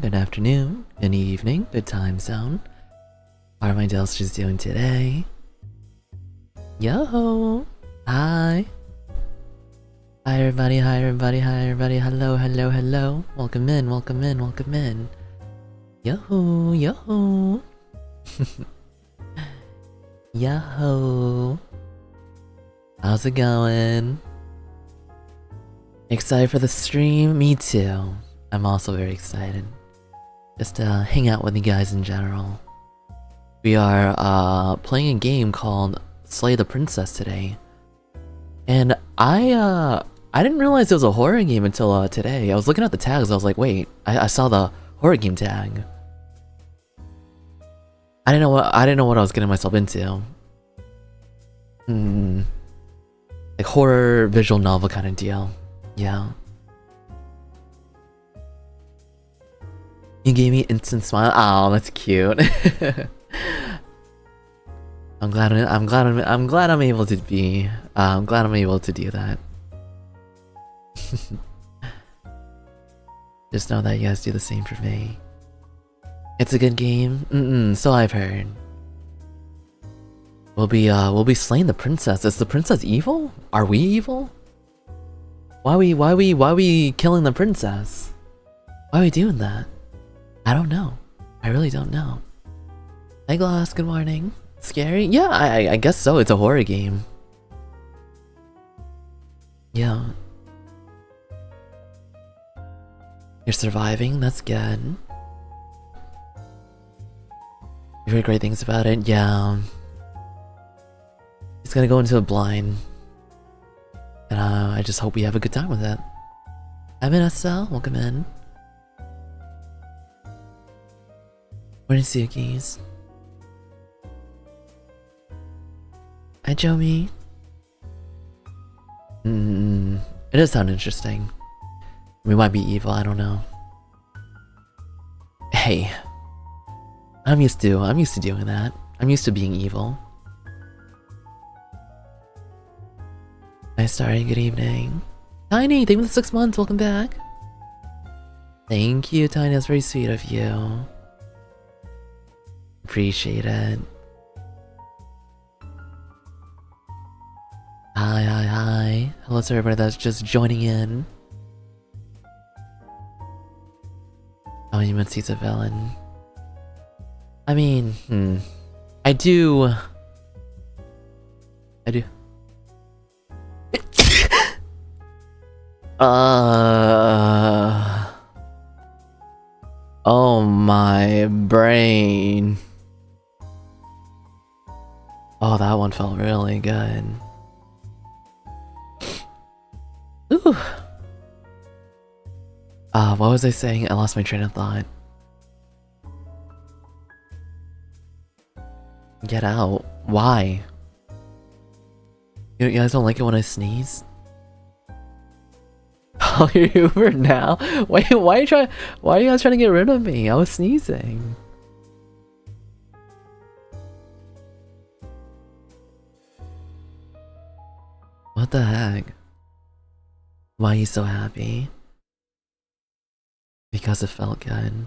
good afternoon, good evening, good time zone. How are my Delsters doing today? Yo! Hi! Hi everybody, hi everybody, hi everybody, hello, hello, hello. Welcome in, welcome in, welcome in. Yo! Yo! Yo! How's it going? Excited for the stream? Me too. I'm also very excited. Just to hang out with you guys in general. We are playing a game called Slay the Princess today. And I didn't realize it was a horror game until today. I was looking at the tags, I was like, wait, I saw the horror game tag. I didn't know what I was getting myself into. Like horror visual novel kind of deal. Yeah. You gave me instant smile. Oh, that's cute. I'm glad I'm able to be. I'm glad I'm able to do that. Just know that you guys do the same for me. It's a good game. So I've heard. We'll be slaying the princess. Is the princess evil? Are we evil? Why we killing the princess? Why are we doing that? I don't know. I really don't know. Hey Glass, good morning. Scary? Yeah, I guess so. It's a horror game. Yeah. You're surviving? That's good. You heard great things about it? Yeah. It's gonna go into a blind. And I just hope we have a good time with it. I'm in SL, welcome in. Morning Suki's. Hi Jomi. It does sound interesting. We might be evil, I don't know. Hey. I'm used to doing that. I'm used to being evil. Nice starting, good evening. Tiny, thank you for the 6 months, welcome back. Thank you, Tiny, that's very sweet of you. Appreciate it. Hi. Hello to everybody that's just joining in. Oh, you meant he's a villain. I mean, I do. Oh my brain. Oh, that one felt really good. Ooh. What was I saying? I lost my train of thought. Get out. Why? You guys don't like it when I sneeze? Oh, you're Uber now? Why are you guys trying to get rid of me? I was sneezing. What the heck? Why are you so happy? Because it felt good.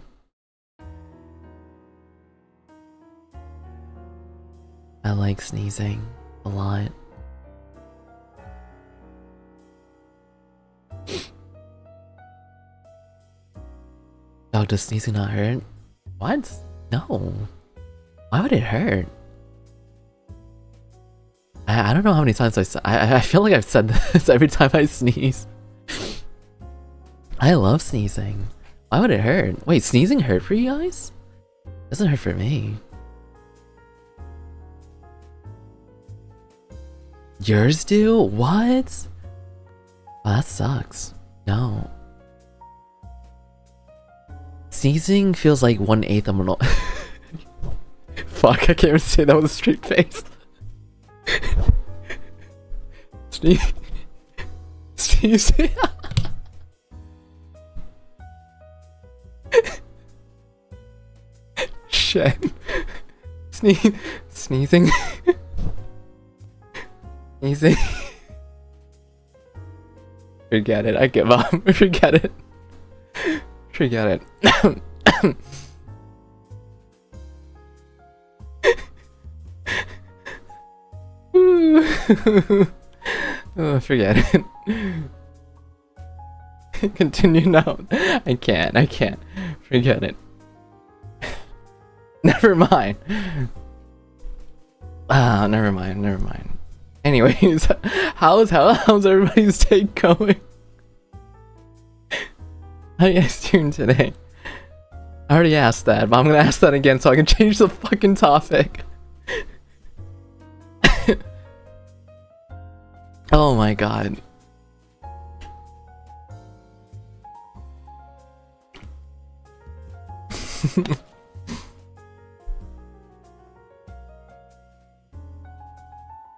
I like sneezing a lot. Dog, does sneezing not hurt? What? No. Why would it hurt? I don't know how many times I feel like I've said this every time I sneeze. I love sneezing. Why would it hurt? Wait, sneezing hurt for you guys? Doesn't hurt for me. Yours do? What? Well, that sucks. No. Sneezing feels like 1/8 of an Fuck, I can't even say that with a straight face. Sneezing. Shit. Sneezing. Sneezing. Forget it. I give up. Forget it. Forget it. Oh, forget it. Continue now. I can't. Forget it. Never mind. Never mind. Anyways, how's everybody's day going? How are you guys doing today? I already asked that, but I'm gonna ask that again so I can change the fucking topic. Oh my god.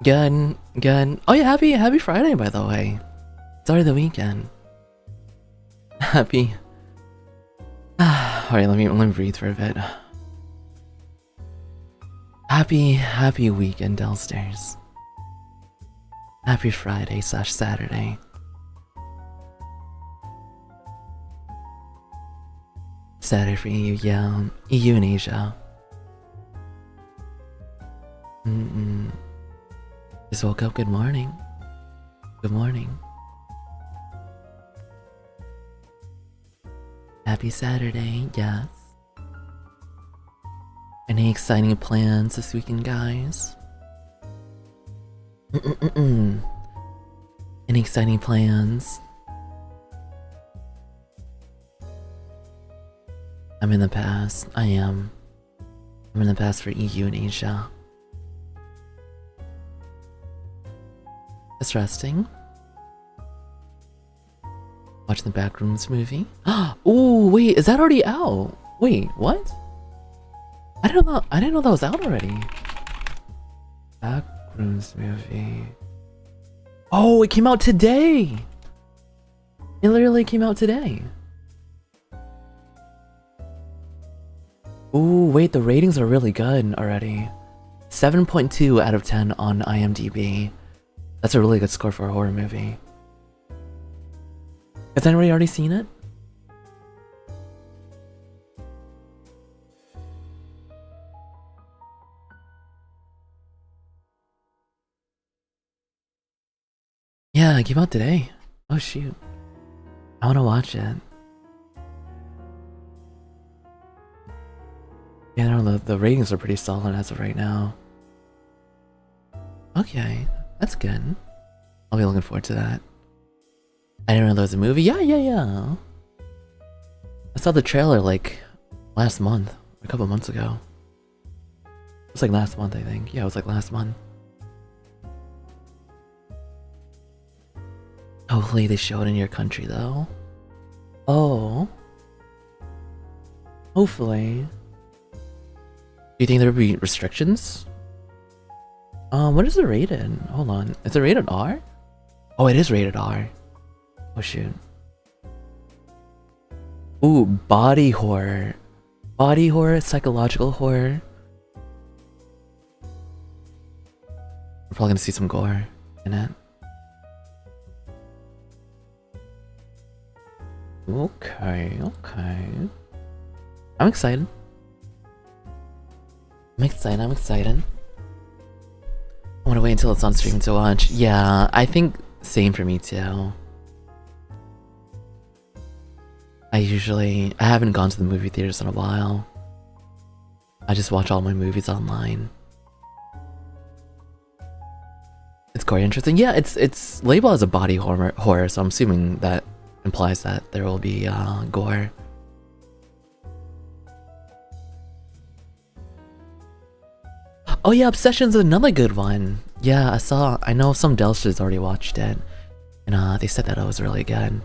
Good. Oh yeah, happy Friday, by the way. It's already the weekend. Happy. Alright, let me breathe for a bit. Happy weekend downstairs. Happy Friday/Saturday. Saturday for EU, yeah. EU and Asia. Just woke up, good morning. Good morning. Happy Saturday, yes. Any exciting plans this weekend, guys? Any exciting plans? I'm in the past. I am. I'm in the past for EU and Asia. It's resting. Watching the Backrooms movie. Oh wait, is that already out? Wait, what? I didn't know that was out already. Backrooms movie. Oh, it came out today. It literally came out today. Ooh, wait, the ratings are really good already. 7.2 out of 10 on IMDb. That's a really good score for a horror movie. Has anybody already seen it? Yeah, it came out today. Oh shoot. I wanna watch it. Yeah, no, the ratings are pretty solid as of right now. Okay, that's good. I'll be looking forward to that. I didn't know there was a movie. Yeah. I saw the trailer like last month, a couple months ago. It was like last month, I think. Yeah, it was like last month. Hopefully they show it in your country though. Oh. Hopefully. Do you think there would be restrictions? What is it rated? Hold on. Is it rated R? Oh, it is rated R. Oh shoot. Ooh, body horror. Body horror, psychological horror. We're probably gonna see some gore in it. Okay. I'm excited. I'm excited. I want to wait until it's on stream to watch. Yeah, I think same for me too. I haven't gone to the movie theaters in a while. I just watch all my movies online. It's quite interesting. Yeah, it's labeled as a body horror, so I'm assuming that implies that there will be gore. Oh yeah, Obsession's another good one. Yeah, I know some Delsters already watched it, and they said that it was really good.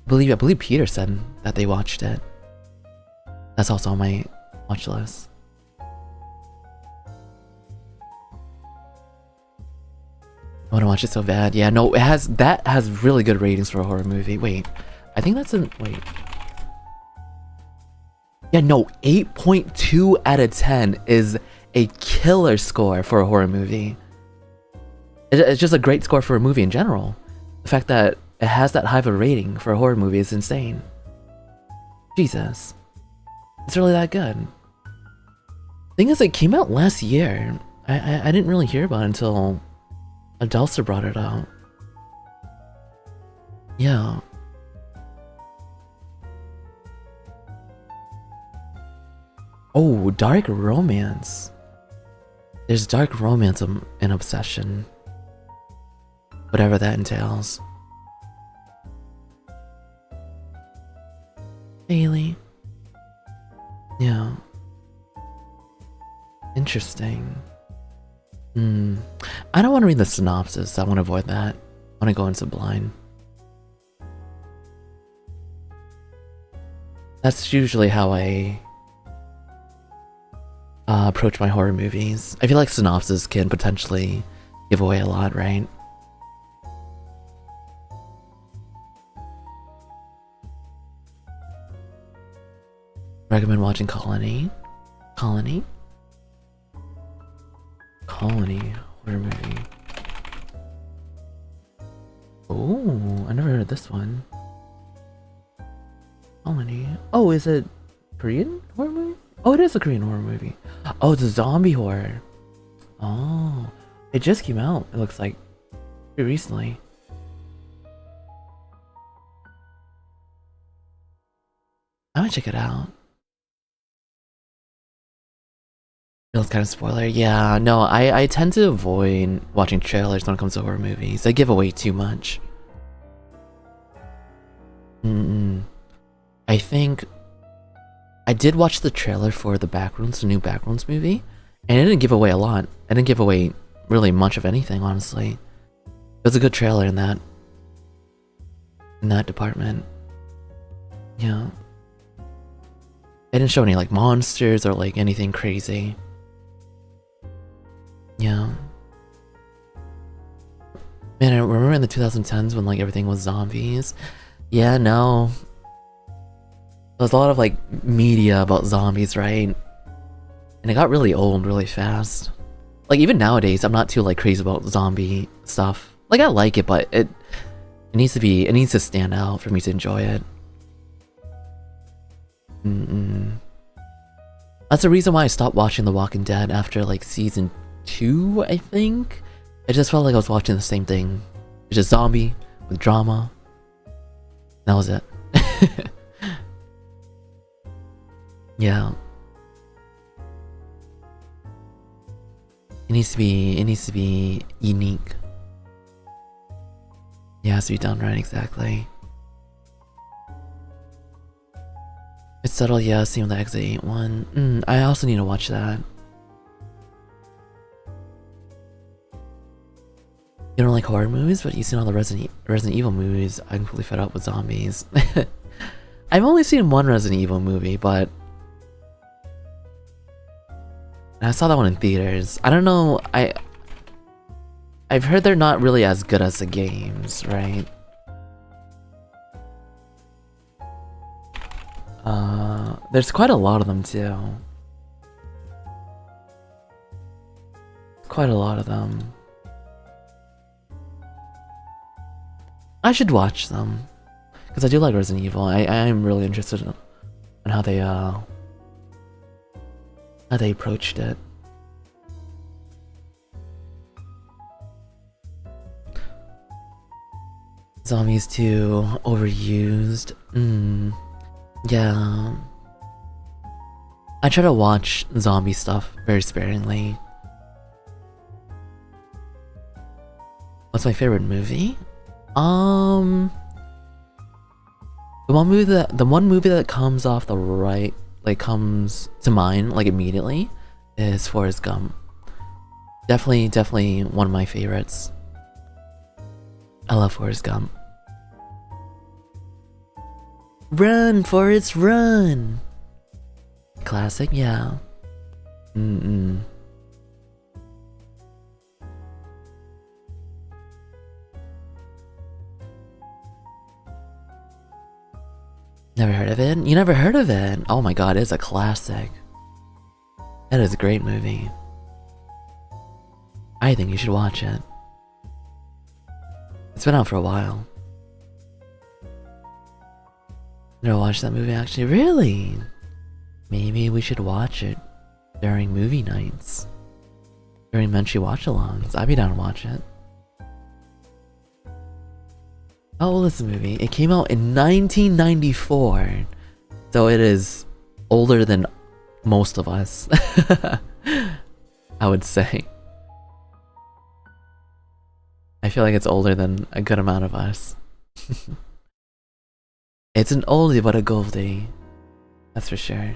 I believe Peter said that they watched it. That's also on my watch list. I want to watch it so bad. Yeah, no, that has really good ratings for a horror movie. Wait, I think that's wait. Yeah, no, 8.2 out of 10 is a killer score for a horror movie. It's just a great score for a movie in general. The fact that it has that high of a rating for a horror movie is insane. Jesus. It's really that good. Thing is, it came out last year. I didn't really hear about it until Adelsa brought it out. Yeah. Oh, dark romance. There's dark romance and obsession. Whatever that entails. Haley. Yeah. Interesting. I don't want to read the synopsis. I want to avoid that. I want to go into blind. That's usually how I approach my horror movies. I feel like synopsis can potentially give away a lot, right? Recommend watching Colony. Colony? Colony horror movie. Oh, I never heard of this one. Colony. Oh, is it Korean horror movie? Oh, it is a Korean horror movie. Oh, it's a zombie horror. Oh, it just came out. It looks like pretty recently. I'm gonna check it out. Feels kind of spoiler. Yeah, no, I tend to avoid watching trailers when it comes to horror movies. They give away too much. I think I did watch the trailer for the Backrooms, the new Backrooms movie, and it didn't give away a lot. It didn't give away really much of anything, honestly. It was a good trailer in that department. Yeah. It didn't show any like monsters or like anything crazy. Yeah. Man, I remember in the 2010s when like everything was zombies. Yeah, no. There's a lot of like media about zombies, right? And it got really old really fast. Like even nowadays, I'm not too like crazy about zombie stuff. Like I like it, but it needs to stand out for me to enjoy it. That's the reason why I stopped watching The Walking Dead after like season 2, I think. It just felt like I was watching the same thing. It's just zombie with drama. That was it. Yeah. It needs to be unique. Yeah, it has to be done right, exactly. It's subtle, yeah, same with the Exit 8 one. I also need to watch that. You don't like horror movies, but you've seen all the Resident Evil movies. I'm completely fed up with zombies. I've only seen one Resident Evil movie, but I saw that one in theaters. I don't know, I've heard they're not really as good as the games, right? There's quite a lot of them too. Quite a lot of them. I should watch them because I do like Resident Evil. I am really interested in how they approached it. Zombies too overused. Yeah. I try to watch zombie stuff very sparingly. What's my favorite movie? The one movie that comes off the right, like comes to mind like immediately, is Forrest Gump. Definitely one of my favorites. I love Forrest Gump. Run, Forrest, run! Classic, yeah. Never heard of it? You never heard of it? Oh my god, it's a classic. That is a great movie. I think you should watch it. It's been out for a while. Never watched that movie actually. Really? Maybe we should watch it during movie nights. During Menchie watch-alongs. I'd be down to watch it. How old is the movie? It came out in 1994. So it is older than most of us. I would say. I feel like it's older than a good amount of us. It's an oldie but a goldie. That's for sure.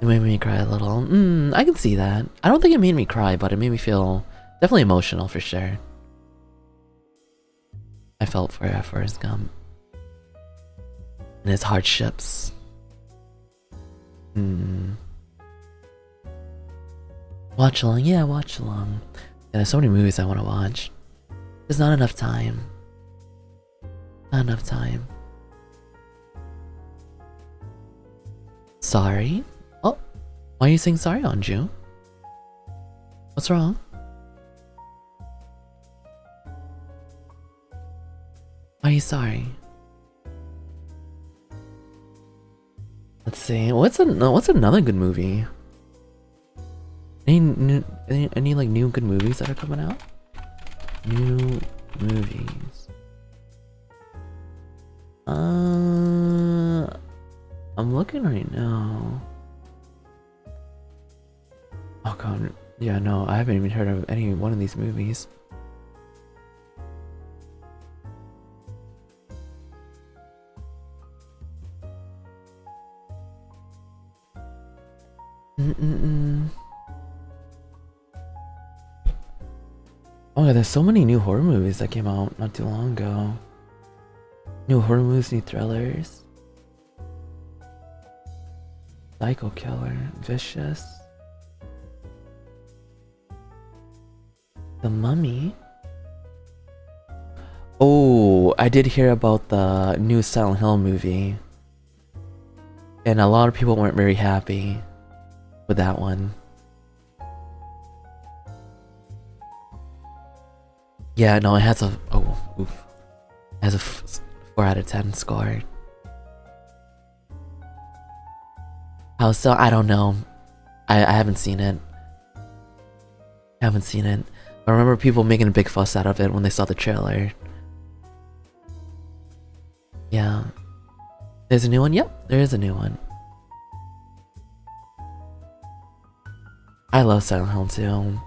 It made me cry a little. I can see that. I don't think it made me cry, but it made me feel definitely emotional for sure. I felt for Forrest Gump and his hardships. Watch along, yeah, watch along. Yeah, there's so many movies I want to watch. There's not enough time. Not enough time. Sorry? Oh, why are you saying sorry, Anju? What's wrong? Why are you sorry? Let's see. What's another good movie? Any like new good movies that are coming out? New movies. I'm looking right now. Oh god, yeah, no, I haven't even heard of any one of these movies. Oh yeah, there's so many new horror movies that came out not too long ago. New horror movies, new thrillers. Psycho Killer, Vicious. The Mummy. Oh, I did hear about the new Silent Hill movie. And a lot of people weren't very happy with that one. Yeah, no, it has a it has a 4 out of 10 score. How so? I don't know. I haven't seen it. I remember people making a big fuss out of it when they saw the trailer. Yeah. There's a new one? Yep, there is a new one. I love Silent Hill too.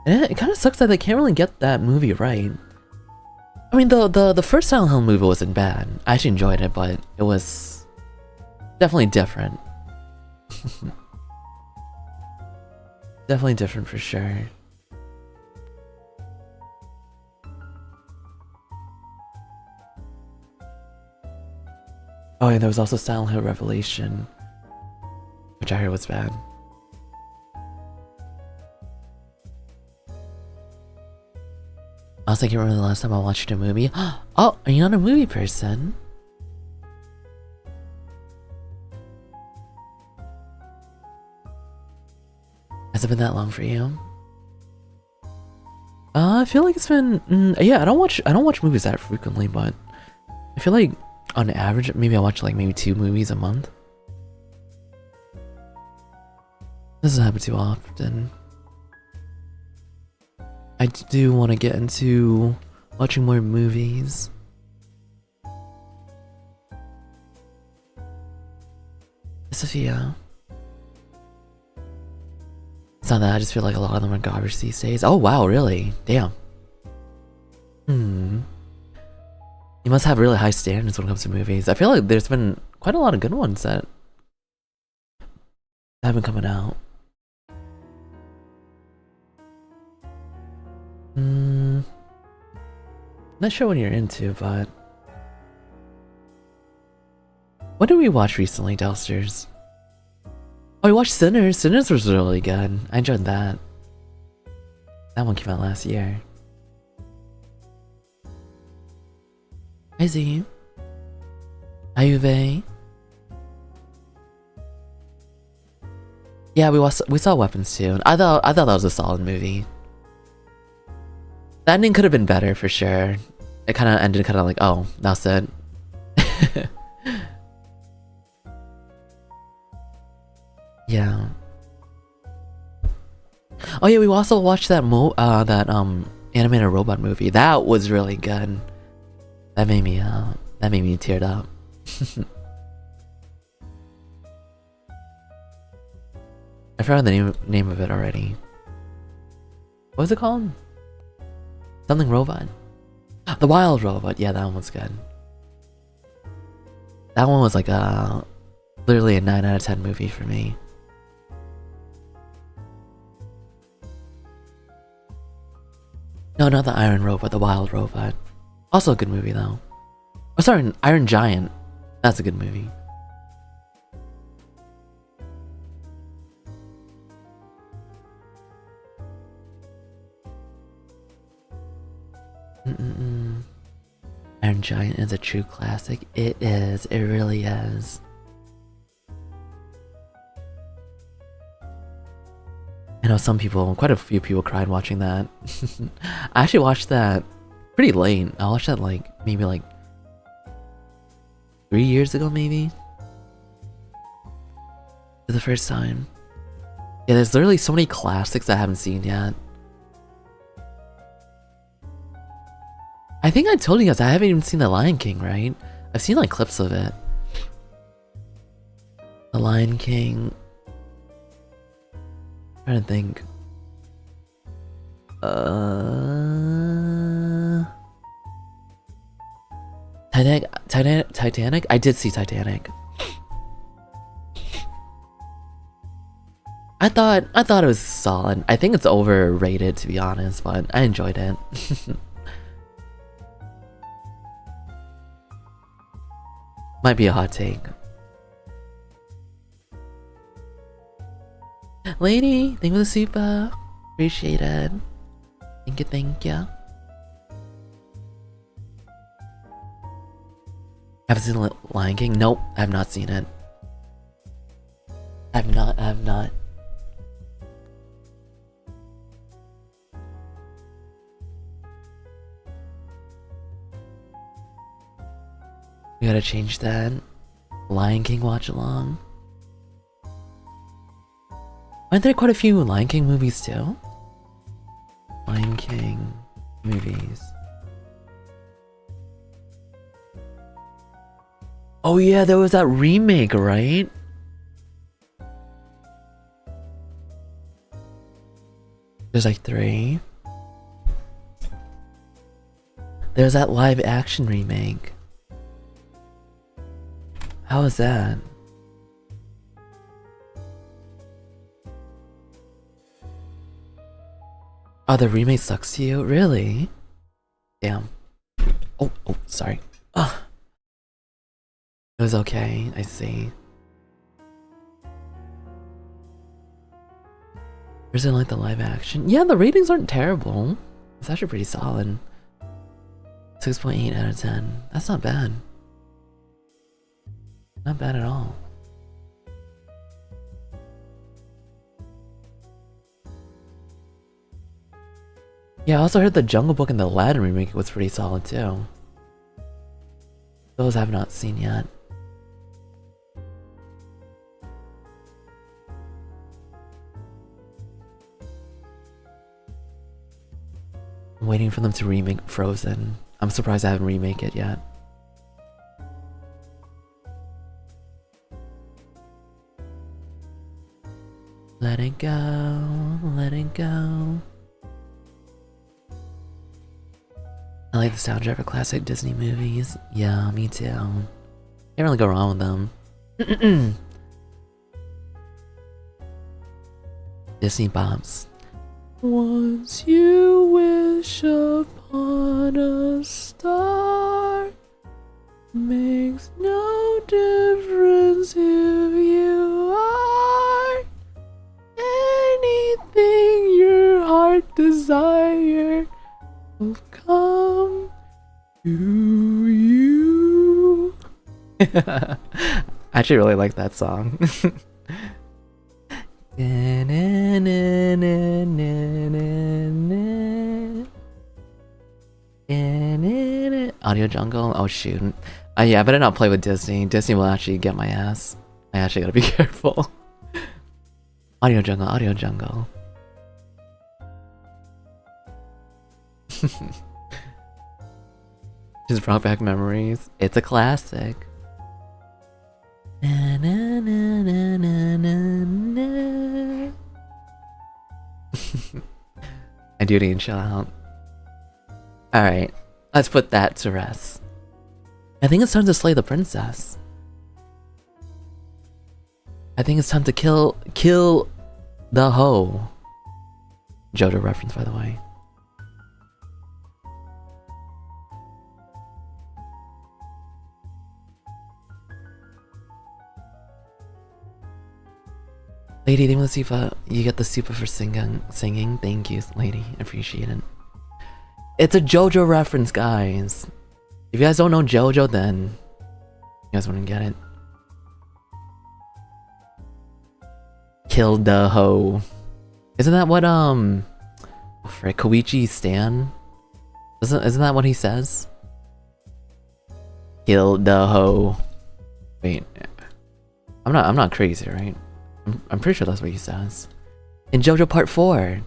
And it kind of sucks that they can't really get that movie right. I mean, the first Silent Hill movie wasn't bad. I actually enjoyed it, but it was definitely different. Definitely different for sure. Oh, and there was also Silent Hill Revelation, which I heard was bad. I was thinking, remember the last time I watched a movie? Oh, are you not a movie person? Has it been that long for you? I feel like it's been. Yeah, I don't watch movies that frequently, but I feel like on average, maybe I watch like maybe 2 movies a month. Doesn't happen too often. I do want to get into watching more movies. Sophia. It's not that, I just feel like a lot of them are garbage these days. Oh wow, really? Damn. You must have really high standards when it comes to movies. I feel like there's been quite a lot of good ones that have been coming out. Not sure what you're into, but what did we watch recently, Delsters? Oh, we watched Sinners. Sinners was really good. I enjoyed that. That one came out last year. Hi Z. Hi Uwe. Yeah, we saw Weapons too. I thought that was a solid movie. The ending could have been better for sure. It kind of ended kind of like, oh, that's it. Yeah. Oh yeah, we also watched that animated robot movie. That was really good. That made me teared up. I forgot the name of it already. What was it called? Something robot. The Wild Robot. Yeah, that one was good. That one was like literally a 9 out of 10 movie for me. No, not the Iron Robot, the Wild Robot. Also a good movie though. Oh, sorry, Iron Giant. That's a good movie. Iron Giant is a true classic. It is. It really is. I know some people, quite a few people cried watching that. I actually watched that pretty late. I watched that like maybe like 3 years ago maybe. For the first time. Yeah, there's literally so many classics I haven't seen yet. I think I told you guys I haven't even seen The Lion King, right? I've seen like clips of it. The Lion King. I'm trying to think. Titanic? I did see Titanic. I thought it was solid. I think it's overrated to be honest, but I enjoyed it. Might be a hot take. Lady, thank you for the super. Appreciate it. Thank you, thank you. Have you seen Lion King? Nope, I have not seen it. I have not. We gotta change that. Lion King watch along. Aren't there quite a few Lion King movies too? Lion King movies. Oh yeah, there was that remake, right? There's like 3. There's that live action remake. How is that? Oh, the remake sucks to you? Really? Damn. Oh, sorry. Ugh. It was okay, I see. Or is it like the live action? Yeah, the ratings aren't terrible. It's actually pretty solid. 6.8 out of 10. That's not bad. Not bad at all. Yeah, I also heard the Jungle Book and the Aladdin remake was pretty solid too. Those I have not seen yet. I'm waiting for them to remake Frozen. I'm surprised I haven't remake it yet. Let it go, let it go. I like the soundtrack for classic Disney movies. Yeah, me too. Can't really go wrong with them. Disney bops. Once you wish upon a star, makes no difference who you are. Anything your heart desire will come to you. I actually really like that song. Audio jungle? Oh shoot. Yeah, I better not play with Disney. Disney will actually get my ass. I actually gotta be careful. Audio jungle, audio jungle. Just brought back memories. It's a classic. I do need to chill out. Alright, let's put that to rest. I think it's time to slay the princess. I think it's time to kill the hoe. JoJo reference, by the way. Lady, thank you for the super. You get the super for singing. Thank you, lady. Appreciate it. It's a JoJo reference, guys. If you guys don't know JoJo, then you guys wouldn't get it. Kill the hoe. Isn't that what frick, Koichi Stan? Isn't that what he says? Kill the hoe. Wait, I'm not crazy, right? I'm pretty sure that's what he says. In JoJo Part 4.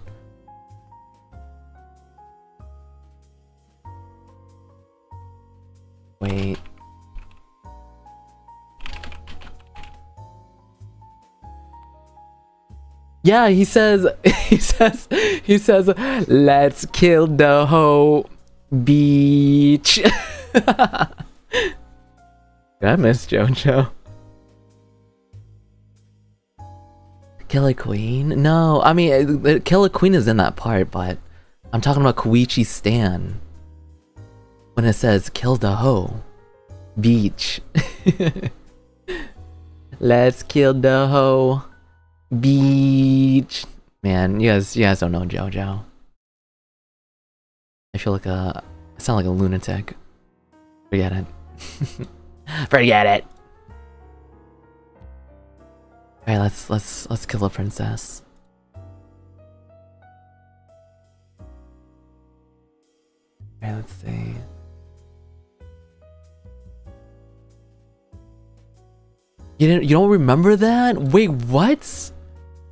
Wait. Yeah, he says, he says, let's kill the whole beach. I miss JoJo. Killer Queen? No, I mean, Killer Queen is in that part, but I'm talking about Koichi Stan. When it says, kill the hoe. Beach. Let's kill the hoe. Beach. Man, you guys don't know JoJo. I feel like I sound like a lunatic. Forget it. Forget it. Alright, let's kill a princess. Alright, let's see. You don't remember that? Wait, what?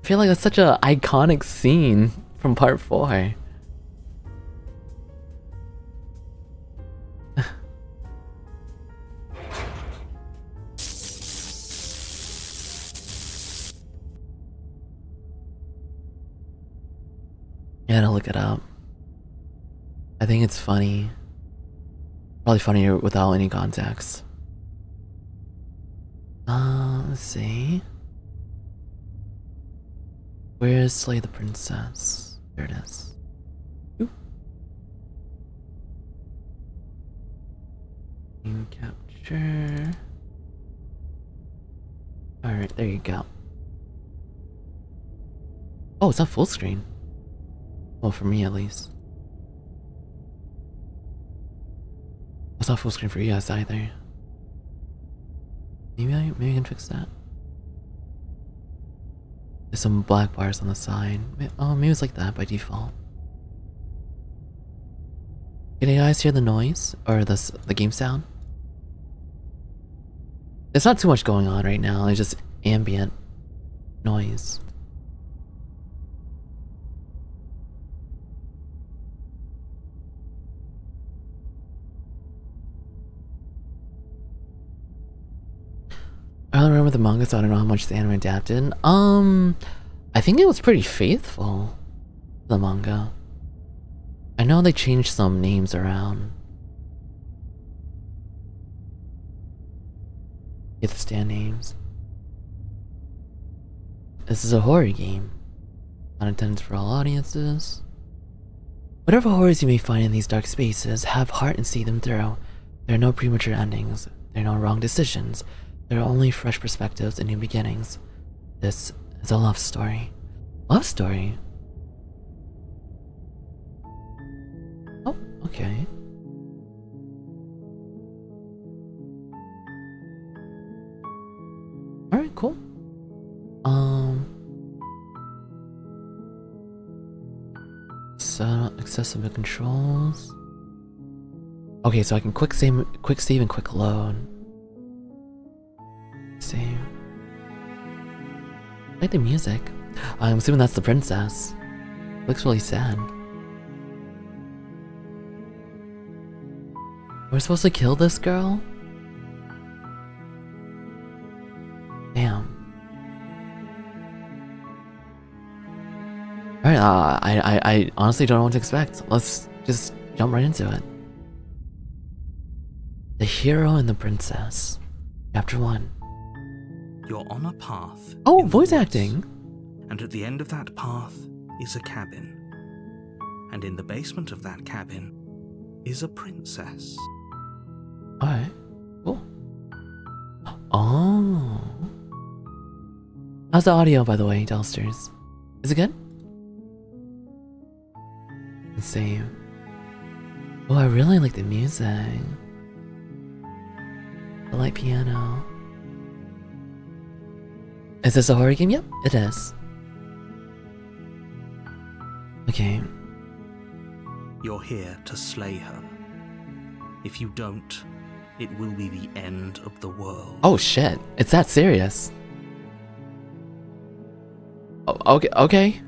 I feel like that's such an iconic scene from part 4. Yeah, I'll look it up. I think it's funny. Probably funnier without any context. Let's see. Where's Slay the Princess? There it is. Oop. New capture. Alright, there you go. Oh, it's not full screen. Well, for me at least. It's not full screen for you guys either. Maybe I can fix that. There's some black bars on the side. Oh, maybe it's like that by default. Can you guys hear the noise or the game sound? It's not too much going on right now. It's just ambient noise. I don't remember the manga, so I don't know how much the anime adapted. I think it was pretty faithful, the manga. I know they changed some names around. Get the stand names. This is a horror game. Not intended for all audiences. Whatever horrors you may find in these dark spaces, have heart and see them through. There are no premature endings. There are no wrong decisions. There are only fresh perspectives and new beginnings. This is a love story. Love story? Oh, okay. Alright, cool. So accessible controls. Okay, so I can quick save and quick load. Save. I like the music. I'm assuming that's the princess. Looks really sad. We're supposed to kill this girl? Damn. Alright, I honestly don't know what to expect. Let's just jump right into it. The Hero and the Princess. Chapter 1. You're on a path. Oh, voice acting! And at the end of that path is a cabin. And in the basement of that cabin is a princess. Alright, cool. Oh. How's the audio, by the way, Delsters? Is it good? Same. Oh, I really like the music. The light piano. Is this a horror game? Yep, it is. Okay. You're here to slay her. If you don't, it will be the end of the world. Oh shit, it's that serious. Oh, okay.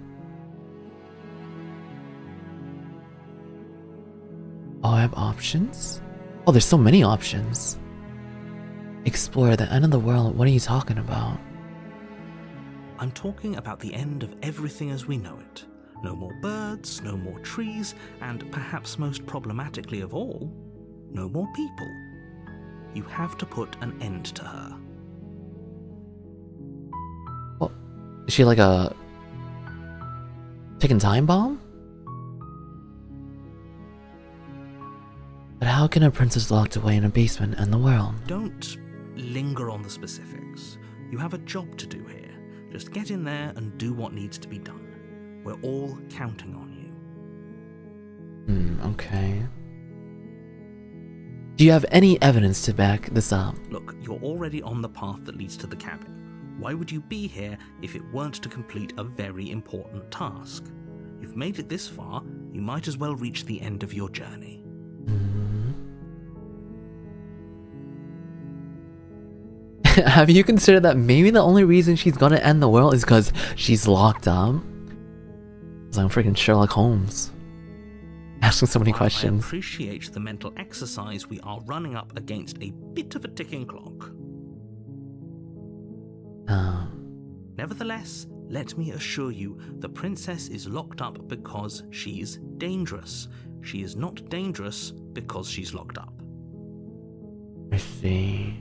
Oh, I have options? Oh, there's so many options. Explore the end of the world. What are you talking about? I'm talking about the end of everything as we know it. No more birds, no more trees, and perhaps most problematically of all, no more people. You have to put an end to her. Well, is she like a ticking time bomb? But how can a princess locked away in a basement end the world? Don't linger on the specifics. You have a job to do here. Just get in there and do what needs to be done. We're all counting on you. Okay. Do you have any evidence to back this up? Look, you're already on the path that leads to the cabin. Why would you be here if it weren't to complete a very important task? You've made it this far, you might as well reach the end of your journey. Have you considered that maybe the only reason she's gonna end the world is because she's locked up? It's like I'm freaking Sherlock Holmes. Asking so many questions. I appreciate the mental exercise, we are running up against a bit of a ticking clock. Nevertheless, let me assure you, the princess is locked up because she's dangerous. She is not dangerous because she's locked up. I see.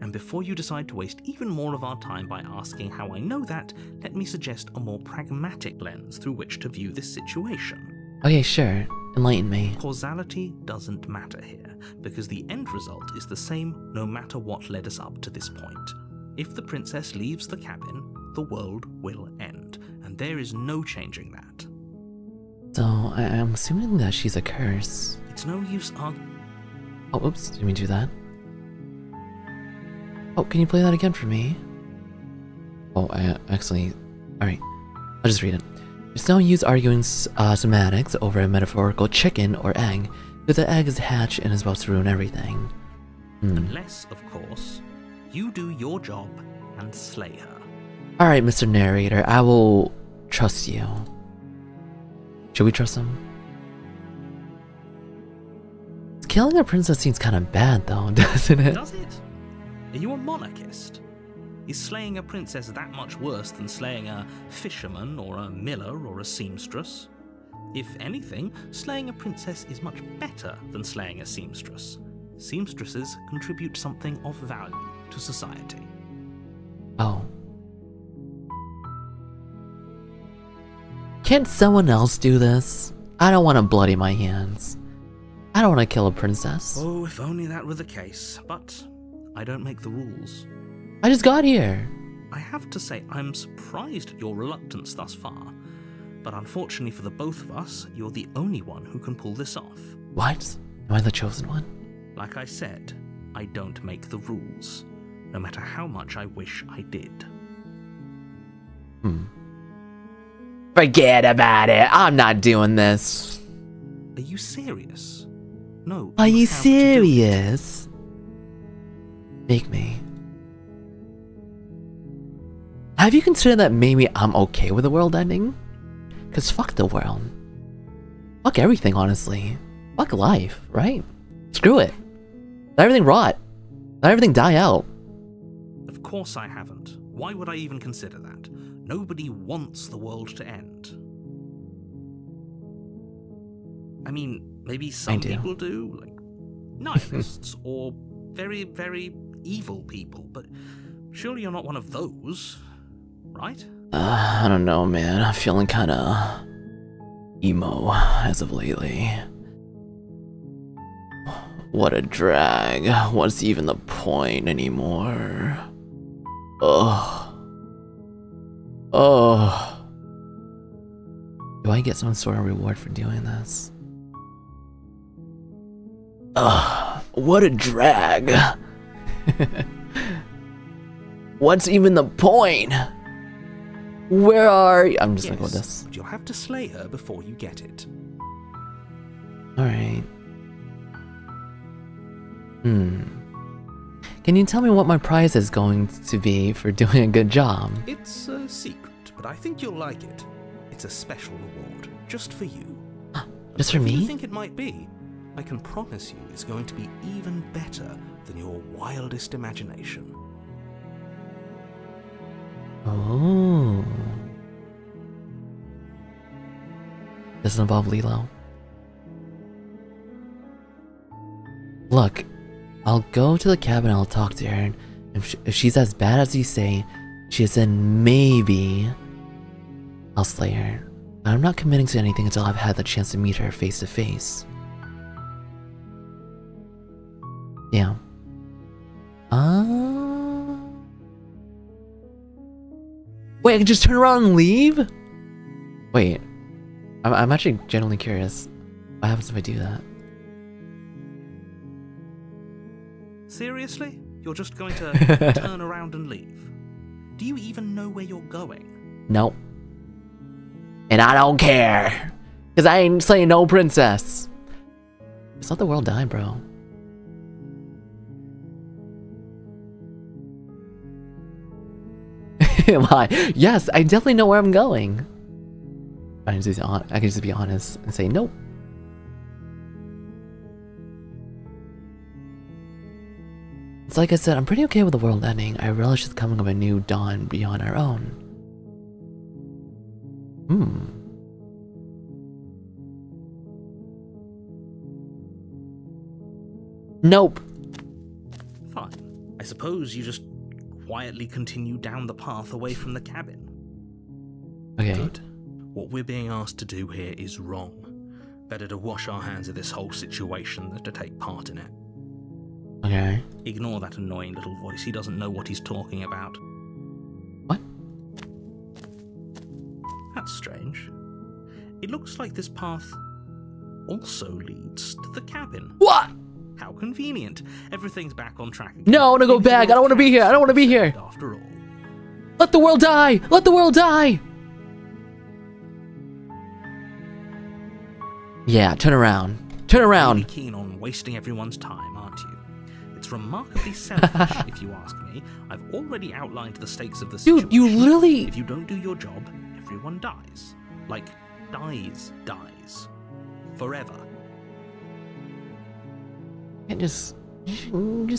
And before you decide to waste even more of our time by asking how I know that, let me suggest a more pragmatic lens through which to view this situation. Okay, sure. Enlighten me. Causality doesn't matter here, because the end result is the same no matter what led us up to this point. If the princess leaves the cabin, the world will end, and there is no changing that. So, I'm assuming that she's a curse. It's no use Oh, oops, didn't mean to do that. Oh, can you play that again for me? Oh, I actually... Alright, I'll just read it. There's no use arguing semantics over a metaphorical chicken or egg, because the egg is hatched and is about to ruin everything. Unless, of course, you do your job and slay her. Alright, Mr. Narrator, I will trust you. Should we trust him? Killing a princess seems kind of bad though, doesn't it? Does it? Are you a monarchist? Is slaying a princess that much worse than slaying a fisherman or a miller or a seamstress? If anything, slaying a princess is much better than slaying a seamstress. Seamstresses contribute something of value to society. Oh. Can't someone else do this? I don't want to bloody my hands. I don't want to kill a princess. Oh, if only that were the case, but I don't make the rules. I just got here. I have to say, I'm surprised at your reluctance thus far, but unfortunately for the both of us, you're the only one who can pull this off. What? Am I the chosen one? Like I said, I don't make the rules, no matter how much I wish I did. Forget about it. I'm not doing this. Are you serious? No. Are you have to do it. serious? Make me. Have you considered that maybe I'm okay with the world ending? Cause fuck the world. Fuck everything, honestly. Fuck life, right? Screw it. Let everything rot. Let everything die out. Of course I haven't. Why would I even consider that? Nobody wants the world to end. I mean, maybe some people do, like nihilists or very, very evil people, but surely you're not one of those, right? I don't know, man. I'm feeling kinda emo as of lately. What a drag. What's even the point anymore? Ugh. Ugh. Do I get some sort of reward for doing this? Ugh. What a drag. What's even the point? Where are you? I'm just gonna go with this. But you'll have to slay her before you get it. Alright. Can you tell me what my prize is going to be for doing a good job? It's a secret, but I think you'll like it. It's a special reward, just for you. Just for If you me? think it might be, I can promise you it's going to be even better than your wildest imagination. Oh. Does it involve Lilo? Look, I'll go to the cabin and I'll talk to her. If she's as bad as you say she is, then maybe I'll slay her. But I'm not committing to anything until I've had the chance to meet her face to face. Yeah. Wait, I can just turn around and leave? Wait. I'm actually genuinely curious. What happens if I do that? Seriously? You're just going to turn around and leave? Do you even know where you're going? Nope. And I don't care. Because I ain't slaying no princess. Just let the world die, bro. Why? Yes, I definitely know where I'm going. I can just be honest and say nope. It's like I said, I'm pretty okay with the world ending. I relish the coming of a new dawn beyond our own. Nope. Fine. I suppose you just quietly continue down the path away from the cabin. Okay. Good. What we're being asked to do here is wrong. Better to wash our hands of this whole situation than to take part in it. Okay. Ignore that annoying little voice. He doesn't know what he's talking about. What? That's strange. It looks like this path also leads to the cabin. What? How convenient. Everything's back on track again. No, I want to go back. I don't want to be here. I don't want to be here. After all. Let the world die. Let the world die. Yeah, turn around. Turn around. Really keen on wasting everyone's time, aren't you? It's remarkably selfish, if you ask me. I've already outlined the stakes of the situation. Dude, you literally... If you don't do your job, everyone dies. Like, dies. Forever. You just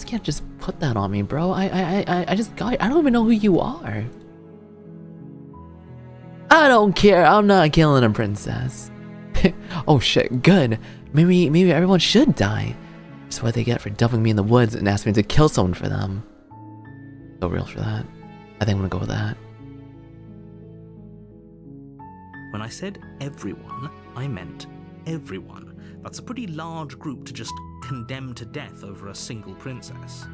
can't just put that on me, bro. I don't even know who you are. I don't care. I'm not killing a princess. Oh shit, good. Maybe everyone should die. That's what they get for dumping me in the woods and asking me to kill someone for them. So real for that. I think I'm gonna go with that. When I said everyone, I meant everyone. That's a pretty large group to just condemn to death over a single princess.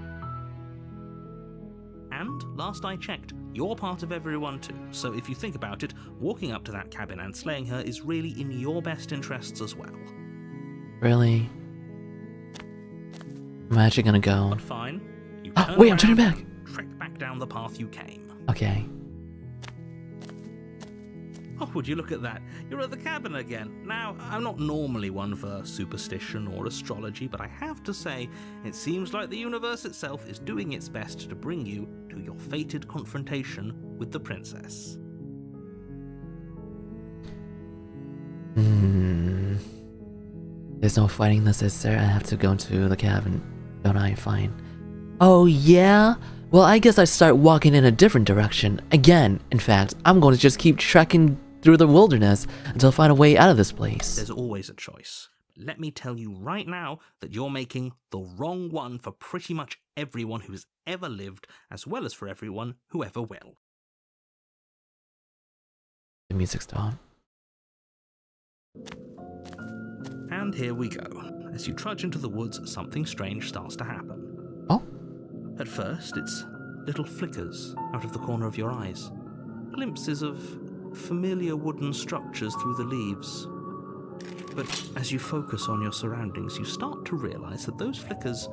And, last I checked, you're part of everyone too, so if you think about it, walking up to that cabin and slaying her is really in your best interests as well. Really? I'm actually gonna go. But fine. You Wait, I'm turning back! Trek back down the path you came. Okay. Oh, would you look at that? You're at the cabin again. Now, I'm not normally one for superstition or astrology, but I have to say, it seems like the universe itself is doing its best to bring you to your fated confrontation with the princess. There's no fighting this, is there? I have to go to the cabin. Don't I? Fine. Oh, yeah? Well, I guess I start walking in a different direction. Again, in fact, I'm going to just keep trekking through the wilderness until I find a way out of this place. There's always a choice. Let me tell you right now that you're making the wrong one for pretty much everyone who's ever lived, as well as for everyone who ever will. The music stopped. And here we go. As you trudge into the woods, something strange starts to happen. Oh? At first, it's little flickers out of the corner of your eyes. Glimpses of familiar wooden structures through the leaves. But as you focus on your surroundings, you start to realize that those flickers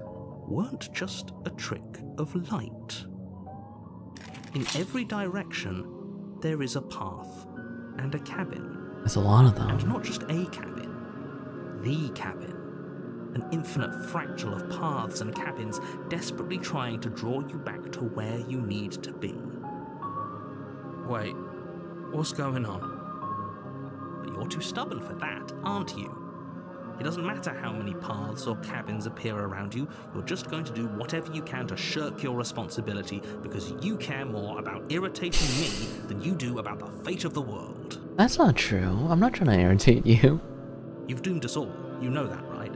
weren't just a trick of light. In every direction, there is a path and a cabin. There's a lot of them. And not just a cabin, the cabin. An infinite fractal of paths and cabins desperately trying to draw you back to where you need to be. Wait, what's going on? But you're too stubborn for that, aren't you? It doesn't matter how many paths or cabins appear around you, you're just going to do whatever you can to shirk your responsibility because you care more about irritating me than you do about the fate of the world. That's not true. I'm not trying to irritate you. You've doomed us all, you know that, right?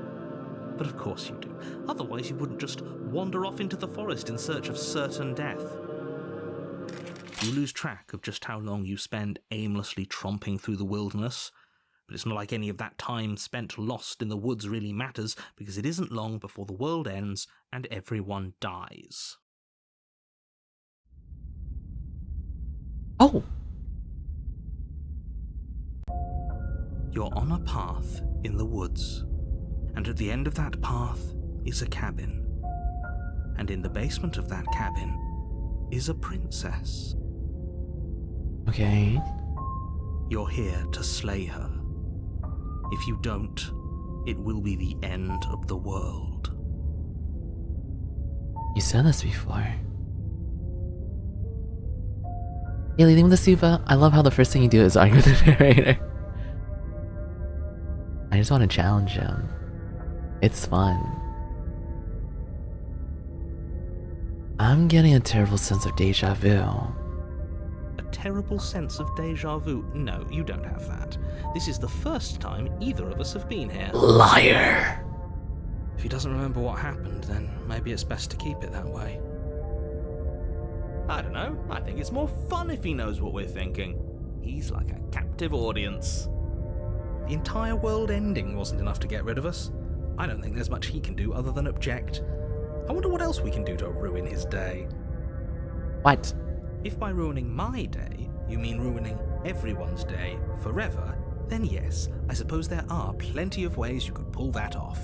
But of course you do. Otherwise you wouldn't just wander off into the forest in search of certain death. You lose track of just how long you spend aimlessly tromping through the wilderness, but it's not like any of that time spent lost in the woods really matters, because it isn't long before the world ends and everyone dies. Oh! You're on a path in the woods, and at the end of that path is a cabin. And in the basement of that cabin is a princess. Okay. You're here to slay her. If you don't, it will be the end of the world. You said this before. Hey, leading with the Siva, I love how the first thing you do is argue with the narrator. I just want to challenge him. It's fun. I'm getting a terrible sense of deja vu. A terrible sense of deja vu? No, you don't have that. This is the first time either of us have been here. Liar! If he doesn't remember what happened, then maybe it's best to keep it that way. I don't know. I think it's more fun if he knows what we're thinking. He's like a captive audience. The entire world ending wasn't enough to get rid of us. I don't think there's much he can do other than object. I wonder what else we can do to ruin his day. What? If by ruining my day, you mean ruining everyone's day forever, then yes, I suppose there are plenty of ways you could pull that off.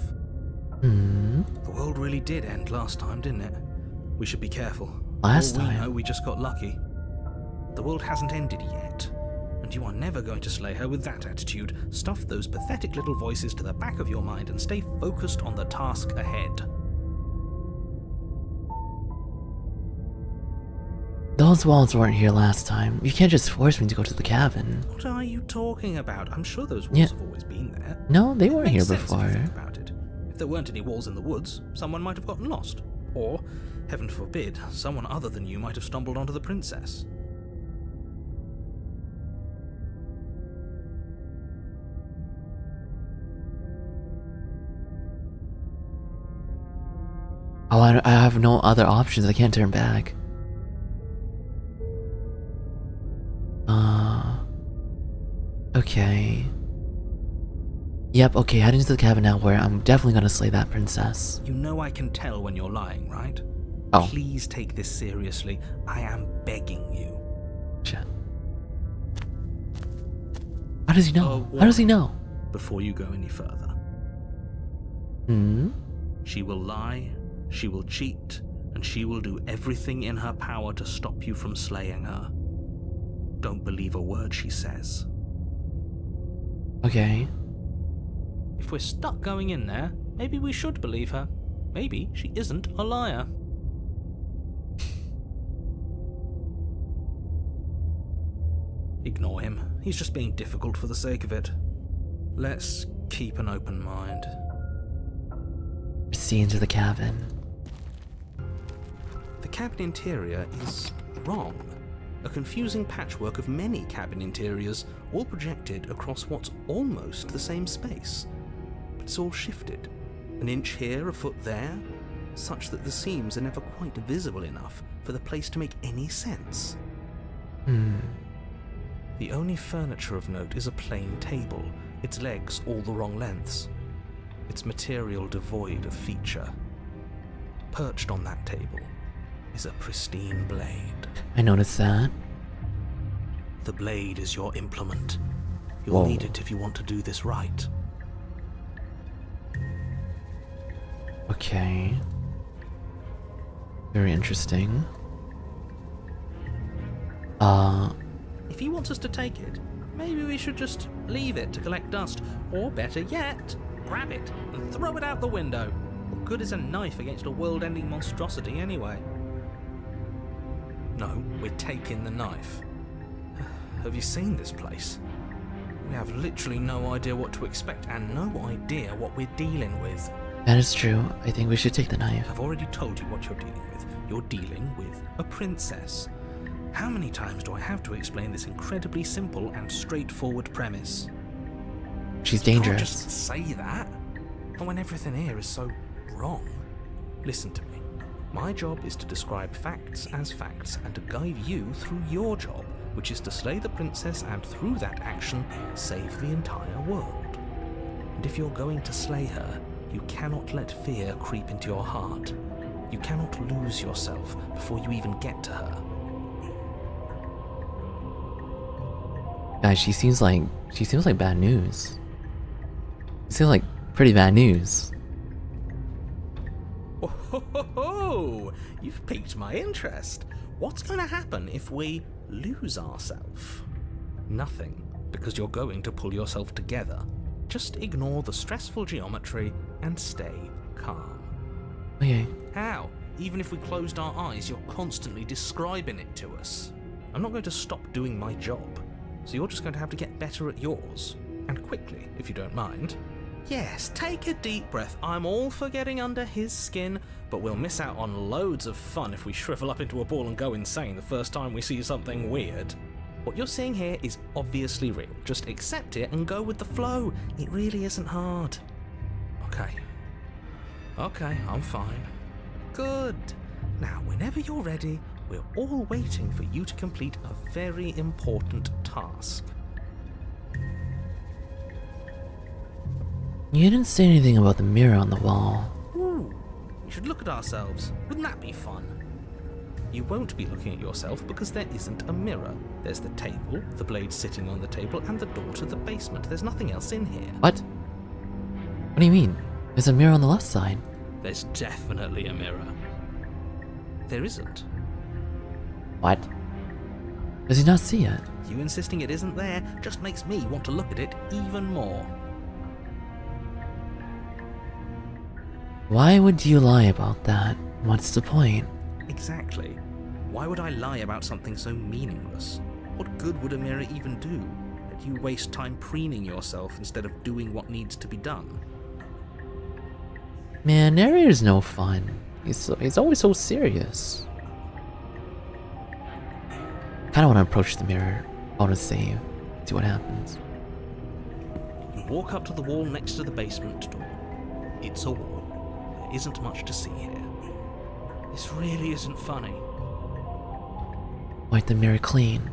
The world really did end last time, didn't it? We should be careful. Last All we time? know, we just got lucky. The world hasn't ended yet, and you are never going to slay her with that attitude. Stuff those pathetic little voices to the back of your mind and stay focused on the task ahead. Those walls weren't here last time. You can't just force me to go to the cabin. What are you talking about? I'm sure those walls have always been there. No, they It weren't here makes sense if you before. think about it. If there weren't any walls in the woods, someone might have gotten lost. Or, heaven forbid, someone other than you might have stumbled onto the princess. Oh, I have no other options. I can't turn back. Okay. Yep, okay, heading to the cabin now where I'm definitely gonna slay that princess. You know I can tell when you're lying, right? Oh. Please take this seriously. I am begging you. Shit. How does he know? How does he know? Before you go any further. She will lie, she will cheat, and she will do everything in her power to stop you from slaying her. Don't believe a word she says. Okay. If we're stuck going in there, maybe we should believe her. Maybe she isn't a liar. Ignore him. He's just being difficult for the sake of it. Let's keep an open mind. Proceed into the cabin. The cabin interior is wrong. A confusing patchwork of many cabin interiors, all projected across what's almost the same space. But it's all shifted. An inch here, a foot there, such that the seams are never quite visible enough for the place to make any sense. The only furniture of note is a plain table, its legs all the wrong lengths, its material devoid of feature. Perched on that table is a pristine blade. I noticed that. The blade is your implement. You'll Whoa. need it if you want to do this right. Okay. Very interesting. If he wants us to take it, maybe we should just leave it to collect dust. Or better yet, grab it and throw it out the window. What good is a knife against a world-ending monstrosity anyway? No, we're taking the knife. Have you seen this place? We have literally no idea what to expect and no idea what we're dealing with. That is true. I think we should take the knife. I've already told you what you're dealing with. You're dealing with a princess. How many times do I have to explain this incredibly simple and straightforward premise? She's You can't dangerous. just say that. And when everything here is so wrong. Listen to me. My job is to describe facts as facts and to guide you through your job, which is to slay the princess and through that action, save the entire world. And if you're going to slay her, you cannot let fear creep into your heart. You cannot lose yourself before you even get to her. Guys, she seems like bad news. She seems like pretty bad news. Oh, you've piqued my interest. What's going to happen if we lose ourselves? Nothing, because you're going to pull yourself together. Just ignore the stressful geometry and stay calm. Okay. How? Even if we closed our eyes, you're constantly describing it to us. I'm not going to stop doing my job, so you're just going to have to get better at yours. And quickly, if you don't mind. Yes, take a deep breath. I'm all for getting under his skin, but we'll miss out on loads of fun if we shrivel up into a ball and go insane the first time we see something weird. What you're seeing here is obviously real. Just accept it and go with the flow. It really isn't hard. Okay, I'm fine. Good. Now, whenever you're ready, we're all waiting for you to complete a very important task. You didn't say anything about the mirror on the wall. Ooh, we should look at ourselves. Wouldn't that be fun? You won't be looking at yourself because there isn't a mirror. There's the table, the blade sitting on the table, and the door to the basement. There's nothing else in here. What? What do you mean? There's a mirror on the left side. There's definitely a mirror. There isn't. What? Does he not see it? You insisting it isn't there just makes me want to look at it even more. Why would you lie about that? What's the point? Exactly. Why would I lie about something so meaningless? What good would a mirror even do? That you waste time preening yourself instead of doing what needs to be done? Man, narrator's no fun. He's always so serious. Kinda wanna approach the mirror. I wanna save. See what happens. You walk up to the wall next to the basement door. It's a wall. There isn't much to see here. This really isn't funny. Wipe the mirror clean.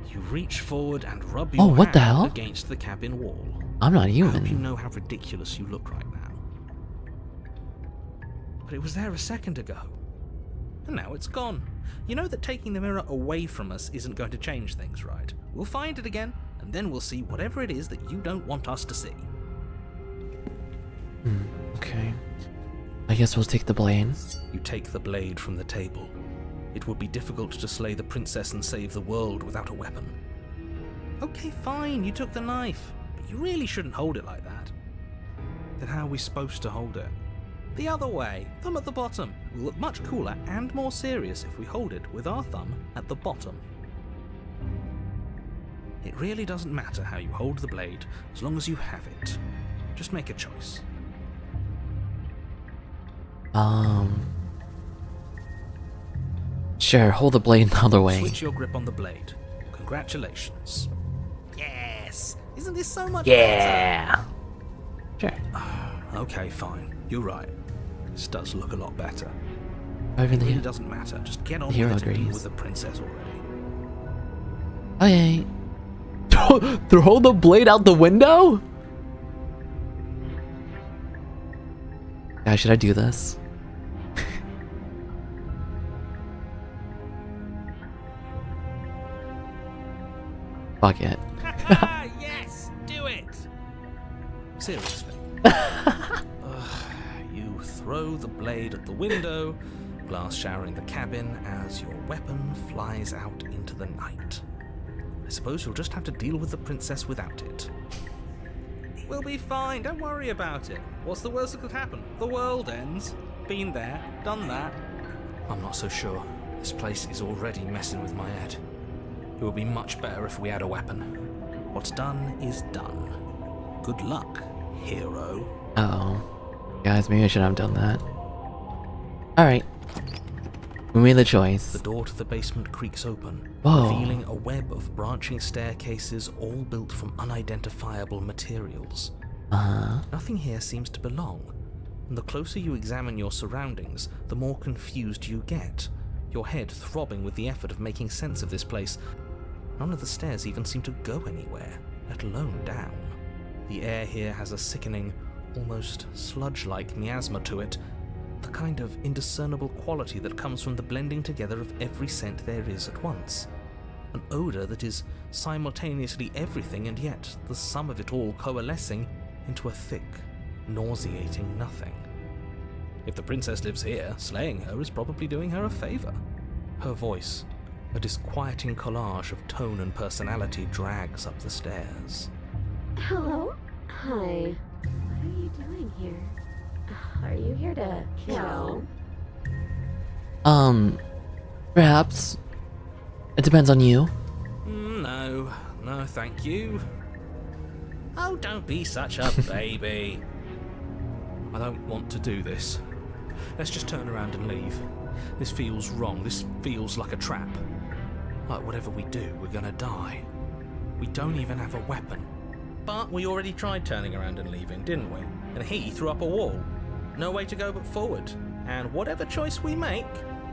You reach forward and rub your what the hand hell? against the cabin wall. I'm not I hope you human. know how ridiculous you look right now. But it was there a second ago. And now it's gone. You know that taking the mirror away from us isn't going to change things, right? We'll find it again, and then we'll see whatever it is that you don't want us to see. Okay. I guess we'll take the blade. You take the blade from the table. It would be difficult to slay the princess and save the world without a weapon. Okay, fine, you took the knife, but You really shouldn't hold it like that. Then how are we supposed to hold it? The other way, thumb at the bottom. It will look much cooler and more serious if we hold it with our thumb at the bottom. It really doesn't matter how you hold the blade, as long as you have it. Just make a choice. Sure, hold the blade the other way. Switch your grip on the blade. Congratulations. Yes! Isn't this so much Yeah! Sure. better? Okay, fine. You're right. This does look a lot better. Over It really the doesn't matter. Just get on hero with it and deal agrees. with the princess already. Okay. Throw the blade out the window? Guys, should I do this? Fuck it. Yes! Do it! Seriously. You throw the blade at the window, glass showering the cabin as your weapon flies out into the night. I suppose you'll just have to deal with the princess without it. We'll be fine, don't worry about it. What's the worst that could happen? The world ends. Been there, done that. I'm not so sure. This place is already messing with my head. It would be much better if we had a weapon. What's done is done. Good luck, hero. Uh-oh. Guys, maybe I shouldn't have done that. Alright. We made the choice. The door to the basement creaks open, Whoa. revealing a web of branching staircases all built from unidentifiable materials. Uh-huh. Nothing here seems to belong, and the closer you examine your surroundings, the more confused you get, your head throbbing with the effort of making sense of this place. None of the stairs even seem to go anywhere, let alone down. The air here has a sickening, almost sludge-like miasma to it, the kind of indiscernible quality that comes from the blending together of every scent there is at once. An odour that is simultaneously everything and yet the sum of it all coalescing into a thick, nauseating nothing. If the princess lives here, slaying her is probably doing her a favour. Her voice, a disquieting collage of tone and personality, drags up the stairs. Hello? Hi. What are you doing here? Are you here to kill? Perhaps. It depends on you. No, thank you. Oh, don't be such a baby. I don't want to do this. Let's just turn around and leave. This feels wrong. This feels like a trap. Like whatever we do, we're gonna die. We don't even have a weapon. But we already tried turning around and leaving, didn't we? And he threw up a wall. No way to go but forward. And whatever choice we make,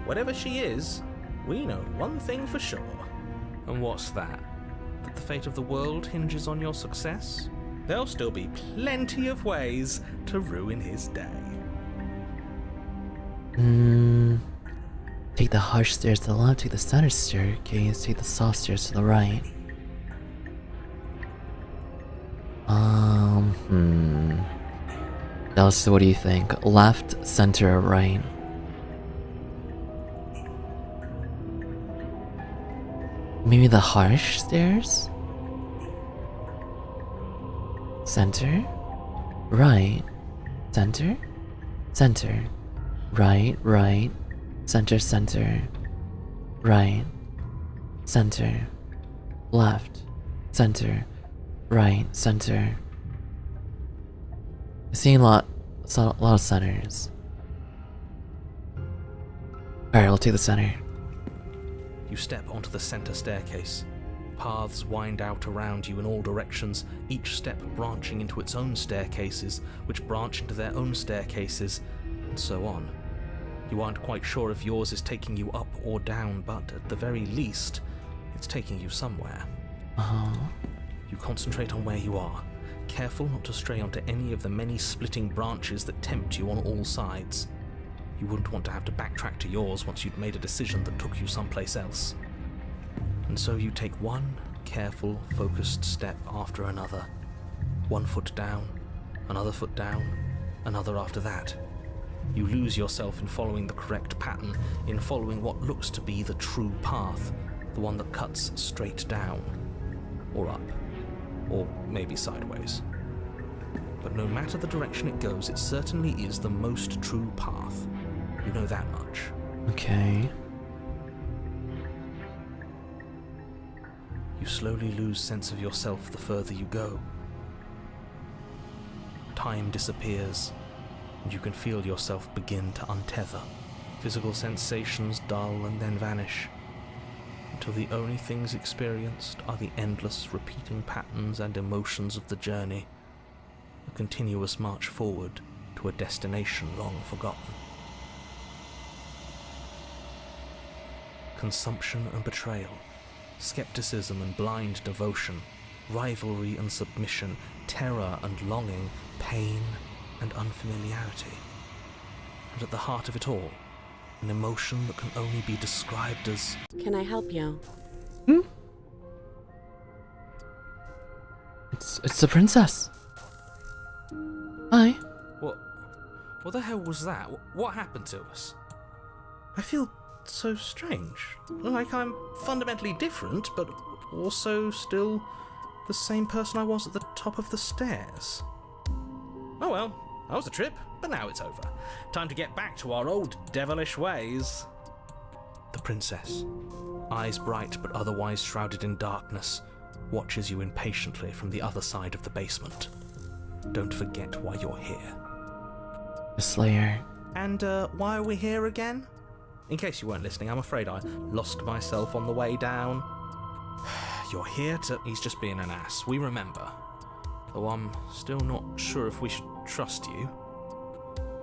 whatever she is, we know one thing for sure. And what's that? That the fate of the world hinges on your success? There'll still be plenty of ways to ruin his day. Take the harsh stairs to the left, take the center staircase, take the soft stairs to the right. Dallas, what do you think? Left, center, or right? Maybe the harsh stairs? Center? Right. Center? Center. Right, right. Center, center. Right. Center. Left. Center. Right. Center. I'm seeing a lot of centers. Alright, I'll take the center. You step onto the center staircase. Paths wind out around you in all directions, each step branching into its own staircases, which branch into their own staircases, and so on. You aren't quite sure if yours is taking you up or down, but at the very least, it's taking you somewhere. You concentrate on where you are, careful not to stray onto any of the many splitting branches that tempt you on all sides. You wouldn't want to have to backtrack to yours once you'd made a decision that took you someplace else. And so you take one careful, focused step after another. One foot down, another foot down, another after that. You lose yourself in following the correct pattern, in following what looks to be the true path, the one that cuts straight down, or up. Or maybe sideways. But no matter the direction it goes, it certainly is the most true path. You know that much. Okay. You slowly lose sense of yourself the further you go. Time disappears, and you can feel yourself begin to untether. Physical sensations dull and then vanish, until the only things experienced are the endless repeating patterns and emotions of the journey, a continuous march forward to a destination long forgotten. Consumption and betrayal, skepticism and blind devotion, rivalry and submission, terror and longing, pain and unfamiliarity. And at the heart of it all, an emotion that can only be described as... Can I help you? It's the princess. Hi. What the hell was that? What happened to us? I feel so strange. Like I'm fundamentally different, but also still the same person I was at the top of the stairs. Oh well, that was a trip, but now it's over. Time to get back to our old devilish ways. The princess, eyes bright but otherwise shrouded in darkness, watches you impatiently from the other side of the basement. Don't forget why you're here. The Slayer. And why are we here again? In case you weren't listening, I'm afraid I lost myself on the way down. You're here to... He's just being an ass, we remember. Though I'm still not sure if we should trust you.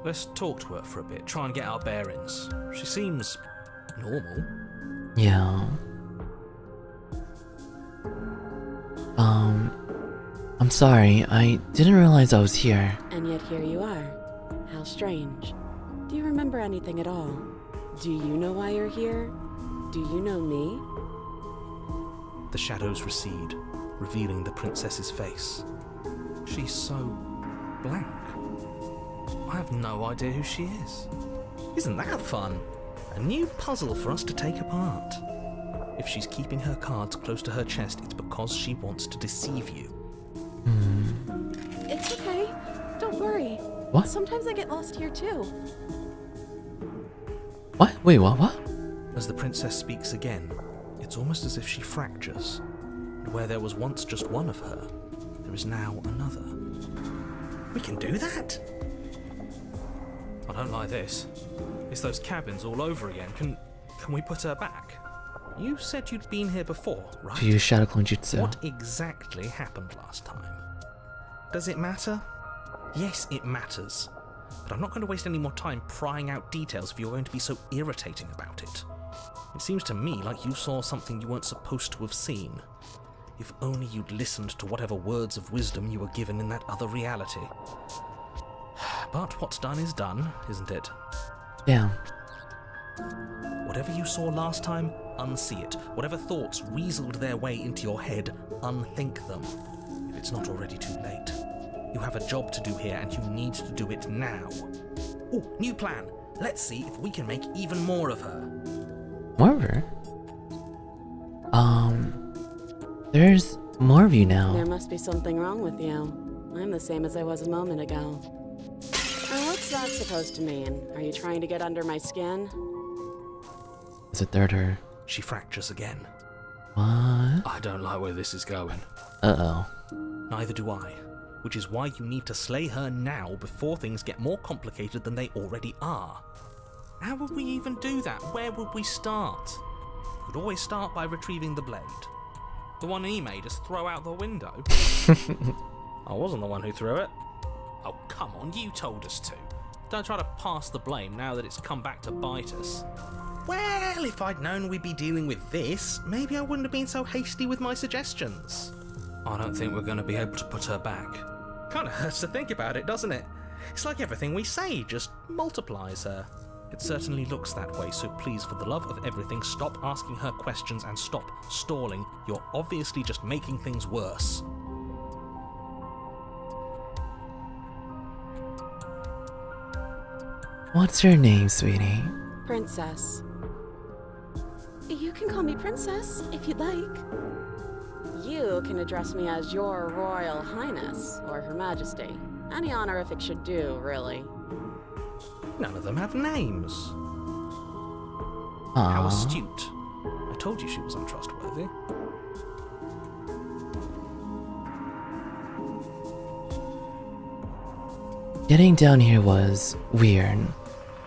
Let's talk to her for a bit, try and get our bearings. She seems... normal. Yeah. I'm sorry, I didn't realize I was here. And yet here you are. How strange. Do you remember anything at all? Do you know why you're here? Do you know me? The shadows recede, revealing the princess's face. She's so... blank. I have no idea who she is. Isn't that fun? A new puzzle for us to take apart. If she's keeping her cards close to her chest, it's because she wants to deceive you. It's okay. Don't worry. What? Sometimes I get lost here too. What? Wait, what? As the princess speaks again, it's almost as if she fractures. And where there was once just one of her, there is now another. We can do that? I don't like this. It's those cabins all over again. Can we put her back? You said you'd been here before, right? To use Shadow Clone Jutsu. What exactly happened last time? Does it matter? Yes, it matters. But I'm not going to waste any more time prying out details if you're going to be so irritating about it. It seems to me like you saw something you weren't supposed to have seen. If only you'd listened to whatever words of wisdom you were given in that other reality. But what's done is done, isn't it? Yeah. Whatever you saw last time, unsee it. Whatever thoughts weaseled their way into your head, unthink them. If it's not already too late. You have a job to do here and you need to do it now. Oh, new plan. Let's see if we can make even more of her. More of her? There's more of you now. There must be something wrong with you. I'm the same as I was a moment ago. What's that supposed to mean? Are you trying to get under my skin? Is it third her? She fractures again. What? I don't like where this is going. Uh-oh. Neither do I. Which is why you need to slay her now before things get more complicated than they already are. How would we even do that? Where would we start? We could always start by retrieving the blade. The one he made us throw out the window. I wasn't the one who threw it. Oh, come on, you told us to. Don't try to pass the blame now that it's come back to bite us. Well, if I'd known we'd be dealing with this, maybe I wouldn't have been so hasty with my suggestions. I don't think we're going to be able to put her back. Kinda hurts to think about it, doesn't it? It's like everything we say just multiplies her. It certainly looks that way, so please, for the love of everything, stop asking her questions and stop stalling. You're obviously just making things worse. What's your name, sweetie? Princess. You can call me Princess if you'd like. You you can address me as Your Royal Highness, or Her Majesty. Any honorific should do, really. None of them have names. How Aww. astute. I told you she was untrustworthy. Getting down here was weird.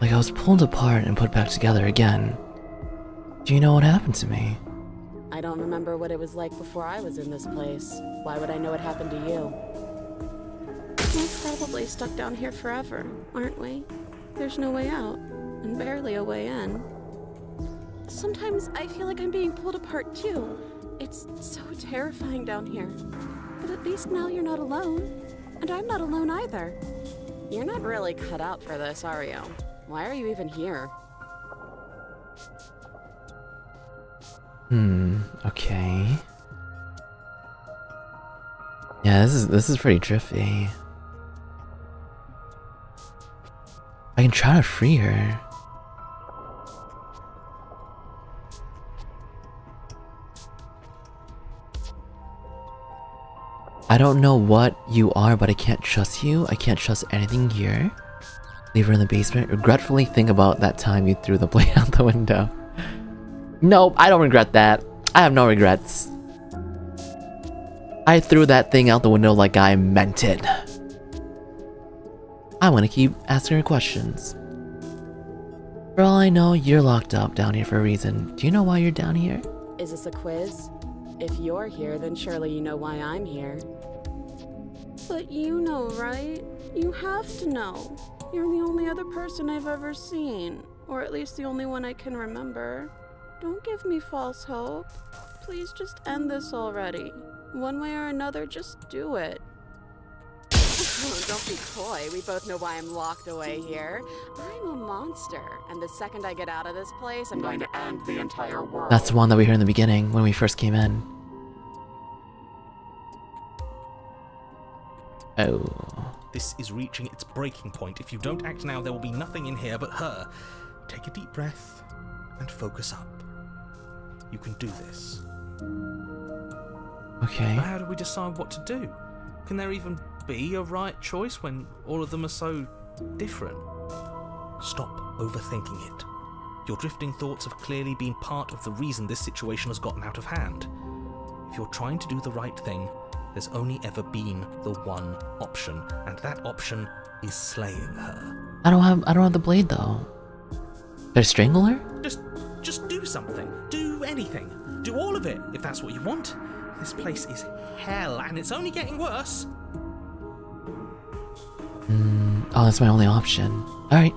Like I was pulled apart and put back together again. Do you know what happened to me? I don't remember what it was like before I was in this place. Why would I know what happened to you? We're probably stuck down here forever, aren't we? There's no way out, and barely a way in. Sometimes I feel like I'm being pulled apart too. It's so terrifying down here. But at least now you're not alone. And I'm not alone either. You're not really cut out for this, are you? Why are you even here? Okay. Yeah, this is pretty trippy. I can try to free her. I don't know what you are, but I can't trust you. I can't trust anything here. Leave her in the basement. Regretfully think about that time you threw the blade out the window. Nope, I don't regret that. I have no regrets. I threw that thing out the window like I meant it. I'm gonna keep asking her questions. For all I know, you're locked up down here for a reason. Do you know why you're down here? Is this a quiz? If you're here, then surely you know why I'm here. But you know, right? You have to know. You're the only other person I've ever seen. Or at least the only one I can remember. Don't give me false hope. Please just end this already. One way or another, just do it. Oh, don't be coy. We both know why I'm locked away here. I'm a monster, and the second I get out of this place, I'm going to end the entire world. That's the one that we heard in the beginning when we first came in. Oh. This is reaching its breaking point. If you don't act now, there will be nothing in here but her. Take a deep breath and focus up. You can do this. Okay. But how do we decide what to do? Can there even be a right choice when all of them are so different? Stop overthinking it. Your drifting thoughts have clearly been part of the reason this situation has gotten out of hand. If you're trying to do the right thing, there's only ever been the one option, and that option is slaying her. I don't have the blade though. Did I strangle her? Just do something. Do anything. Do all of it, if that's what you want. This place is hell, and it's only getting worse. Oh, that's my only option. Alright.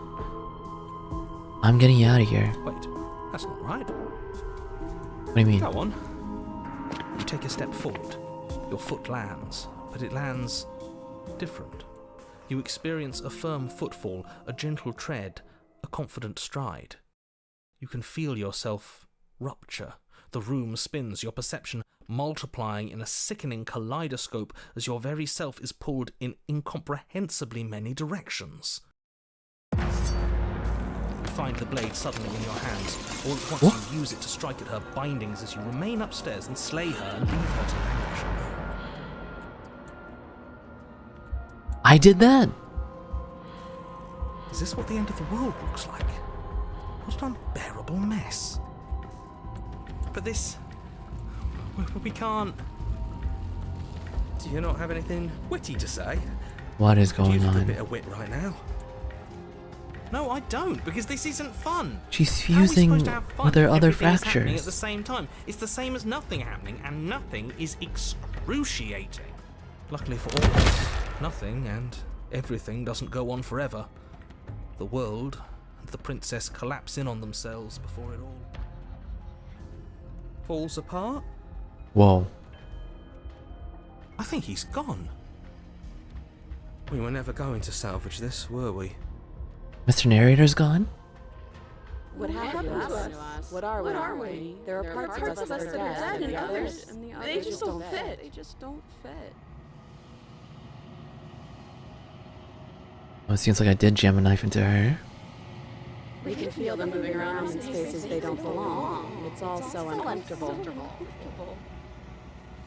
I'm getting you out of here. Wait, that's not right. What do you mean? Go on. You take a step forward. Your foot lands, but it lands different. You experience a firm footfall, a gentle tread, a confident stride. You can feel yourself rupture. The room spins, your perception multiplying in a sickening kaleidoscope as your very self is pulled in incomprehensibly many directions. You find the blade suddenly in your hands. All at once What? you use it to strike at her bindings as you remain upstairs and slay her and leave her to languish. I did that! Is this what the end of the world looks like? What an unbearable mess. But this... we can't... Do you not have anything witty to say? What is Could use going a good on? bit of wit right now. No, I don't, because this isn't fun. She's How are we fusing supposed to have fun with her if other everything is happening fractures. at the same time? It's the same as nothing happening, and nothing is excruciating. Luckily for all of us, nothing and everything doesn't go on forever. The world and the princess collapse in on themselves before it all falls apart. Whoa. I think he's gone. We were never going to salvage this, were we? Mr. Narrator's gone? What happened to us? What are we? There are parts of us that are dead, and the others they just don't fit. They just don't fit. Oh, it seems like I did jam a knife into her. We can feel them moving around in spaces they don't belong. It's all so uncomfortable.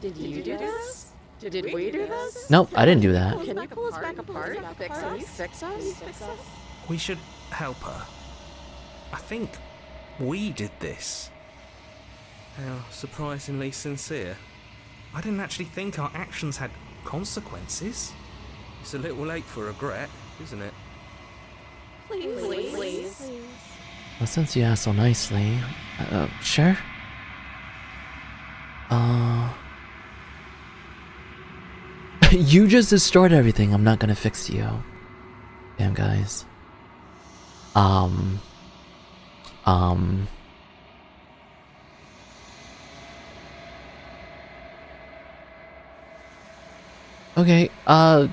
Did you do this? Did we do this? Nope, I didn't do that. Can you pull us back apart? Fix us? We should help her. I think we did this. How surprisingly sincere. I didn't actually think our actions had consequences. It's a little late for regret, isn't it? Please. Well, since you asked so nicely, sure. You just destroyed everything. I'm not gonna fix you. Damn, guys. Okay, I'll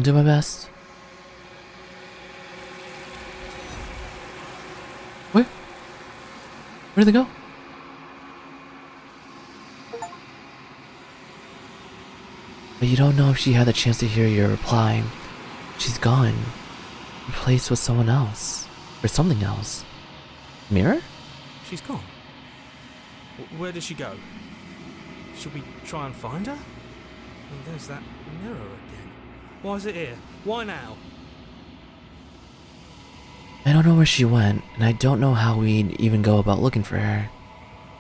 do my best. Where? Where'd they go? But you don't know if she had the chance to hear your reply. She's gone. Replaced with someone else. Or something else. Mirror? She's gone. Where did she go? Should we try and find her? And there's that mirror again. Why is it here? Why now? I don't know where she went, and I don't know how we'd even go about looking for her.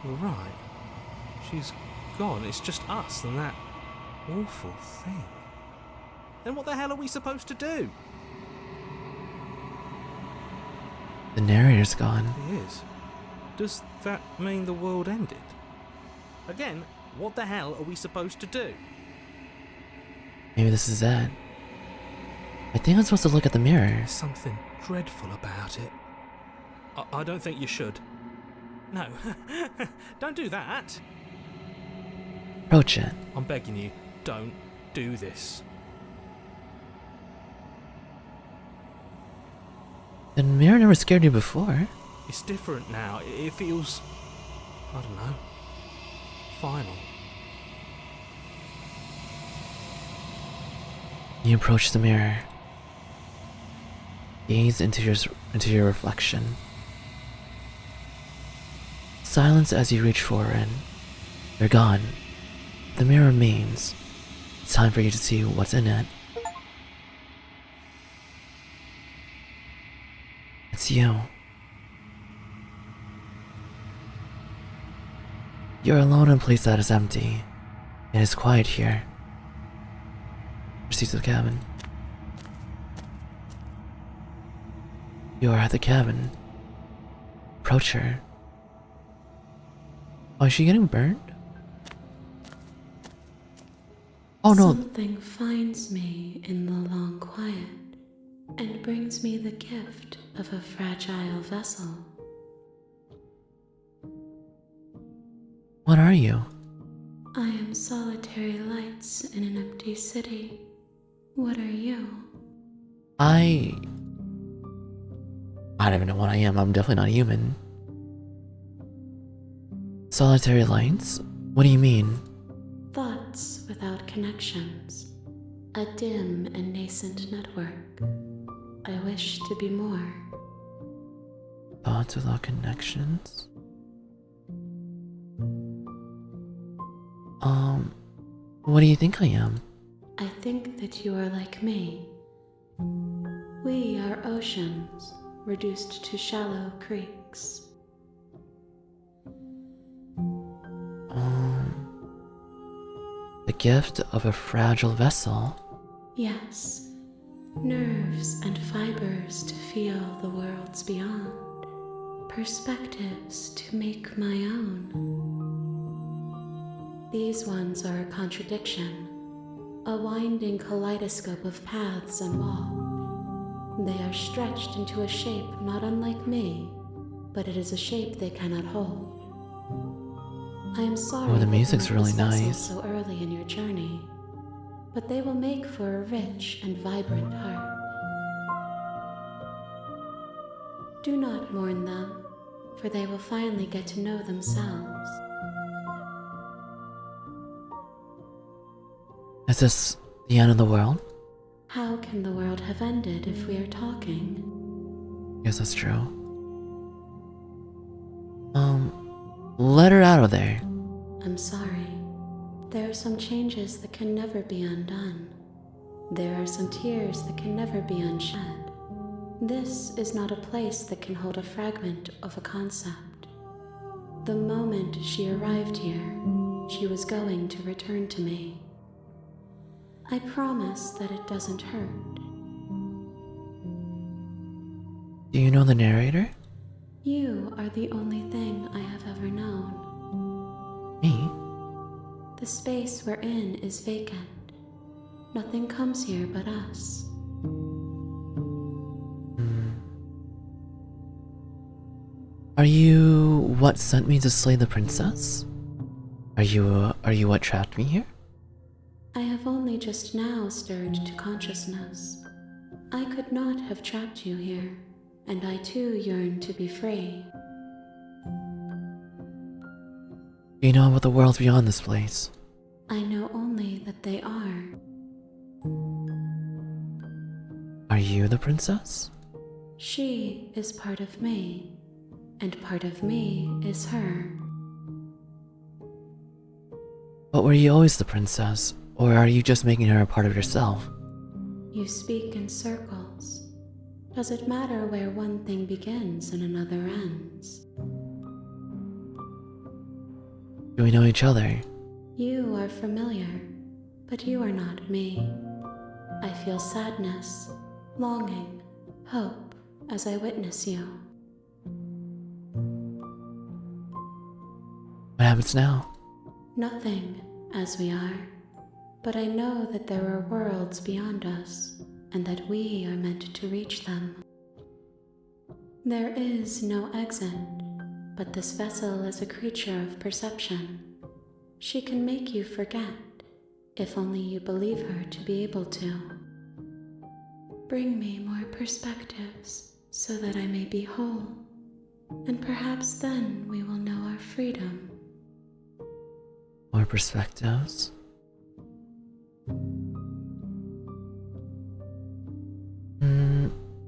You're right. She's gone. It's just us and that awful thing. Then what the hell are we supposed to do? The narrator's gone. He is. Does that mean the world ended? Again, what the hell are we supposed to do? Maybe this is it. I think I'm supposed to look at the mirror. There's something dreadful about it. I don't think you should. No, don't do that. Approach it. I'm begging you, don't do this. The mirror never scared you before. It's different now. It feels, I don't know, final. You approach the mirror. Gaze into your reflection. Silence as you reach forward. They're gone. The mirror remains. It's time for you to see what's in it. It's you. You're alone in a place that is empty. It is quiet here. Proceed to the cabin. You are at the cabin. Approach her. Oh, is she getting burned? Oh no. Something finds me in the long quiet and brings me the gift of a fragile vessel. What are you? I am solitary lights in an empty city. What are you? I don't even know what I am. I'm definitely not human. Solitary lights? What do you mean? Thoughts without connections. A dim and nascent network. I wish to be more. Thoughts without connections? What do you think I am? I think that you are like me. We are oceans, reduced to shallow creeks. The gift of a fragile vessel. Yes, nerves and fibers to feel the worlds beyond, perspectives to make my own. These ones are a contradiction, a winding kaleidoscope of paths and walls. They are stretched into a shape not unlike me, but it is a shape they cannot hold. I am sorry Oh, the that music's you really made this vessel nice. so early in your journey, but they will make for a rich and vibrant heart. Do not mourn them, for they will finally get to know themselves. Is this the end of the world? How can the world have ended if we are talking? Yes, that's true. Let her out of there. I'm sorry. There are some changes that can never be undone. There are some tears that can never be unshed. This is not a place that can hold a fragment of a concept. The moment she arrived here, she was going to return to me. I promise that it doesn't hurt. Do you know the narrator? You are the only thing I have ever known. Me? The space we're in is vacant. Nothing comes here but us. Are you what sent me to slay the princess? Are you what trapped me here? I have only just now stirred to consciousness. I could not have trapped you here, and I too yearn to be free. Do you know about the worlds beyond this place? I know only that they are. Are you the princess? She is part of me, and part of me is her. But were you always the princess, or are you just making her a part of yourself? You speak in circles. Does it matter where one thing begins and another ends? Do we know each other? You are familiar, but you are not me. I feel sadness, longing, hope as I witness you. What happens now? Nothing, as we are, but I know that there are worlds beyond us, and that we are meant to reach them. There is no exit, but this vessel is a creature of perception. She can make you forget, if only you believe her to be able to. Bring me more perspectives, so that I may be whole, and perhaps then we will know our freedom. More perspectives?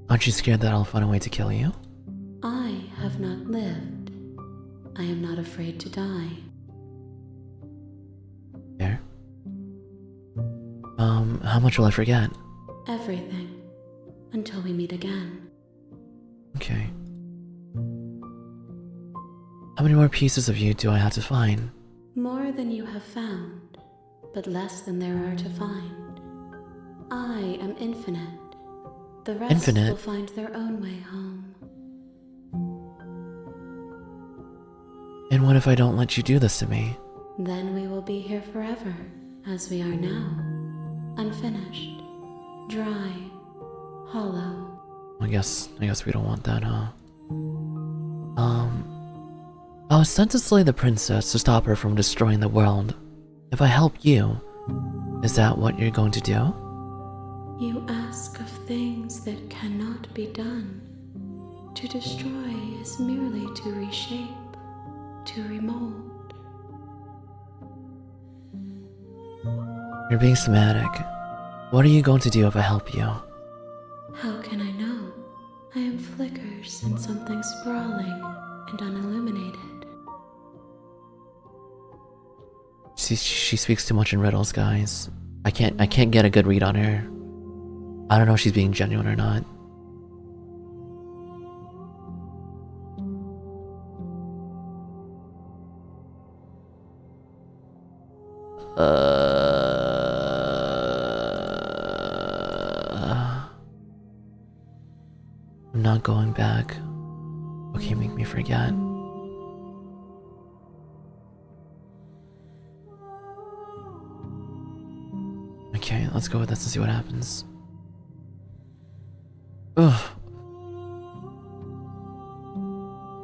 Aren't you scared that I'll find a way to kill you? I have not lived. I am not afraid to die. Fair. How much will I forget? Everything, until we meet again. Okay. How many more pieces of you do I have to find? More than you have found, but less than there are to find. I am infinite. The rest Infinite? will find their own way home. And what if I don't let you do this to me? Then we will be here forever, as we are now. Unfinished, dry, hollow. I guess we don't want that, huh? I was sent to slay the princess to stop her from destroying the world. If I help you, is that what you're going to do? You ask of things that cannot be done. To destroy is merely to reshape, to remold. You're being semantic. What are you going to do if I help you? How can I know? I am flickers in something sprawling and unilluminated. She speaks too much in riddles, guys. I can't get a good read on her. I don't know if she's being genuine or not. I'm not going back. Okay, make me forget. Okay, let's go with this and see what happens. Ugh.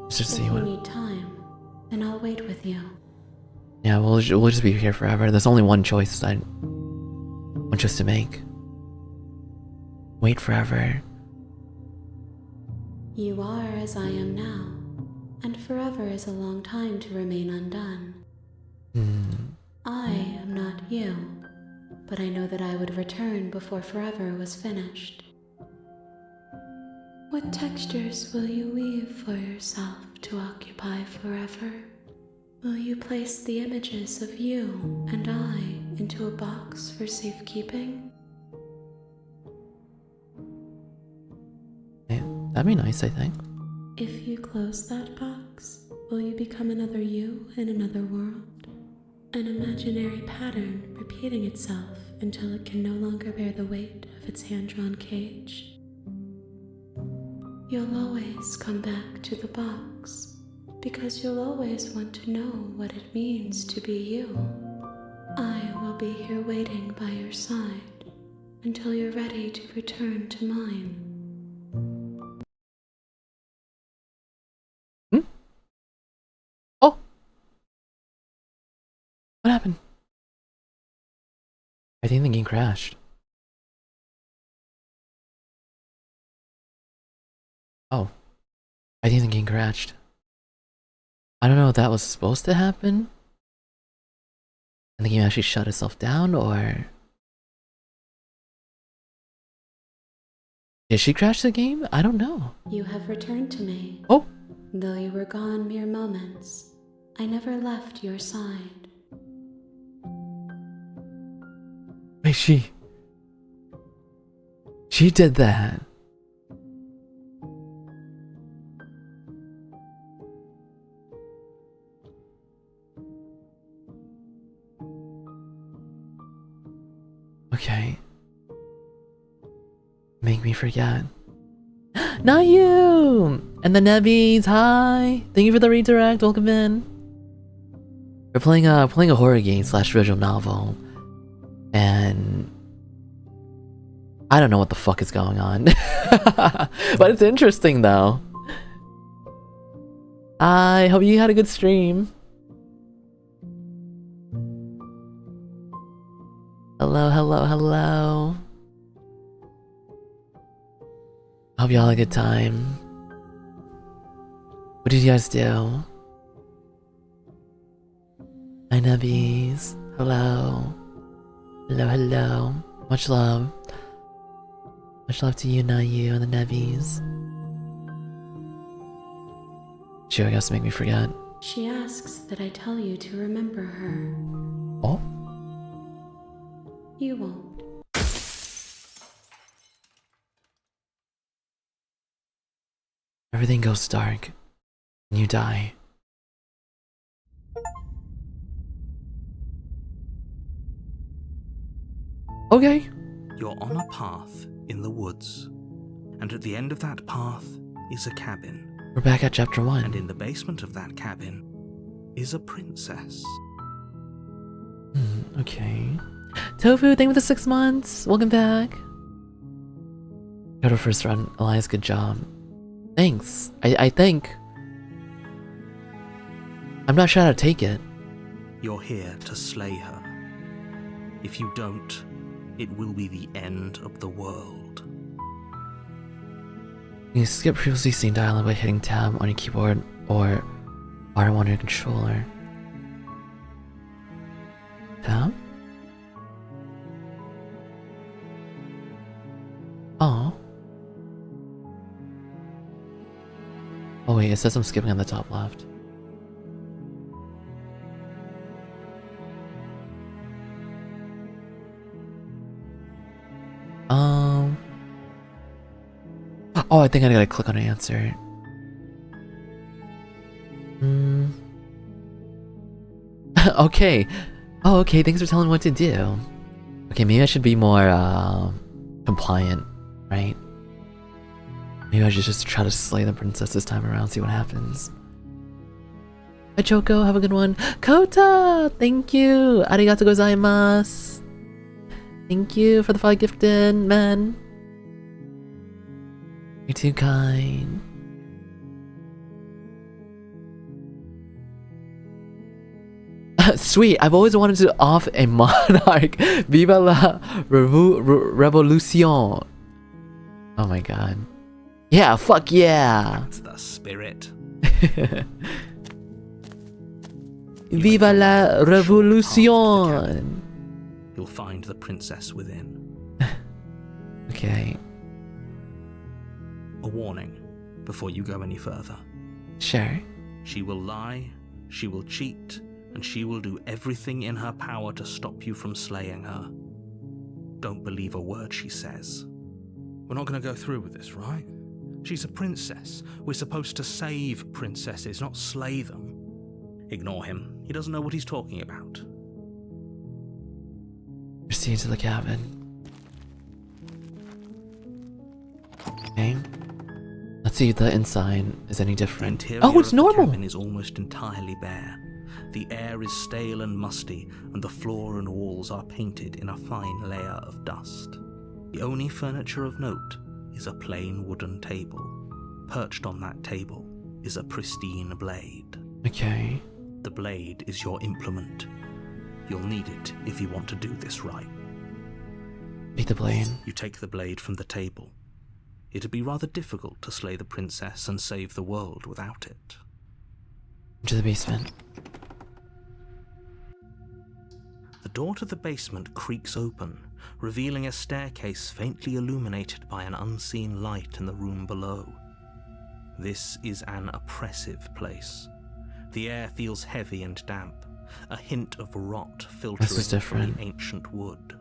Let's just If see you what. need time, then I'll wait with you. Yeah, we'll just be here forever. There's only one choice to make. Wait forever. You are as I am now, and forever is a long time to remain undone. I am not you, but I know that I would return before forever was finished. What textures will you weave for yourself to occupy forever? Will you place the images of you and I into a box for safekeeping? Yeah, that'd be nice, I think. If you close that box, will you become another you in another world? An imaginary pattern repeating itself until it can no longer bear the weight of its hand-drawn cage. You'll always come back to the box, because you'll always want to know what it means to be you. I will be here waiting by your side until you're ready to return to mine. Oh! What happened? I think the game crashed. Oh. I think the game crashed. I don't know if that was supposed to happen. And the game actually shut itself down, or... Did she crash the game? I don't know. You have returned to me. Oh! Though you were gone mere moments, I never left your side. Wait, she did that. Okay. Make me forget. Not you! And the Nebbies, hi! Thank you for the redirect, welcome in. We're playing a horror game / visual novel. And I don't know what the fuck is going on. But it's interesting though. I hope you had a good stream. Hello, hello, hello. Hope y'all had a good time. What did you guys do? Hi Nebbies. Hello. Hello, hello. Much love. Much love to you, not you, and the Nebbies. She has to make me forget. She asks that I tell you to remember her. Oh? You won't. Everything goes dark, and you die. Okay. You're on a path in the woods, and at the end of that path is a cabin. We're back at chapter 1. And in the basement of that cabin is a princess. Okay. Tofu, thank you for the 6 months. Welcome back. Got our first run. Elias, good job. Thanks. I think. I'm not sure how to take it. You're here to slay her. If you don't, it will be the end of the world. You can skip previously seen dialogue by hitting tab on your keyboard or R1 on your controller. Tab? Oh. Oh wait, it says I'm skipping on the top left. Oh, I think I gotta click on an answer. Okay. Oh, okay, thanks for telling me what to do. Okay, maybe I should be more, compliant, right? Maybe I should just try to slay the princess this time around, see what happens. Hi, Choco, have a good one. Kota! Thank you! Arigato gozaimasu! Thank you for the 5 gifted, man. You're too kind. Sweet, I've always wanted to off a monarch. Viva la revolution. Oh my god. Yeah, fuck yeah. That's the spirit. Viva la revolution. You'll find the princess within. Okay. A warning before you go any further. Sure. She will lie, she will cheat, and she will do everything in her power to stop you from slaying her. Don't believe a word she says. We're not going to go through with this, right? She's a princess. We're supposed to save princesses, not slay them. Ignore him. He doesn't know what he's talking about. Proceed to the cabin. Okay. Let's see if the inside is any The different. interior Oh, it's of the normal! cabin is almost entirely bare. The air is stale and musty, and the floor and walls are painted in a fine layer of dust. The only furniture of note is a plain wooden table. Perched on that table is a pristine blade. Okay. The blade is your implement. You'll need it if you want to do this right. Take the blade. You take the blade from the table. It'd be rather difficult to slay the princess and save the world without it. Into the basement. The door to the basement creaks open, revealing a staircase faintly illuminated by an unseen light in the room below. This is an oppressive place. The air feels heavy and damp, a hint of rot filtering from the ancient wood.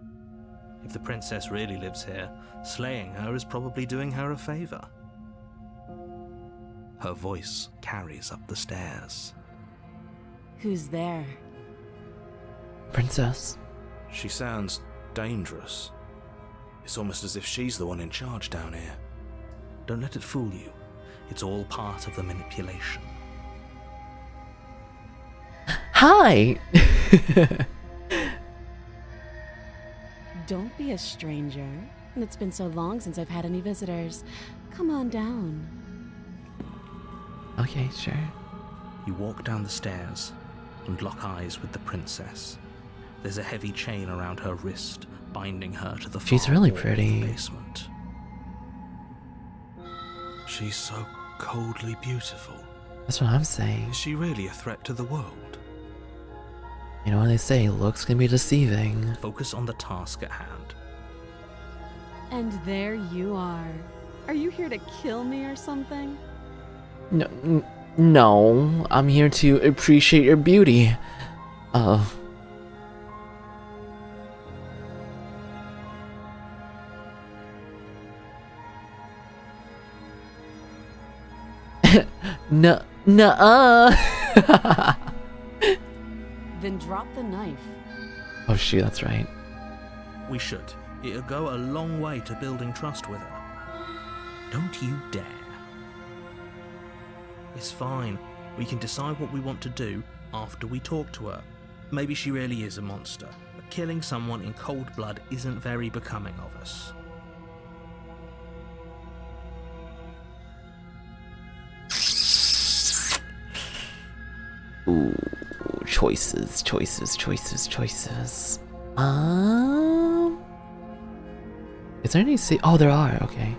If the princess really lives here, slaying her is probably doing her a favor. Her voice carries up the stairs. Who's there? Princess. She sounds dangerous. It's almost as if she's the one in charge down here. Don't let it fool you. It's all part of the manipulation. Hi! Don't be a stranger. It's been so long since I've had any visitors. Come on down. Okay, sure. You walk down the stairs and lock eyes with the princess. There's a heavy chain around her wrist, binding her to the She's far really wall of pretty. the basement. She's so coldly beautiful. That's what I'm saying. Is she really a threat to the world? You know what they say, looks can be deceiving. Focus on the task at hand. And there you are. Are you here to kill me or something? No, I'm here to appreciate your beauty. Nuh-uh. Then drop the knife. Oh shoot, that's right. We should. It'll go a long way to building trust with her. Don't you dare. It's fine. We can decide what we want to do after we talk to her. Maybe she really is a monster, but killing someone in cold blood isn't very becoming of us. Ooh, choices. Is there any oh, there are, okay.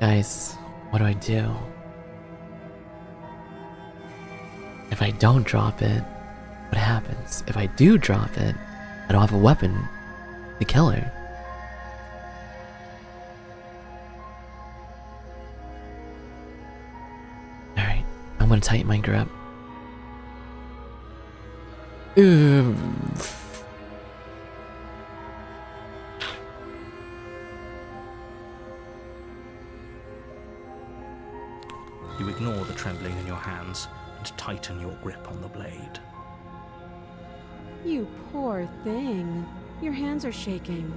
Guys, what do I do? If I don't drop it, what happens? If I do drop it, I don't have a weapon to kill her. Alright, I'm gonna tighten my grip. You ignore the trembling in your hands and tighten your grip on the blade. You poor thing. Your hands are shaking.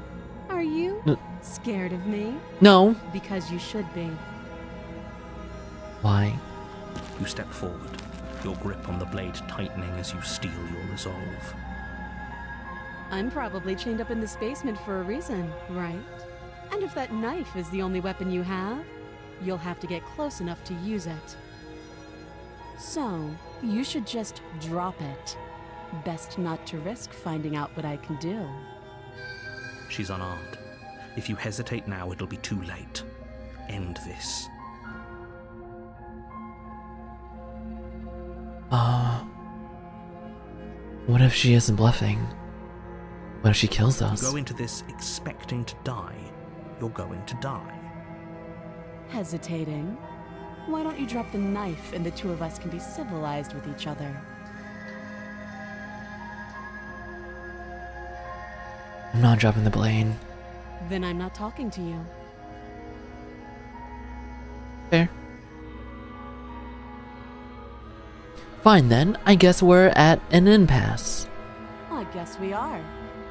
Are you scared of me? No. Because you should be. Why? You step forward, your grip on the blade tightening as you steel your resolve. I'm probably chained up in this basement for a reason, right? And if that knife is the only weapon you have, you'll have to get close enough to use it. So, you should just drop it. Best not to risk finding out what I can do. She's unarmed. If you hesitate now, it'll be too late. End this. What if she isn't bluffing? What if she kills us? You go into this expecting to die, you're going to die. Hesitating? Why don't you drop the knife and the two of us can be civilized with each other? I'm not dropping the blade. Then I'm not talking to you. Fair. Fine then, I guess we're at an impasse. I guess we are.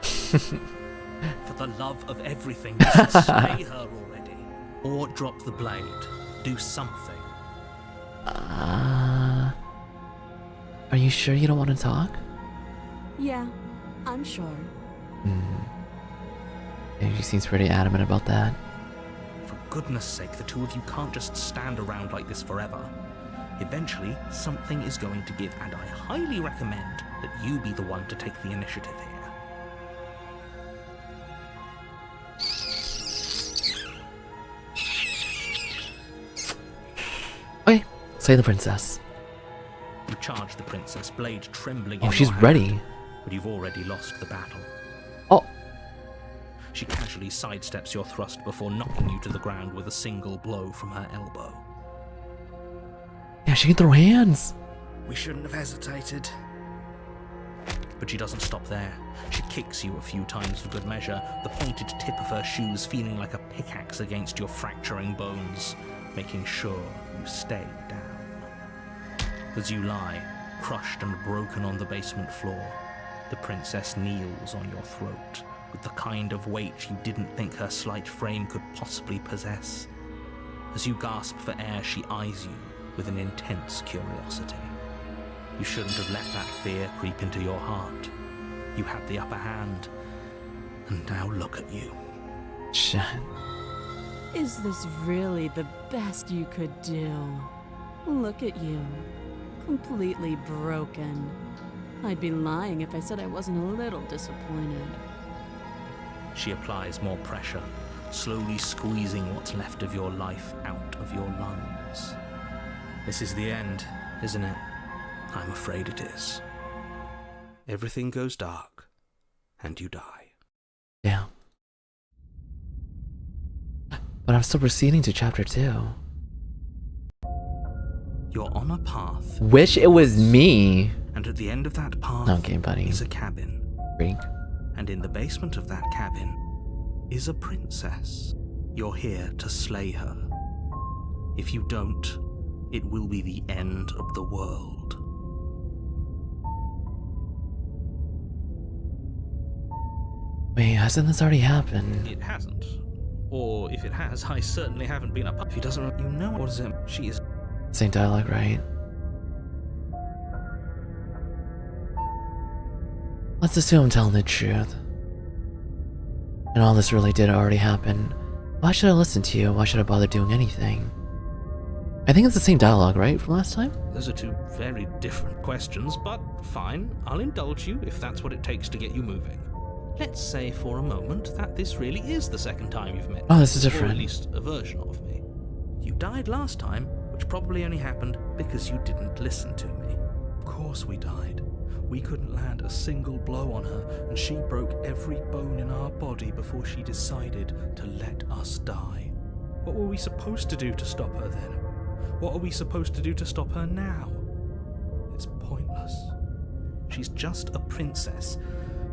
For the love of everything, just slay her already. Or drop the blade. Do something. Are you sure you don't want to talk? Yeah, I'm sure. Yeah, she seems pretty adamant about that. For goodness sake, the two of you can't just stand around like this forever. Eventually, something is going to give, and I highly recommend that you be the one to take the initiative here. Okay, slay the princess. You charge the princess, blade trembling Oh, in she's your hand, ready. but you've already lost the battle. Oh, She casually sidesteps your thrust before knocking you to the ground with a single blow from her elbow. yeah, she can throw hands. We shouldn't have hesitated. But she doesn't stop there. She kicks you a few times for good measure, the pointed tip of her shoes feeling like a pickaxe against your fracturing bones, making sure you stay down. As you lie, crushed and broken on the basement floor, the princess kneels on your throat with the kind of weight you didn't think her slight frame could possibly possess. As you gasp for air, she eyes you with an intense curiosity. You shouldn't have let that fear creep into your heart. You had the upper hand, and now look at you. Shit. Is this really the best you could do? Look at you. Completely broken. I'd be lying if I said I wasn't a little disappointed. She applies more pressure, slowly squeezing what's left of your life out of your lungs. This is the end, isn't it? I'm afraid it is. Everything goes dark, and you die. Yeah. But I'm still proceeding to chapter 2. You're on a path, Wish it was me. and at the end of that path Okay, buddy. is a cabin. Freak. And in the basement of that cabin is a princess. You're here to slay her. If you don't, it will be the end of the world. Wait, hasn't this already happened? It hasn't. Or if it has, I certainly haven't been up. If he doesn't, you know what is it? She is. Same dialogue, right? Let's assume I'm telling the truth. And all this really did already happen. Why should I listen to you? Why should I bother doing anything? I think it's the same dialogue, right, from last time? Those are two very different questions, but fine. I'll indulge you if that's what it takes to get you moving. Let's say for a moment that this really is the second time you've met me. Oh, this is Or different. at least a version of me. You died last time, which probably only happened because you didn't listen to me. Of course we died. We couldn't land a single blow on her, and she broke every bone in our body before she decided to let us die. What were we supposed to do to stop her then? What are we supposed to do to stop her now? It's pointless. She's just a princess.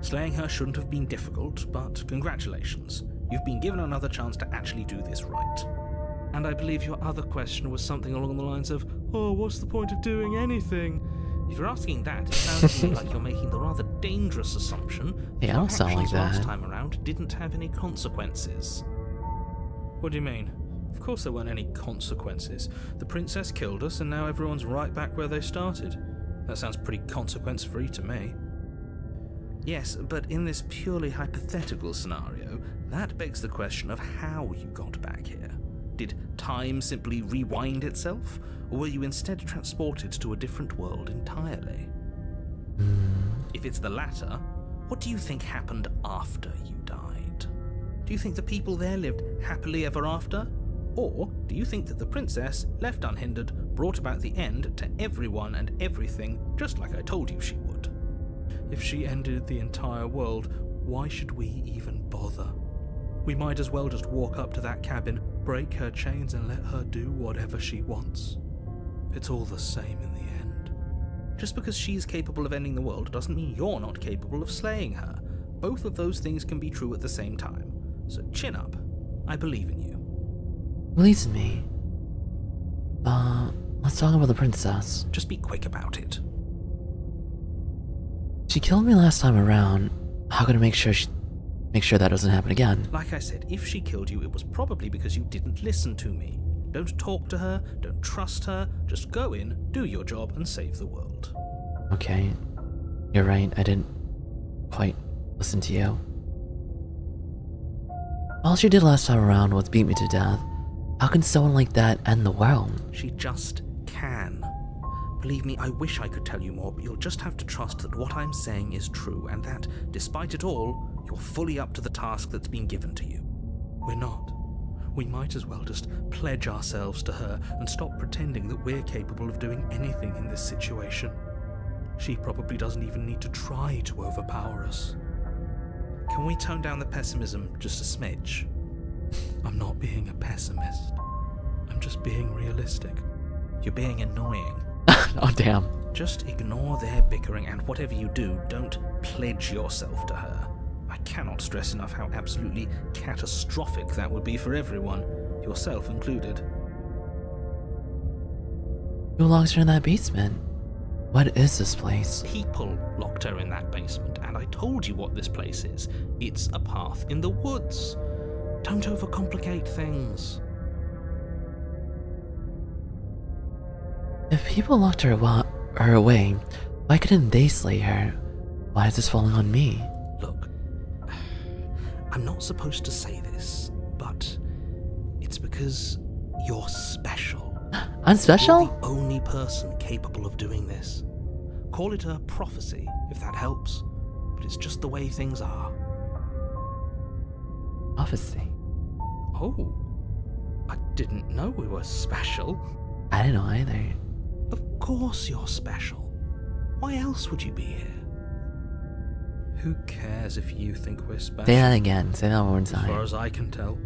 Slaying her shouldn't have been difficult, but congratulations. You've been given another chance to actually do this right. And I believe your other question was something along the lines of, oh, what's the point of doing anything? If you're asking that, it sounds to me like you're making the rather dangerous assumption that Yeah, I your don't sound like actions last that. time around didn't have any consequences. What do you mean? Of course there weren't any consequences. The princess killed us, and now everyone's right back where they started. That sounds pretty consequence-free to me. Yes, but in this purely hypothetical scenario, that begs the question of how you got back here. Did time simply rewind itself, or were you instead transported to a different world entirely? If it's the latter, what do you think happened after you died? Do you think the people there lived happily ever after? Or do you think that the princess, left unhindered, brought about the end to everyone and everything, just like I told you she would? If she ended the entire world, why should we even bother? We might as well just walk up to that cabin, break her chains and let her do whatever she wants. It's all the same in the end. Just because she's capable of ending the world doesn't mean you're not capable of slaying her. Both of those things can be true at the same time. So chin up. I believe in you. Believes in me. Let's talk about the princess. Just be quick about it. She killed me last time around. How can I make sure that doesn't happen again? Like I said, if she killed you, it was probably because you didn't listen to me. Don't talk to her, don't trust her, just go in, do your job, and save the world. Okay, you're right, I didn't quite listen to you. All she did last time around was beat me to death. How can someone like that end the world? She just can. Believe me, I wish I could tell you more, but you'll just have to trust that what I'm saying is true, and that, despite it all, you're fully up to the task that's been given to you. We're not. We might as well just pledge ourselves to her and stop pretending that we're capable of doing anything in this situation. She probably doesn't even need to try to overpower us. Can we tone down the pessimism just a smidge? I'm not being a pessimist. I'm just being realistic. You're being annoying. Oh, damn. Just ignore their bickering, and whatever you do, don't pledge yourself to her. I cannot stress enough how absolutely catastrophic that would be for everyone, yourself included. Who locked her in that basement? What is this place? People locked her in that basement, and I told you what this place is. It's a path in the woods. Don't overcomplicate things. If people locked her away, why couldn't they slay her? Why is this falling on me? Look, I'm not supposed to say this, but it's because you're special. I'm special? You're the only person capable of doing this. Call it a prophecy, if that helps, but it's just the way things are. Prophecy. Oh, I didn't know we were special. I didn't know either. Of course you're special. Why else would you be here? Who cares if you think we're special? Say that again. Say that one more As far time. as I can tell,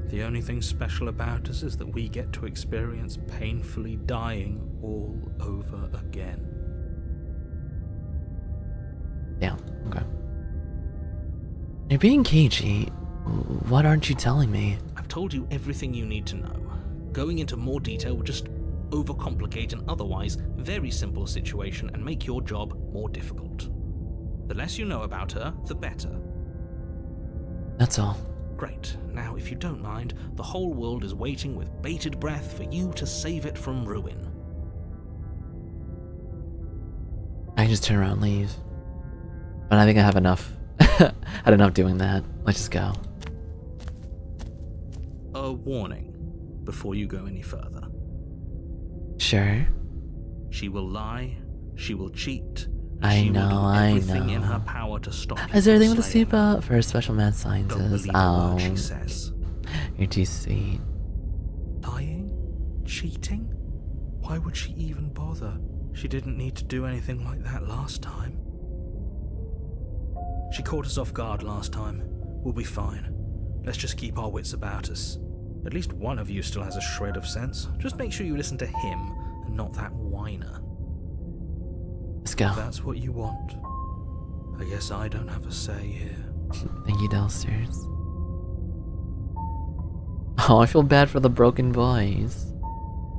the only thing special about us is that we get to experience painfully dying all over again. Yeah, okay. You're being cagey. What aren't you telling me? I've told you everything you need to know. Going into more detail would just overcomplicate an otherwise very simple situation and make your job more difficult. The less you know about her, the better. That's all. Great. Now, if you don't mind, the whole world is waiting with bated breath for you to save it from ruin. I can just turn around and leave. But I think I have enough. Had enough doing that. Let's just go. A warning before you go any further. Sure. She will lie, she will cheat, and I she will do know, I everything in know. her power to stop you Is there from anything with a slaying her. super for a special mad Don't scientist? believe a word she says. You're too sweet. Lying? Cheating? Why would she even bother? She didn't need to do anything like that last time. She caught us off guard last time. We'll be fine. Let's just keep our wits about us. At least one of you still has a shred of sense. Just make sure you listen to him and not that whiner. Let's go. If that's what you want, I guess I don't have a say here. Thank you, downstairs. Oh, I feel bad for the broken boys.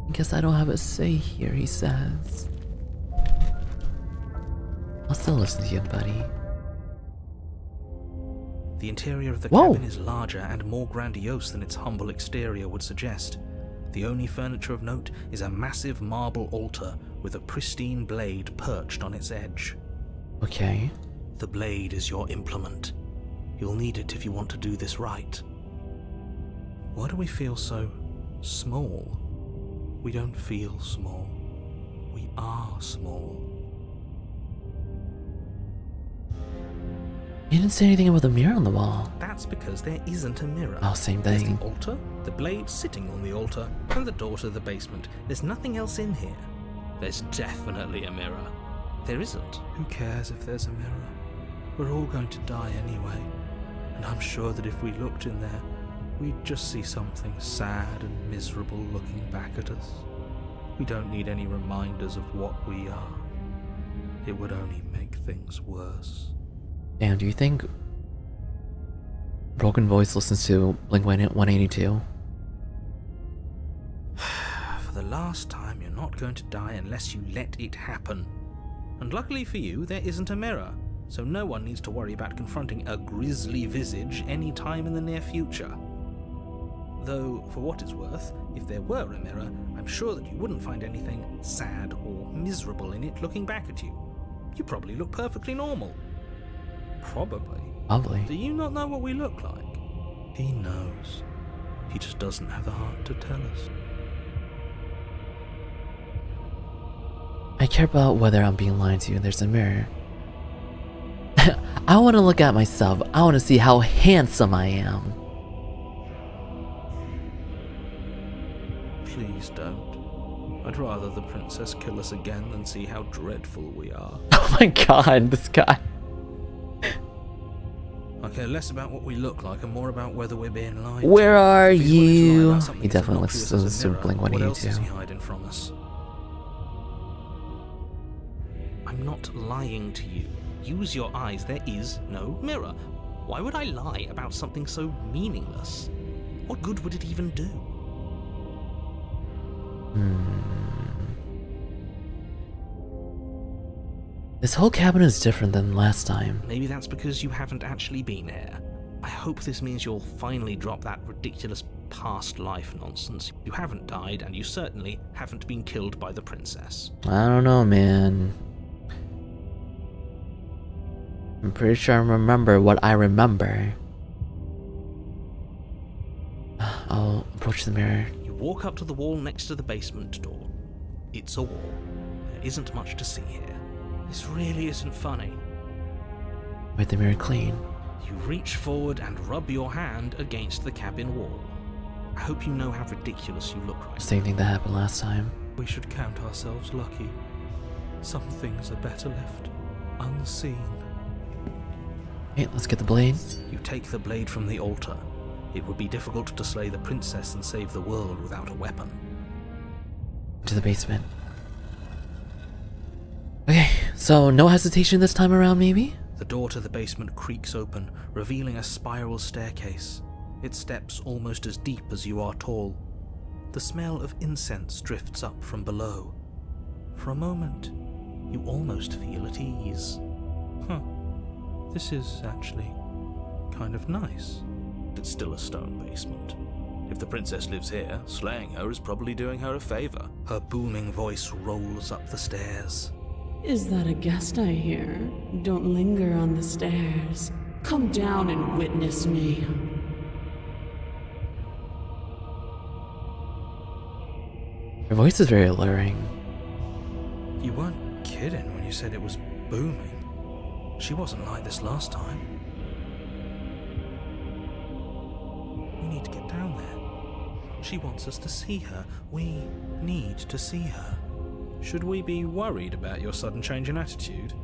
I guess I don't have a say here, he says. I'll still listen to you, buddy. The interior of the Whoa. cabin is larger and more grandiose than its humble exterior would suggest. The only furniture of note is a massive marble altar with a pristine blade perched on its edge. Okay. The blade is your implement. You'll need it if you want to do this right. Why do we feel so small? We don't feel small. We are small. You didn't say anything about the mirror on the wall. That's because there isn't a mirror. Oh, same There's thing. the altar, the blade sitting on the altar, and the door to the basement. There's nothing else in here. There's definitely a mirror. There isn't. Who cares if there's a mirror? We're all going to die anyway. And I'm sure that if we looked in there, we'd just see something sad and miserable looking back at us. We don't need any reminders of what we are. It would only make things worse. Damn, do you think Broken Voice listens to Blink-182? For the last time, you're not going to die unless you let it happen. And luckily for you, there isn't a mirror, so no one needs to worry about confronting a grisly visage any time in the near future. Though, for what it's worth, if there were a mirror, I'm sure that you wouldn't find anything sad or miserable in it looking back at you. You probably look perfectly normal. Probably. Probably. Do you not know what we look like? He knows. He just doesn't have the heart to tell us. I care about whether I'm being lied to. There's a mirror. I want to look at myself. I want to see how handsome I am. Please don't. I'd rather the princess kill us again than see how dreadful we are. Oh my god, this guy. I care less about what we look like and more about whether we're being lied to. Where are If he's willing to lie you? about something He as definitely innocuous looks as a mirror, super what else is he Blink-182. hiding from us? I'm not lying to you. Use your eyes. There is no mirror. Why would I lie about something so meaningless? What good would it even do? This whole cabin is different than last time. Maybe that's because you haven't actually been here. I hope this means you'll finally drop that ridiculous past life nonsense. You haven't died, and you certainly haven't been killed by the princess. I don't know, man. I'm pretty sure I remember what I remember. I'll approach the mirror. You walk up to the wall next to the basement door. It's a wall. There isn't much to see here. This really isn't funny. Wipe the mirror clean. You reach forward and rub your hand against the cabin wall. I hope you know how ridiculous you look right Same thing that happened last time. We should count ourselves lucky. Some things are better left unseen. Okay, let's get the blade. You take the blade from the altar. It would be difficult to slay the princess and save the world without a weapon. To the basement. Okay, so no hesitation this time around, maybe? The door to the basement creaks open, revealing a spiral staircase. Its steps almost as deep as you are tall. The smell of incense drifts up from below. For a moment, you almost feel at ease. This is actually kind of nice. It's still a stone basement. If the princess lives here, slaying her is probably doing her a favor. Her booming voice rolls up the stairs. Is that a guest I hear? Don't linger on the stairs. Come down and witness me. Her voice is very alluring. You weren't kidding when you said it was booming. She wasn't like this last time. We need to get down there. She wants us to see her. We need to see her. Should we be worried about your sudden change in attitude?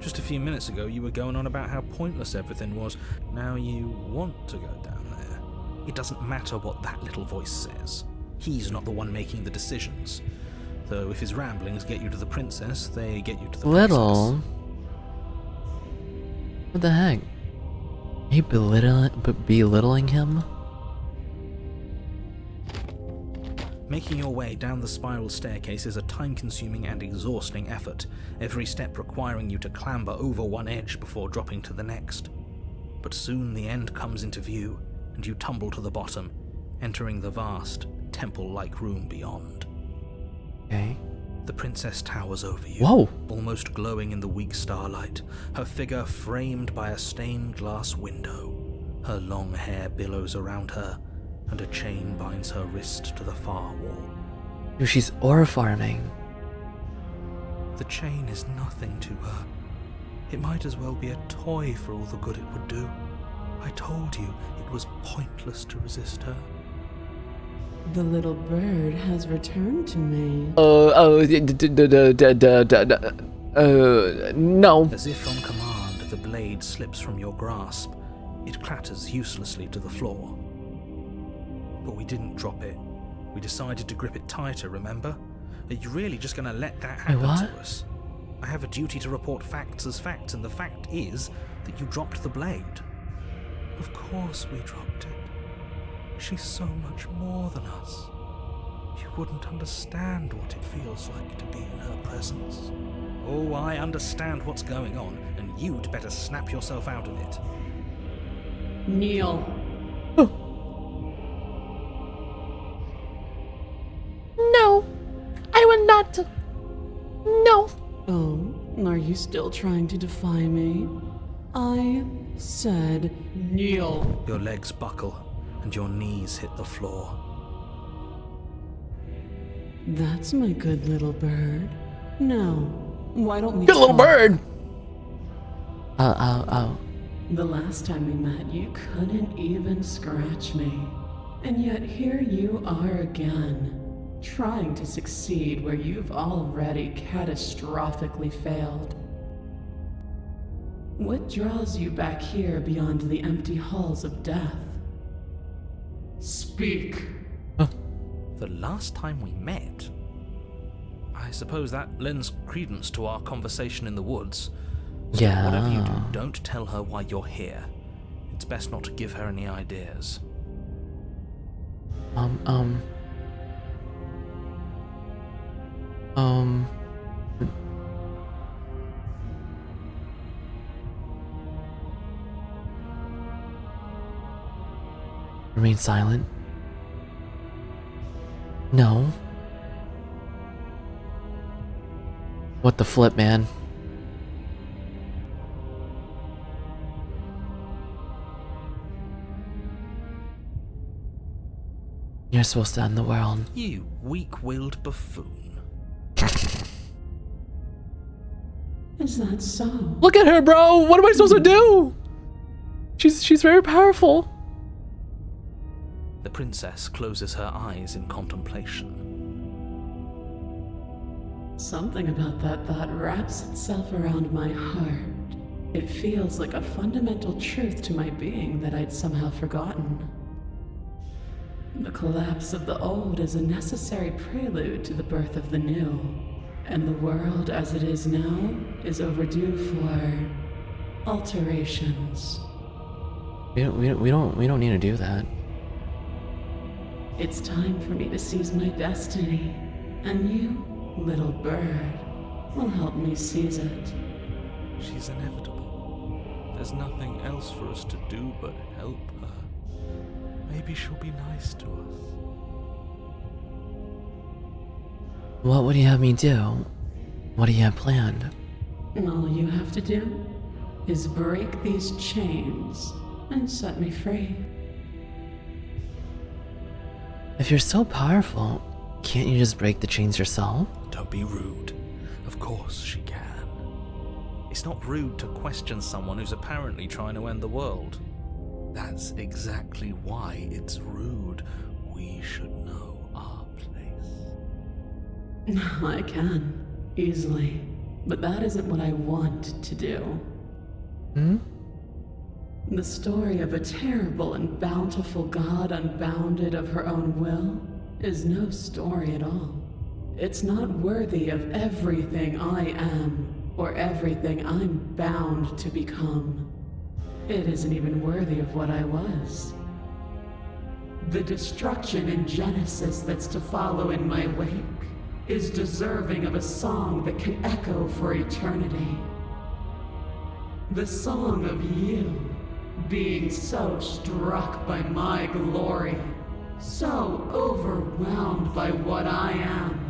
Just a few minutes ago you were going on about how pointless everything was. Now you want to go down there. It doesn't matter what that little voice says. He's not the one making the decisions. Though if his ramblings get you to the princess, they get you to the Little. princess. What the heck? Are you belittling him? Making your way down the spiral staircase is a time-consuming and exhausting effort, every step requiring you to clamber over one edge before dropping to the next. But soon the end comes into view, and you tumble to the bottom, entering the vast, temple-like room beyond. Okay. The princess towers over you, Whoa! almost glowing in the weak starlight, her figure framed by a stained glass window. Her long hair billows around her, and a chain binds her wrist to the far wall. Dude, she's aura-farming. The chain is nothing to her. It might as well be a toy for all the good it would do. I told you it was pointless to resist her. The little bird has returned to me. No. As if on command, the blade slips from your grasp. It clatters uselessly to the floor. But we didn't drop it. We decided to grip it tighter, remember? Are you really just going to let that happen to us? I have a duty to report facts as facts, and the fact is that you dropped the blade. Of course we dropped it. She's so much more than us. You wouldn't understand what it feels like to be in her presence. Oh, I understand what's going on, and you'd better snap yourself out of it. Kneel. No, I will not. No. Oh, are you still trying to defy me? I said kneel. Your legs buckle, and your knees hit the floor. That's my good little bird. Now, why don't we Good little talk? bird. The last time we met, you couldn't even scratch me. And yet here you are again, trying to succeed where you've already catastrophically failed. What draws you back here beyond the empty halls of death? Speak. The last time we met? I suppose that lends credence to our conversation in the woods. So Yeah. whatever you do, don't tell her why you're here. It's best not to give her any ideas. Remain silent. No. What the flip, man? You're supposed to end the world. You weak-willed buffoon. Is that so? Look at her, bro! What am I supposed to do? She's very powerful. The princess closes her eyes in contemplation. Something about that thought wraps itself around my heart. It feels like a fundamental truth to my being that I'd somehow forgotten. The collapse of the old is a necessary prelude to the birth of the new, and the world as it is now is overdue for alterations. We don't need to do that. It's time for me to seize my destiny, and you, little bird, will help me seize it. She's inevitable. There's nothing else for us to do but help her. Maybe she'll be nice to us. What would you have me do? What do you have planned? And all you have to do is break these chains and set me free. If you're so powerful, can't you just break the chains yourself? Don't be rude. Of course she can. It's not rude to question someone who's apparently trying to end the world. That's exactly why it's rude. We should know our place. I can, easily. But that isn't what I want to do. Hmm? The story of a terrible and bountiful god unbounded of her own will is no story at all. It's not worthy of everything I am, or everything I'm bound to become. It isn't even worthy of what I was. The destruction in Genesis that's to follow in my wake is deserving of a song that can echo for eternity. The song of you, being so struck by my glory, so overwhelmed by what I am,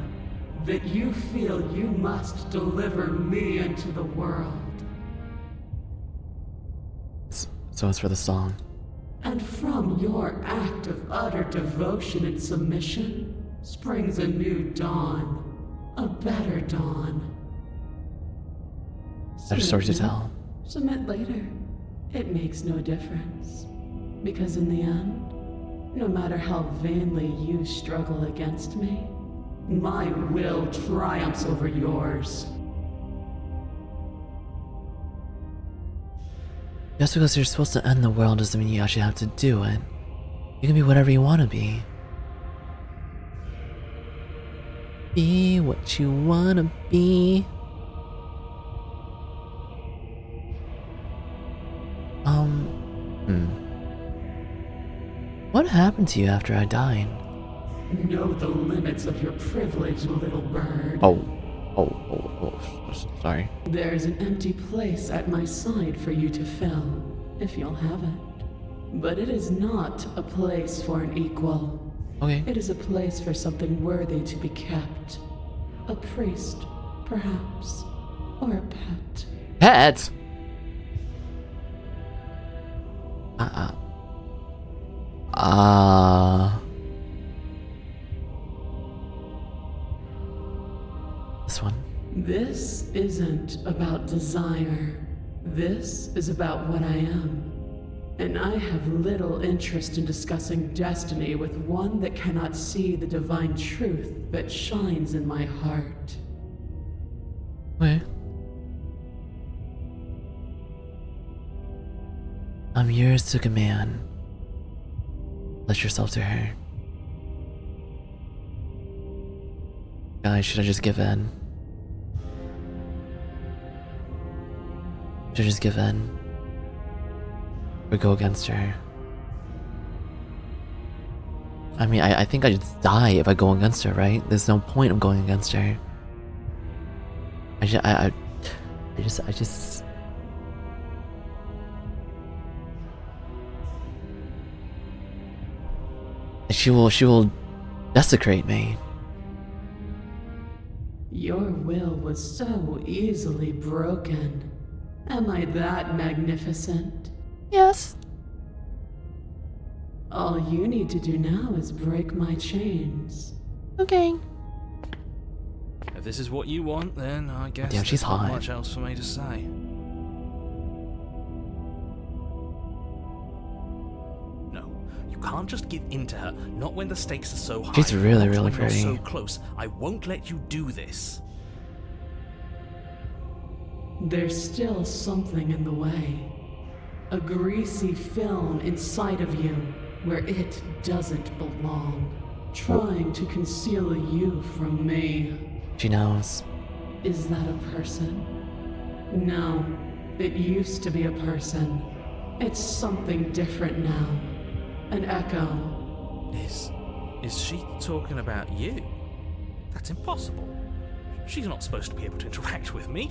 that you feel you must deliver me into the world. So it's for the song. And from your act of utter devotion and submission springs a new dawn, a better dawn. Better story to Submit now, tell. Submit later. It makes no difference. Because in the end, no matter how vainly you struggle against me, my will triumphs over yours. Just because you're supposed to end the world doesn't mean you actually have to do it. You can be whatever you want to be. Be what you want to be. What happened to you after I died? Know the limits of your privilege, little bird. Oh, sorry. There's an empty place at my side for you to fill, if you'll have it. But it is not a place for an equal. Okay. It is a place for something worthy to be kept. A priest, perhaps. Or a pet. Pet? This one. This isn't about desire. This is about what I am. And I have little interest in discussing destiny with one that cannot see the divine truth that shines in my heart. Okay. I'm yours to command. Let yourself to her. Guys, should I just give in? Should I just give in? Or go against her? I mean, I think I just die if I go against her, right? There's no point of going against her. I just she will desecrate me. Your will was so easily broken. Am I that magnificent? Yes. All you need to do now is break my chains. Okay. If this is what you want, then I guess Damn, she's there's not hot. much else for me to say. No, you can't just give in to her. Not when the stakes are so high. She's really, Not really when you're pretty. so close. I won't let you do this. There's still something in the way. A greasy film inside of you where it doesn't belong. Trying to conceal you from me. She knows. Is that a person? No, it used to be a person. It's something different now. An echo. Is she talking about you? That's impossible. She's not supposed to be able to interact with me.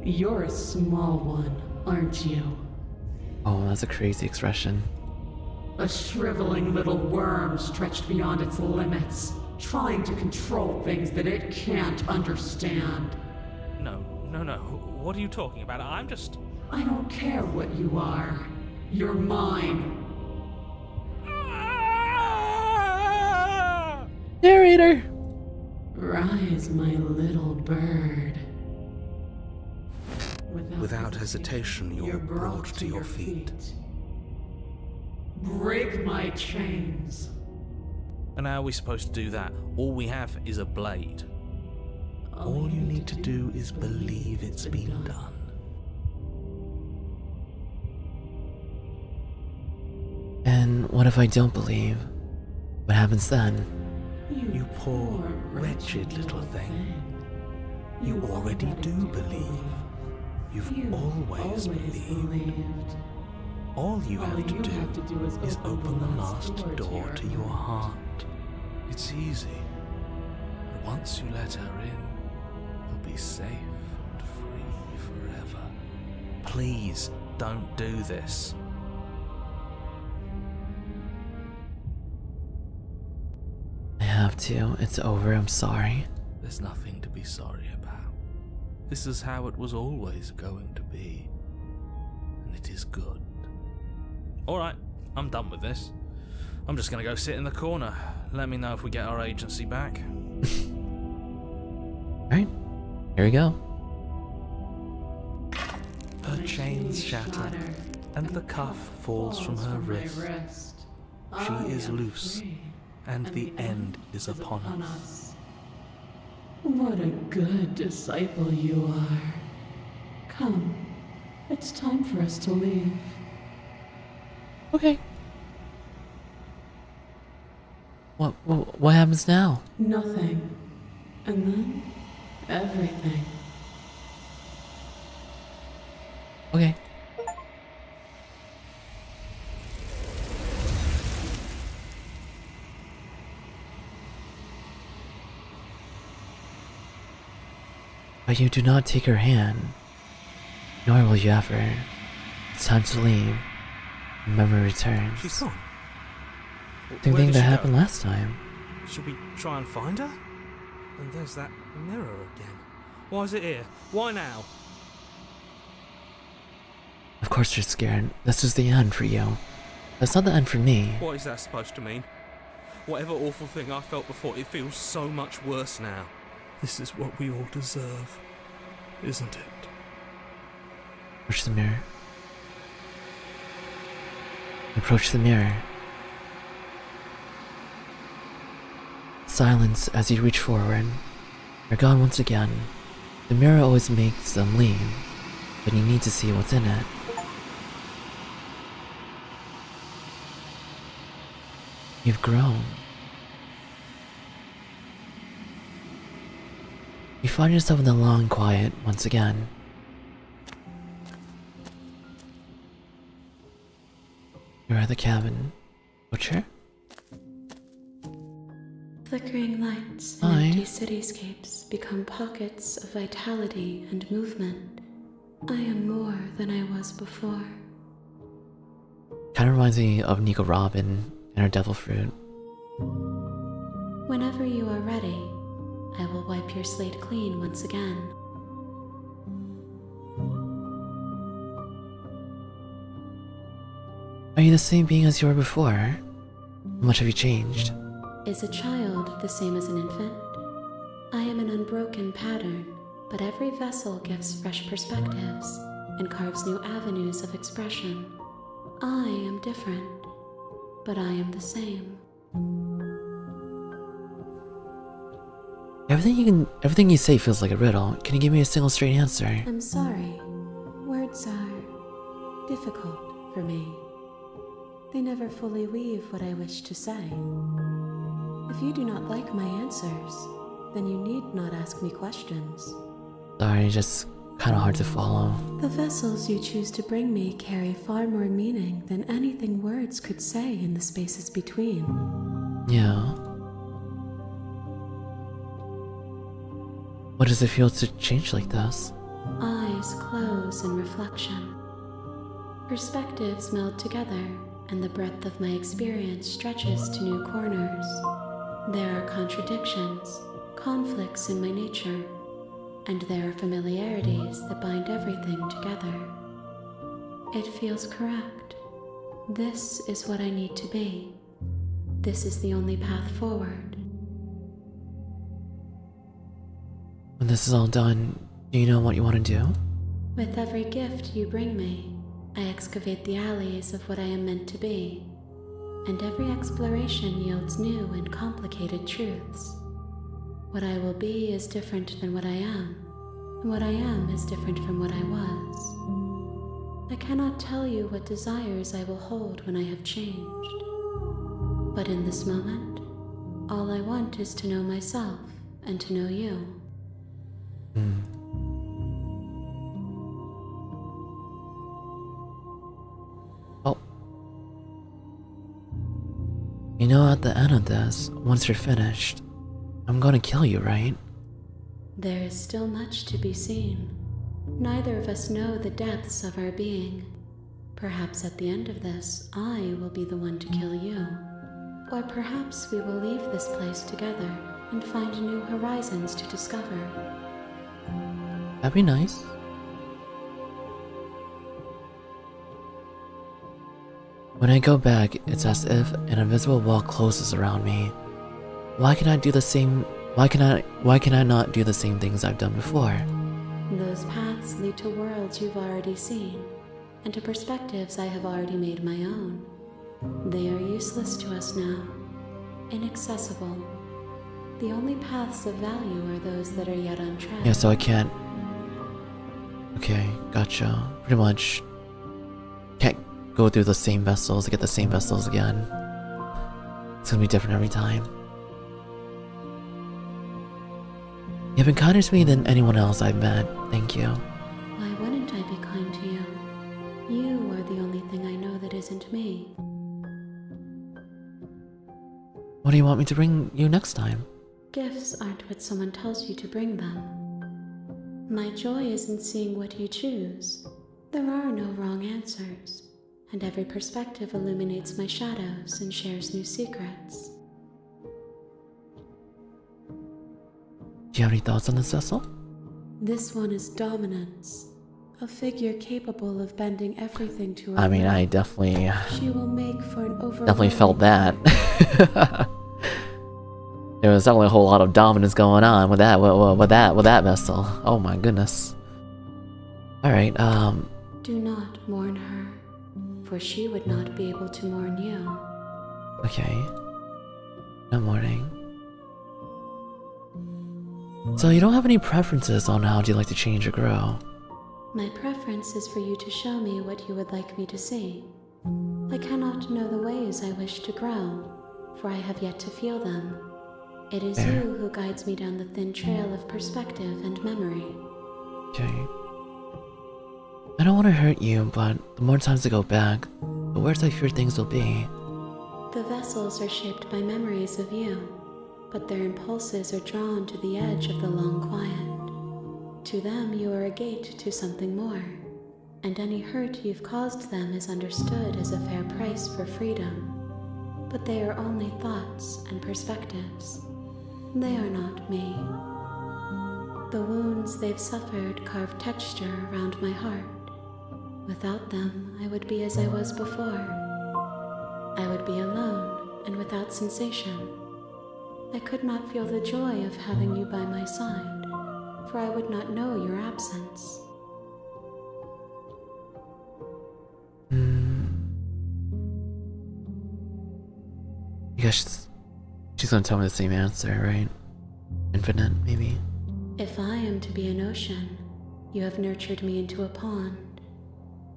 You're a small one, aren't you? Oh, that's a crazy expression. A shriveling little worm stretched beyond its limits, trying to control things that it can't understand. No. What are you talking about? I don't care what you are. You're mine. Narrator! Rise, my little bird. Without hesitation, you're brought to your feet. Break my chains. And how are we supposed to do that? All we have is a blade. All you need to do is believe it's been done. And what if I don't believe? What happens then? You poor, wretched little thing. You already do believe. You've always believed. All you have to do is open the last door to your heart. It's easy. And once you let her in, you'll be safe and free forever. Please don't do this. I have to. It's over. I'm sorry. There's nothing to be sorry about. This is how it was always going to be. And it is good. Alright, I'm done with this. I'm just gonna go sit in the corner. Let me know if we get our agency back. Alright. Here we go. Her chains shatter, and the cuff falls from her wrist. She is loose, and the end is upon us. What a good disciple you are. Come, it's time for us to leave. Okay. What happens now? Nothing. And then, everything. Okay. But you do not take her hand, nor will you ever. It's time to leave. The memory returns. She's gone. Same Where thing did that she happened go? last time. Should we try and find her? And there's that mirror again. Why is it here? Why now? Of course you're scared. This is the end for you. That's not the end for me. What is that supposed to mean? Whatever awful thing I felt before, it feels so much worse now. This is what we all deserve, isn't it? Approach the mirror. Approach the mirror. Silence as you reach forward. You're gone once again. The mirror always makes them leave, but you need to see what's in it. You've grown. You find yourself in the long quiet once again. You're at the cabin. Butcher? Flickering lights Hi. and empty cityscapes become pockets of vitality and movement. I am more than I was before. Kind of reminds me of Nico Robin and her devil fruit. Whenever you are ready, I will wipe your slate clean once again. Are you the same being as you were before? How much have you changed? Is a child the same as an infant? I am an unbroken pattern, but every vessel gives fresh perspectives and carves new avenues of expression. I am different, but I am the same. Everything you say feels like a riddle. Can you give me a single straight answer? I'm sorry. Words are difficult for me. They never fully weave what I wish to say. If you do not like my answers, then you need not ask me questions. Sorry, just kind of hard to follow. The vessels you choose to bring me carry far more meaning than anything words could say in the spaces between. Yeah. What does it feel to change like this? Eyes close in reflection. Perspectives meld together, and the breadth of my experience stretches to new corners. There are contradictions, conflicts in my nature, and there are familiarities that bind everything together. It feels correct. This is what I need to be. This is the only path forward. When this is all done, do you know what you want to do? With every gift you bring me, I excavate the alleys of what I am meant to be, and every exploration yields new and complicated truths. What I will be is different than what I am, and what I am is different from what I was. I cannot tell you what desires I will hold when I have changed. But in this moment, all I want is to know myself and to know you. Oh. You know, at the end of this, once you're finished, I'm gonna kill you, right? There is still much to be seen. Neither of us know the depths of our being. Perhaps at the end of this, I will be the one to kill you. Or perhaps we will leave this place together and find new horizons to discover. That'd be nice. When I go back, it's as if an invisible wall closes around me. Why can I not do the same things I've done before? Those paths lead to worlds you've already seen, and to perspectives I have already made my own. They are useless to us now, inaccessible. The only paths of value are those that are yet untread. Yeah, so I can't... Okay, gotcha. Pretty much can't go through the same vessels, get the same vessels again. It's gonna be different every time. You've been kinder to me than anyone else I've met. Thank you. Why wouldn't I be kind to you? You are the only thing I know that isn't me. What do you want me to bring you next time? Gifts aren't what someone tells you to bring them. My joy is in seeing what you choose. There are no wrong answers, and every perspective illuminates my shadows and shares new secrets. Do you have any thoughts on this vessel? This one is dominance, a figure capable of bending everything to her I mean, will. I definitely She will make for an definitely felt that. overwhelming There was definitely a whole lot of dominance going on with that vessel. Oh my goodness. All right. Do not mourn her, for she would not be able to mourn you. Okay. No mourning. So you don't have any preferences on how do you like to change or grow? My preference is for you to show me what you would like me to see. I cannot know the ways I wish to grow, for I have yet to feel them. It is Fair. you who guides me down the thin trail of perspective and memory. Okay. I don't want to hurt you, but the more times I go back, the worse I fear things will be. The vessels are shaped by memories of you, but their impulses are drawn to the edge of the long quiet. To them, you are a gate to something more, and any hurt you've caused them is understood as a fair price for freedom. But they are only thoughts and perspectives. They are not me. The wounds they've suffered carve texture around my heart. Without them, I would be as I was before. I would be alone and without sensation. I could not feel the joy of having you by my side, for I would not know your absence. You guys, she's gonna tell me the same answer, right? Infinite, maybe? If I am to be an ocean, you have nurtured me into a pond.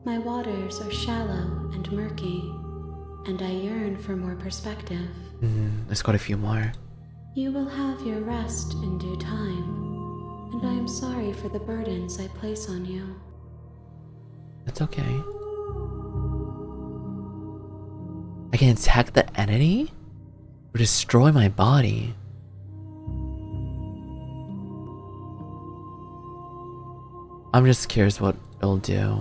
My waters are shallow and murky, and I yearn for more perspective. There's quite a few more. You will have your rest in due time, and I am sorry for the burdens I place on you. That's okay. I can attack the entity? Or destroy my body? I'm just curious what it'll do.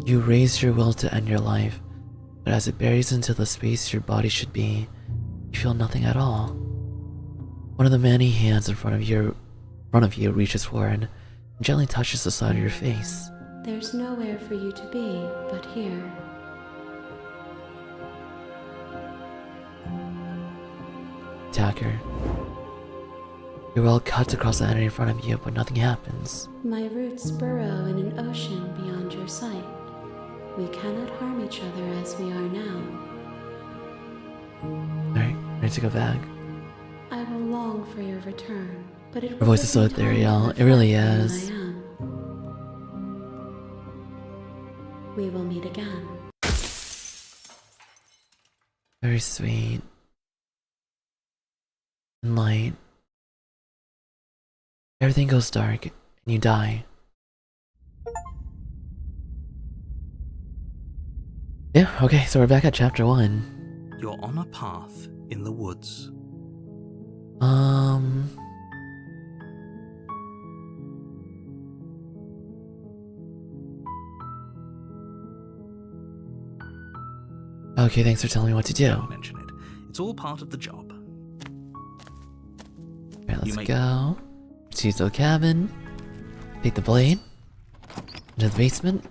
You raise your will to end your life, but as it buries into the space your body should be, you feel nothing at all. One of the many hands in front of you reaches forward and gently touches the side of your face. There's nowhere for you to be but here. Attacker. Your will cuts across the entity in front of you, but nothing happens. My roots burrow in an ocean beyond your sight. We cannot harm each other as we are now. Alright, ready to go back. I will long for your return, but it Her will voice is take me so time to ethereal, it reflect really on what is. I am. We will meet again. Very sweet. And light. Everything goes dark, and you die. Yeah, okay, so we're back at chapter 1. You're on a path in the woods. Okay, thanks for telling me what to do. Don't mention it. It's all part of the job. Alright, let's You may- go. Proceed to the cabin. Take the blade. Into the basement.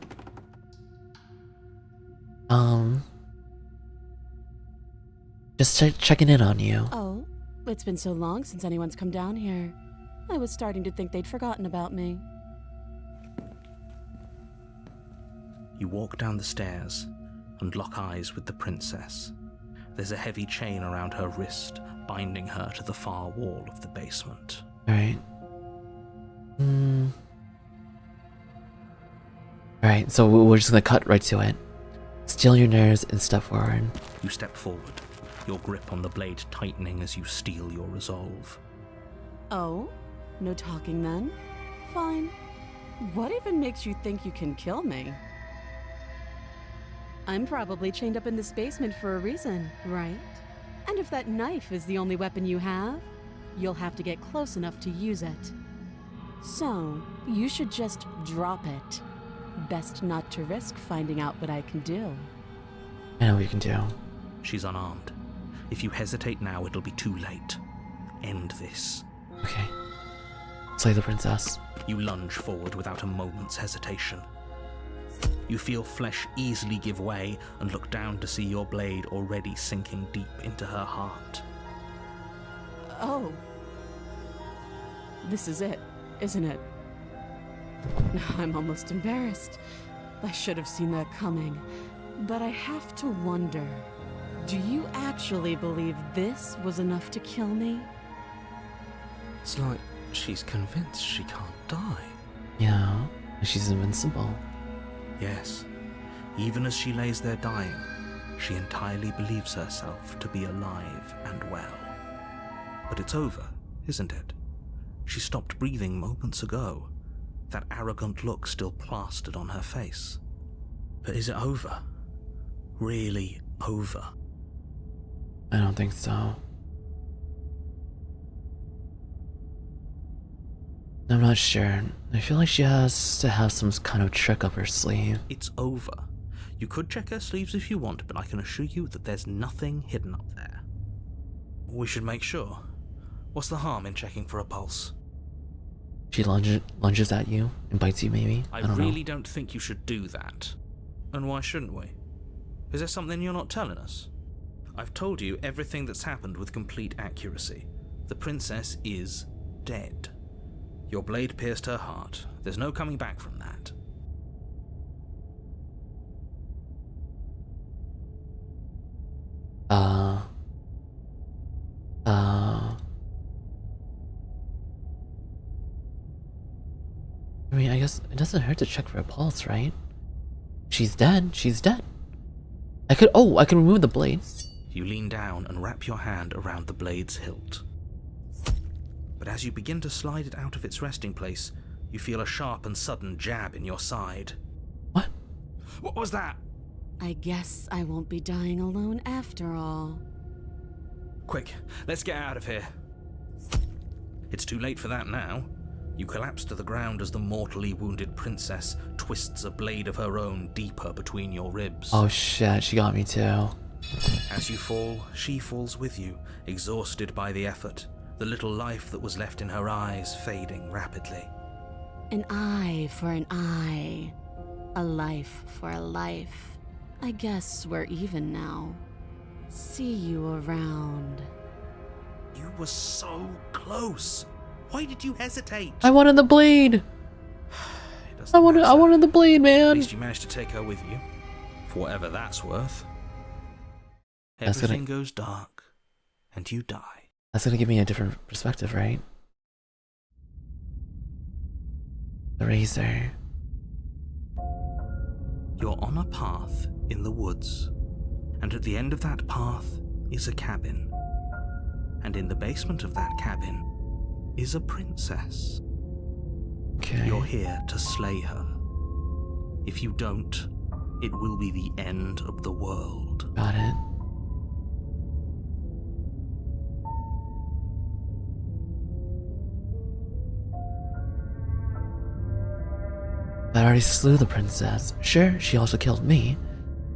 Just checking in on you. Oh, it's been so long since anyone's come down here. I was starting to think they'd forgotten about me. You walk down the stairs and lock eyes with the princess. There's a heavy chain around her wrist, binding her to the far wall of the basement. Alright. Alright, so we're just gonna cut right to it. Still your nerves and step forward. You step forward, your grip on the blade tightening as you steel your resolve. Oh? No talking then? Fine. What even makes you think you can kill me? I'm probably chained up in this basement for a reason, right? And if that knife is the only weapon you have, you'll have to get close enough to use it. So, you should just drop it. Best not to risk finding out what I can do. I know what you can do. She's unarmed. If you hesitate now, it'll be too late. End this. Okay. Slay the princess. You lunge forward without a moment's hesitation. You feel flesh easily give way and look down to see your blade already sinking deep into her heart. Oh. This is it, isn't it? I'm almost embarrassed. I should have seen that coming. But I have to wonder, do you actually believe this was enough to kill me? It's like she's convinced she can't die. Yeah, she's invincible. Yes, even as she lays there dying, she entirely believes herself to be alive and well. But it's over, isn't it? She stopped breathing moments ago, that arrogant look still plastered on her face. But is it over? Really over? I don't think so. I'm not sure. I feel like she has to have some kind of trick up her sleeve. It's over. You could check her sleeves if you want, but I can assure you that there's nothing hidden up there. We should make sure. What's the harm in checking for a pulse? She lunges at you and bites you, maybe? I don't really know. don't think you should do that. And why shouldn't we? Is there something you're not telling us? I've told you everything that's happened with complete accuracy. The princess is dead. Your blade pierced her heart. There's no coming back from that. I mean, I guess it doesn't hurt to check for a pulse, right? She's dead. She's dead. I can remove the blade. You lean down and wrap your hand around the blade's hilt. But as you begin to slide it out of its resting place, you feel a sharp and sudden jab in your side. What? What was that? I guess I won't be dying alone after all. Quick, let's get out of here. It's too late for that now. You collapse to the ground as the mortally wounded princess twists a blade of her own deeper between your ribs. Oh shit, she got me too. As you fall, she falls with you, exhausted by the effort, the little life that was left in her eyes fading rapidly. An eye for an eye. A life for a life. I guess we're even now. See you around. You were so close. Why did you hesitate? I wanted the blade. I wanted the blade, At man. least you managed to take her with you, for whatever that's worth. That's Everything goes dark, and you die. That's gonna give me a different perspective, right? The razor. You're on a path in the woods, and at the end of that path is a cabin. And in the basement of that cabin is a princess. Okay. You're here to slay her. If you don't, it will be the end of the world. Got it. I already slew the princess. Sure, she also killed me.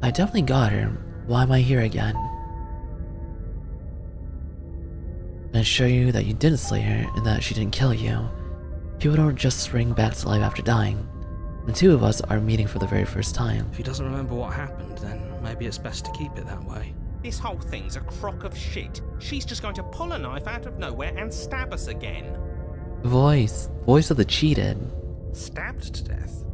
I definitely got her. Why am I here again? And show you that you didn't slay her and that she didn't kill you. People don't just spring back to life after dying. The two of us are meeting for the very first time. If he doesn't remember what happened, then maybe it's best to keep it that way. This whole thing's a crock of shit. She's just going to pull a knife out of nowhere and stab us again. Voice of the cheated. Stabbed to death?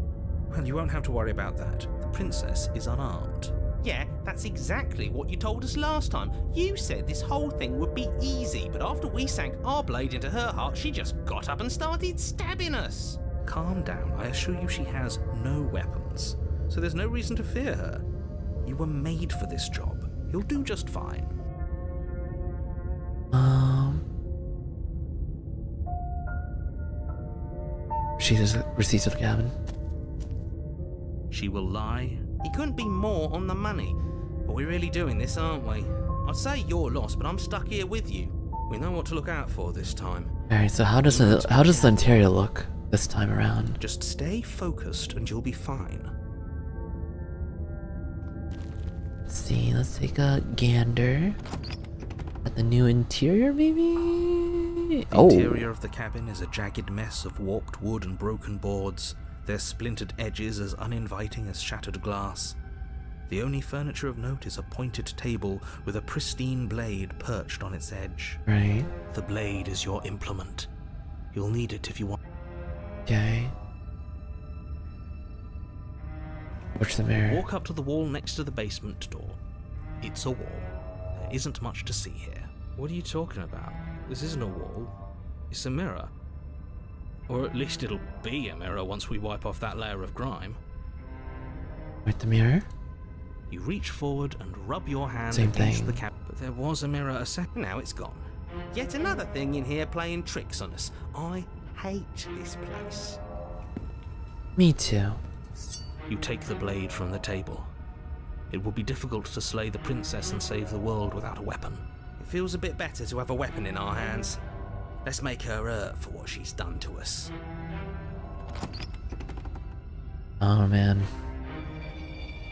Well, you won't have to worry about that. The princess is unarmed. Yeah, that's exactly what you told us last time. You said this whole thing would be easy, but after we sank our blade into her heart, she just got up and started stabbing us. Calm down. I assure you she has no weapons, so there's no reason to fear her. You were made for this job. You'll do just fine. She just receipts of the cabin. She will lie. He couldn't be more on the money. But we're really doing this, aren't we? I'd say you're lost, but I'm stuck here with you. We know what to look out for this time. Alright, so how does the interior look this time around? Just stay focused and you'll be fine. Let's see, let's take a gander at the new interior, maybe? The interior of the cabin is a jagged mess of warped wood and broken boards, their splintered edges as uninviting as shattered glass. The only furniture of note is a pointed table with a pristine blade perched on its edge. Right. The blade is your implement. You'll need it if you want. Okay. Watch the mirror. Walk up to the wall next to the basement door. It's a wall. There isn't much to see here. What are you talking about? This isn't a wall. It's a mirror. Or at least it'll be a mirror once we wipe off that layer of grime. With the mirror? You reach forward and rub your hand Same against thing. the cap. But there was a mirror a second. Now it's gone. Yet another thing in here playing tricks on us. I hate this place. Me too. You take the blade from the table. It will be difficult to slay the princess and save the world without a weapon. It feels a bit better to have a weapon in our hands. Let's make her hurt for what she's done to us. Oh man.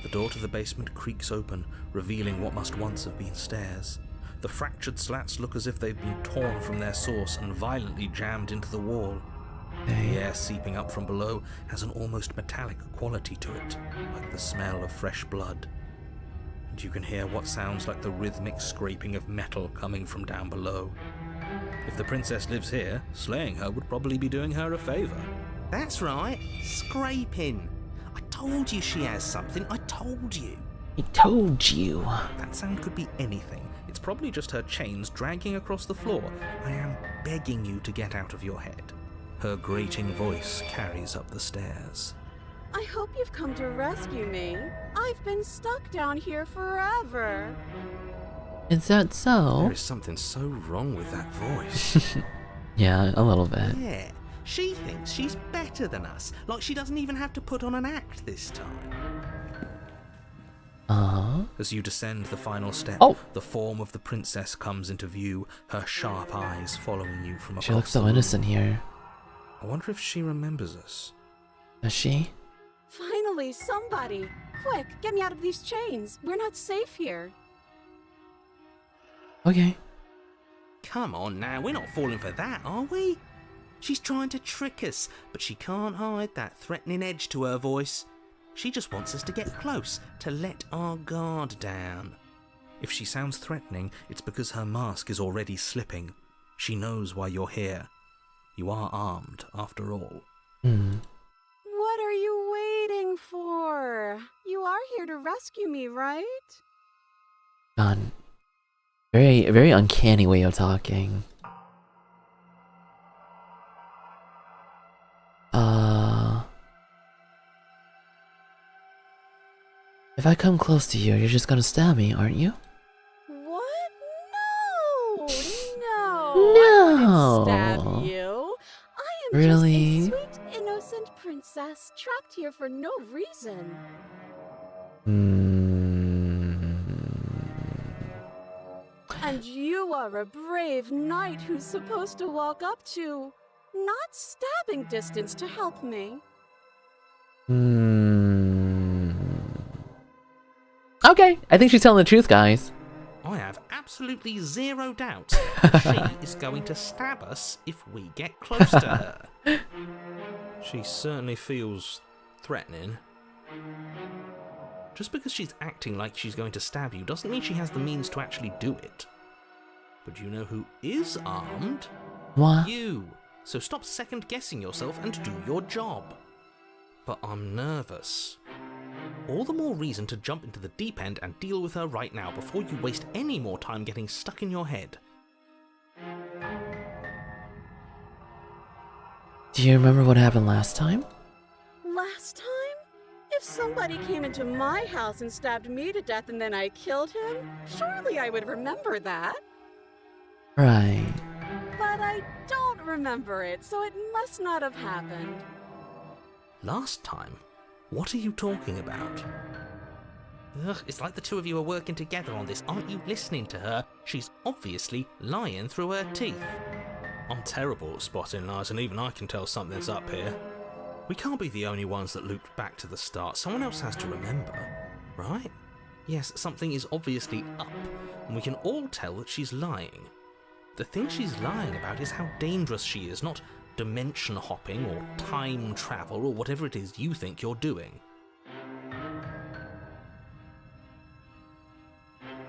The door to the basement creaks open, revealing what must once have been stairs. The fractured slats look as if they've been torn from their source and violently jammed into the wall. The air seeping up from below has an almost metallic quality to it, like the smell of fresh blood. And you can hear what sounds like the rhythmic scraping of metal coming from down below. If the princess lives here, slaying her would probably be doing her a favor. That's right, scraping. I told you she has something, I told you. I told you. That sound could be anything. It's probably just her chains dragging across the floor. I am begging you to get out of your head. Her grating voice carries up the stairs. I hope you've come to rescue me. I've been stuck down here forever. Is that so? There is something so wrong with that voice. Yeah, a little bit. Yeah, she thinks she's better than us, like she doesn't even have to put on an act this time. Uh-huh. As you descend the final step, Oh! the form of the princess comes into view, her sharp eyes following you from across She looks the so room. innocent here. I wonder if she remembers us. Does she? Finally, somebody! Quick, get me out of these chains. We're not safe here. Okay. Come on now, we're not falling for that, are we? She's trying to trick us, but she can't hide that threatening edge to her voice. She just wants us to get close, to let our guard down. If she sounds threatening, it's because her mask is already slipping. She knows why you're here. You are armed, after all. What are you waiting for? You are here to rescue me, right? God. Very, very uncanny way of talking. If I come close to you, you're just gonna stab me, aren't you? What? No! No! No! I wouldn't stab you. I am Really? just a sweet, innocent princess trapped here for no reason. And you are a brave knight who's supposed to walk up to, not stabbing distance to help me. Okay, I think she's telling the truth, guys. I have absolutely zero doubt she is going to stab us if we get close to her. She certainly feels threatening. Just because she's acting like she's going to stab you doesn't mean she has the means to actually do it. But you know who is armed? What? You. So stop second-guessing yourself and do your job. But I'm nervous. All the more reason to jump into the deep end and deal with her right now before you waste any more time getting stuck in your head. Do you remember what happened last time? Last time? If somebody came into my house and stabbed me to death and then I killed him, surely I would remember that. Right. But I don't remember it, so it must not have happened. Last time? What are you talking about? Ugh, it's like the two of you are working together on this. Aren't you listening to her? She's obviously lying through her teeth. I'm terrible at spotting lies, and even I can tell something's up here. We can't be the only ones that looped back to the start. Someone else has to remember, right? Yes, something is obviously up, and we can all tell that she's lying. The thing she's lying about is how dangerous she is, not dimension hopping or time travel or whatever it is you think you're doing.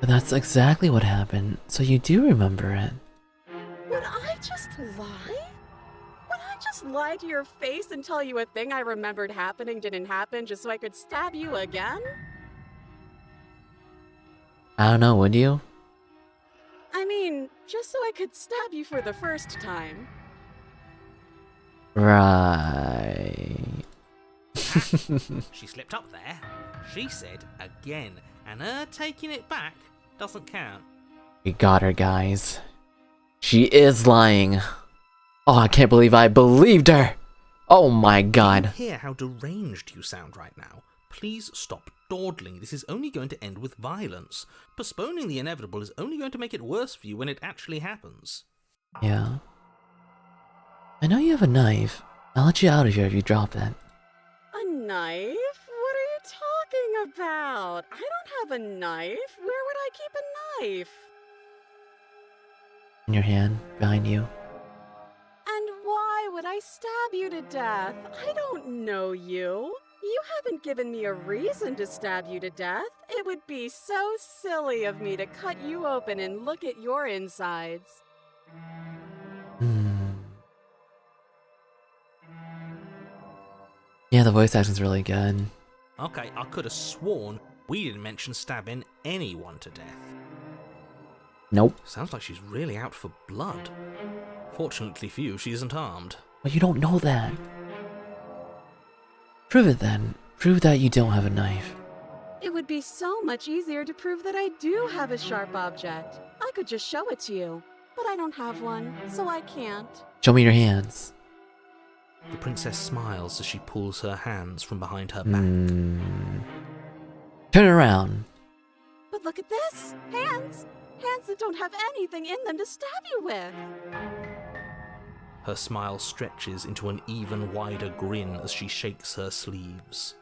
But that's exactly what happened, so you do remember it. Would I just lie? Would I just lie to your face and tell you a thing I remembered happening didn't happen just so I could stab you again? I don't know, would you? I mean, just so I could stab you for the first time. Right. She slipped up there. She said again, and her taking it back doesn't count. We got her, guys. She is lying. Oh, I can't believe I believed her. Oh my god. Can you hear how deranged you sound right now? Please stop dawdling. This is only going to end with violence. Postponing the inevitable is only going to make it worse for you when it actually happens. Yeah. I know you have a knife. I'll let you out of here if you drop it. A knife? What are you talking about? I don't have a knife. Where would I keep a knife? In your hand, behind you. And why would I stab you to death? I don't know you. You haven't given me a reason to stab you to death. It would be so silly of me to cut you open and look at your insides. Yeah, the voice acting's really good. Okay, I could have sworn we didn't mention stabbing anyone to death. Nope. Sounds like she's really out for blood. Fortunately for you, she isn't armed. But you don't know that. Prove it then. Prove that you don't have a knife. It would be so much easier to prove that I do have a sharp object. I could just show it to you, but I don't have one, so I can't. Show me your hands. The princess smiles as she pulls her hands from behind her back. Turn around. But look at this! Hands! Hands that don't have anything in them to stab you with! Her smile stretches into an even wider grin as she shakes her sleeves.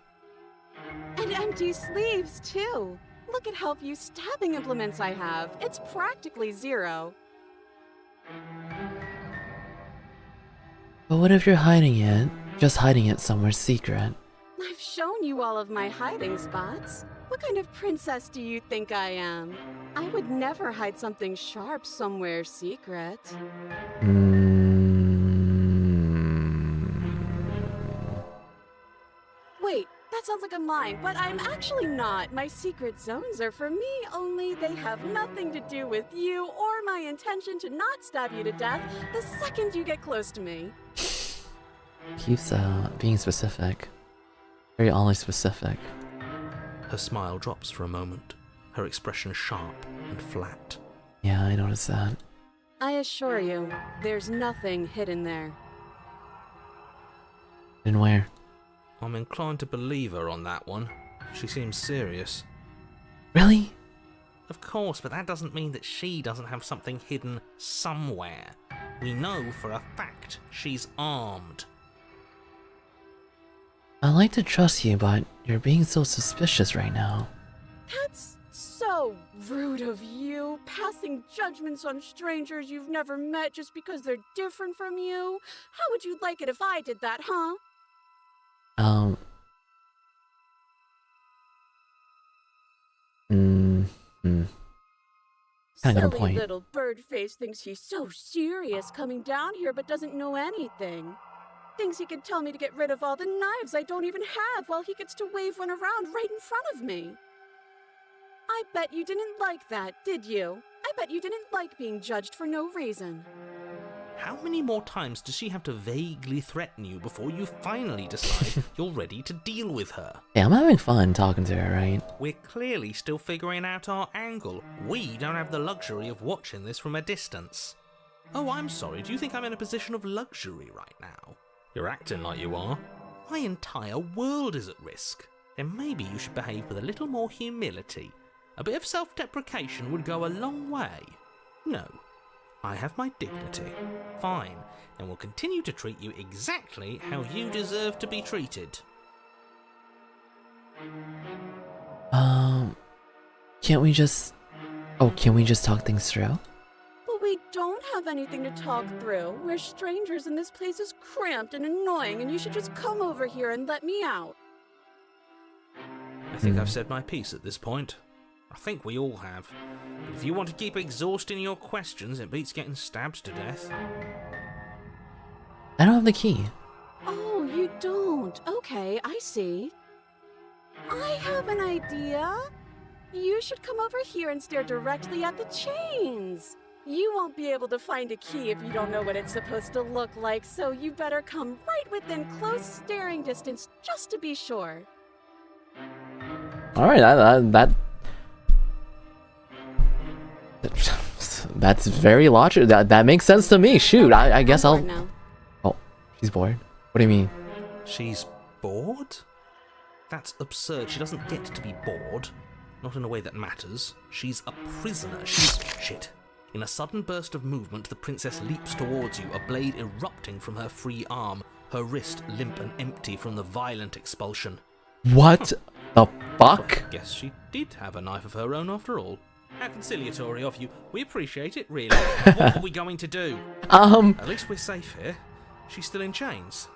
And empty sleeves, too! Look at how few stabbing implements I have. It's practically zero. But what if you're hiding it? Just hiding it somewhere secret. I've shown you all of my hiding spots. What kind of princess do you think I am? I would never hide something sharp somewhere secret. Wait, that sounds like I'm lying, but I'm actually not. My secret zones are for me, only they have nothing to do with you or my intention to not stab you to death the second you get close to me. Keeps being specific. Very oddly specific. Her smile drops for a moment, her expression sharp and flat. Yeah, I noticed that. I assure you, there's nothing hidden there. Then where? I'm inclined to believe her on that one. She seems serious. Really? Of course, but that doesn't mean that she doesn't have something hidden somewhere. We know for a fact she's armed. I like to trust you, but you're being so suspicious right now. That's so rude of you, passing judgments on strangers you've never met just because they're different from you. How would you like it if I did that, huh? Kinda got a Silly point. little bird-face thinks he's so serious coming down here but doesn't know anything. Thinks he can tell me to get rid of all the knives I don't even have while he gets to wave one around right in front of me. I bet you didn't like that, did you? I bet you didn't like being judged for no reason. How many more times does she have to vaguely threaten you before you finally decide you're ready to deal with her? Hey, I'm having fun talking to her, right? We're clearly still figuring out our angle. We don't have the luxury of watching this from a distance. Oh, I'm sorry, do you think I'm in a position of luxury right now? You're acting like you are. My entire world is at risk. Then maybe you should behave with a little more humility. A bit of self-deprecation would go a long way. No. I have my dignity. Fine, and will continue to treat you exactly how you deserve to be treated. Can't we just... Oh, can we just talk things through? But we don't have anything to talk through. We're strangers and this place is cramped and annoying and you should just come over here and let me out. I think I've said my piece at this point. I think we all have. But if you want to keep exhausting your questions, it beats getting stabbed to death. I don't have the key. Oh, you don't? Okay, I see. I have an idea. You should come over here and stare directly at the chains. You won't be able to find a key if you don't know what it's supposed to look like, so you better come right within close staring distance just to be sure. Alright, that's very logical. That makes sense to me. Shoot, I guess I'm I'll... bored now. Oh, she's bored? What do you mean? She's bored? That's absurd. She doesn't get to be bored. Not in a way that matters. She's a prisoner. She's... Shit. In a sudden burst of movement, the princess leaps towards you, a blade erupting from her free arm, her wrist limp and empty from the violent expulsion. What the fuck? I guess she did have a knife of her own after all. How conciliatory of you. We appreciate it, really. What are we going to do? At least we're safe here. She's still in chains.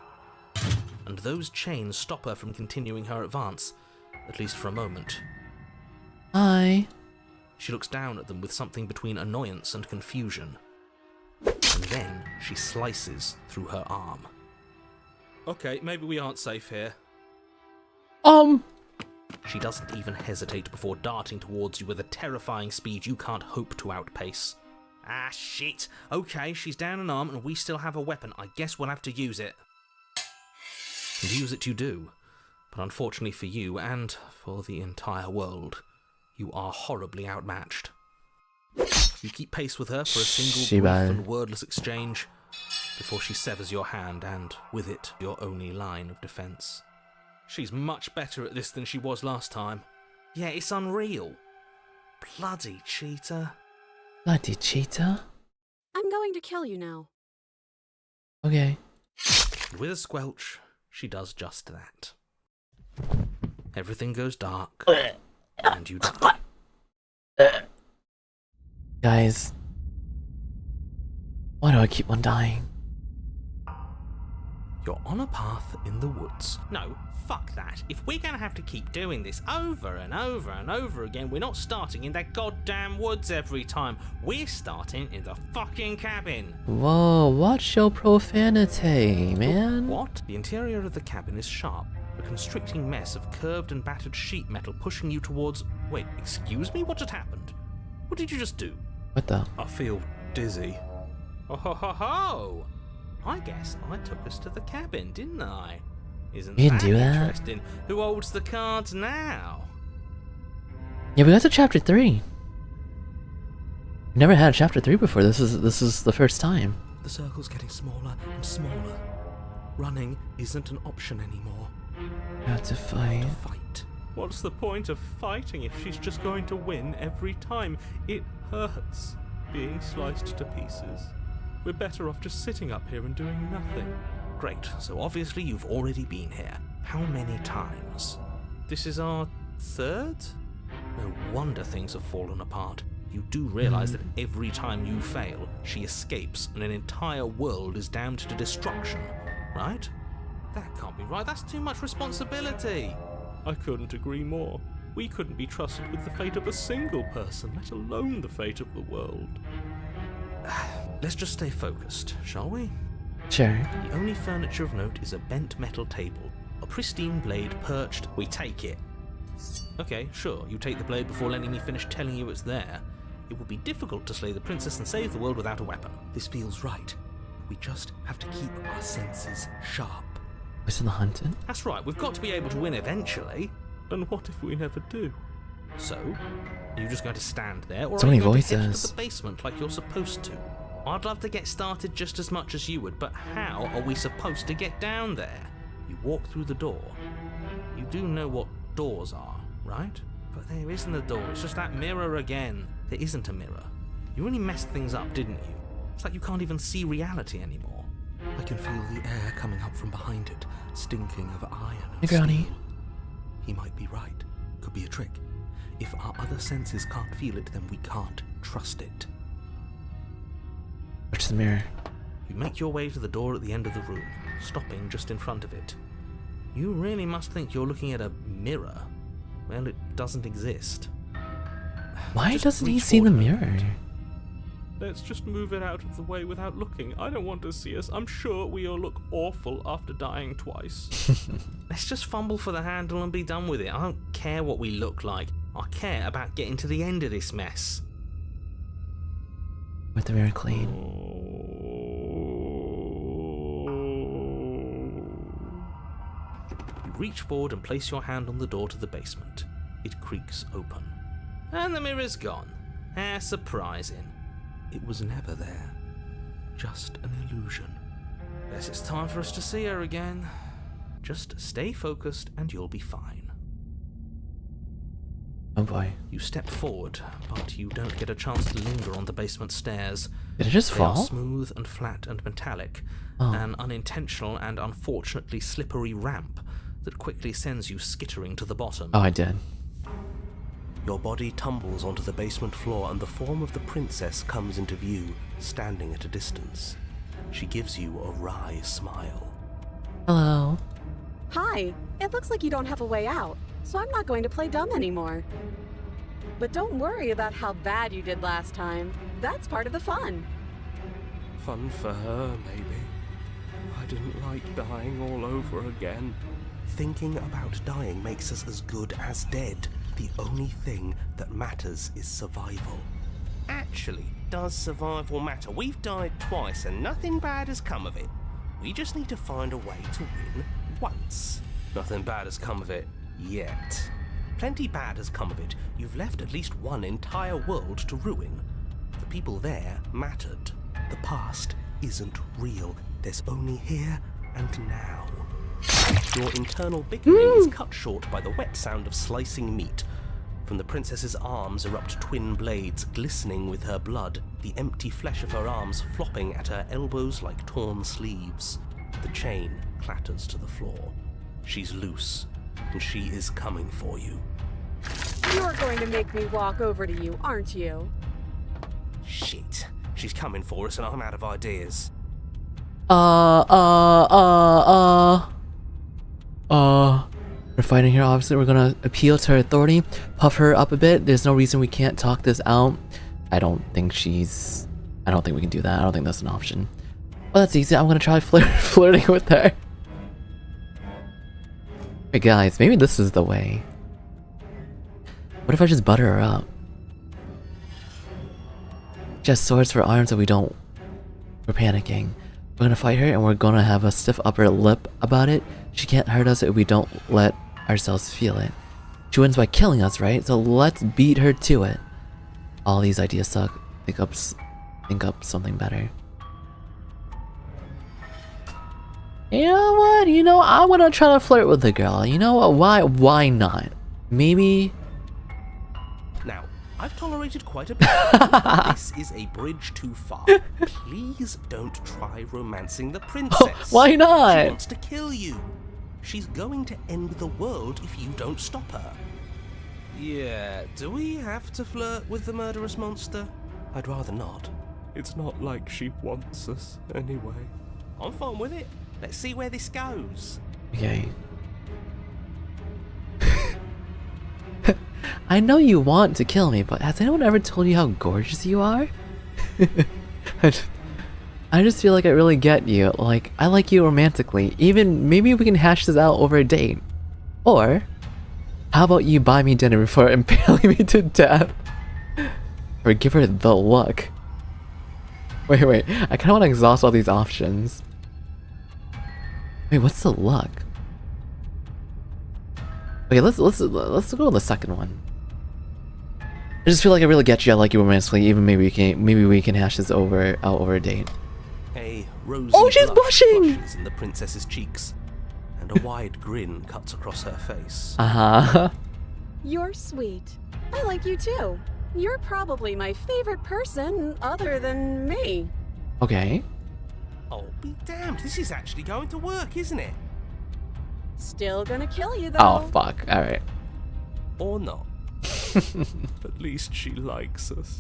And those chains stop her from continuing her advance, at least for a moment. Hi. She looks down at them with something between annoyance and confusion. And then she slices through her arm. Okay, maybe we aren't safe here. She doesn't even hesitate before darting towards you with a terrifying speed you can't hope to outpace. Ah, shit. Okay, she's down an arm and we still have a weapon. I guess we'll have to use it. And use it you do. But unfortunately for you, and for the entire world, you are horribly outmatched. You keep pace with her for a single brief and wordless exchange before she severs your hand and, with it, your only line of defense. She's much better at this than she was last time. Yeah, it's unreal. Bloody cheater. Bloody cheater? I'm going to kill you now. Okay. With a squelch, she does just that. Everything goes dark, and you die. Guys. Why do I keep on dying? You're on a path in the woods. No, fuck that. If we're gonna have to keep doing this over and over and over again, we're not starting in that goddamn woods every time. We're starting in the fucking cabin. Whoa, watch your profanity, man. What? The interior of the cabin is sharp. A constricting mess of curved and battered sheet metal pushing you towards... Wait, excuse me? What just happened? What did you just do? What the? I feel dizzy. Oh ho ho ho! I guess I took us to the cabin, didn't I? Isn't You didn't that do that? interesting? Who holds the cards now? Yeah, we got to chapter 3. We never had a chapter 3 before. This is the first time. The circle's getting smaller and smaller. Running isn't an option anymore. Got to fight. Fight. What's the point of fighting if she's just going to win every time? It hurts being sliced to pieces. We're better off just sitting up here and doing nothing. Great, so obviously you've already been here. How many times? This is our third? No wonder things have fallen apart. You do realise that every time you fail, she escapes and an entire world is damned to destruction, right? That can't be right, that's too much responsibility. I couldn't agree more. We couldn't be trusted with the fate of a single person, let alone the fate of the world. Let's just stay focused, shall we? Sure. The only furniture of note is a bent metal table. A pristine blade perched. We take it. Okay, sure, you take the blade before letting me finish telling you it's there. It would be difficult to slay the princess and save the world without a weapon. This feels right. We just have to keep our senses sharp. Voice of the Hunted? That's right, we've got to be able to win eventually. And what if we never do? So, are you just going to stand there, or So are many you going to head voices. to the basement like you're supposed to? I'd love to get started just as much as you would, but how are we supposed to get down there? You walk through the door. You do know what doors are, right? But there isn't a door, it's just that mirror again. There isn't a mirror. You really messed things up, didn't you? It's like you can't even see reality anymore. I can feel the air coming up from behind it, stinking of iron and Hey, Granny. steel. He might be right. Could be a trick. If our other senses can't feel it, then we can't trust it. Which is the mirror? You make your way to the door at the end of the room, stopping just in front of it. You really must think you're looking at a mirror. Well, it doesn't exist. Why Just doesn't he reach see the forward a mirror? bit. Let's just move it out of the way without looking. I don't want to see us. I'm sure we all look awful after dying twice. Let's just fumble for the handle and be done with it. I don't care what we look like. I care about getting to the end of this mess. With the mirror clean. You reach forward and place your hand on the door to the basement. It creaks open. And the mirror's gone. How surprising. It was never there. Just an illusion. Guess it's time for us to see her again. Just stay focused and you'll be fine. Oh boy. You step forward, but you don't get a chance to linger on the basement stairs. Did it just They are fall? smooth and flat and metallic, Oh. an unintentional and unfortunately slippery ramp that quickly sends you skittering to the bottom. Oh, I did. Your body tumbles onto the basement floor and the form of the princess comes into view, standing at a distance. She gives you a wry smile. Hello. Hi, it looks like you don't have a way out, so I'm not going to play dumb anymore. But don't worry about how bad you did last time. That's part of the fun. Fun for her, maybe. I didn't like dying all over again. Thinking about dying makes us as good as dead. The only thing that matters is survival. Actually, does survival matter? We've died twice and nothing bad has come of it. We just need to find a way to win once. Nothing bad has come of it yet. Plenty bad has come of it. You've left at least one entire world to ruin. The people there mattered. The past isn't real. There's only here and now. Your internal bickering is cut short by the wet sound of slicing meat. From the princess's arms erupt twin blades glistening with her blood, the empty flesh of her arms flopping at her elbows like torn sleeves. The chain clatters to the floor. She's loose, and she is coming for you. You're going to make me walk over to you, aren't you? Shit. She's coming for us and I'm out of ideas. We're fighting here, obviously. We're gonna appeal to her authority, puff her up a bit. There's no reason we can't talk this out. I don't think we can do that. I don't think that's an option. Well, that's easy. I'm gonna try flirting with her. Hey guys, maybe this is the way. What if I just butter her up? Just swords for arms so we're panicking. We're gonna fight her and we're gonna have a stiff upper lip about it. She can't hurt us if we don't let ourselves feel it. She wins by killing us, right? So let's beat her to it. All these ideas suck. Think up something better. You know what? I wanna try to flirt with the girl. You know what? Why not? Maybe. Now, I've tolerated quite a bit. This is a bridge too far. Please don't try romancing the princess. Why not? She wants to kill you. She's going to end the world if you don't stop her. Yeah, do we have to flirt with the murderous monster? I'd rather not. It's not like she wants us anyway. I'm fine with it. Let's see where this goes. Okay. I know you want to kill me, but has anyone ever told you how gorgeous you are? I just feel like I really get you. Like, I like you romantically. Even, maybe we can hash this out over a date. Or, how about you buy me dinner before impaling me to death? Or give her the look. Wait. I kind of want to exhaust all these options. Wait, what's the luck? Okay, let's go with the second one. I just feel like I really get you. I like you romantically. Even maybe we can hash this out over a date. A rosy Oh, she's blush blushing! flushes in the princess's cheeks, and a wide grin cuts across her face. You're sweet. I like you too. You're probably my favorite person other than me. Okay. Oh, be damned, this is actually going to work, isn't it? Still gonna kill you though. Oh fuck. All right. Or not. At least she likes us.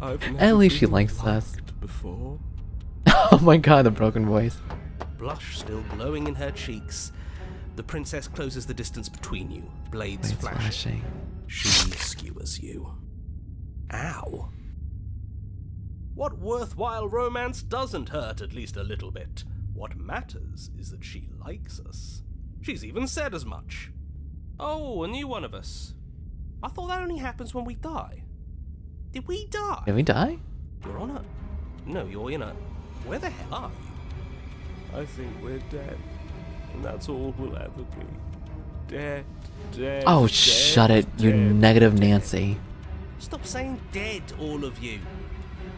I've never At least she been likes us. liked before. Oh my god, the broken voice. Blush still glowing in her cheeks. The princess closes the distance between you, blades It's flashing. flashing. She skewers you. Ow. What worthwhile romance doesn't hurt at least a little bit? What matters is that she likes us. She's even said as much. Oh, a new one of us. I thought that only happens when we die. Did we die? Did we die? You're on a... No, you're in a... Where the hell are you? I think we're dead. And that's all we'll ever be. Dead. Oh, dead, shut it, you dead. negative Nancy. Stop saying dead, all of you.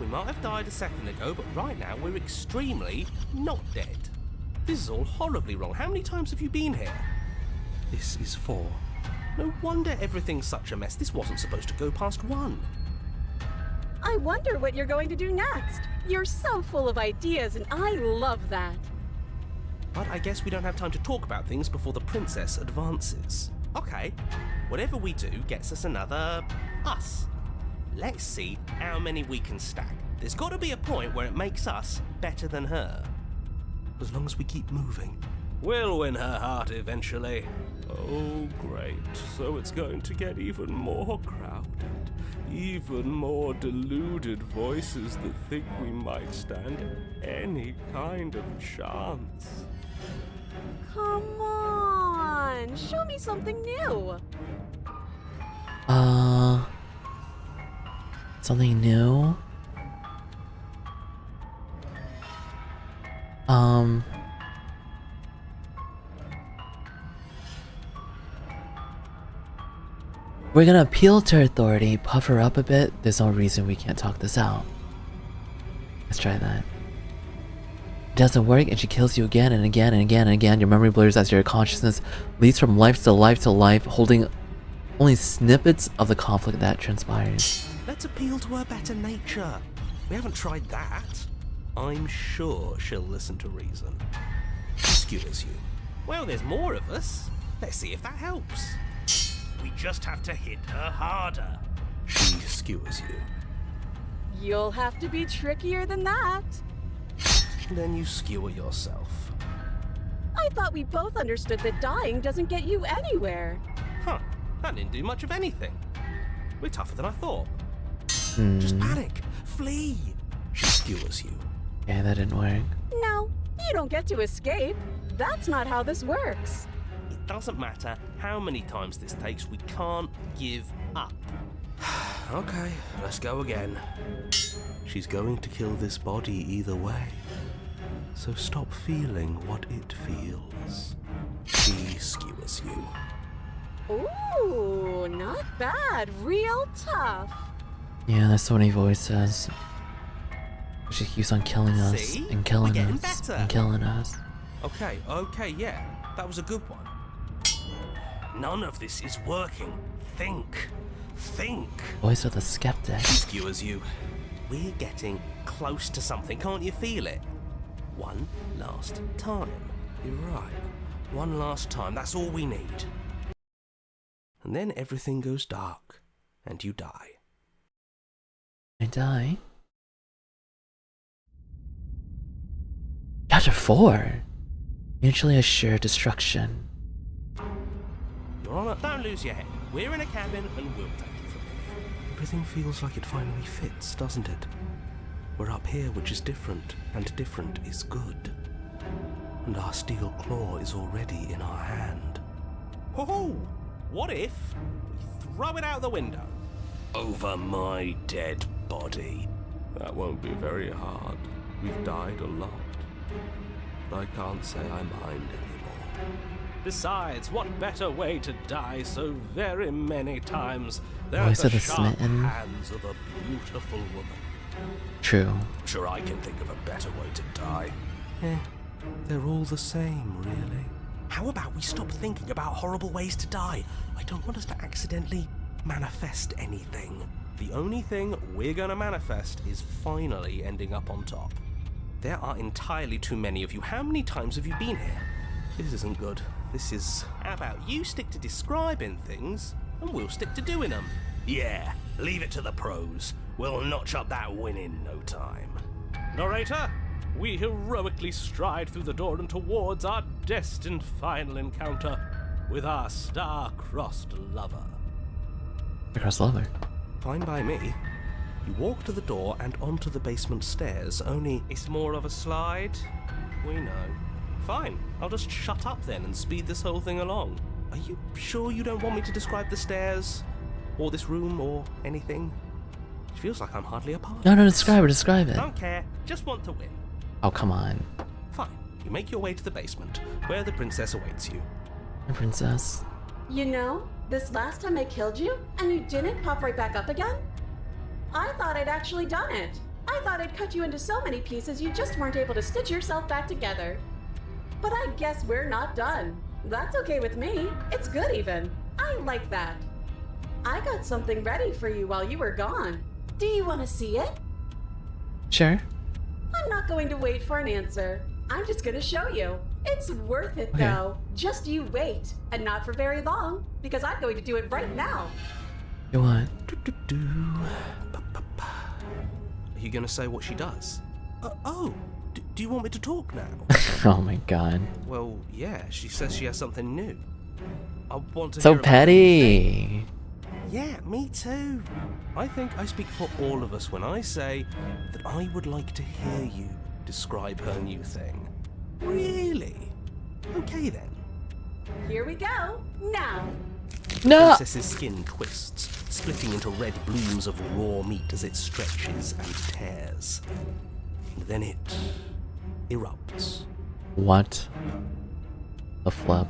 We might have died a second ago, but right now we're extremely not dead. This is all horribly wrong. How many times have you been here? This is 4. No wonder everything's such a mess. This wasn't supposed to go past 1. I wonder what you're going to do next. You're so full of ideas and I love that. But I guess we don't have time to talk about things before the princess advances. Okay, whatever we do gets us another us. Let's see how many we can stack. There's got to be a point where it makes us better than her. As long as we keep moving, we'll win her heart eventually. Oh, great. So it's going to get even more crowded. Even more deluded voices that think we might stand any kind of chance. Come on, show me something new. Something new? We're gonna appeal to her authority, puff her up a bit. There's no reason we can't talk this out. Let's try that. It doesn't work and she kills you again and again and again and again. Your memory blurs as your consciousness leads from life to life to life, holding only snippets of the conflict that transpires. Let's appeal to her better nature. We haven't tried that. I'm sure she'll listen to reason. Skewers you. Well, there's more of us. Let's see if that helps. We just have to hit her harder. She skewers you. You'll have to be trickier than that. Then you skewer yourself. I thought we both understood that dying doesn't get you anywhere. Huh, that didn't do much of anything. We're tougher than I thought. Just panic. Flee. She skewers you. Yeah, that didn't work. No, you don't get to escape. That's not how this works. It doesn't matter how many times this takes, we can't give up. Okay, let's go again. She's going to kill this body either way. So stop feeling what it feels. She skewers you. Ooh, not bad. Real tough. Yeah, there's so many voices. She keeps on killing us See? and killing We're getting us better. and killing us. Okay, yeah, that was a good one. None of this is working. Think. Voice of the skeptic. She skewers you. We're getting close to something, can't you feel it? One last time. You're right. One last time, that's all we need. And then everything goes dark, and you die. I die. Chapter 4. Mutually assured destruction. You're on it. Don't lose your head. We're in a cabin, and we'll take it from here. Everything feels like it finally fits, doesn't it? We're up here, which is different, and different is good. And our steel claw is already in our hand. Oh, what if we throw it out the window? Over my dead body. That won't be very hard. We've died a lot. But I can't say I mind anymore. Besides, what better way to die so very many times than Voice at of the the sharp smitten. hands of a beautiful woman? True. Sure, I can think of a better way to die. They're all the same, really. How about we stop thinking about horrible ways to die? I don't want us to accidentally manifest anything. The only thing we're gonna manifest is finally ending up on top. There are entirely too many of you. How many times have you been here? This isn't good. This is... How about you stick to describing things, and we'll stick to doing them? Yeah, leave it to the pros. We'll notch up that win in no time. Narrator, we heroically stride through the door and towards our destined final encounter with our star-crossed lover. Across lover. Fine by me. You walk to the door and onto the basement stairs, only it's more of a slide. We know. Fine, I'll just shut up then and speed this whole thing along. Are you sure you don't want me to describe the stairs? Or this room, or anything? It feels like I'm hardly a part. No, describe it. Don't care, just want to win. Oh, come on. Fine, you make your way to the basement, where the princess awaits you. My princess. You know, this last time I killed you, and you didn't pop right back up again? I thought I'd actually done it. I thought I'd cut you into so many pieces you just weren't able to stitch yourself back together. But I guess we're not done. That's okay with me. It's good even. I like that. I got something ready for you while you were gone. Do you want to see it? Sure. I'm not going to wait for an answer. I'm just going to show you. It's worth it, though. Just you wait. And not for very long, because I'm going to do it right now. You what? Are you gonna say what she does? Do you want me to talk now? Oh my god. Well, yeah, she says she has something new. I want to So hear about petty. Yeah, me too. I think I speak for all of us when I say that I would like to hear you describe her new thing. Really? Okay then. Here we go. Now. No! Princess's skin twists, splitting into red blooms of raw meat as it stretches and tears. And then it erupts. What? A flub.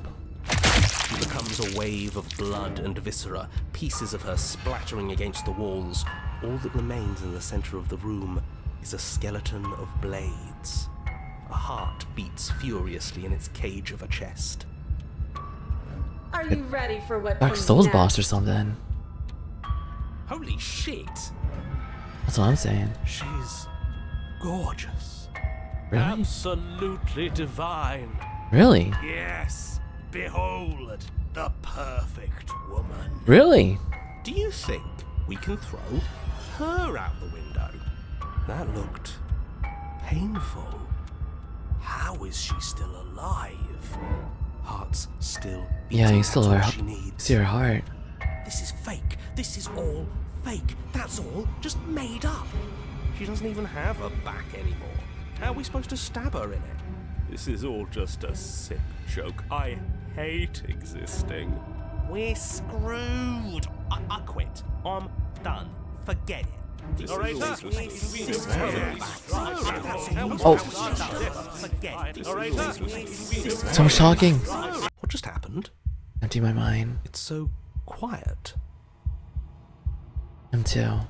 She becomes a wave of blood and viscera, pieces of her splattering against the walls. All that remains in the center of the room is a skeleton of blades. A heart beats furiously in its cage of a chest. Are you ready for what Dark comes Souls next? boss or something. Holy shit! That's what I'm saying. She's gorgeous. Really? Absolutely divine. Really? Yes, behold, the perfect woman. Really? Do you think we can throw her out the window? That looked painful. How is she still alive? Heart's still Yeah, beating. you still That's are. all she needs. See her heart. This is fake. This is all fake. That's all just made up. She doesn't even have a back anymore. How are we supposed to stab her in it? This is all just a sick joke. I hate existing. We're screwed. I quit. I'm done. Forget it. This All right, is all sir. just Oh. Forget it. All right, So much talking. What just happened? Empty my mind. It's so quiet. Him too.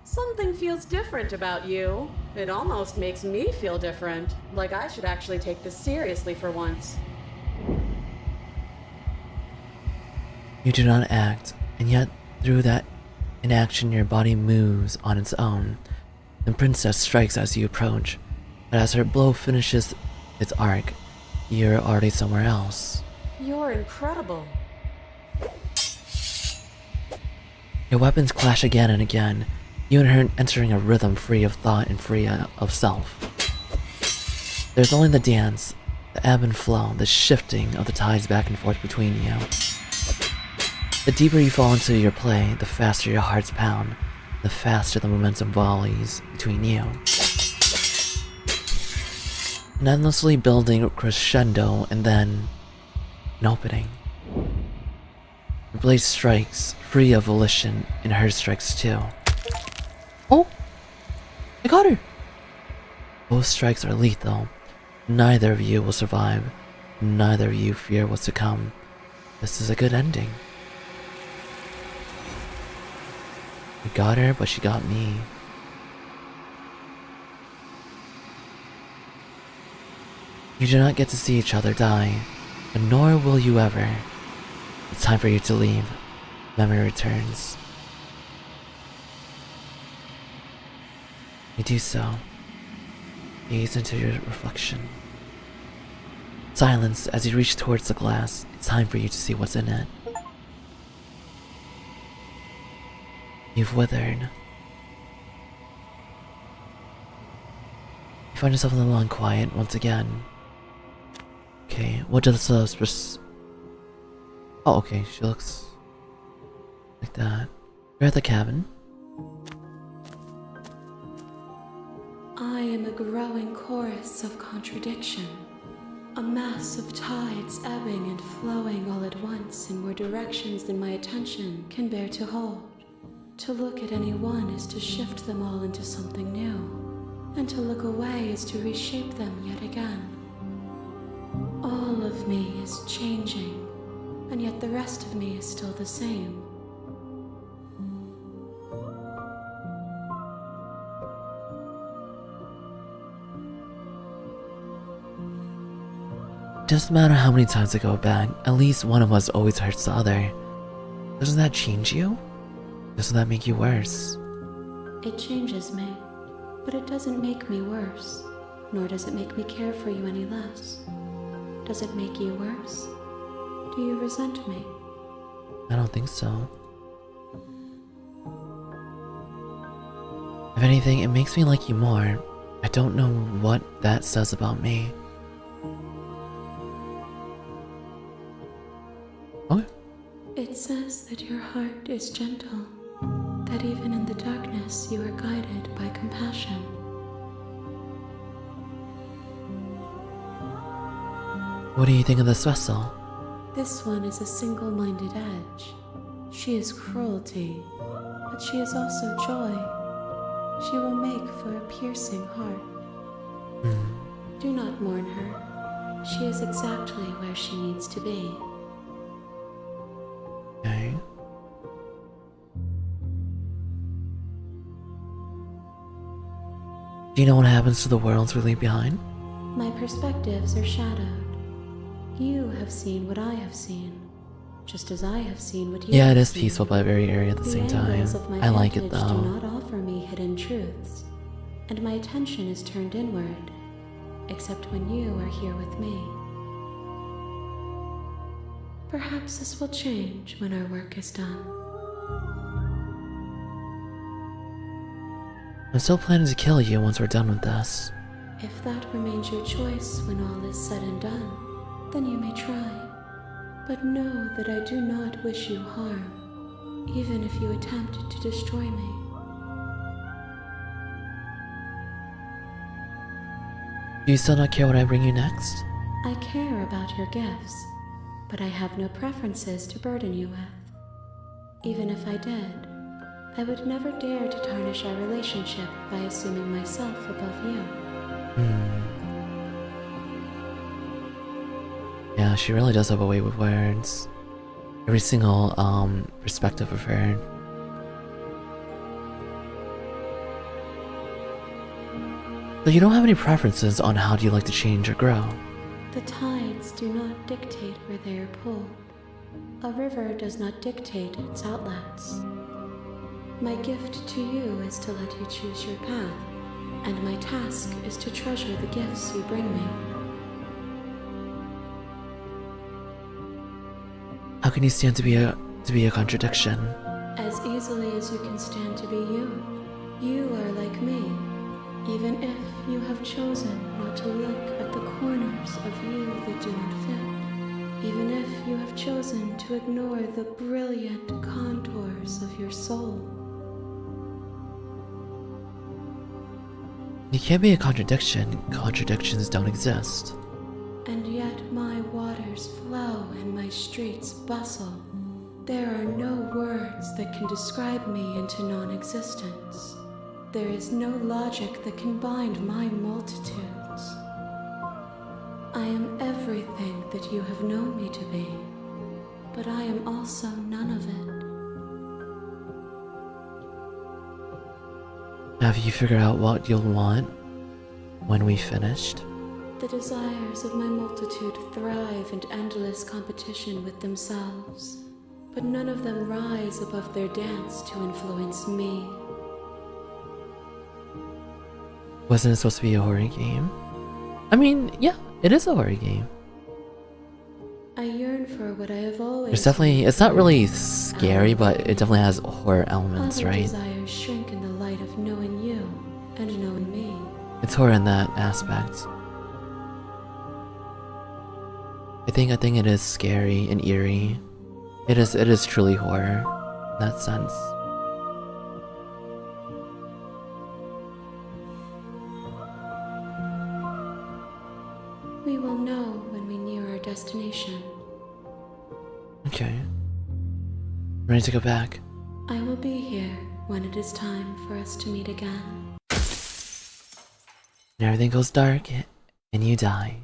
Something feels different about you. It almost makes me feel different. Like I should actually take this seriously for once. You do not act, and yet through that inaction your body moves on its own. The princess strikes as you approach, but as her blow finishes its arc, you're already somewhere else. You're incredible. Your weapons clash again and again, you and her entering a rhythm free of thought and free of self. There's only the dance, the ebb and flow, the shifting of the tides back and forth between you. The deeper you fall into your play, the faster your hearts pound, the faster the momentum volleys between you. An endlessly building crescendo and then an opening. The blade strikes, free of volition, and hers strikes too. Oh! got her! Both strikes are lethal. Neither of you will survive. Neither of you fear what's to come. This is a good ending. I got her, but she got me. You do not get to see each other die, and nor will you ever. It's time for you to leave. Memory returns. You do so. Gaze into your reflection. Silence as you reach towards the glass. It's time for you to see what's in it. You've withered. You find yourself in the long quiet once again. Okay, what does oh, okay, she looks like that. You're at the cabin. I am a growing chorus of contradiction, a mass of tides ebbing and flowing all at once in more directions than my attention can bear to hold. To look at any one is to shift them all into something new, and to look away is to reshape them yet again. All of me is changing, and yet the rest of me is still the same. Doesn't matter how many times I go back, at least one of us always hurts the other. Doesn't that change you? Doesn't that make you worse? It changes me, but it doesn't make me worse, nor does it make me care for you any less. Does it make you worse? Do you resent me? I don't think so. If anything, it makes me like you more. I don't know what that says about me. Okay. It says that your heart is gentle, that even in the darkness you are guided by compassion. What do you think of this vessel? This one is a single-minded edge. She is cruelty, but she is also joy. She will make for a piercing heart. Do not mourn her. She is exactly where she needs to be. Okay. Do you know what happens to the worlds we leave behind? My perspectives are shadowed. You have seen what I have seen, just as I have seen what you Yeah, have it is seen. peaceful but very eerie at the same time. angles of my I like it vantage though. do not offer me hidden truths, and my attention is turned inward, except when you are here with me. Perhaps this will change when our work is done. I'm still planning to kill you once we're done with this. If that remains your choice when all is said and done, then you may try. But know that I do not wish you harm, even if you attempt to destroy me. Do you still not care what I bring you next? I care about your gifts, but I have no preferences to burden you with. Even if I did, I would never dare to tarnish our relationship by assuming myself above you. Yeah, she really does have a way with words. Every single perspective of her. So you don't have any preferences on how do you like to change or grow? The tides do not dictate where they are pulled. A river does not dictate its outlets. My gift to you is to let you choose your path, and my task is to treasure the gifts you bring me. How can you stand to be a contradiction? As easily as you can stand to be you. You are like me, even if you have chosen not to look at the corners of you that do not fit. Even if you have chosen to ignore the brilliant contours of your soul. You can't be a contradiction. Contradictions don't exist. And yet my waters flow and my streets bustle. There are no words that can describe me into non-existence. There is no logic that can bind my multitudes. I am everything that you have known me to be, but I am also none of it. Have you figured out what you'll want when we finished? The desires of my multitude thrive in endless competition with themselves, but none of them rise above their dance to influence me. Wasn't it supposed to be a horror game? I mean, yeah, it is a horror game. I yearn for what I have always. There's definitely, it's not really scary, but it definitely has horror elements, Other right? desires shrink in the light of knowing you and knowing me. It's horror in that aspect. I think it is scary and eerie. It is truly horror in that sense. We will know when we near our destination. Okay. Ready to go back. I will be here when it is time for us to meet again. And everything goes dark and you die.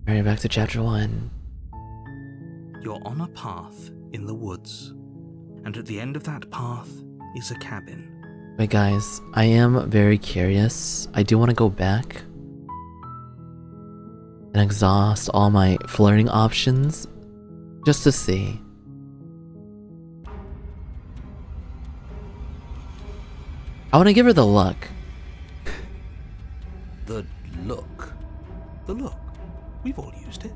Alright, back to chapter 1. You're on a path in the woods, and at the end of that path is a cabin. But guys, I am very curious. I do want to go back and exhaust all my flirting options just to see. I want to give her the look. The look. The look. We've all used it.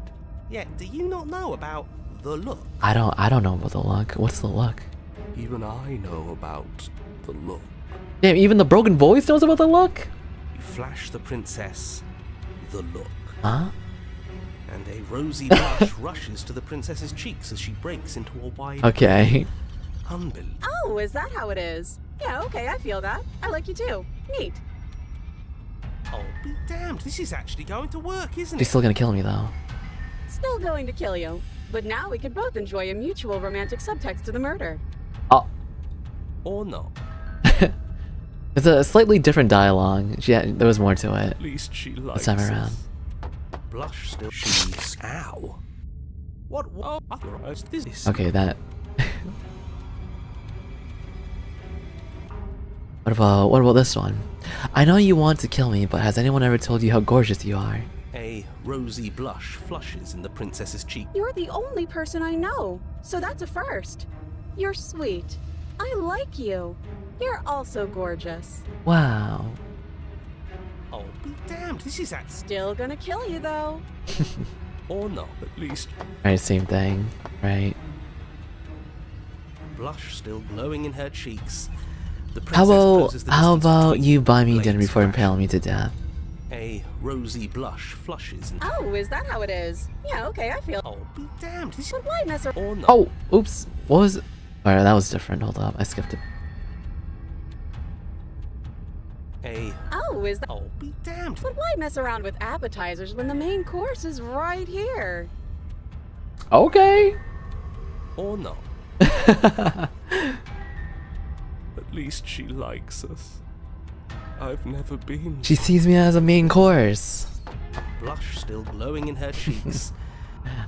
Yeah, do you not know about the look? I don't know about the look. What's the look? Even I know about the look. Damn, even the broken voice knows about the look? You flash the princess the look, Huh? and a rosy blush rushes to the princess's cheeks as she breaks into a wide Okay. unbelievable. Oh, is that how it is? Yeah, okay, I feel that. I like you too. Neat. Oh, be damned, this is actually going to work, isn't She's it? still gonna kill me though. Still going to kill you. But now we could both enjoy a mutual romantic subtext to the murder. Oh. Or not. It's a slightly different dialogue. Yeah, there was more to it. At least she likes This time us. around. Blush still. She's. Ow. What? Oh, authorized this. Okay, that. What about this one? I know you want to kill me, but has anyone ever told you how gorgeous you are? A rosy blush flushes in the princess's cheek. You're the only person I know, so that's a first. You're sweet. I like you. You're also gorgeous. Wow. Oh, be damned, this is act. Still gonna kill you though. Or not. At least Right, same thing. Right. Blush still glowing in her cheeks. The How princess closes the about distance between you buy me blades dinner before flash. impaling me to death? A rosy blush flushes in. Oh, is that how it is? Yeah, okay, I feel. Oh, be damned, this is. But why mess around? Or not. Oh, oops. What was it? Alright, that was different. Hold up, I skipped it. A. Oh, is that? Oh, be damned. But why mess around with appetizers when the main course is right here? Okay. Or not. at least she likes us. I've never been. She sees me as a main course. Blush still glowing in her cheeks.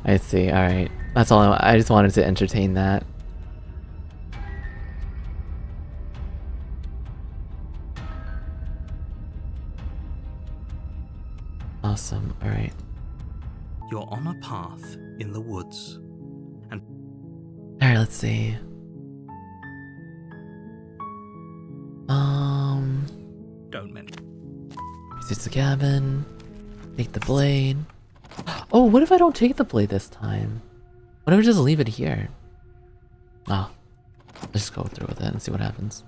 I see, alright. That's all I just wanted to entertain that. Awesome, alright. You're on a path in the woods, and Alright, let's see. don't mention. Visit the cabin. Take the blade. Oh, what if I don't take the blade this time? What if I just leave it here? Oh. Let's just go through with it and see what happens.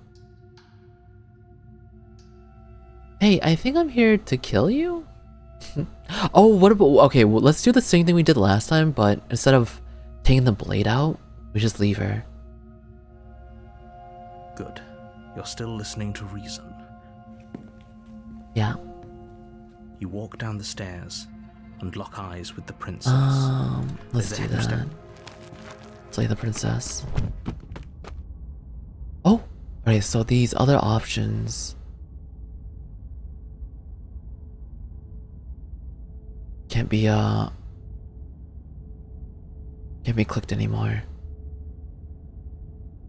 Hey, I think I'm here to kill you? Oh, what about... Okay, well, let's do the same thing we did last time, but instead of taking the blade out, we just leave her. Good. You're still listening to reason. Yeah. You walk down the stairs and lock eyes with the princess. Let's There's a do head of that. step- Slay the princess. Okay, so these other options can't be clicked anymore.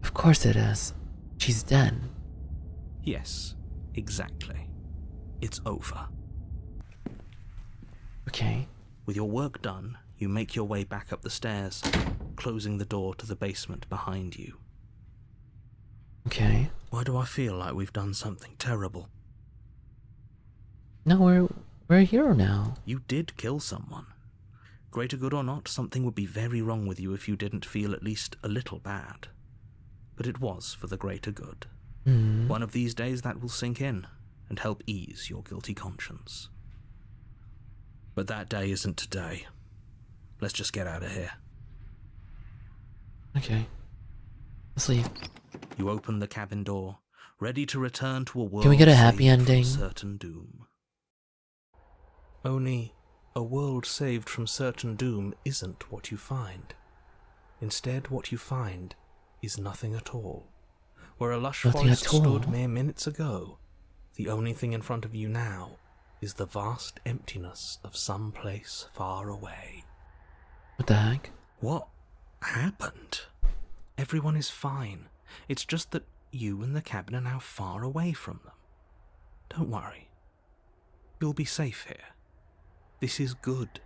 Of course it is. She's dead. Yes, exactly. It's over. Okay. With your work done, you make your way back up the stairs, closing the door to the basement behind you. Okay. Why do I feel like we've done something terrible? No, we're a hero now. You did kill someone. Greater good or not, something would be very wrong with you if you didn't feel at least a little bad. But it was for the greater good. One of these days that will sink in and help ease your guilty conscience. But that day isn't today. Let's just get out of here. Okay. Let's leave. You open the cabin door, ready to return to a world Can we get a happy saved ending? from certain doom. Only, a world saved from certain doom isn't what you find. Instead, what you find is nothing at all. Where a lush Nothing forest at all. stood mere minutes ago, the only thing in front of you now is the vast emptiness of some place far away. What the heck? What happened? Everyone is fine. It's just that you and the cabin are now far away from them. Don't worry. You'll be safe here. This is good.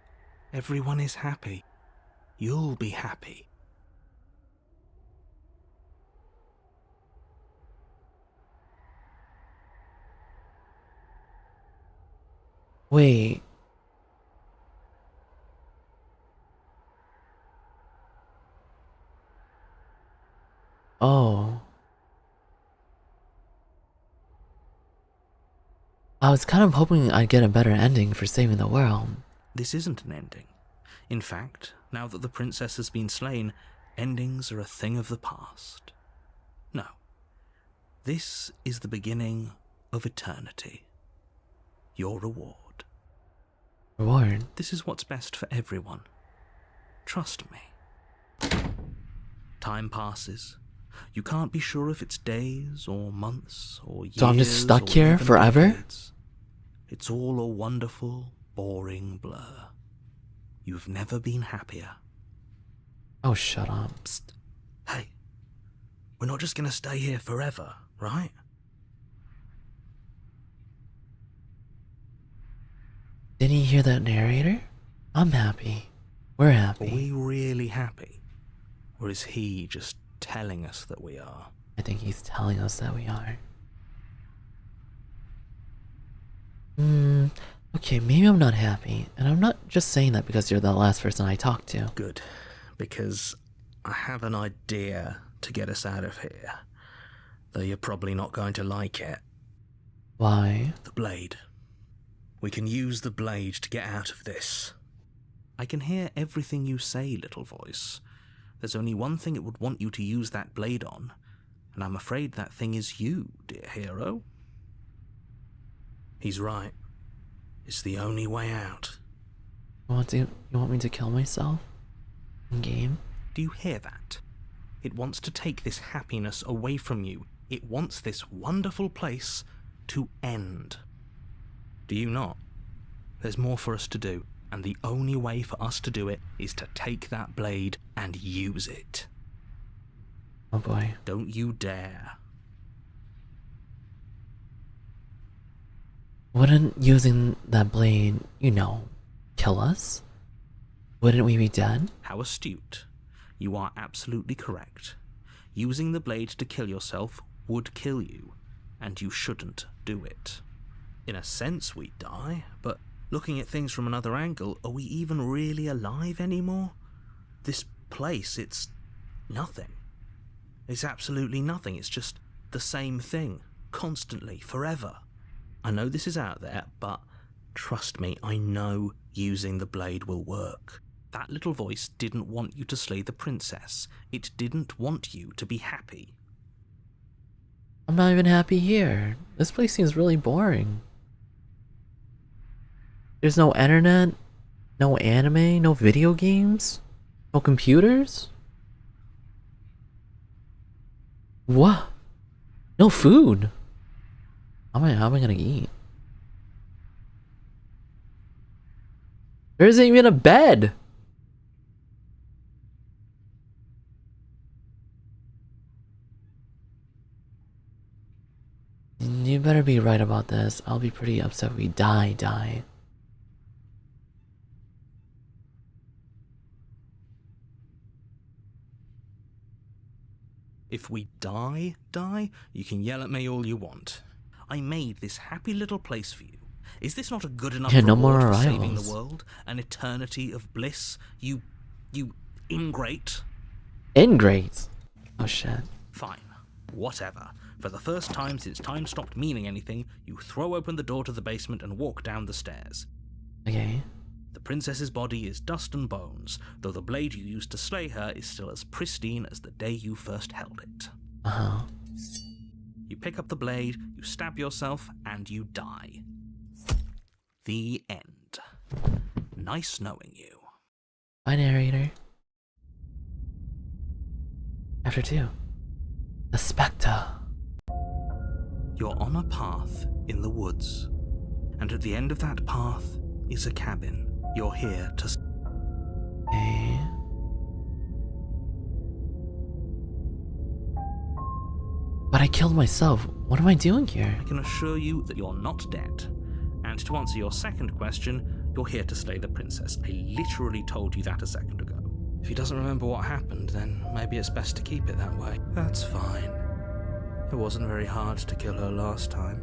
Everyone is happy. You'll be happy. Wait. Oh. I was kind of hoping I'd get a better ending for saving the world. This isn't an ending. In fact, now that the princess has been slain, endings are a thing of the past. No. This is the beginning of eternity. Your reward. Reward? This is what's best for everyone. Trust me. Time passes. You can't be sure if it's days or months or years. So I'm just stuck or here even forever? decades. It's all a wonderful, boring blur. You've never been happier. Oh, shut up. Psst. Hey, we're not just gonna stay here forever, right? Didn't you hear that narrator? I'm happy. We're Are happy. we really happy? Or is he just telling us that we are? I think he's telling us that we are. Okay, maybe I'm not happy. And I'm not just saying that because you're the last person I talked to. Good, because I have an idea to get us out of here. Though you're probably not going to like it. Why? The blade. We can use the blade to get out of this. I can hear everything you say, little voice. There's only one thing it would want you to use that blade on, and I'm afraid that thing is you, dear hero. He's right. It's the only way out. You want me to kill myself? In game? Do you hear that? It wants to take this happiness away from you. It wants this wonderful place to end. Do you not? There's more for us to do, and the only way for us to do it is to take that blade and use it. Oh boy. Don't you dare. Wouldn't using that blade, kill us? Wouldn't we be dead? How astute. You are absolutely correct. Using the blade to kill yourself would kill you, and you shouldn't do it. In a sense, we die, but looking at things from another angle, are we even really alive anymore? This place, it's nothing. It's absolutely nothing. It's just the same thing, constantly, forever. I know this is out there, but trust me, I know using the blade will work. That little voice didn't want you to slay the princess. It didn't want you to be happy. I'm not even happy here. This place seems really boring. There's no internet, no anime, no video games, no computers? What? No food. How am I gonna eat? There isn't even a bed. You better be right about this. I'll be pretty upset if we die. If we die, you can yell at me all you want. I made this happy little place for you. Is this not a good enough Yeah, no reward more for saving arrivals. the world? An eternity of bliss? You ingrate? Ingrate. Oh shit. Fine. Whatever. For the first time since time stopped meaning anything, you throw open the door to the basement and walk down the stairs. Okay. The princess's body is dust and bones, though the blade you used to slay her is still as pristine as the day you first held it. Uh-huh. You pick up the blade, you stab yourself, and you die. The end. Nice knowing you. Bye, narrator. Chapter 2. The Spectre. You're on a path in the woods, and at the end of that path is a cabin. You're here to... Okay. But I killed myself. What am I doing here? I can assure you that you're not dead. And to answer your second question, you're here to slay the princess. I literally told you that a second ago. If he doesn't remember what happened, then maybe it's best to keep it that way. That's fine. It wasn't very hard to kill her last time.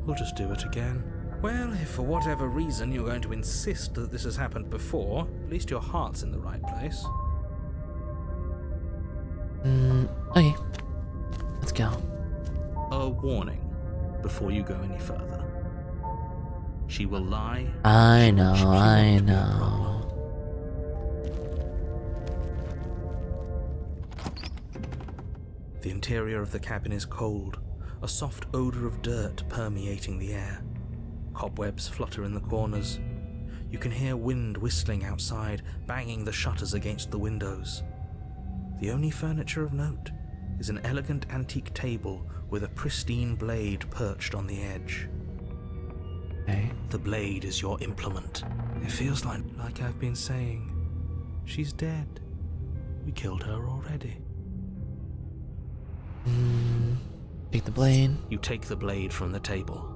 We'll just do it again. Well, if for whatever reason you're going to insist that this has happened before, at least your heart's in the right place. Okay. Let's go. A warning before you go any further. She will lie. I She know. won't be a problem. The interior of the cabin is cold, a soft odor of dirt permeating the air. Cobwebs flutter in the corners. You can hear wind whistling outside, banging the shutters against the windows. The only furniture of note is an elegant antique table with a pristine blade perched on the edge. Okay. The blade is your implement. It feels like I've been saying, she's dead. We killed her already. Take the blade. You take the blade from the table.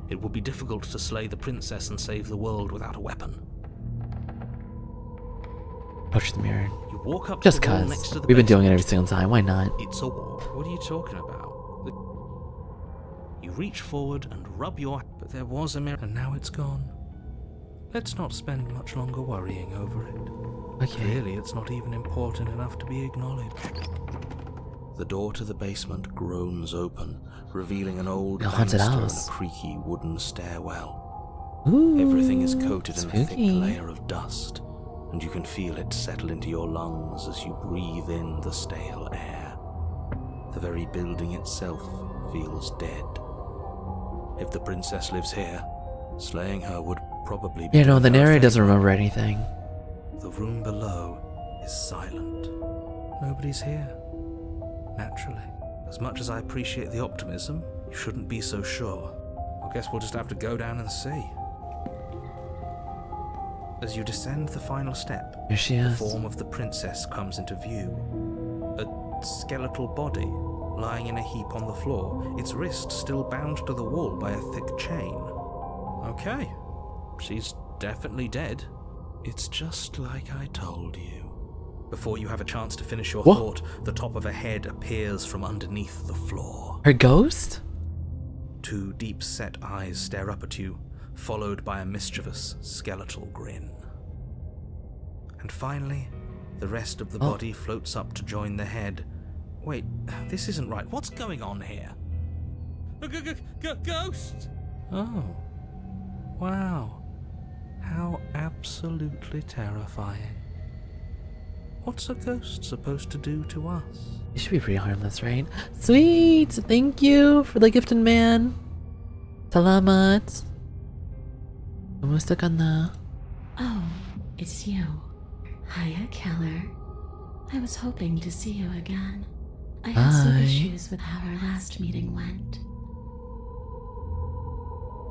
It will be difficult to slay the princess and save the world without a weapon. Approach the mirror. You walk up Just to the wall cause. next to the We've been doing it every basement. single time. Why not? It's a wall. What are you talking about? You reach forward and rub your... But there was a mirror and now it's gone. Let's not spend much longer worrying over it. Okay. Clearly it's not even important enough to be acknowledged. The door to the basement groans open, revealing an old A haunted banister and house. a creaky wooden stairwell. Ooh, Everything is coated in a thick spooky. layer of dust, and you can feel it settle into your lungs as you breathe in the stale air. The very building itself feels dead. If the princess lives here, slaying her would probably be... Yeah, no, the doing her a narrator doesn't favor. remember anything. The room below is silent. Nobody's here. Naturally. As much as I appreciate the optimism, you shouldn't be so sure. I guess we'll just have to go down and see. As you descend the final step, Here she the is. form of the princess comes into view. A skeletal body lying in a heap on the floor, its wrist still bound to the wall by a thick chain. Okay, she's definitely dead. It's just like I told you. Before you have a chance to finish your What? thought, the top of a head appears from underneath the floor. Her ghost? Two deep-set eyes stare up at you, followed by a mischievous skeletal grin. And finally, the rest of the body floats up to join the head. Wait, this isn't right. What's going on here? A ghost! Oh. Wow. How absolutely terrifying. What's a ghost supposed to do to us? It should be pretty harmless, right? Sweet! Thank you for the gifted man. Salamat. Kumusta ka na? Oh, it's you. Hiya, Keller. I was hoping to see you again. I have some Hi. issues with how our last meeting went.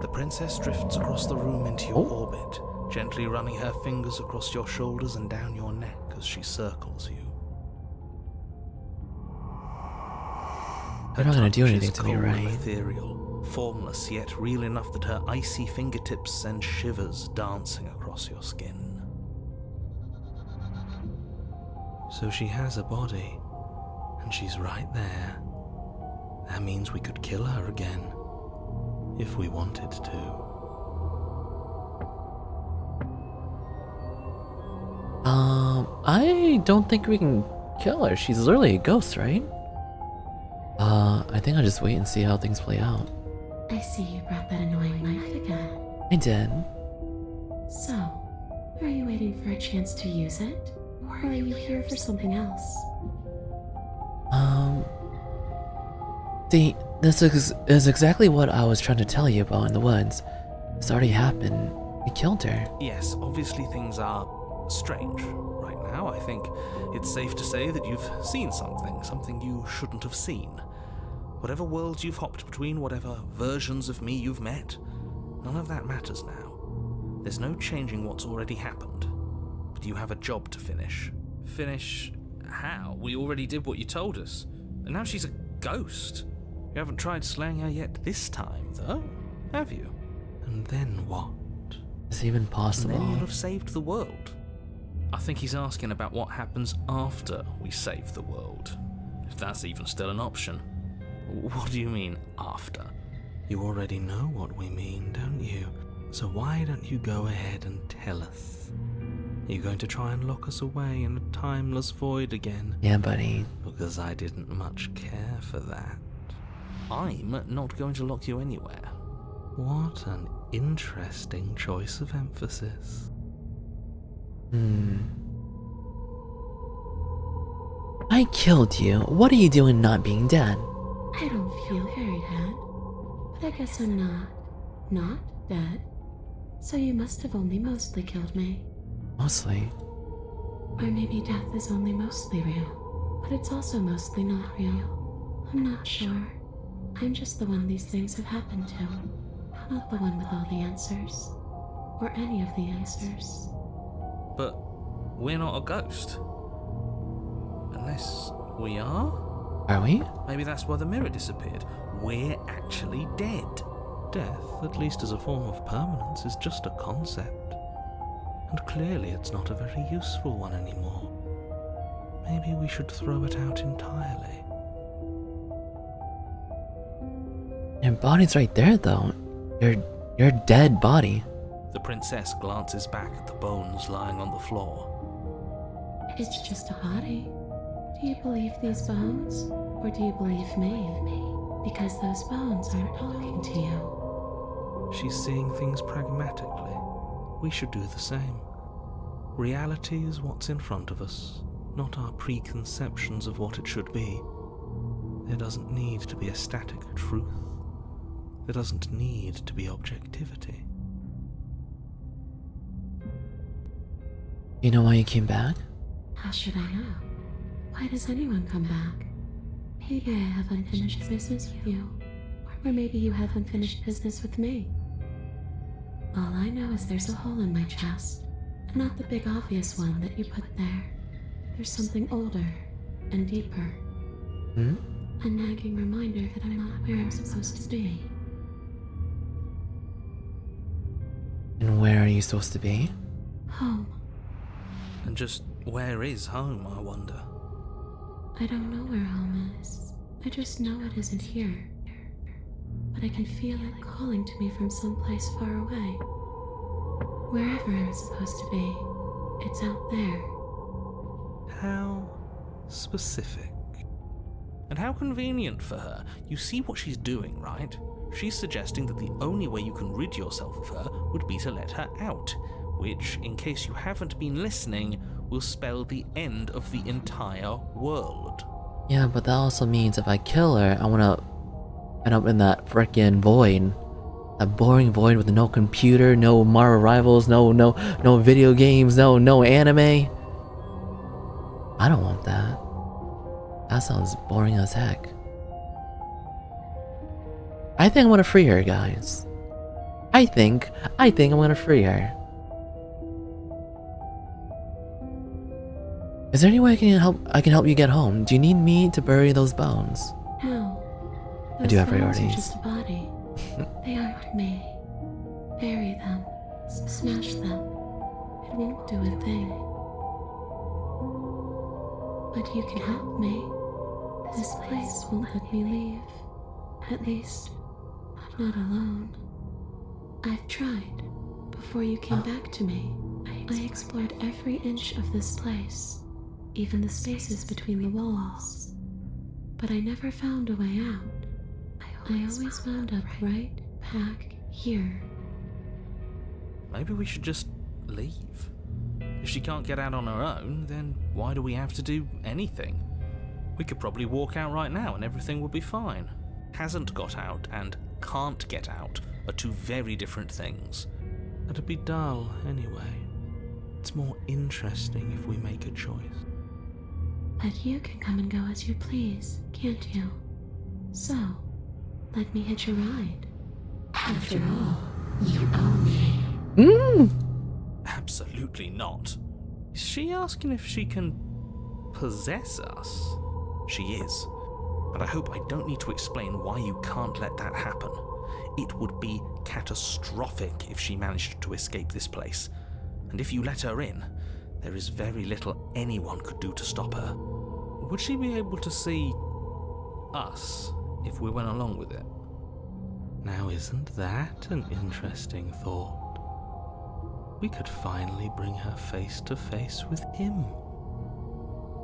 The princess drifts across the room into your orbit, gently running her fingers across your shoulders and down your neck as she circles you. You're not gonna do touch anything is to me, cold and right? ethereal, formless yet real enough that her icy fingertips send shivers dancing across your skin. So she has a body, and she's right there. That means we could kill her again, if we wanted to. I don't think we can kill her. She's literally a ghost, right? I think I'll just wait and see how things play out. I see you brought that annoying knife again. I did. So, are you waiting for a chance to use it? Or are you here for something else? See, this is exactly what I was trying to tell you about in the woods. It's already happened. We killed her. Yes, obviously things are strange right now. I think it's safe to say that you've seen something you shouldn't have seen. Whatever worlds you've hopped between, whatever versions of me you've met, none of that matters now. There's no changing what's already happened. But you have a job to finish. Finish how? We already did what you told us. And now she's a ghost. You haven't tried slaying her yet this time, though, have you? And then what? Is it even And possible? then you'll have saved the world. I think he's asking about what happens after we save the world. If that's even still an option. What do you mean, after? You already know what we mean, don't you? So why don't you go ahead and tell us? Are you going to try and lock us away in a timeless void again? Yeah, buddy. Because I didn't much care for that. I'm not going to lock you anywhere. What an interesting choice of emphasis. I killed you. What are you doing not being dead? I don't feel very dead. But I guess I'm not dead. So you must have only mostly killed me. Mostly. Or maybe death is only mostly real, but it's also mostly not real. I'm not sure. I'm just the one these things have happened to. Not the one with all the answers. Or any of the answers. But we're not a ghost. Unless we are? Are we? Maybe that's why the mirror disappeared. We're actually dead. Death, at least as a form of permanence, is just a concept. And clearly it's not a very useful one anymore. Maybe we should throw it out entirely. Your body's right there, though. Your dead body. The princess glances back at the bones lying on the floor. It's just a body. Do you believe these bones? Or do you believe me? Because those bones aren't talking to you. She's seeing things pragmatically. We should do the same. Reality is what's in front of us, not our preconceptions of what it should be. There doesn't need to be a static truth. There doesn't need to be objectivity. You know why you came back? How should I know? Why does anyone come back? Maybe I have unfinished business with you. Or maybe you have unfinished business with me. All I know is there's a hole in my chest. Not the big obvious one that you put there. There's something older and deeper. A nagging reminder that I'm not where I'm supposed to be. And where are you supposed to be? Home. And just where is home, I wonder? I don't know where home is. I just know it isn't here. But I can feel it calling to me from someplace far away. Wherever I'm supposed to be, it's out there. How specific. And how convenient for her. You see what she's doing, right? She's suggesting that the only way you can rid yourself of her would be to let her out, which, in case you haven't been listening, will spell the end of the entire world. Yeah, but that also means if I kill her, I wanna end up in that frickin' void. That boring void with no computer, no Marvel Rivals, no video games, no anime. I don't want that. That sounds boring as heck. I think I'm gonna free her, guys. I think I'm gonna free her. Is there any way I can help you get home? Do you need me to bury those bones? No. I do have Those bones priorities. are just a body. They aren't me. Bury them. Smash them. It won't do a thing. But you can help me. This place won't let me leave. At least, not alone. I've tried. Before you came back to me, I explored every inch of this place, even the spaces between the walls. But I never found a way out. I always wound up right back here. Maybe we should just leave. If she can't get out on her own, then why do we have to do anything? We could probably walk out right now and everything would be fine. Hasn't got out and can't get out are two very different things. It'd be dull anyway. It's more interesting if we make a choice. But you can come and go as you please, can't you? So, let me hitch a ride. After all, you own me. Absolutely not. Is she asking if she can possess us? She is. But I hope I don't need to explain why you can't let that happen. It would be catastrophic if she managed to escape this place. And if you let her in, there is very little anyone could do to stop her. Would she be able to see us if we went along with it? Now, isn't that an interesting thought? We could finally bring her face to face with him.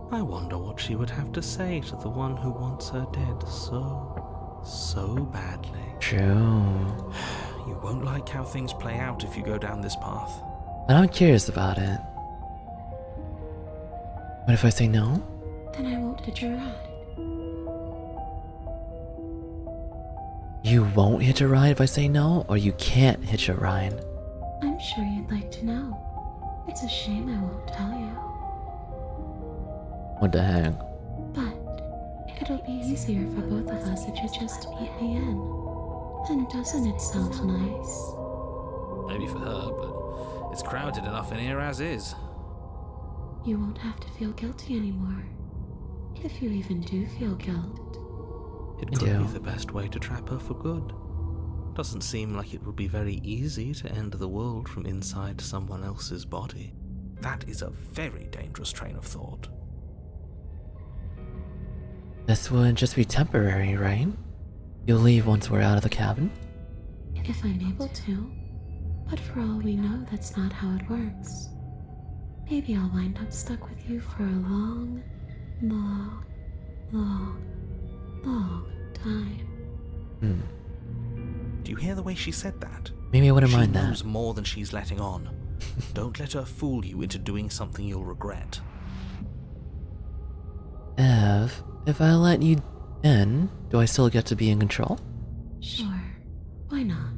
I wonder what she would have to say to the one who wants her dead so badly. True. You won't like how things play out if you go down this path. And I'm curious about it. What if I say no? Then I won't hitch a ride. You won't hitch a ride if I say no, or you can't hitch a ride? I'm sure you'd like to know. It's a shame I won't tell you. What the heck? But it'll be easier for both of us if you just let me in. And doesn't it sound nice? Maybe for her, but it's crowded enough in here as is. You won't have to feel guilty anymore. If you even do feel guilt. It I could do. be the best way to trap her for good. Doesn't seem like it would be very easy to end the world from inside someone else's body. That is a very dangerous train of thought. This would just be temporary, right? You'll leave once we're out of the cabin? If I'm able to. But for all we know, that's not how it works. Maybe I'll wind up stuck with you for a long time. Do you hear the way she said that? Maybe I wouldn't mind She that. knows more than she's letting on. Don't let her fool you into doing something you'll regret. If I let you in, do I still get to be in control? Sure, why not?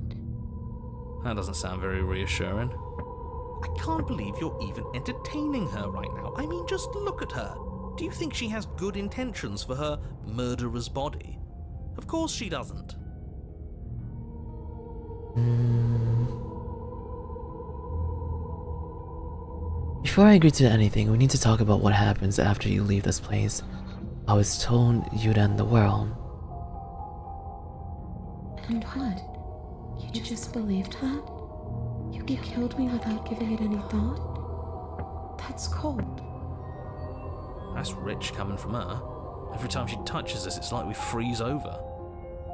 That doesn't sound very reassuring. I can't believe you're even entertaining her right now. I mean, just look at her. Do you think she has good intentions for her murderer's body? Of course she doesn't. Before I agree to anything, we need to talk about what happens after you leave this place. I was told you'd end the world. And what? You just believed that? You killed me without giving it any thought? That's cold. That's rich coming from her. Every time she touches us, it's like we freeze over.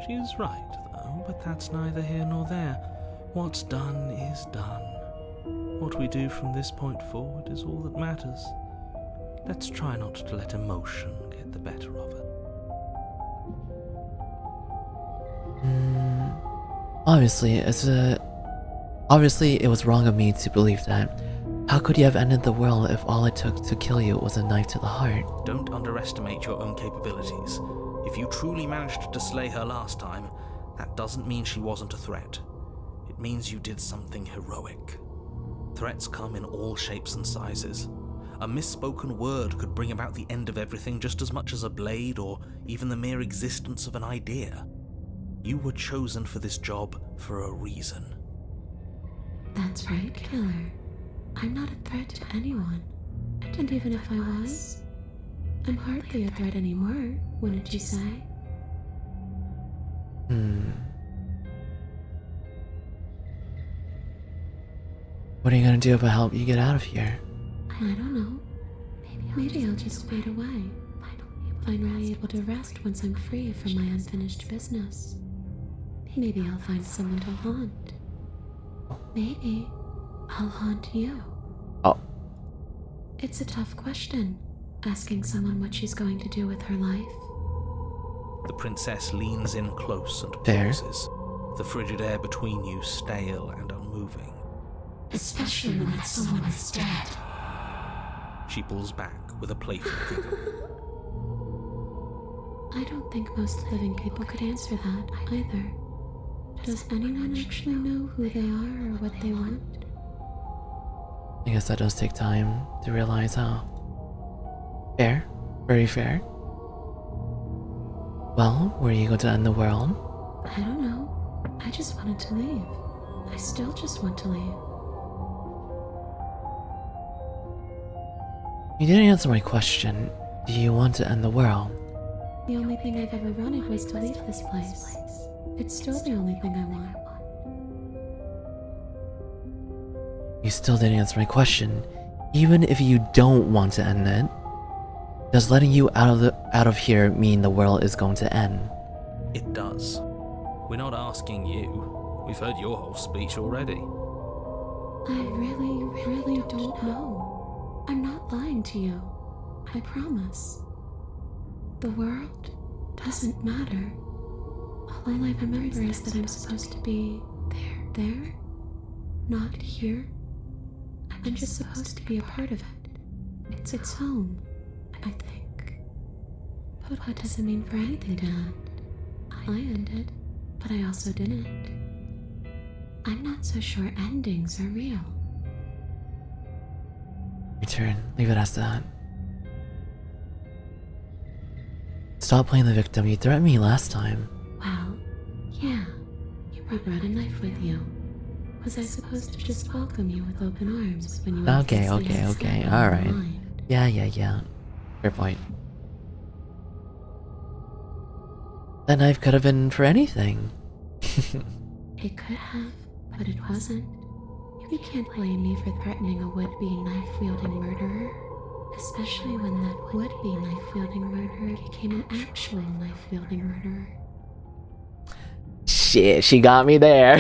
She is right, though, but that's neither here nor there. What's done is done. What we do from this point forward is all that matters. Let's try not to let emotion get the better of it. Obviously, it was wrong of me to believe that. How could you have ended the world if all it took to kill you was a knife to the heart? Don't underestimate your own capabilities. If you truly managed to slay her last time, that doesn't mean she wasn't a threat. It means you did something heroic. Threats come in all shapes and sizes. A misspoken word could bring about the end of everything just as much as a blade or even the mere existence of an idea. You were chosen for this job for a reason. That's right, Killer. I'm not a threat to anyone. And even if I was, I'm hardly a threat anymore, wouldn't you say? What are you gonna do if I help you get out of here? I don't know. Maybe I'll just fade away. Finally able to rest once I'm free from my unfinished business. Maybe I'll find someone to haunt. Maybe I'll haunt you. Oh. It's a tough question, asking someone what she's going to do with her life. The princess leans in close and There. pauses, the frigid air between you stale and unmoving. Especially when that someone is dead. She pulls back with a playful giggle. I don't think most living people could answer that either. Does anyone actually know who they are or what they want? I guess that does take time to realize, huh? Fair. Very fair. Well, were you going to end the world? I don't know. I just wanted to leave. I still just want to leave. You didn't answer my question. Do you want to end the world? The only thing I've ever wanted was to leave this place. It's still the only thing I want. You still didn't answer my question. Even if you don't want to end it, does letting you out of here mean the world is going to end? It does. We're not asking you. We've heard your whole speech already. I really don't know. I'm not lying to you. I promise. The world doesn't matter. All I remember is that I'm supposed to be there, not here. I'm just supposed to be a part of it. It's home, I think. But what does it mean for anything to end? I ended, but I also didn't. I'm not so sure endings are real. Return. Leave it as that. Stop playing the victim. You threatened me last time. Well, yeah. You brought a knife with you. Was I supposed to just welcome you with open arms when you Okay. Alright. Mind? Yeah. Fair point. That knife could have been for anything. It could have, but it wasn't. You can't blame me for threatening a would-be knife-wielding murderer. Especially when that would-be knife-wielding murderer became an actual knife-wielding murderer. Shit, she got me there.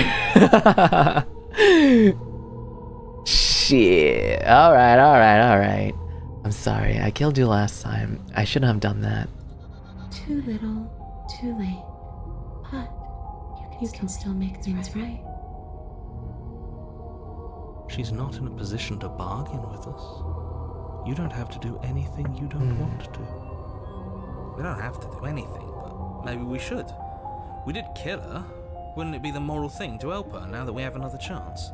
Shit. Alright. I'm sorry, I killed you last time. I shouldn't have done that. Too little, too late. But you can still make things right. She's not in a position to bargain with us. You don't have to do anything you don't want to. We don't have to do anything, but maybe we should. We did kill her. Wouldn't it be the moral thing to help her now that we have another chance?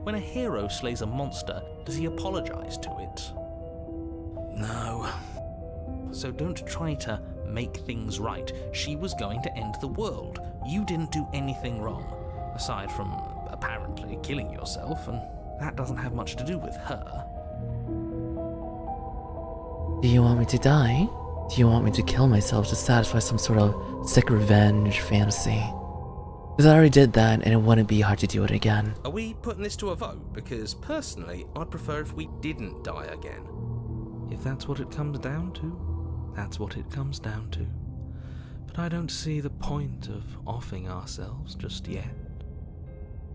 When a hero slays a monster, does he apologize to it? No. So don't try to make things right. She was going to end the world. You didn't do anything wrong, aside from apparently killing yourself, and that doesn't have much to do with her. Do you want me to die? Do you want me to kill myself to satisfy some sort of sick revenge fantasy? Because I already did that and it wouldn't be hard to do it again. Are we putting this to a vote? Because personally, I'd prefer if we didn't die again. If that's what it comes down to, that's what it comes down to. But I don't see the point of offing ourselves just yet.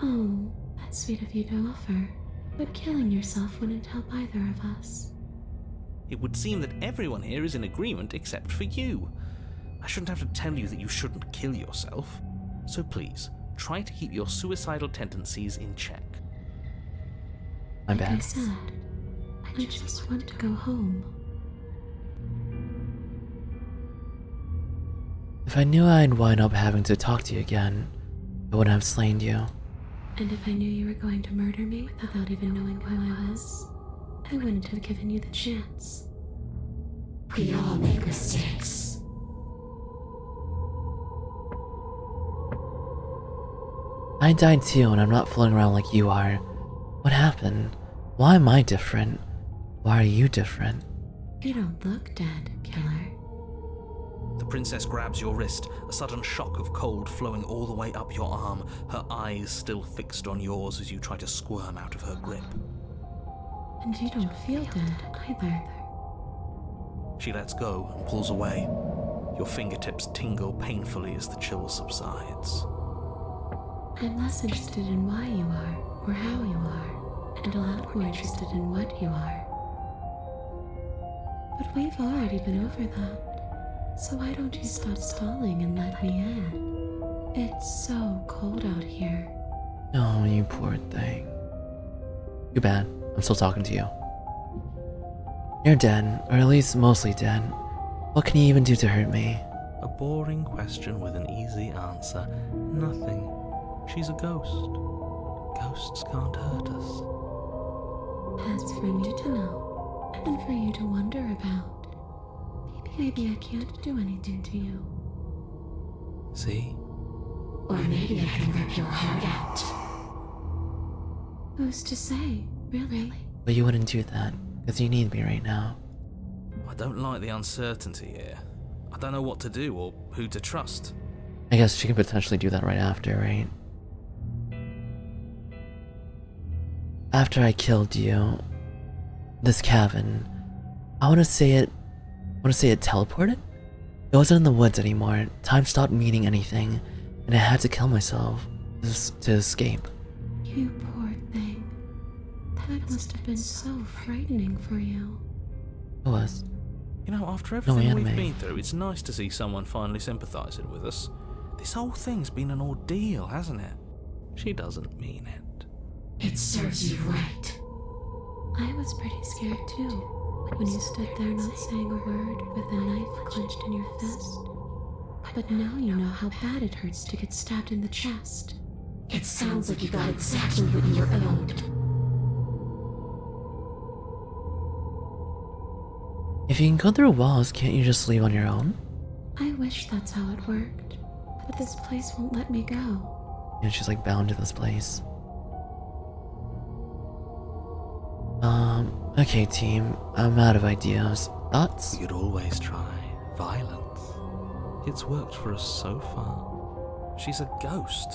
Oh, that's sweet of you to offer. But killing yourself wouldn't help either of us. It would seem that everyone here is in agreement except for you. I shouldn't have to tell you that you shouldn't kill yourself. So please, try to keep your suicidal tendencies in check. My Like I bad. said, I just want to go home. If I knew I'd wind up having to talk to you again, I wouldn't have slain you. And if I knew you were going to murder me without even knowing who I was, I wouldn't have given you the chance. We all make mistakes. I died too, and I'm not floating around like you are. What happened? Why am I different? Why are you different? You don't look dead, killer. The princess grabs your wrist, a sudden shock of cold flowing all the way up your arm, her eyes still fixed on yours as you try to squirm out of her grip. And you don't feel dead either. She lets go and pulls away. Your fingertips tingle painfully as the chill subsides. I'm less interested in why you are, or how you are, and a lot more interested in what you are. But we've already been over that, so why don't you stop stalling and let me in? It's so cold out here. Oh, you poor thing. Too bad. I'm still talking to you. You're dead, or at least mostly dead. What can you even do to hurt me? A boring question with an easy answer. Nothing. She's a ghost. Ghosts can't hurt us. That's for me to know, and for you to wonder about. Maybe I can't do anything to you. See? Or maybe I can rip your heart out. Who's to say, really? But you wouldn't do that, because you need me right now. I don't like the uncertainty here. I don't know what to do or who to trust. I guess she can potentially do that right after, right? After I killed you, this cabin, I want to say it teleported? It wasn't in the woods anymore. Time stopped meaning anything, and I had to kill myself to escape. You poor thing. That must have been so frightening for you. It was. You know, after everything we've anime. been through, it's nice to see someone finally sympathising with us. This whole thing's been an ordeal, hasn't it? She doesn't mean it. It serves you right. I was pretty scared too, when you stood there not saying a word with a knife clenched in your fist. But now you know how bad it hurts to get stabbed in the chest. It sounds like you got exactly what you were owed. If you can go through walls, can't you just leave on your own? I wish that's how it worked, but this place won't let me go. And she's like bound to this place. Okay team, I'm out of ideas. Thoughts? We could always try violence. It's worked for us so far. She's a ghost.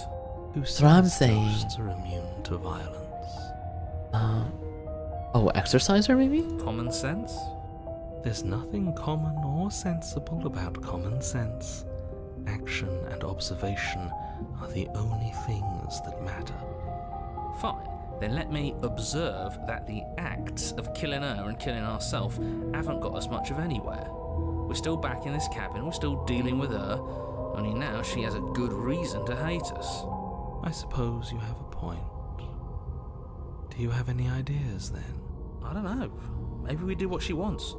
Who That's what I'm says saying. Ghosts are immune to violence. Oh, exercise her maybe? Common sense? There's nothing common or sensible about common sense. Action and observation are the only things that matter. Fine. Then let me observe that the acts of killing her and killing ourselves haven't got us much of anywhere. We're still back in this cabin, we're still dealing with her, only now she has a good reason to hate us. I suppose you have a point. Do you have any ideas then? I don't know. Maybe we do what she wants.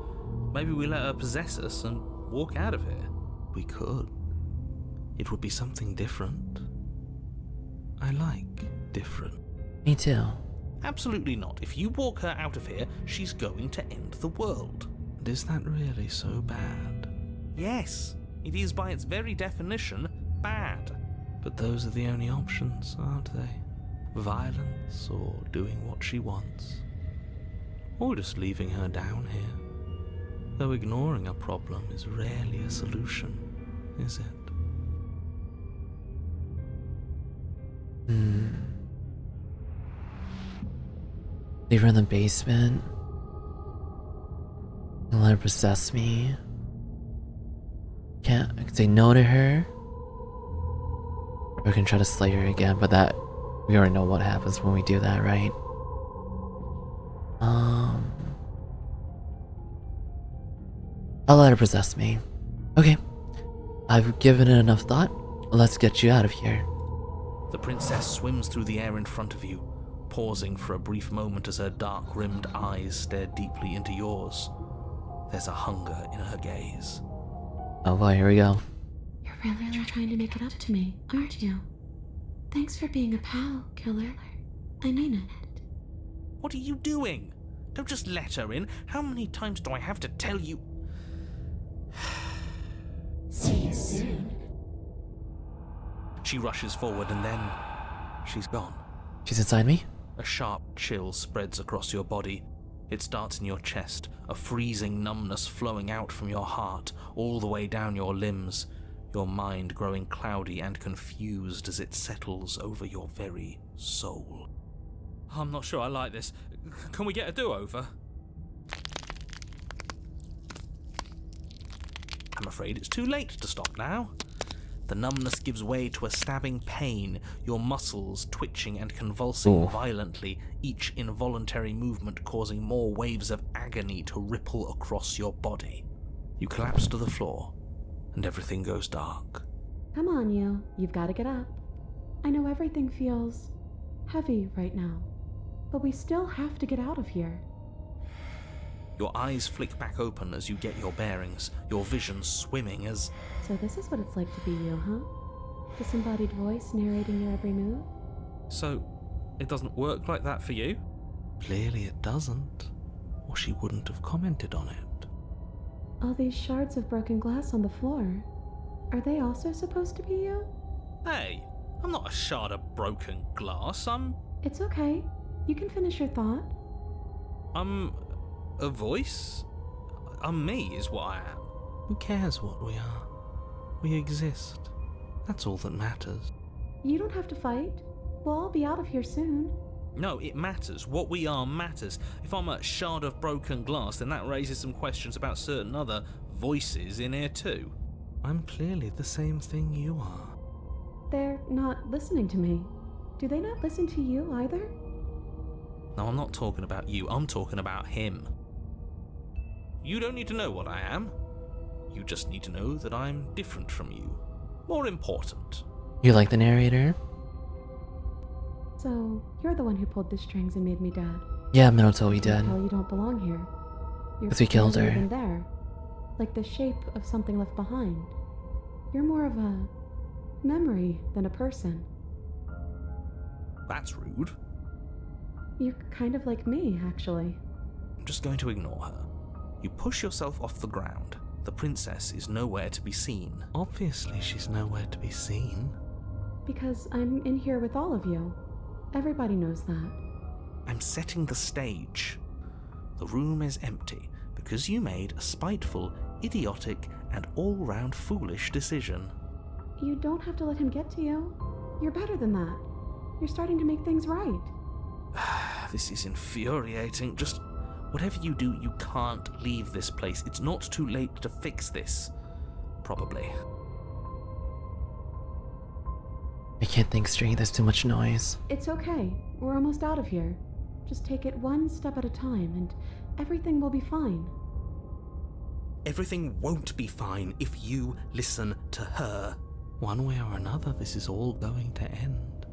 Maybe we let her possess us and walk out of here. We could. It would be something different. I like different. Me too. Absolutely not. If you walk her out of here, she's going to end the world. And is that really so bad? Yes, it is by its very definition bad. But those are the only options, aren't they? Violence or doing what she wants. Or just leaving her down here. Though ignoring a problem is rarely a solution, is it? Leave her in the basement. And let her possess me. I can say no to her. Or I can try to slay her again, but that we already know what happens when we do that, right? I'll let her possess me. Okay. I've given it enough thought. Let's get you out of here. The princess swims through the air in front of you, pausing for a brief moment as her dark-rimmed eyes stare deeply into yours. There's a hunger in her gaze. Oh boy, here we go. You're really trying to make it up to me, aren't you? Thanks for being a pal, killer. I mean it. What are you doing? Don't just let her in. How many times do I have to tell you? See you soon. She rushes forward and then she's gone. She's inside me? A sharp chill spreads across your body. It starts in your chest, a freezing numbness flowing out from your heart, all the way down your limbs, your mind growing cloudy and confused as it settles over your very soul. I'm not sure I like this. Can we get a do-over? I'm afraid it's too late to stop now. The numbness gives way to a stabbing pain, your muscles twitching and convulsing violently, each involuntary movement causing more waves of agony to ripple across your body. You collapse to the floor, and everything goes dark. Come on, you've got to get up. I know everything feels heavy right now, but we still have to get out of here. Your eyes flick back open as you get your bearings, your vision swimming as... So this is what it's like to be you, huh? Disembodied voice narrating your every move? So, it doesn't work like that for you? Clearly it doesn't, or she wouldn't have commented on it. All these shards of broken glass on the floor, are they also supposed to be you? Hey, I'm not a shard of broken glass, It's okay. You can finish your thought. I'm a voice? I'm me is what I am. Who cares what we are? We exist. That's all that matters. You don't have to fight. We'll all be out of here soon. No, it matters. What we are matters. If I'm a shard of broken glass, then that raises some questions about certain other voices in here too. I'm clearly the same thing you are. They're not listening to me. Do they not listen to you either? No, I'm not talking about you. I'm talking about him. You don't need to know what I am. You just need to know that I'm different from you. More important. You like the narrator? So, you're the one who pulled the strings and made me dead. Yeah, Minato, we did. Hell, you don't belong here. You're 'Cause we killed her. even there, like the shape of something left behind. You're more of a memory than a person. That's rude. You're kind of like me, actually. I'm just going to ignore her. You push yourself off the ground. The princess is nowhere to be seen. Obviously she's nowhere to be seen. Because I'm in here with all of you. Everybody knows that. I'm setting the stage. The room is empty because you made a spiteful, idiotic, and all-round foolish decision. You don't have to let him get to you. You're better than that. You're starting to make things right. This is infuriating. Just whatever you do, you can't leave this place. It's not too late to fix this. Probably. I can't think straight, there's too much noise. It's okay. We're almost out of here. Just take it one step at a time and everything will be fine. Everything won't be fine if you listen to her. One way or another, this is all going to end.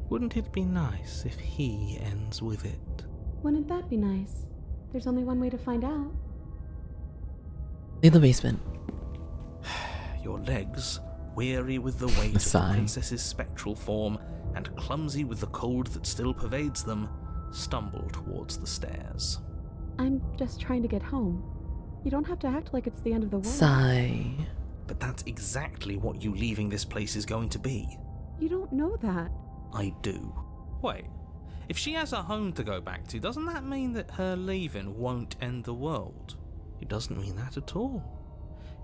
Wouldn't it be nice if he ends with it? Wouldn't that be nice? There's only one way to find out. Leave the basement. Your legs, weary with the weight of the Sigh. princess's spectral form and clumsy with the cold that still pervades them, stumble towards the stairs. I'm just trying to get home. You don't have to act like it's the end of the world. Sigh. But that's exactly what you leaving this place is going to be. You don't know that. I do. Wait, if she has a home to go back to, doesn't that mean that her leaving won't end the world? It doesn't mean that at all.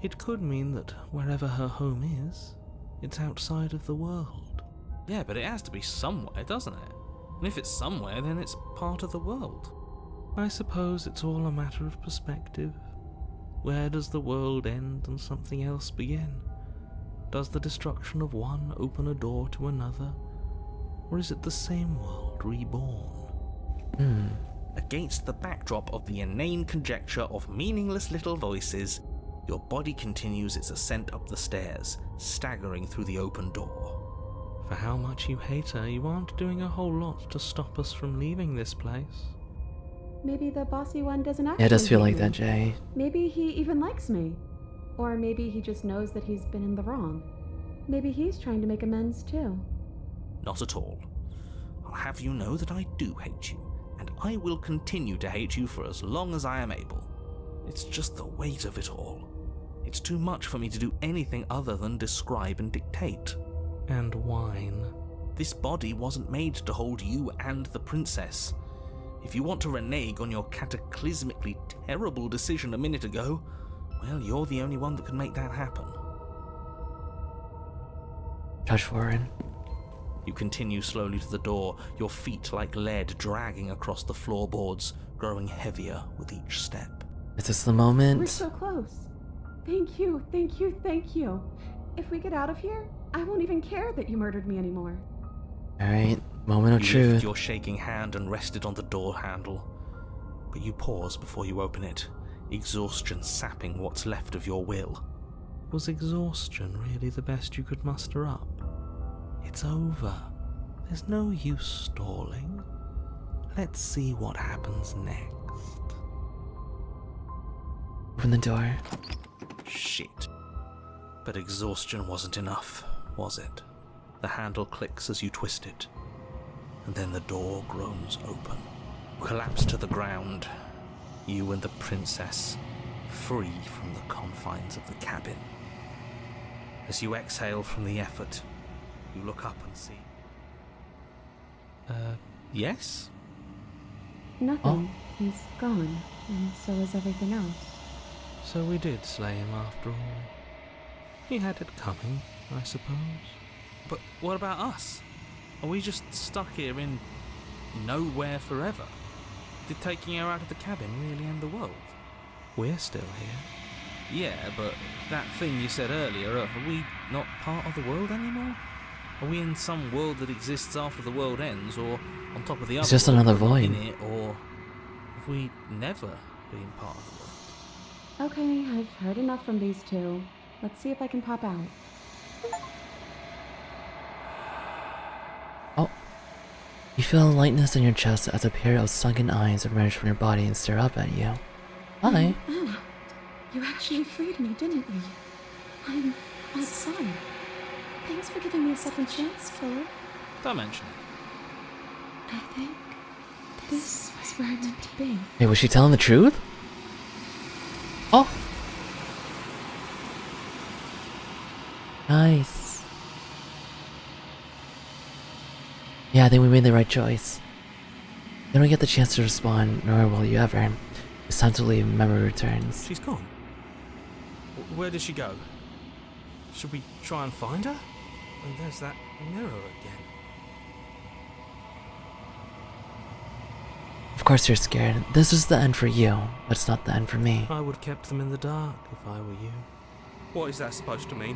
It could mean that wherever her home is, it's outside of the world. Yeah, but it has to be somewhere, doesn't it? And if it's somewhere, then it's part of the world. I suppose it's all a matter of perspective. Where does the world end and something else begin? Does the destruction of one open a door to another? Or is it the same world reborn? Against the backdrop of the inane conjecture of meaningless little voices, your body continues its ascent up the stairs, staggering through the open door. For how much you hate her, you aren't doing a whole lot to stop us from leaving this place. Maybe the bossy one doesn't actually Yeah, it does feel hate like me. that, Jay. Maybe he even likes me. Or maybe he just knows that he's been in the wrong. Maybe he's trying to make amends too. Not at all. I'll have you know that I do hate you, and I will continue to hate you for as long as I am able. It's just the weight of it all. It's too much for me to do anything other than describe and dictate. And whine. This body wasn't made to hold you and the princess. If you want to renege on your cataclysmically terrible decision a minute ago, well, you're the only one that can make that happen. Judge Warren. You continue slowly to the door, your feet like lead dragging across the floorboards, growing heavier with each step. Is this the moment? We're so close. Thank you, thank you, thank you. If we get out of here, I won't even care that you murdered me anymore. Alright, moment of You truth. lift your shaking hand and rest it on the door handle, but you pause before you open it, exhaustion sapping what's left of your will. Was exhaustion really the best you could muster up? It's over. There's no use stalling. Let's see what happens next. Open the door. Shit. But exhaustion wasn't enough, was it? The handle clicks as you twist it, and then the door groans open. You collapse to the ground, you and the princess, free from the confines of the cabin. As you exhale from the effort, you look up and see... yes? Nothing. He's gone, and so is everything else. So we did slay him after all. He had it coming, I suppose. But what about us? Are we just stuck here in nowhere forever? Did taking her out of the cabin really end the world? We're still here. Yeah, but that thing you said earlier, are we not part of the world anymore? Are we in some world that exists after the world ends, or on top of the other It's just world, another but not void. in it, or have we never been part of the world? Okay, I've heard enough from these two. Let's see if I can pop out. Oh. You feel a lightness in your chest as a pair of sunken eyes emerge from your body and stare up at you. Hi. You actually freed me, didn't you? I'm outside. Thanks for giving me a second chance, Claire. Don't mention it. I think this was where I meant to be. Wait, was she telling the truth? Oh. Nice. Yeah, I think we made the right choice. You don't get the chance to respond, nor will you ever. It's time to leave. Memory returns. She's gone. Where did she go? Should we try and find her? And there's that mirror again. Of course you're scared. This is the end for you, but it's not the end for me. I would have kept them in the dark if I were you. What is that supposed to mean?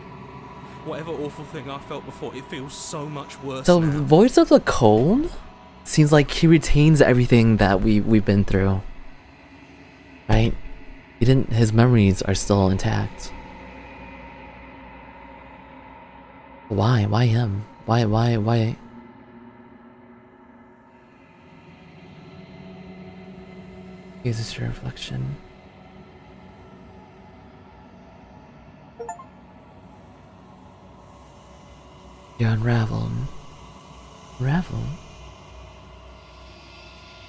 Whatever awful thing I felt before, it feels so much worse The now. voice of the cold seems like he retains everything that we've been through. Right? His memories are still intact. Why? Why him? Why? Uses your reflection. You're unraveled. Unraveled?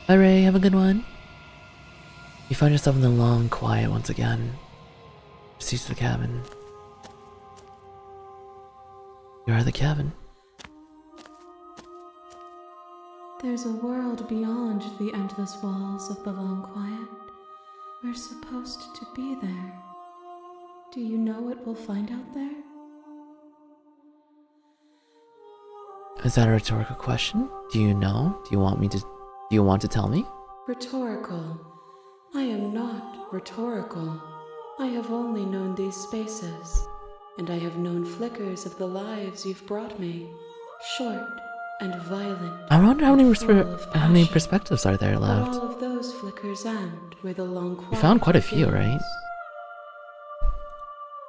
Bye Ray, have a good one. You find yourself in the long quiet once again. Proceed to the cabin. You are the cabin. There's a world beyond the endless walls of the long quiet. We're supposed to be there. Do you know what we'll find out there? Is that a rhetorical question? Do you know? Do you want to tell me? Rhetorical. I am not rhetorical. I have only known these spaces, and I have known flickers of the lives you've brought me. Short and violent. I wonder how many, and full of how many passion. perspectives are there But left? all of those flickers end where the long quiet You found quite a few, begins. right?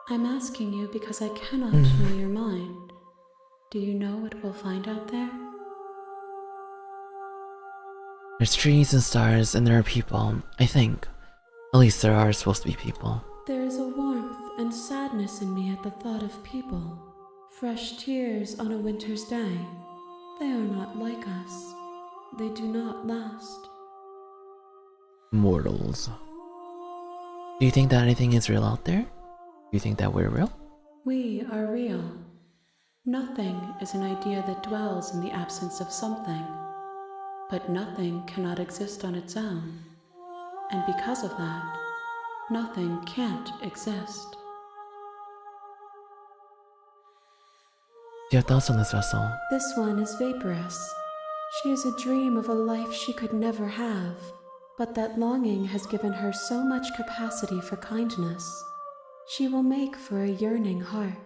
I'm asking you because I cannot Mm. know your mind. Do you know what we'll find out there? There's trees and stars, and there are people. I think. At least there are supposed to be people. There is a warmth and sadness in me at the thought of people. Fresh tears on a winter's day. They are not like us. They do not last. mortals. Do you think that anything is real out there? Do you think that we're real? We are real. Nothing is an idea that dwells in the absence of something. But nothing cannot exist on its own. And because of that, nothing can't exist. Do you have thoughts on this vessel? This one is vaporous. She is a dream of a life she could never have. But that longing has given her so much capacity for kindness. She will make for a yearning heart.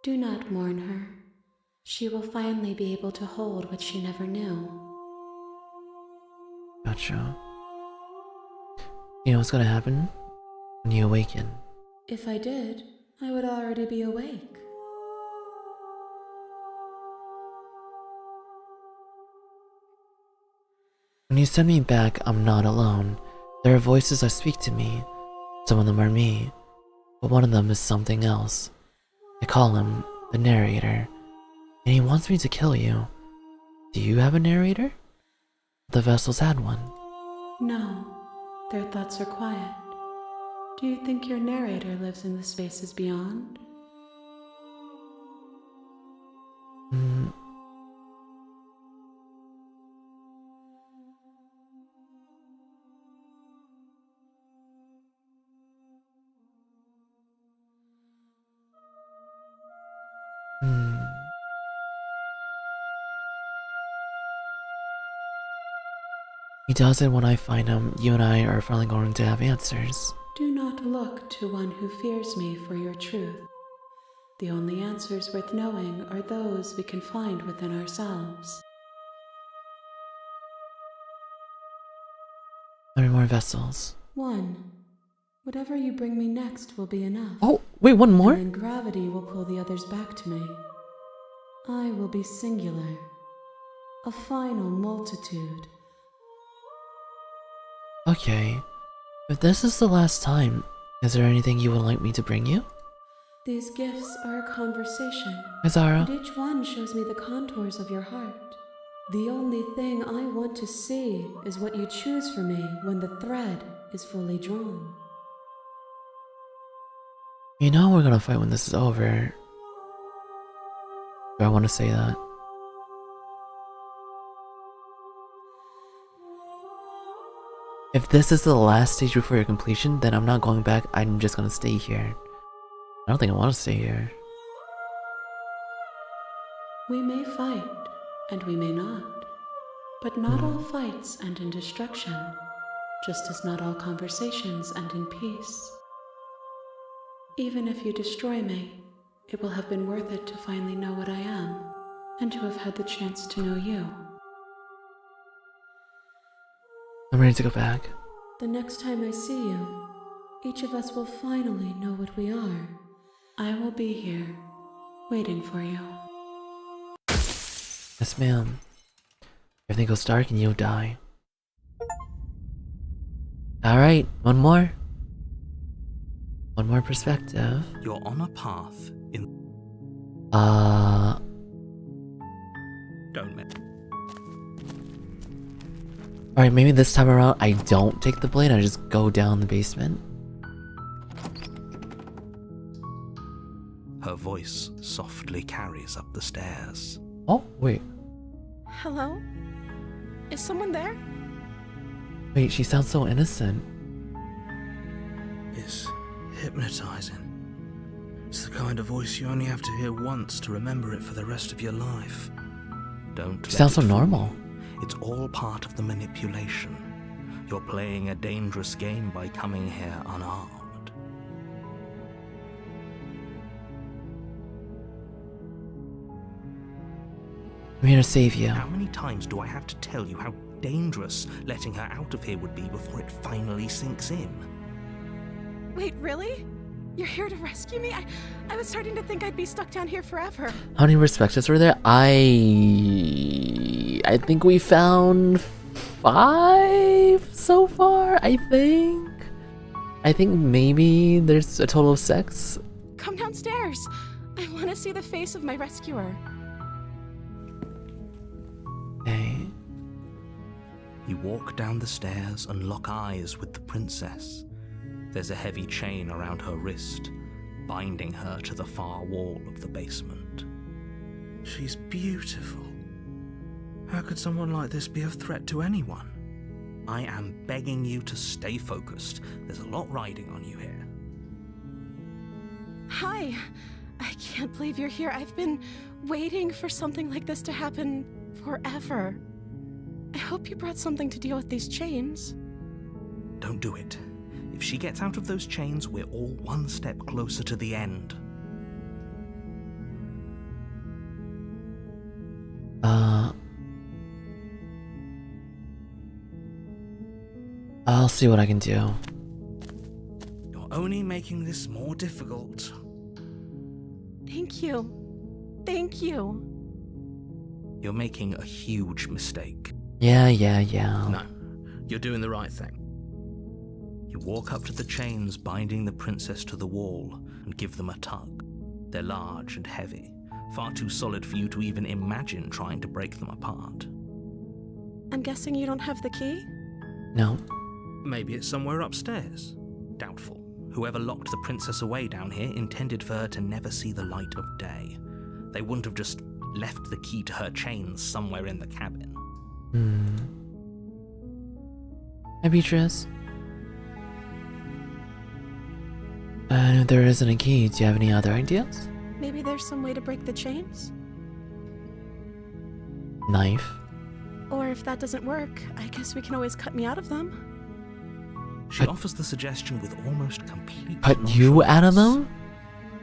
Do not mourn her. She will finally be able to hold what she never knew. Gotcha. You know what's gonna happen when you awaken? If I did, I would already be awake. When you send me back, I'm not alone. There are voices that speak to me. Some of them are me, but one of them is something else. I call him the narrator, and he wants me to kill you. Do you have a narrator? The vessels had one. No, their thoughts are quiet. Do you think your narrator lives in the spaces beyond? He does it when I find him. You and I are finally going to have answers. Do not look to one who fears me for your truth. The only answers worth knowing are those we can find within ourselves. How many more vessels? One. Whatever you bring me next will be enough. Oh, wait, one more? And then gravity will pull the others back to me. I will be singular. A final multitude. Okay. If this is the last time, is there anything you would like me to bring you? These gifts are a conversation. Azara? And each one shows me the contours of your heart. The only thing I want to see is what you choose for me when the thread is fully drawn. You know we're gonna fight when this is over. Do I want to say that? If this is the last stage before your completion, then I'm not going back, I'm just gonna stay here. I don't think I want to stay here. We may fight, and we may not. But not all fights end in destruction, just as not all conversations end in peace. Even if you destroy me, it will have been worth it to finally know what I am, and to have had the chance to know you. I'm ready to go back. The next time I see you, each of us will finally know what we are. I will be here, waiting for you. Yes, ma'am. Everything goes dark and you'll die. Alright, one more. One more perspective. You're on a path in. Don't miss. Alright, maybe this time around I don't take the blade, I just go down the basement. Her voice softly carries up the stairs. Oh, wait. Hello? Is someone there? Wait, she sounds so innocent. It's hypnotizing. It's the kind of voice you only have to hear once to remember it for the rest of your life. Don't. She sounds so normal. It's all part of the manipulation. You're playing a dangerous game by coming here unarmed. I'm here to save you. How many times do I have to tell you how dangerous letting her out of here would be before it finally sinks in? Wait, really? You're here to rescue me? I was starting to think I'd be stuck down here forever. How many perspectives were there? I think we found 5 so far, I think. I think maybe there's a total of 6. Come downstairs. I want to see the face of my rescuer. Okay. You You walk down the stairs and lock eyes with the princess. There's a heavy chain around her wrist, binding her to the far wall of the basement. She's beautiful. How could someone like this be a threat to anyone? I am begging you to stay focused. There's a lot riding on you here. Hi. I can't believe you're here. I've been waiting for something like this to happen forever. I hope you brought something to deal with these chains. Don't do it. If she gets out of those chains, we're all one step closer to the end. I'll see what I can do. You're only making this more difficult. Thank you. Thank you. You're making a huge mistake. Yeah. No, you're doing the right thing. You walk up to the chains binding the princess to the wall and give them a tug. They're large and heavy, far too solid for you to even imagine trying to break them apart. I'm guessing you don't have the key? No. Maybe it's somewhere upstairs. Doubtful. Whoever locked the princess away down here intended for her to never see the light of day. They wouldn't have just left the key to her chains somewhere in the cabin. Hi, Beatrice. And if there isn't a key, do you have any other ideas? Maybe there's some way to break the chains? Knife. Or if that doesn't work, I guess we can always cut me out of them. She offers the suggestion with almost complete Cut you out of them?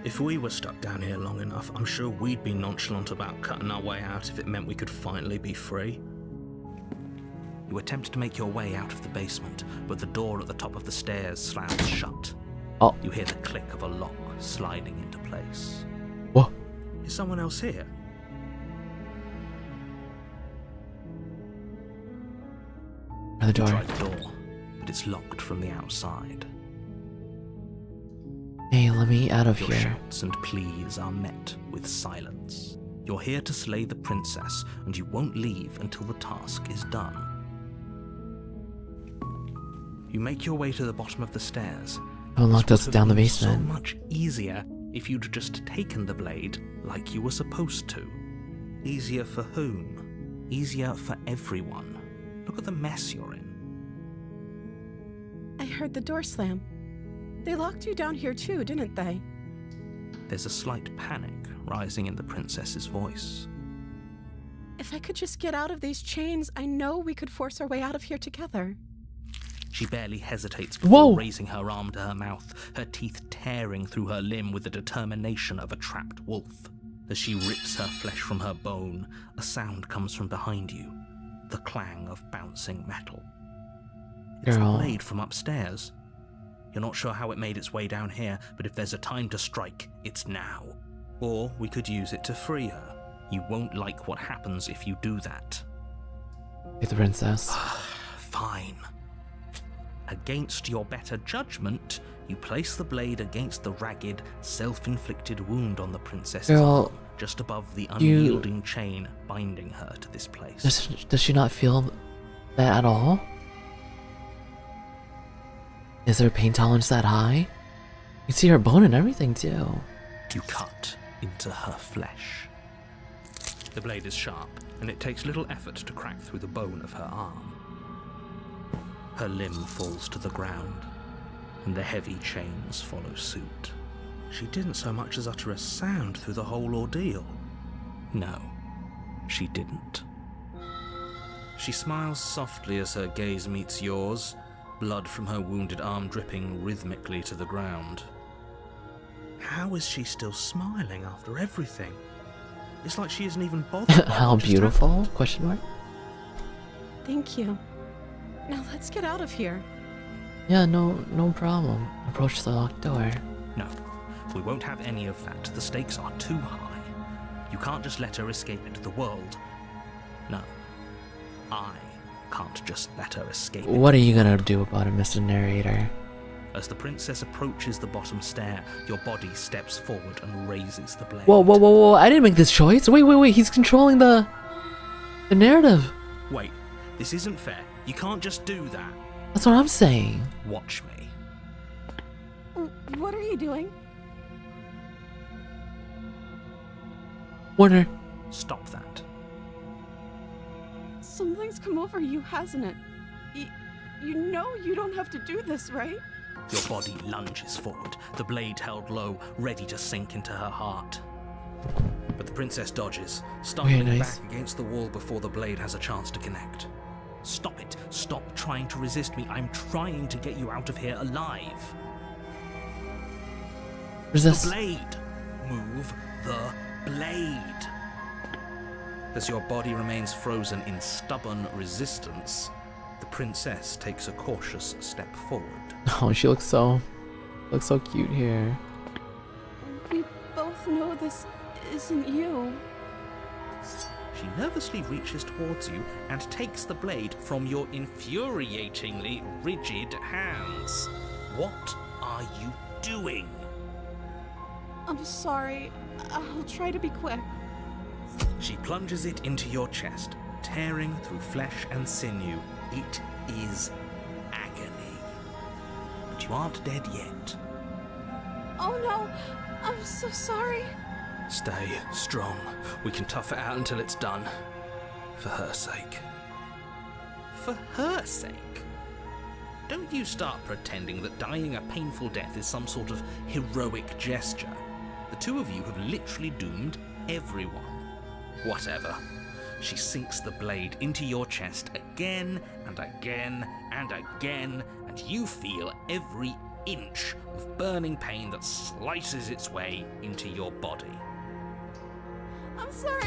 If we were stuck down here long enough, I'm sure we'd be nonchalant about cutting our way out if it meant we could finally be free. You attempt to make your way out of the basement, but the door at the top of the stairs slams shut. Oh. You hear the click of a lock sliding into place. What? Is someone else here? By the You door. try the door, but it's locked from the outside. Hey, let me out of Your here. shouts and pleas are met with silence. You're here to slay the princess, and you won't leave until the task is done. You make your way to the bottom of the stairs. Who locked This us would down the have been basement? So much easier if you'd just taken the blade like you were supposed to. Easier for whom? Easier for everyone. Look at the mess you're in. I heard the door slam. They locked you down here too, didn't they? There's a slight panic rising in the princess's voice. If I could just get out of these chains, I know we could force our way out of here together. She barely hesitates before Whoa. raising her arm to her mouth, her teeth tearing through her limb with the determination of a trapped wolf. As she rips her flesh from her bone, a sound comes from behind you, the clang of bouncing metal. It's the Girl. blade from upstairs. You're not sure how it made its way down here, but if there's a time to strike, it's now. Or we could use it to free her. You won't like what happens if you do that. Get the princess. Fine. Against your better judgment, you place the blade against the ragged, self-inflicted wound on the princess's Girl, arm, just above the unyielding chain binding her to this place. Does she not feel that at all? Is her pain tolerance that high? You see her bone and everything too. You cut into her flesh. The blade is sharp, and it takes little effort to crack through the bone of her arm. Her limb falls to the ground, and the heavy chains follow suit. She didn't so much as utter a sound through the whole ordeal. No, she didn't. She smiles softly as her gaze meets yours, blood from her wounded arm dripping rhythmically to the ground. How is she still smiling after everything? It's like she isn't even bothered. by How what just beautiful? happened. Question mark. Thank you. Now let's get out of here. Yeah, no problem. Approach the locked door. No, we won't have any of that. The stakes are too high. You can't just let her escape into the world. No, I can't just let her escape. What are you gonna do about it, Mr. Narrator? As the princess approaches the bottom stair, your body steps forward and raises the blade. Whoa! I didn't make this choice. Wait! He's controlling the narrative. Wait, this isn't fair. You can't just do that. That's what I'm saying. Watch me. What are you doing? Warner. Stop that. Something's come over you, hasn't it? You know you don't have to do this, right? Your body lunges forward, the blade held low, ready to sink into her heart. But the princess dodges, stumbling nice. back against the wall before the blade has a chance to connect. Stop it. Stop trying to resist me. I'm trying to get you out of here alive. Resist. The blade. Move the blade. As your body remains frozen in stubborn resistance, the princess takes a cautious step forward. Oh, she looks so cute here. We both know this isn't you. She nervously reaches towards you and takes the blade from your infuriatingly rigid hands. What are you doing? I'm sorry. I'll try to be quick. She plunges it into your chest, tearing through flesh and sinew. It is agony. But you aren't dead yet. Oh no, I'm so sorry. Stay strong. We can tough it out until it's done. For her sake. For her sake? Don't you start pretending that dying a painful death is some sort of heroic gesture. The two of you have literally doomed everyone. Whatever. She sinks the blade into your chest again and again and again, and you feel every inch of burning pain that slices its way into your body. I'm sorry.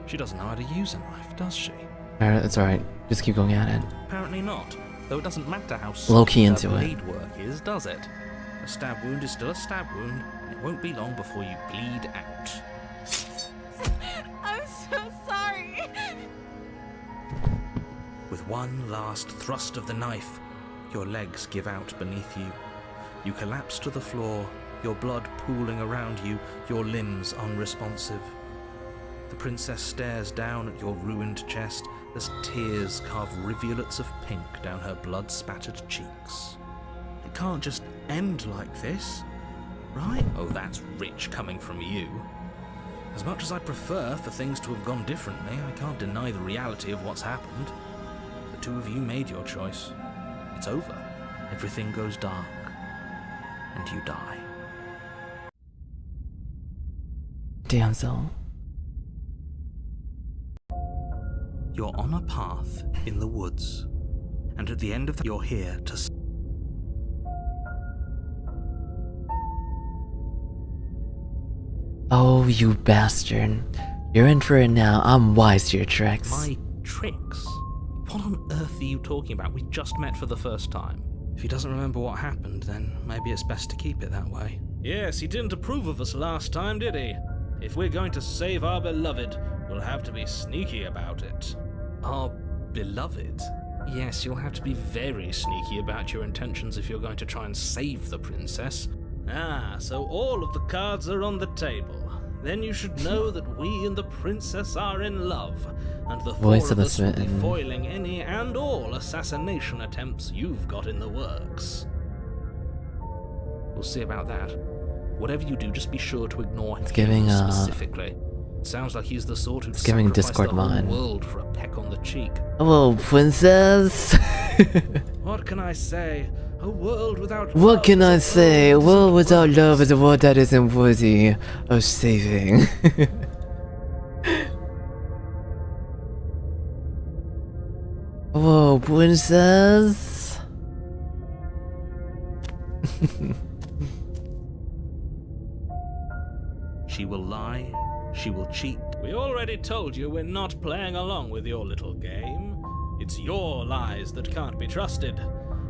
She doesn't know how to use a knife, does she? Alright, it's alright. Just keep going at it. Apparently not. Though it doesn't matter how Low-key smooth into her it. blade work is, does it? A stab wound is still a stab wound, and it won't be long before you bleed out. I'm so sorry. With one last thrust of the knife, your legs give out beneath you. You collapse to the floor, your blood pooling around you, your limbs unresponsive. The princess stares down at your ruined chest as tears carve rivulets of pink down her blood-spattered cheeks. It can't just end like this, right? Oh, that's rich coming from you. As much as I prefer for things to have gone differently, I can't deny the reality of what's happened. The two of you made your choice. It's over. Everything goes dark. And you die. Damsel. You're on a path in the woods. And at the end of that, you're here to... Oh, you bastard. You're in for it now. I'm wise to your tricks. My tricks? What on earth are you talking about? We just met for the first time. If he doesn't remember what happened, then maybe it's best to keep it that way. Yes, he didn't approve of us last time, did he? If we're going to save our beloved, we'll have to be sneaky about it. Our beloved? Yes, you'll have to be very sneaky about your intentions if you're going to try and save the princess. Ah, so all of the cards are on the table. Then you should know that we and the princess are in love, and the Voice four of of the us will be smitten. foiling any and all assassination attempts you've got in the works. We'll see about that. Whatever you do, just be sure to ignore him giving, specifically. It sounds like he's the sort who'd giving sacrifice Discord the whole mine. world for a peck on the cheek. Hello, princess. What can I say? A world without What love can is I a say? A world world that without isn't love worth is a world that isn't worthy of saving. Whoa, princess. She will lie, she will cheat. We already told you we're not playing along with your little game. It's your lies that can't be trusted.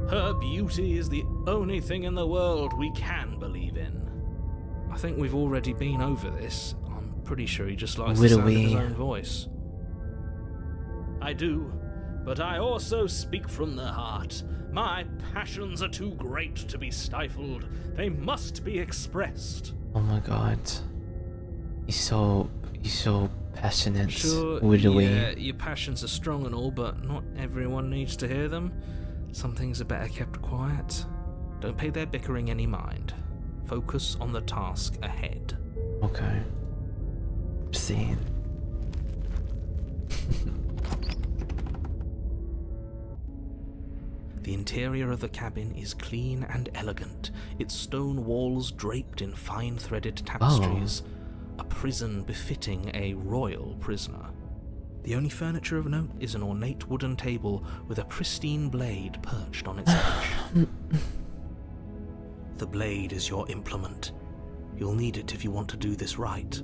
Her beauty is the only thing in the world we can believe in. I think we've already been over this. I'm pretty sure he just likes the sound of his own voice. I do, but I also speak from the heart. My passions are too great to be stifled. They must be expressed. Oh my god. He's so Passionate, Sure, widowy. yeah, your passions are strong and all, but not everyone needs to hear them. Some things are better kept quiet. Don't pay their bickering any mind. Focus on the task ahead. Okay. Scene. The interior of the cabin is clean and elegant, its stone walls draped in fine-threaded tapestries. A prison befitting a royal prisoner. The only furniture of note is an ornate wooden table with a pristine blade perched on its edge. The blade is your implement. You'll need it if you want to do this right.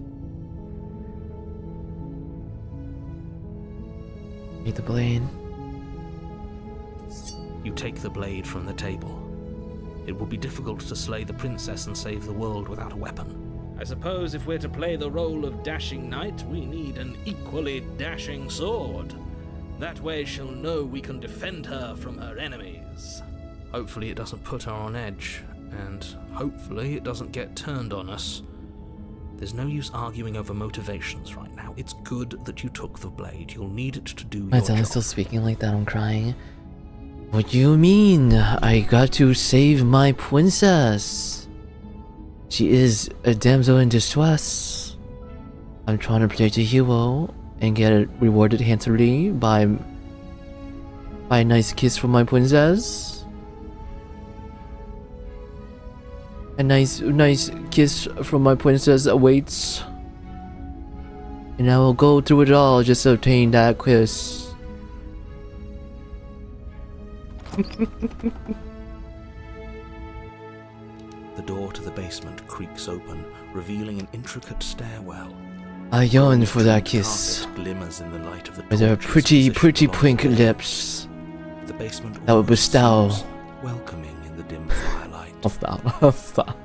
Need the blade. You take the blade from the table. It will be difficult to slay the princess and save the world without a weapon. I suppose if we're to play the role of dashing knight, we need an equally dashing sword. That way she'll know we can defend her from her enemies. Hopefully it doesn't put her on edge, and hopefully it doesn't get turned on us. There's no use arguing over motivations right now. It's good that you took the blade. You'll need it to do your My job. dad's still speaking like that, I'm crying. What do you mean? I got to save my princess. She is a damsel in distress. I'm trying to protect a hero and get it rewarded handsomely by a nice kiss from my princess. A nice kiss from my princess awaits. And I will go through it all just to obtain that kiss. The door to the basement creaks open, revealing an intricate stairwell. I yearn for that kiss. Carpet glimmers in the light of the With her torches pretty positioned pink along the lips. The basement That would almost bestow. seems welcoming in the dim firelight. I'll stop. I'll stop.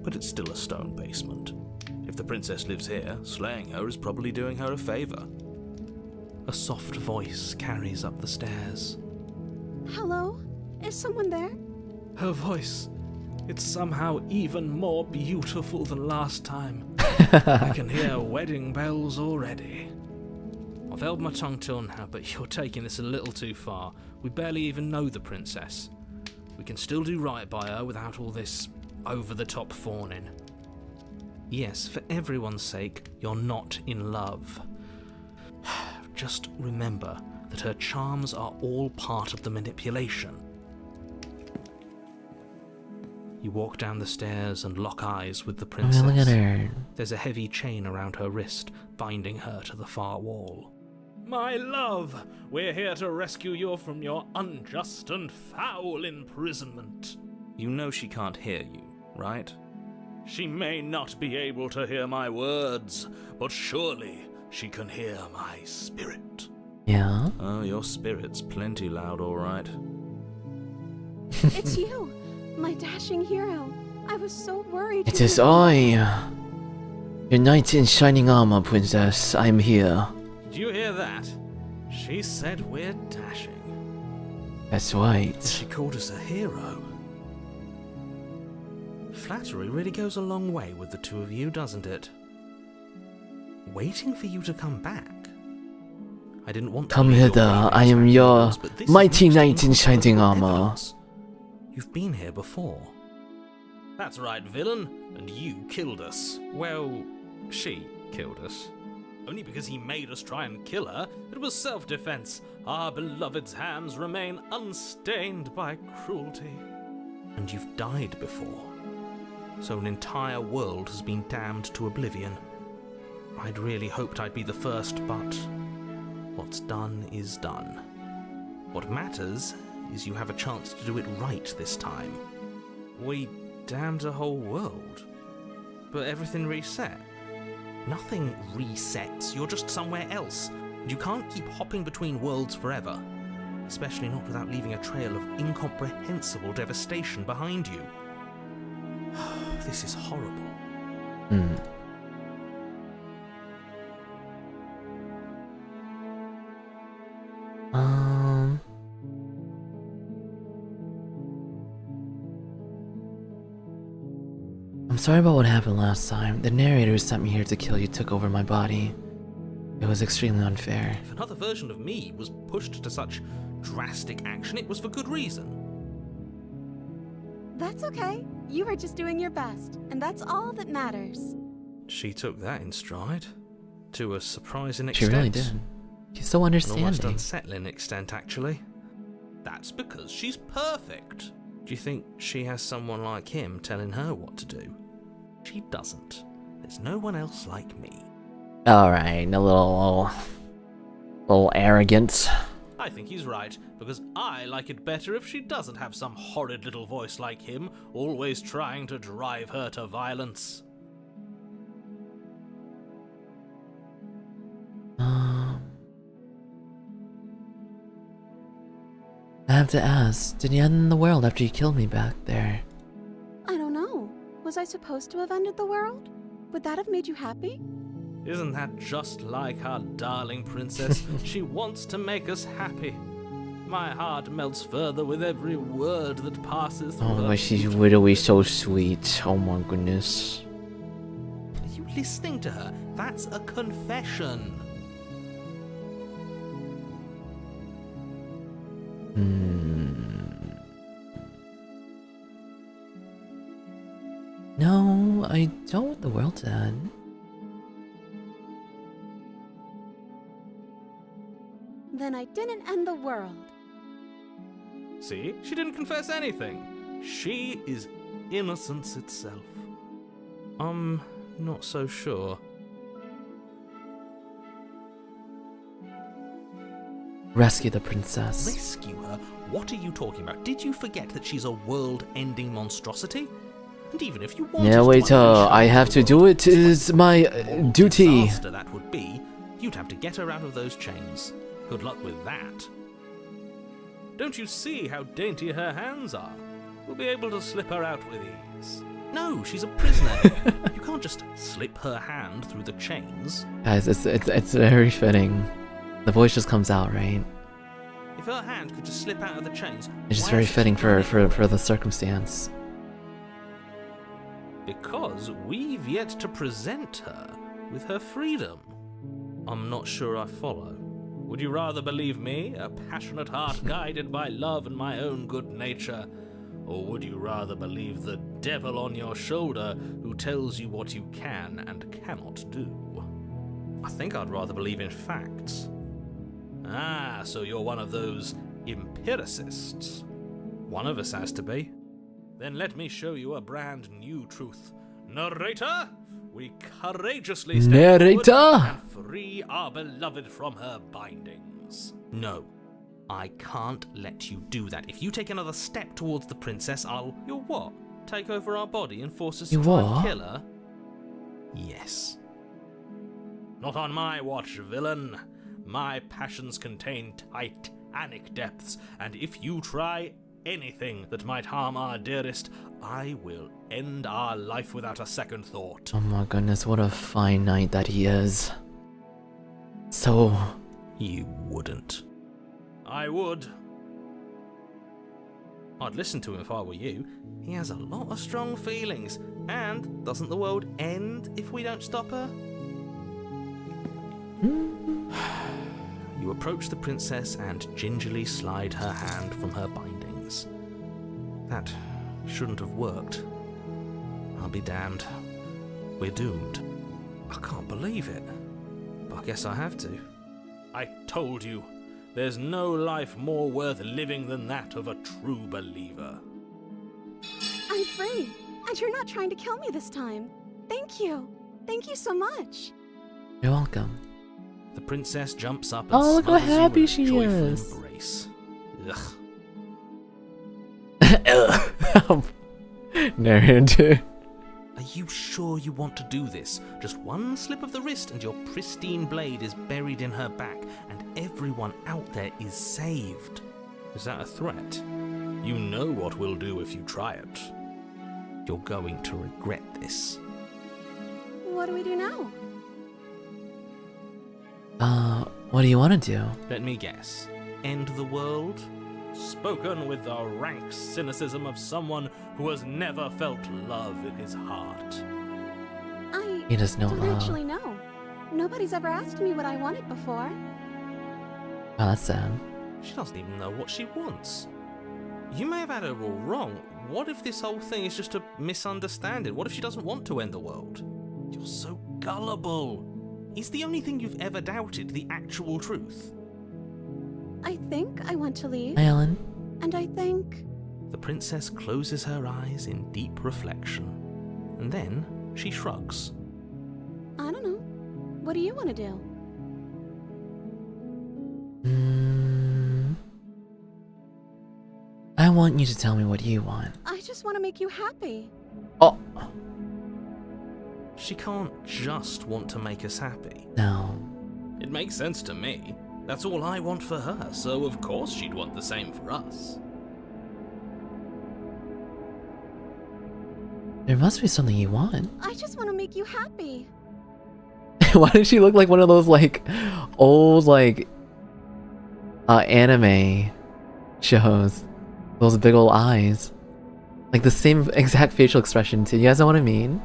But it's still a stone basement. If the princess lives here, slaying her is probably doing her a favor. A soft voice carries up the stairs. Hello? Is someone there? Her voice, it's somehow even more beautiful than last time. I can hear wedding bells already. I've held my tongue till now, but you're taking this a little too far. We barely even know the princess. We can still do right by her without all this over-the-top fawning. Yes, for everyone's sake, you're not in love. Just remember that her charms are all part of the manipulation. You walk down the stairs and lock eyes with the princess. Look at her. There's a heavy chain around her wrist, binding her to the far wall. My love, we're here to rescue you from your unjust and foul imprisonment. You know she can't hear you, right? She may not be able to hear my words, but surely she can hear my spirit. Yeah? Oh, your spirit's plenty loud, all right. It's you, my dashing hero. I was so worried. It you is would- I. Your knight in shining armor, princess. I'm here. Did you hear that? She said we're dashing. That's right. She called us a hero. Flattery really goes a long way with the two of you, doesn't it? Waiting for you to come back. I didn't want to Come leave your hither. waymates I am back your indoors, but this mighty looks knight in shining incredible armor. evidence. You've been here before. That's right, villain. And you killed us. Well, she killed us. Only because he made us try and kill her. It was self-defense. Our beloved's hands remain unstained by cruelty. And you've died before. So an entire world has been damned to oblivion. I'd really hoped I'd be the first, but what's done is done. What matters is you have a chance to do it right this time. We damned a whole world, but everything reset. Nothing resets, you're just somewhere else, and you can't keep hopping between worlds forever, especially not without leaving a trail of incomprehensible devastation behind you. This is horrible. Hmm. I'm sorry about what happened last time. The narrator who sent me here to kill you took over my body. It was extremely unfair. If another version of me was pushed to such drastic action, it was for good reason. That's okay. You were just doing your best, and that's all that matters. She took that in stride. To a surprising She extent. really did. She's so An almost understanding. unsettling extent, actually. That's because she's perfect. Do you think she has someone like him telling her what to do? She doesn't. There's no one else like me. Alright, a little arrogant. I think he's right, because I like it better if she doesn't have some horrid little voice like him, always trying to drive her to violence. I have to ask, did you end the world after you killed me back there? I don't know. Was I supposed to have ended the world? Would that have made you happy? Isn't that just like our darling princess? She wants to make us happy. My heart melts further with every word that passes through Oh her my, she's beautiful literally so sweet. Oh my goodness. Are you listening to her? That's a confession. No, I don't want the world to end. Then I didn't end the world. See? She didn't confess anything. She is innocence itself. I'm not so sure. Rescue the princess. Rescue her? What are you talking about? Did you forget that she's a world-ending monstrosity? And even if you wanted Yeah, wait, to unleash her I into have the to do world, it. It's my what duty. disaster that would be. You'd have to get her out of those chains. Good luck with that. Don't you see how dainty her hands are? We'll be able to slip her out with ease. No, she's a prisoner. You can't just slip her hand through the chains. Guys, it's very fitting. The voice just comes out, right? If her hand could just slip out of the chains, It's just why very is she fitting keeping for it? the circumstance. Because we've yet to present her with her freedom. I'm not sure I follow. Would you rather believe me, a passionate heart guided by love and my own good nature? Or would you rather believe the devil on your shoulder who tells you what you can and cannot do? I think I'd rather believe in facts. Ah, so you're one of those empiricists. One of us has to be. Then let me show you a brand new truth. Narrator, we courageously step forward Narrator! and free our beloved from her bindings. No, I can't let you do that. If you take another step towards the princess, You'll what? Take over our body and force us to You try and what? kill her? Yes. Not on my watch, villain. My passions contain titanic depths, and if you try anything that might harm our dearest, I will end our life without a second thought. Oh my goodness, what a fine knight that he is. So... You wouldn't. I would. I'd listen to him if I were you. He has a lot of strong feelings, and doesn't the world end if we don't stop her? You approach the princess and gingerly slide her hand from her bindings. That shouldn't have worked. I'll be damned. We're doomed. I can't believe it. But I guess I have to. I told you, there's no life more worth living than that of a true believer. I'm free, and you're not trying to kill me this time. Thank you. Thank you so much. You're welcome. The princess jumps up and Oh, look how smothers you happy in a she joyful is. embrace. Ugh. Narrator. Are you sure you want to do this? Just one slip of the wrist and your pristine blade is buried in her back, and everyone out there is saved. Is that a threat? You know what we'll do if you try it. You're going to regret this. What do we do now? What do you want to do? Let me guess. End the world? Spoken with the rank cynicism of someone who has never felt love in his heart. He does no don't love. actually know. Nobody's ever asked me what I wanted before. Oh, that's sad. She doesn't even know what she wants. You may have had her all wrong. What if this whole thing is just a misunderstanding? What if she doesn't want to end the world? You're so gullible. Is the only thing you've ever doubted the actual truth? I think I want to leave. Hi, Ellen. And I think... The princess closes her eyes in deep reflection, and then she shrugs. I don't know. What do you want to do? I want you to tell me what you want. I just want to make you happy. Oh, She can't just want to make us happy. no. It makes sense to me. That's all I want for her, so of course she'd want the same for us. There must be something you want. I just want to make you happy. Why does she look like one of those, like, old, like, anime shows? Those big old eyes. Like, the same exact facial expression, too. You guys know what I mean?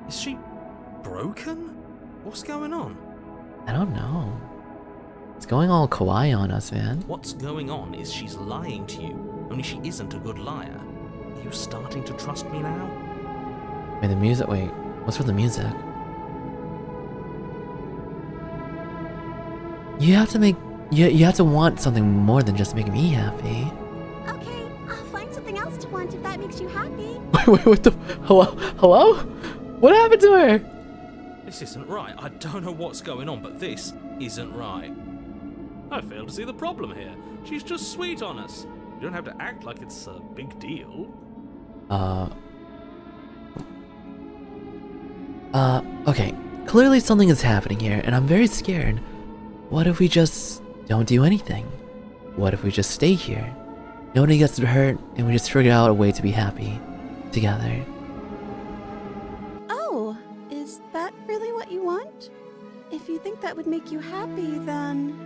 Is she broken? What's going on? I don't know. It's going all kawaii on us, man. What's going on is she's lying to you, only she isn't a good liar. Are you starting to trust me now? Wait, the music. Wait, what's with the music? You have to make. You have to want something more than just making me happy. Okay, I'll find something else to want if that makes you happy. Wait, what the? Hello? What happened to her? This isn't right. I don't know what's going on, but this isn't right. I fail to see the problem here. She's just sweet on us. You don't have to act like it's a big deal. Okay. Clearly something is happening here, and I'm very scared. What if we just don't do anything? What if we just stay here? Nobody gets hurt, and we just figure out a way to be happy together. Oh, is that really what you want? If you think that would make you happy, then...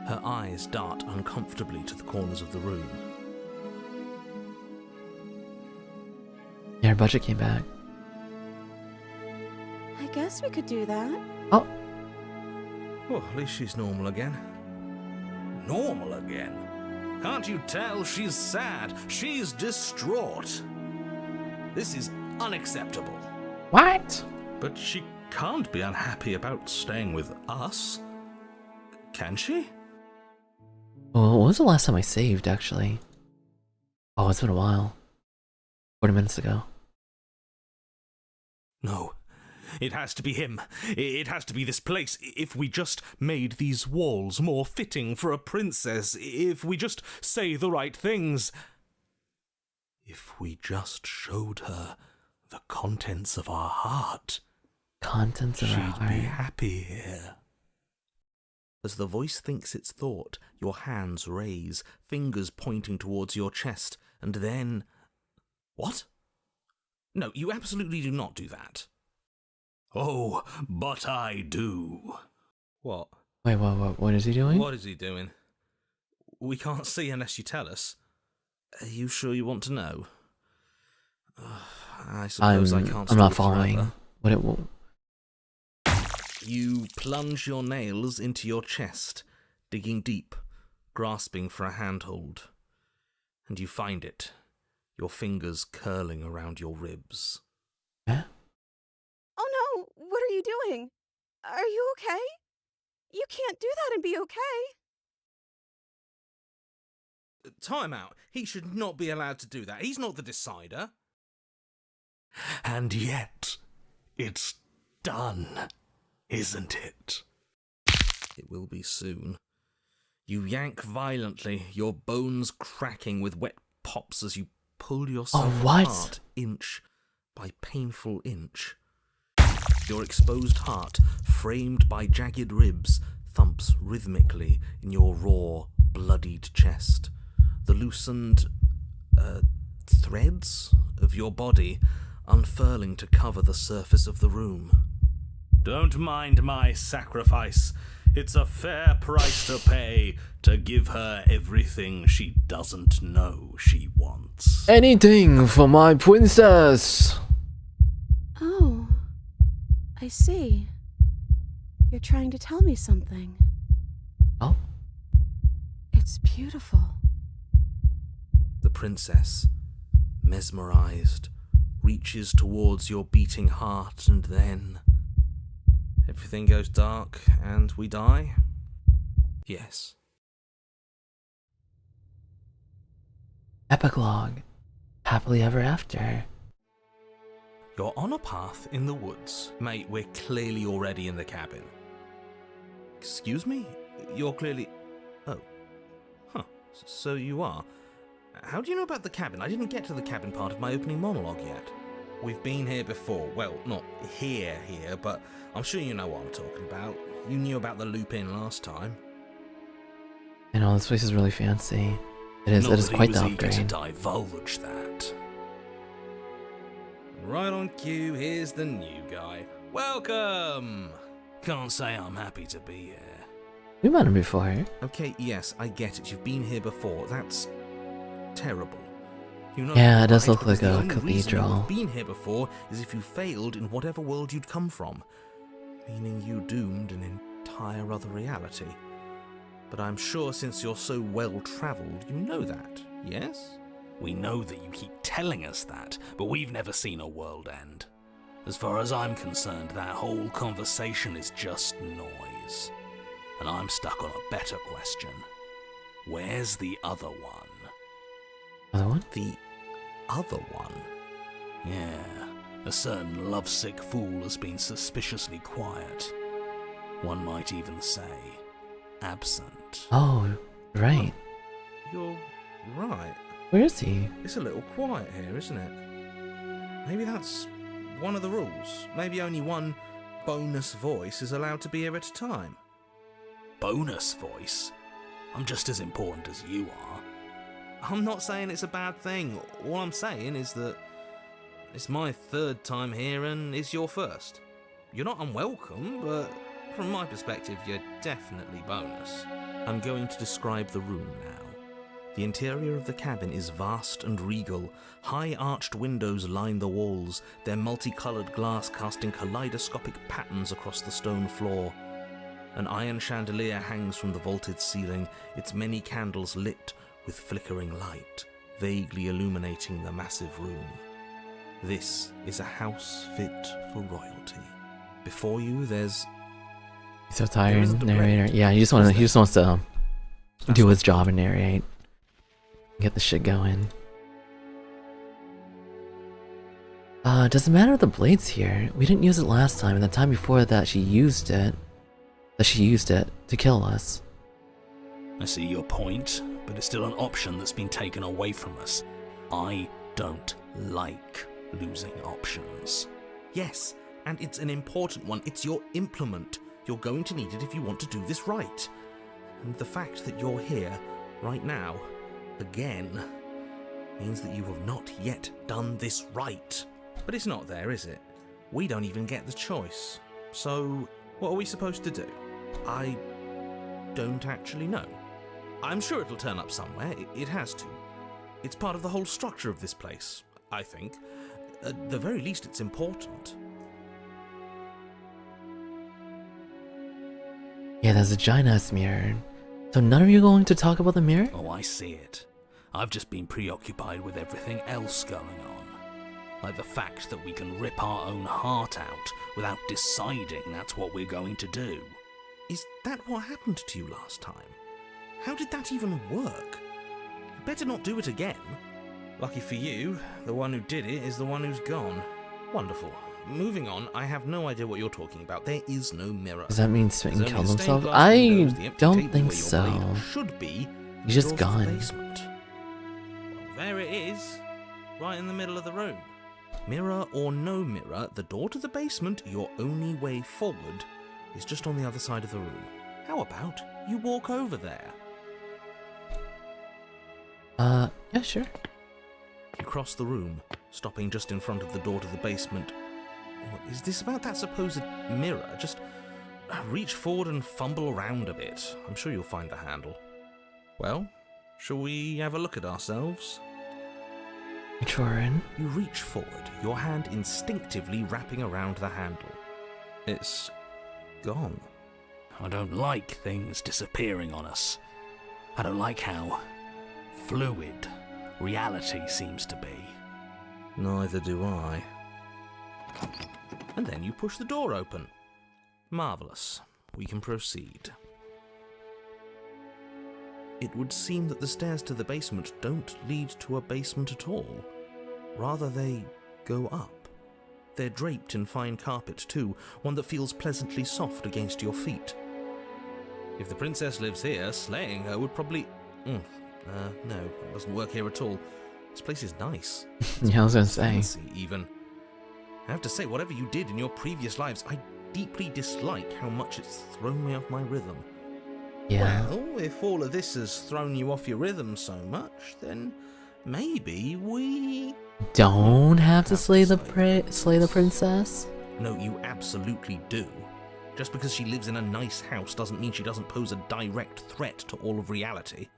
Her eyes dart uncomfortably to the corners of the room. Yeah, her budget came back. I guess we could do that. Oh, Well, at least she's normal again. Normal again? Can't you tell she's sad? She's distraught. This is unacceptable. what? But she can't be unhappy about staying with us. Can she? Well, when was the last time I saved, actually? Oh, it's been a while. 40 minutes ago. No. It has to be him. It has to be this place. If we just made these walls more fitting for a princess, if we just say the right things, if we just showed her the contents of our heart, Contents of our she'd heart. be happy here. As the voice thinks its thought, your hands raise, fingers pointing towards your chest, and then... What? No, you absolutely do not do that. Oh, but I do. What? Wait, what is he doing? What is he doing? We can't see unless you tell us. Are you sure you want to know? I suppose I can't. I'm not stop you following. forever. What it will. You plunge your nails into your chest, digging deep, grasping for a handhold. And you find it, your fingers curling around your ribs. Eh? Oh no, what are you doing? Are you okay? You can't do that and be okay. Time out. He should not be allowed to do that. He's not the decider. And yet, it's done, isn't it? It will be soon. You yank violently, your bones cracking with wet pops as you pull yourself what? apart inch by painful inch. Your exposed heart, framed by jagged ribs, thumps rhythmically in your raw, bloodied chest. The loosened threads of your body unfurling to cover the surface of the room. Don't mind my sacrifice. It's a fair price to pay to give her everything she doesn't know she wants. Anything for my princess! Oh, I see. You're trying to tell me something. Oh? It's beautiful. The princess, mesmerized, reaches towards your beating heart, and then everything goes dark and we die? Yes. Epilogue. Happily ever after. You're on a path in the woods. Mate, we're clearly already in the cabin. Excuse me? You're clearly... Oh. Huh. So you are. How do you know about the cabin? I didn't get to the cabin part of my opening monologue yet. We've been here before. Well, not here, but I'm sure you know what I'm talking about. You knew about the loop-in last time. I know, this place is really fancy. It is quite the upgrade. To divulge that. Right on cue, here's the new guy. Welcome! Can't say I'm happy to be here. We met him before. Okay, yes, I get it. You've been here before. That's terrible. You know, Yeah, it does right? look like Because a the only reason cathedral. you've been here before is if you failed in whatever world you'd come from, meaning you doomed an entire other reality. But I'm sure since you're so well-travelled, you know that, yes? We know that you keep telling us that, but we've never seen a world end. As far as I'm concerned, that whole conversation is just noise. And I'm stuck on a better question. Where's the other one? Other one? The other one? Yeah, a certain lovesick fool has been suspiciously quiet. One might even say, absent. Oh, right. You're right. Where is he? It's a little quiet here, isn't it? Maybe that's one of the rules. Maybe only one bonus voice is allowed to be here at a time. Bonus voice? I'm just as important as you are. I'm not saying it's a bad thing. All I'm saying is that it's my third time here and it's your first. You're not unwelcome, but from my perspective, you're definitely bonus. I'm going to describe the room now. The interior of the cabin is vast and regal. High arched windows line the walls, their multicoloured glass casting kaleidoscopic patterns across the stone floor. An iron chandelier hangs from the vaulted ceiling, its many candles lit with flickering light, vaguely illuminating the massive room. This is a house fit for royalty. Before you, there's... He's so tired, isn't a narrator. break. Yeah, he just wants to do his job and narrate. Get the shit going. Does it matter if the blade's here? We didn't use it last time, and the time before that she used it to kill us. I see your point, but it's still an option that's been taken away from us. I don't like losing options. Yes, and it's an important one. It's your implement. You're going to need it if you want to do this right. And the fact that you're here, right now, again, means that you have not yet done this right. But it's not there, is it? We don't even get the choice. So, what are we supposed to do? I don't actually know. I'm sure it'll turn up somewhere. It has to. It's part of the whole structure of this place, I think. At the very least, it's important. Yeah, there's a giant-ass mirror. So none of you going to talk about the mirror? Oh, I see it. I've just been preoccupied with everything else going on. Like the fact that we can rip our own heart out without deciding that's what we're going to do. Is that what happened to you last time? How did that even work? You better not do it again. Lucky for you, the one who did it is the one who's gone. Wonderful. Moving on, I have no idea what you're talking about. There is no mirror. Does that mean Smitten There's only killed the stained himself? glass windows, the I empty don't table think where your so. blade should be. He's just the door to the gone. basement. There it is, right in the middle of the room. Mirror or no mirror, the door to the basement, your only way forward, is just on the other side of the room. How about you walk over there? Yeah, sure. You cross the room, stopping just in front of the door to the basement. What is this about that supposed mirror? Just reach forward and fumble around a bit. I'm sure you'll find the handle. Well, shall we have a look at ourselves? Sure. You reach forward, your hand instinctively wrapping around the handle. It's gone. I don't like things disappearing on us. I don't like how fluid reality seems to be. Neither do I. And then you push the door open. Marvellous. We can proceed. It would seem that the stairs to the basement don't lead to a basement at all. Rather, they go up. They're draped in fine carpet too, one that feels pleasantly soft against your feet. If the princess lives here, slaying her would probably... no, it doesn't work here at all. This place is nice. Yeah, I was gonna say. Fancy, even. I have to say, whatever you did in your previous lives, I deeply dislike how much it's thrown me off my rhythm. Yeah. Well, if all of this has thrown you off your rhythm so much, then maybe we... Don't have to slay the princess? No, you absolutely do. Just because she lives in a nice house doesn't mean she doesn't pose a direct threat to all of reality.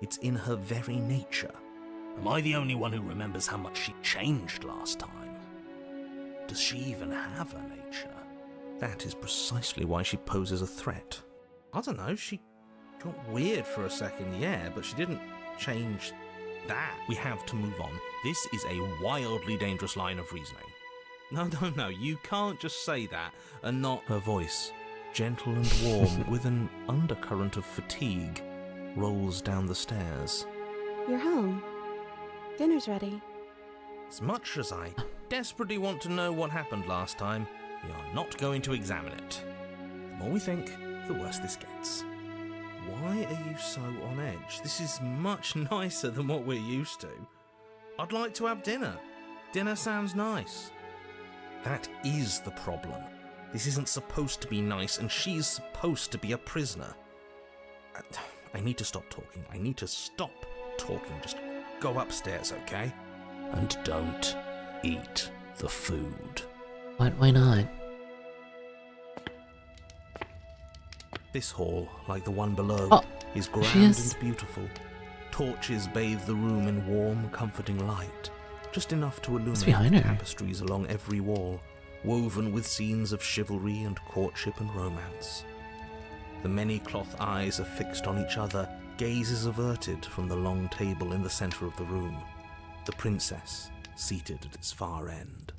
It's in her very nature. Am I the only one who remembers how much she changed last time? Does she even have a nature? That is precisely why she poses a threat. I don't know, she got weird for a second, yeah, but she didn't change that. We have to move on. This is a wildly dangerous line of reasoning. No, you can't just say that and not... Her voice, gentle and warm, with an undercurrent of fatigue, rolls down the stairs. You're home. Dinner's ready. As much as I desperately want to know what happened last time, we are not going to examine it. The more we think, the worse this gets. Why are you so on edge? This is much nicer than what we're used to. I'd like to have dinner. Dinner sounds nice. That is the problem. This isn't supposed to be nice, and she's supposed to be a prisoner. I need to stop talking. I need to stop talking. Just go upstairs, okay? And don't eat the food. What? Why not? This hall, like the one below, is grand and beautiful. Torches bathe the room in warm, comforting light, just enough to illuminate the tapestries along every wall, woven with scenes of chivalry and courtship and romance. The many cloth eyes are fixed on each other, gazes averted from the long table in the centre of the room, the princess seated at its far end.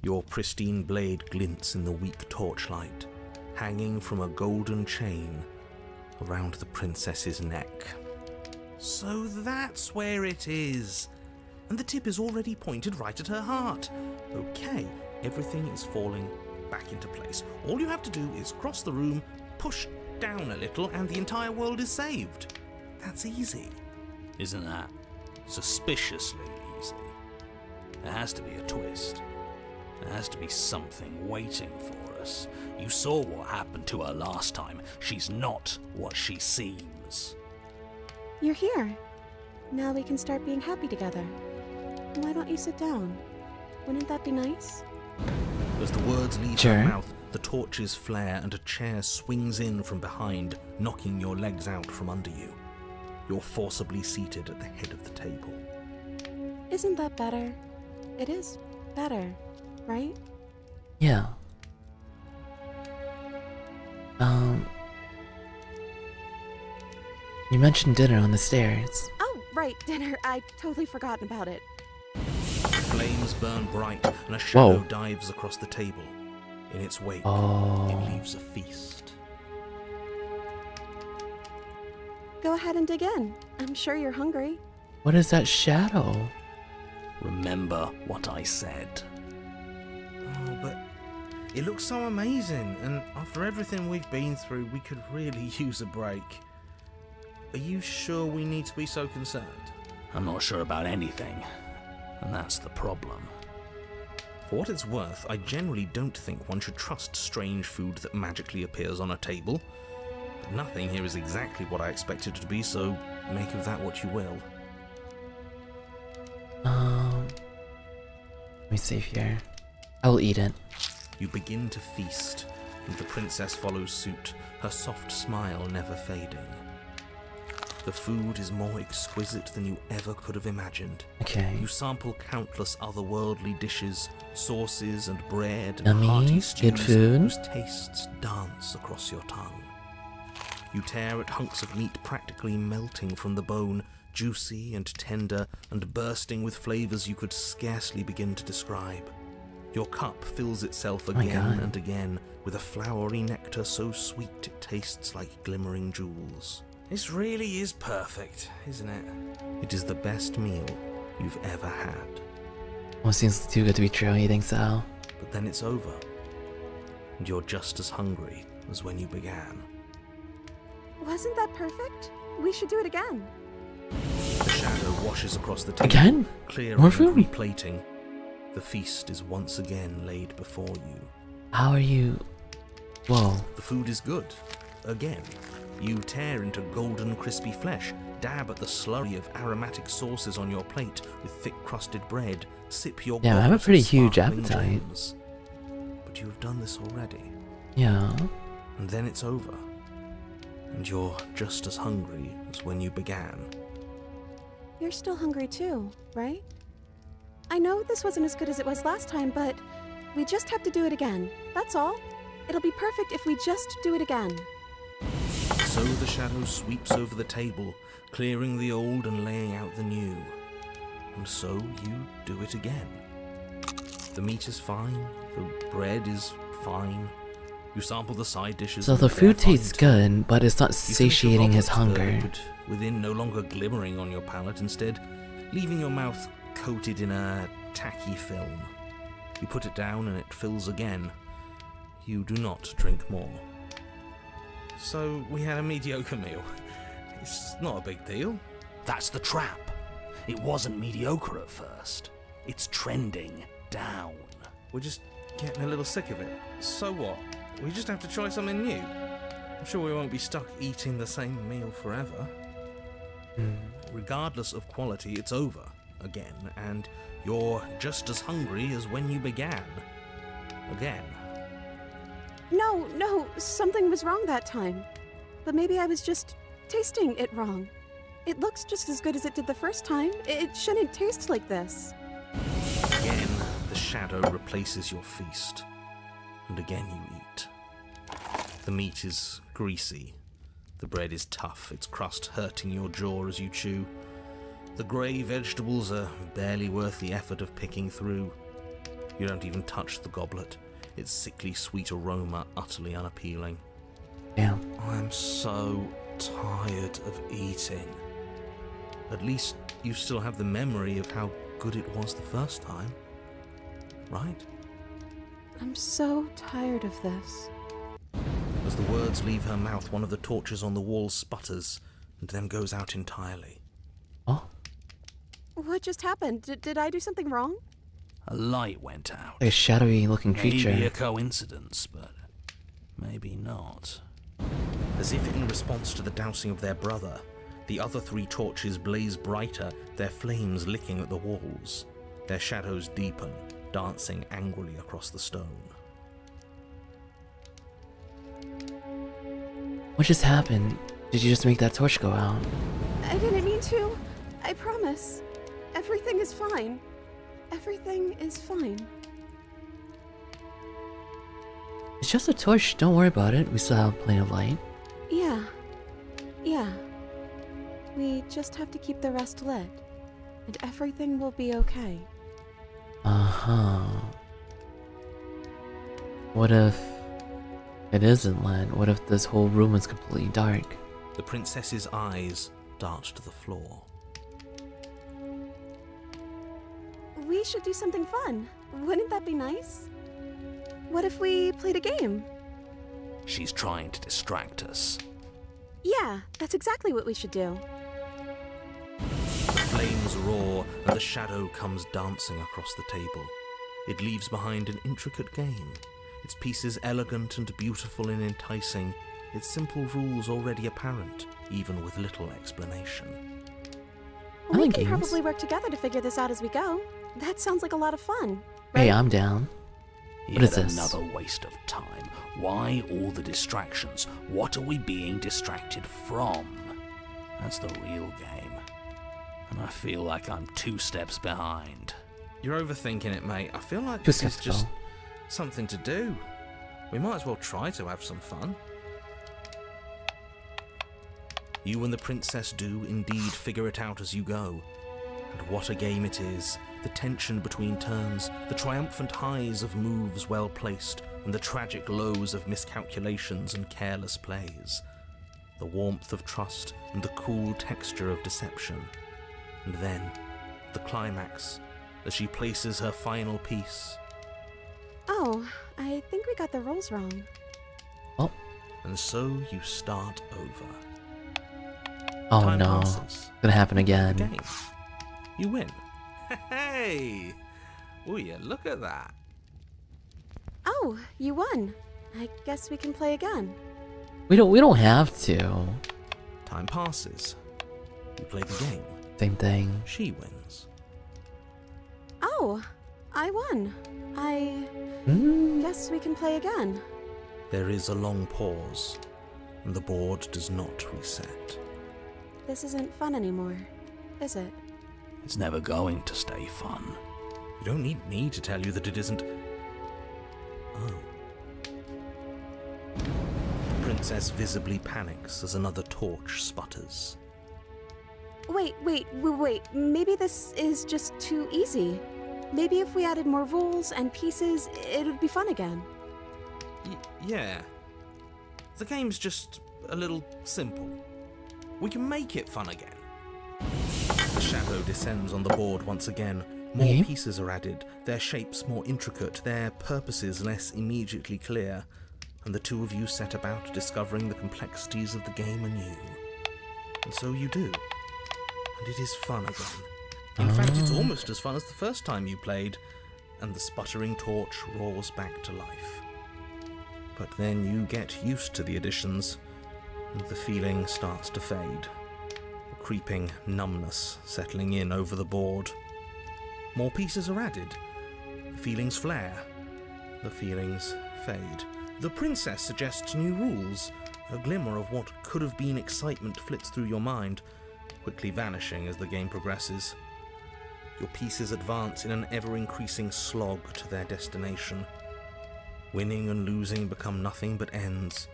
Your pristine blade glints in the weak torchlight, hanging from a golden chain around the princess's neck. So that's where it is. And the tip is already pointed right at her heart. Okay, everything is falling back into place. All you have to do is cross the room, push down a little, and the entire world is saved. That's easy. Isn't that suspiciously easy? There has to be a twist. There has to be something waiting for us. You saw what happened to her last time. She's not what she seems. You're here. Now we can start being happy together. Why don't you sit down? Wouldn't that be nice? As the words leave her mouth, the torches flare and a chair swings in from behind, knocking your legs out from under you. You're forcibly seated at the head of the table. Isn't that better? It is better, right? Yeah. You mentioned dinner on the stairs. Oh, right, dinner. I'd totally forgotten about it. Flames burn bright and a shadow dives across the table. In its wake, it leaves a feast. Go ahead and dig in. I'm sure you're hungry. What is that shadow? Remember what I said. Oh, but it looks so amazing, and after everything we've been through, we could really use a break. Are you sure we need to be so concerned? I'm not sure about anything, and that's the problem. For what it's worth, I generally don't think one should trust strange food that magically appears on a table. But nothing here is exactly what I expected it to be, so make of that what you will. Let me save here. I will eat it. You begin to feast, and the princess follows suit, her soft smile never fading. The food is more exquisite than you ever could have imagined. Okay. You sample countless otherworldly dishes, sauces and bread and Yummy, hearty good stews food. whose tastes dance across your tongue. You tear at hunks of meat practically melting from the bone, juicy and tender and bursting with flavors you could scarcely begin to describe. Your cup fills itself again and again with a flowery nectar so sweet it tastes like glimmering jewels. This really is perfect, isn't it? It is the best meal you've ever had. Well, it seems too good to be true, you think so? But then it's over, and you're just as hungry as when you began. Wasn't that perfect? We should do it again. The shadow washes across the table, Again? clearing More and food? replating. The feast is once again laid before you. How are you... Whoa. The food is good. Again. You tear into golden crispy flesh, dab at the slurry of aromatic sauces on your plate with thick crusted bread, sip your Yeah, I have a goblet of pretty huge sparkling appetite. gems. But you have done this already. Yeah. And then it's over. And you're just as hungry as when you began. You're still hungry too, right? I know this wasn't as good as it was last time, but we just have to do it again. That's all. It'll be perfect if we just do it again. So the shadow sweeps over the table, clearing the old and laying out the new. And so you do it again. The meat is fine, the bread is fine. You sample the side dishes. So and the they're food fine tastes too. good, but it's not You finish your satiating his goblet, hunger. but within no longer glimmering on your palate, instead leaving your mouth coated in a tacky film. You put it down and it fills again. You do not drink more. So we had a mediocre meal. It's not a big deal. That's the trap. It wasn't mediocre at first. It's trending down. We're just getting a little sick of it. So what? We just have to try something new. I'm sure we won't be stuck eating the same meal forever. Regardless of quality, it's over again, and you're just as hungry as when you began. Again. No, something was wrong that time. But maybe I was just tasting it wrong. It looks just as good as it did the first time. It shouldn't taste like this. Again, the shadow replaces your feast, and again you eat. The meat is greasy. The bread is tough, its crust hurting your jaw as you chew. The grey vegetables are barely worth the effort of picking through. You don't even touch the goblet, its sickly sweet aroma utterly unappealing. Damn. I'm so tired of eating. At least you still have the memory of how good it was the first time, right? I'm so tired of this. As the words leave her mouth, one of the torches on the wall sputters and then goes out entirely. Oh, What just happened? Did I do something wrong? A light went out. like a shadowy looking creature. Maybe a coincidence, but maybe not. As if in response to the dousing of their brother, the other three torches blaze brighter, their flames licking at the walls. Their shadows deepen, dancing angrily across the stone. What just happened? Did you just make that torch go out? I didn't mean to. I promise. Everything is fine. Everything is fine. It's just a torch, don't worry about it. We still have plenty of light. Yeah. We just have to keep the rest lit, and everything will be okay. Uh-huh. What if it isn't lit? What if this whole room is completely dark? The princess's eyes dart to the floor. We should do something fun. Wouldn't that be nice? What if we played a game? She's trying to distract us. Yeah, that's exactly what we should do. The flames roar and the shadow comes dancing across the table. It leaves behind an intricate game, its pieces elegant and beautiful and enticing, its simple rules already apparent, even with little explanation. I We like can games. probably work together to figure this out as we go. That sounds like a lot of fun, right? Hey, I'm down. What is Yet this? another waste of time. Why all the distractions? What are we being distracted from? That's the real game. And I feel like I'm 2 steps behind. You're overthinking it, mate. I feel like Too this is skeptical. just something to do. We might as well try to have some fun. You and the princess do indeed figure it out as you go. And what a game it is. The tension between turns, the triumphant highs of moves well placed, and the tragic lows of miscalculations and careless plays. The warmth of trust and the cool texture of deception. And then, the climax, as she places her final piece. Oh, I think we got the rules wrong. And so you start over. Oh Time no. passes. It's gonna happen The again. game. You win. Hey! Oh yeah, look at that. Oh, you won. I guess we can play again. We don't have to. Time passes. You play the game. Same thing. She wins. Oh, I won. I guess we can play again. There is a long pause, and the board does not reset. This isn't fun anymore, is it? It's never going to stay fun. You don't need me to tell you that it isn't. Oh. The princess visibly panics as another torch sputters. Wait. Maybe this is just too easy. Maybe if we added more rules and pieces, it would be fun again. Yeah. The game's just a little simple. We can make it fun again. The shadow descends on the board once again. More Okay. pieces are added, their shapes more intricate, their purposes less immediately clear, and the two of you set about discovering the complexities of the game anew. And so you do. And it is fun again. In fact, it's almost as fun as the first time you played, and the sputtering torch roars back to life. But then you get used to the additions, and the feeling starts to fade. A creeping numbness settling in over the board. More pieces are added. The feelings flare. The feelings fade. The princess suggests new rules. A glimmer of what could have been excitement flits through your mind, quickly vanishing as the game progresses. Your pieces advance in an ever-increasing slog to their destination. Winning and losing become nothing but ends,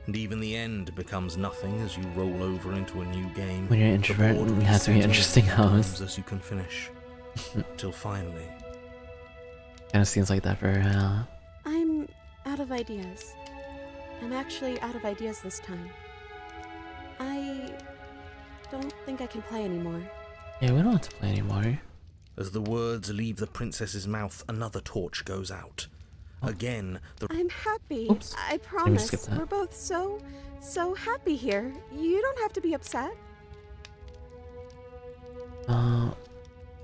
and even the end becomes nothing as you roll over into a new game. When you're an The introvert, board it has to be an resets interesting as many house. times as you can finish, till finally. Kind of seems like that for I'm out of ideas. I'm actually out of ideas this time. I don't think I can play anymore. Yeah, we don't have to play anymore. As the words leave the princess's mouth, another torch goes out. Again, the I'm happy. Oops. I me promise. skip that. We're both so happy here. You don't have to be upset.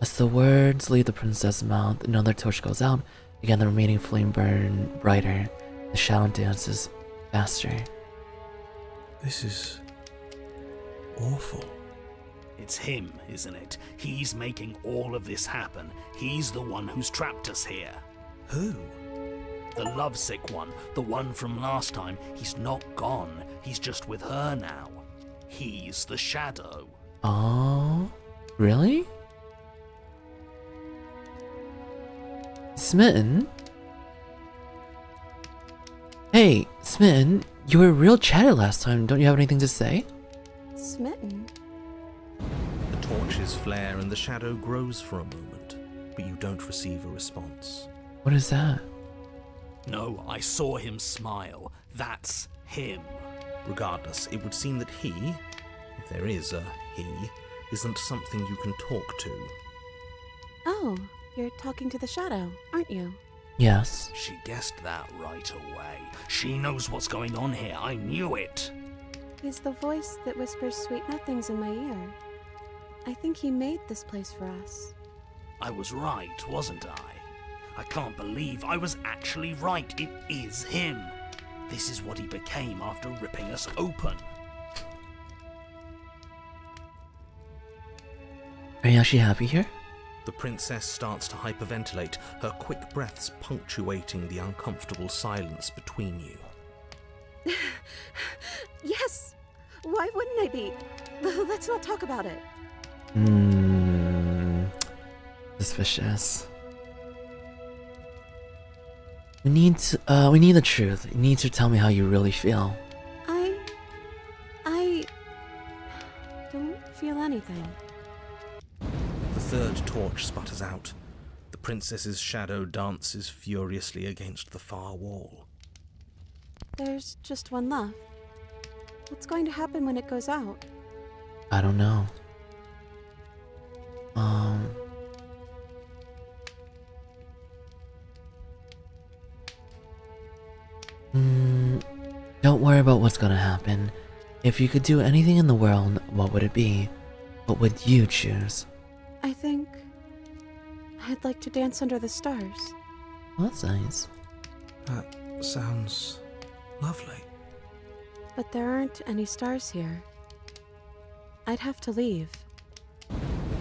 As the words leave the princess's mouth, another torch goes out. Again, the remaining flame burn brighter. The shadow dances faster. This is awful. It's him, isn't it? He's making all of this happen. He's the one who's trapped us here. who? The lovesick one, the one from last time. He's not gone. He's just with her now. He's the shadow. Oh, really? Smitten? Hey, Smitten, you were real chatty last time. Don't you have anything to say? Smitten. The torches flare and the shadow grows for a moment, but you don't receive a response. What is that? No, I saw him smile. That's him. Regardless, it would seem that he, if there is a he, isn't something you can talk to. Oh, you're talking to the shadow, aren't you? Yes. She guessed that right away. She knows what's going on here. I knew it. He's the voice that whispers sweet nothings in my ear. I think he made this place for us. I was right, wasn't I? I can't believe I was actually right. It is him. This is what he became after ripping us open. Are you actually happy here? The princess starts to hyperventilate, her quick breaths punctuating the uncomfortable silence between you. Yes! Why wouldn't I be? Let's not talk about it. Suspicious. We need the truth. You need to tell me how you really feel. I don't feel anything. The third torch sputters out. The princess's shadow dances furiously against the far wall. There's just one left. What's going to happen when it goes out? I don't know. Don't worry about what's gonna happen. If you could do anything in the world, what would it be? What would you choose? I think I'd like to dance under the stars. Well, that's nice. That sounds lovely. But there aren't any stars here. I'd have to leave.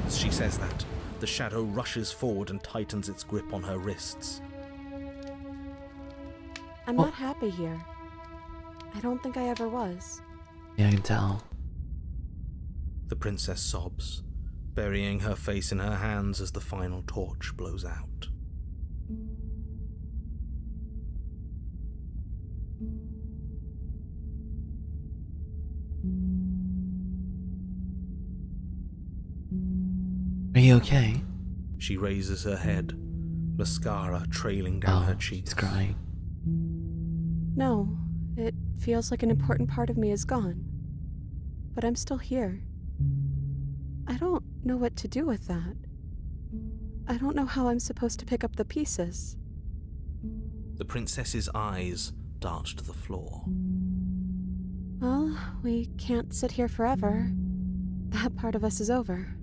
As she says that, the shadow rushes forward and tightens its grip on her wrists. I'm not happy here. I don't think I ever was. Yeah, I can tell. The princess sobs, burying her face in her hands as the final torch blows out. Are you okay? She raises her head, mascara trailing down her cheeks. She's crying. No, it feels like an important part of me is gone. But I'm still here. I don't know what to do with that. I don't know how I'm supposed to pick up the pieces. The princess's eyes dart to the floor. Well, we can't sit here forever. That part of us is over.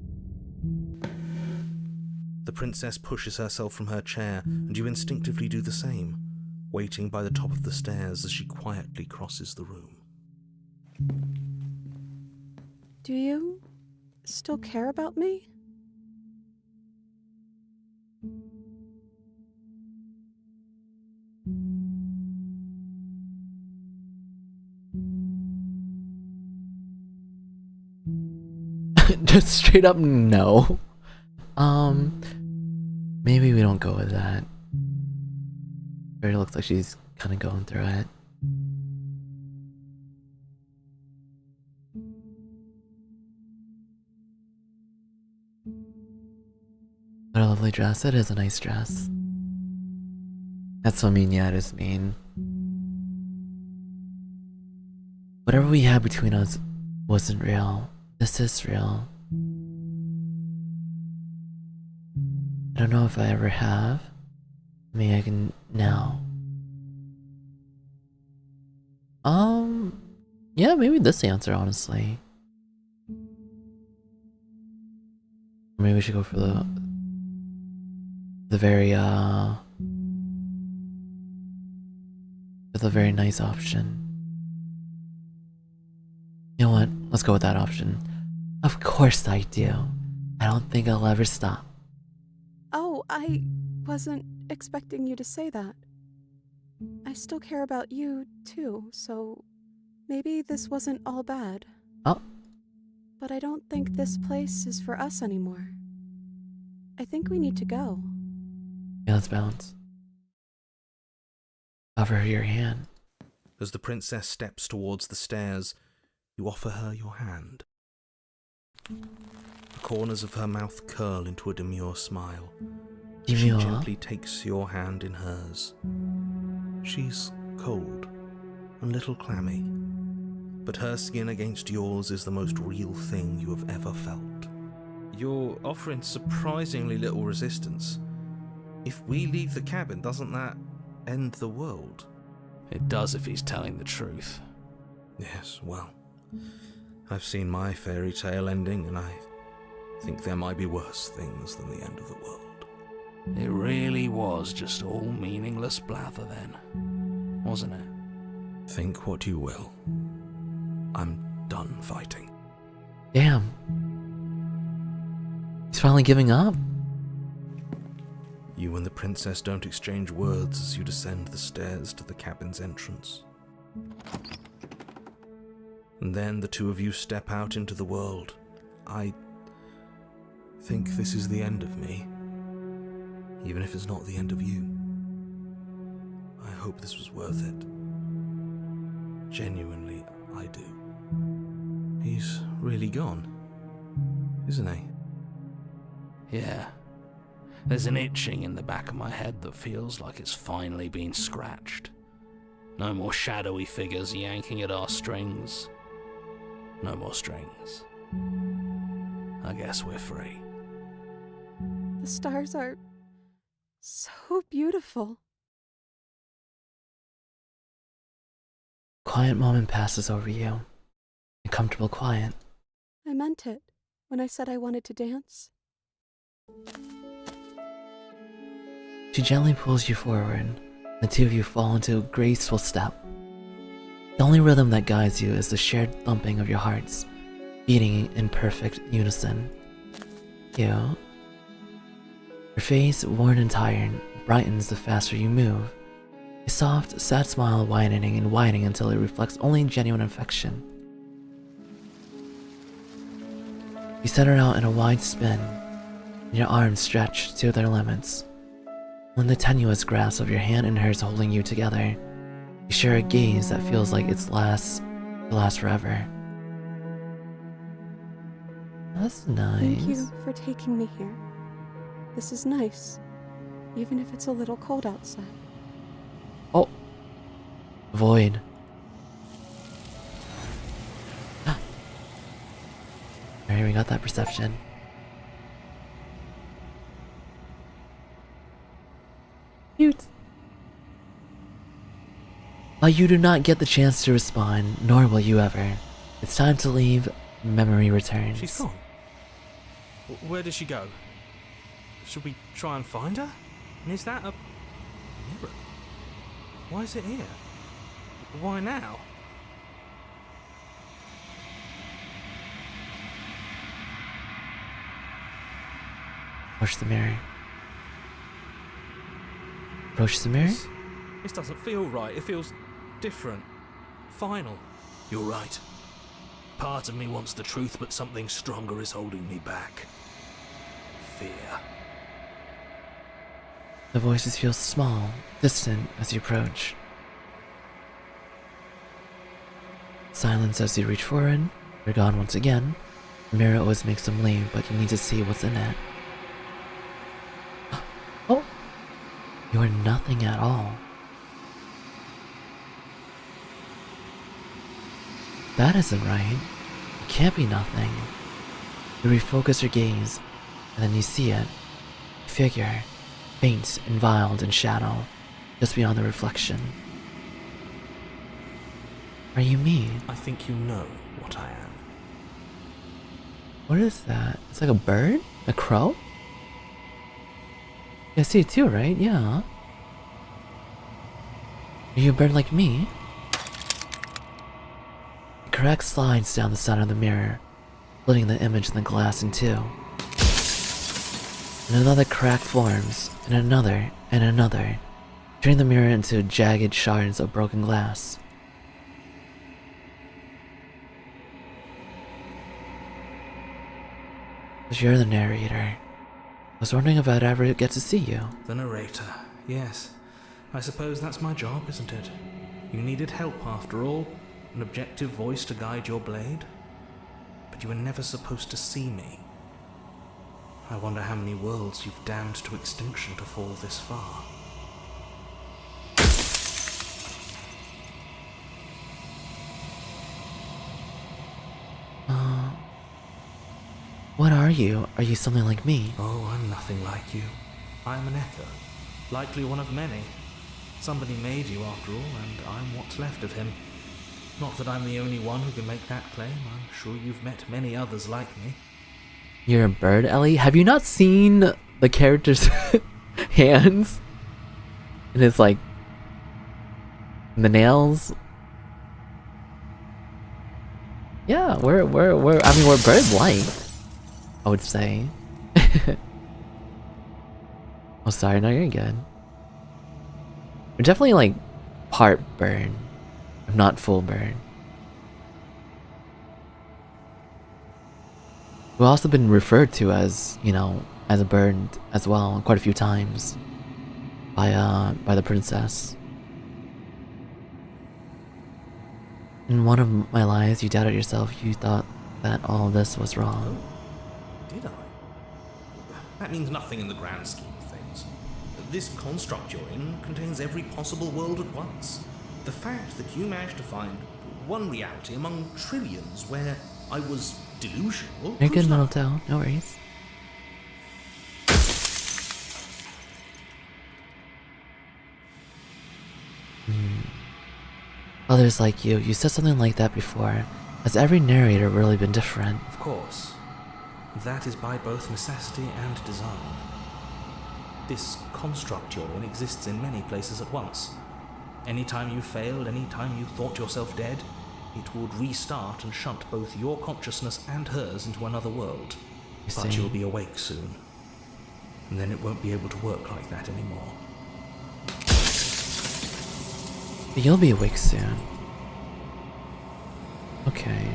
The princess pushes herself from her chair, and you instinctively do the same, waiting by the top of the stairs as she quietly crosses the room. Do you still care about me? Just straight up no. Maybe we don't go with that. It looks like she's kind of going through it. What a lovely dress. It is a nice dress. That's what mean, yeah, it is mean. Whatever we had between us wasn't real. This is real. I don't know if I ever have. Maybe I can now. Yeah, maybe this answer, honestly. Maybe we should go for the very nice option. You know what? Let's go with that option. Of course I do. I don't think I'll ever stop. Oh, I wasn't expecting you to say that. I still care about you, too, so maybe this wasn't all bad. Oh. But I don't think this place is for us anymore. I think we need to go. Yeah, let's bounce. Offer her your hand. As the princess steps towards the stairs, you offer her your hand. The corners of her mouth curl into a demure smile. She gently takes your hand in hers. She's cold, a little clammy, but her skin against yours is the most real thing you have ever felt. You're offering surprisingly little resistance. If we leave the cabin, doesn't that end the world? It does if he's telling the truth. Yes, well, I've seen my fairy tale ending, and I think there might be worse things than the end of the world. It really was just all meaningless blather then, wasn't it? Think what you will. I'm done fighting. Damn. He's finally giving up. You and the princess don't exchange words as you descend the stairs to the cabin's entrance. And then the two of you step out into the world. I think this is the end of me, even if it's not the end of you. I hope this was worth it. Genuinely, I do. He's really gone, isn't he? Yeah. There's an itching in the back of my head that feels like it's finally been scratched. No more shadowy figures yanking at our strings. No more strings. I guess we're free. The stars are so beautiful. Quiet moment passes over you. A comfortable quiet. I meant it when I said I wanted to dance. She gently pulls you forward. The two of you fall into a graceful step. The only rhythm that guides you is the shared thumping of your hearts, beating in perfect unison. Your face, worn and tired, brightens the faster you move. A soft, sad smile widening and widening until it reflects only genuine affection. You set her out in a wide spin, and your arms stretched to their limits. When the tenuous grasp of your hand and hers holding you together, you share a gaze that feels like it'll last forever. That's nice. Thank you for taking me here. This is nice, even if it's a little cold outside. Oh. Void. Alright, we got that perception. Cute. But you do not get the chance to respond, nor will you ever. It's time to leave. Memory returns. She's gone. Where did she go? Should we try and find her? And is that a mirror? Why is it here? Why now? Approach the mirror. Approach the mirror? This doesn't feel right. It feels different. Final. You're right. Part of me wants the truth, but something stronger is holding me back. Fear. The voices feel small, distant as you approach. Silence as you reach forward. You're gone once again. The mirror always makes them leave, but you need to see what's in it. Oh! You are nothing at all. That isn't right. It can't be nothing. You refocus your gaze, and then you see it. A figure, faint and veiled in shadow, just beyond the reflection. Are you me? I think you know what I am. What is that? It's like a bird? A crow? You see it too, right? Yeah. Are you a bird like me? The crack slides down the side of the mirror, splitting the image in the glass in two. And another crack forms, and another, turning the mirror into jagged shards of broken glass. Because you're the narrator. I was wondering if I'd ever get to see you. The narrator. Yes. I suppose that's my job, isn't it? You needed help after all. An objective voice to guide your blade. But you were never supposed to see me. I wonder how many worlds you've damned to extinction to fall this far. What are you? Are you something like me? Oh, I'm nothing like you. I am an echo. Likely one of many. Somebody made you after all, and I'm what's left of him. Not that I'm the only one who can make that claim. I'm sure you've met many others like me. You're a bird, Ellie? Have you not seen the character's hands? And his, like, the nails? Yeah, we're bird-like, I would say. Oh, sorry, no, you're good. We're definitely like part burn, if not full burn. We've also been referred to as, you know, as a bird as well, quite a few times by the princess. In one of my lies, you doubted yourself. You thought that all this was wrong. Did I? That means nothing in the grand scheme of things. This construct you're in contains every possible world at once. The fact that you managed to find one reality among trillions where I was delusional. You're good, Middletown. No worries. Others like you said something like that before. Has every narrator really been different? Of course. That is by both necessity and design. This construct you're in exists in many places at once. Anytime you failed, anytime you thought yourself dead, it would restart and shunt both your consciousness and hers into another world. But you'll be awake soon. And then it won't be able to work like that anymore. You'll be awake soon. Okay.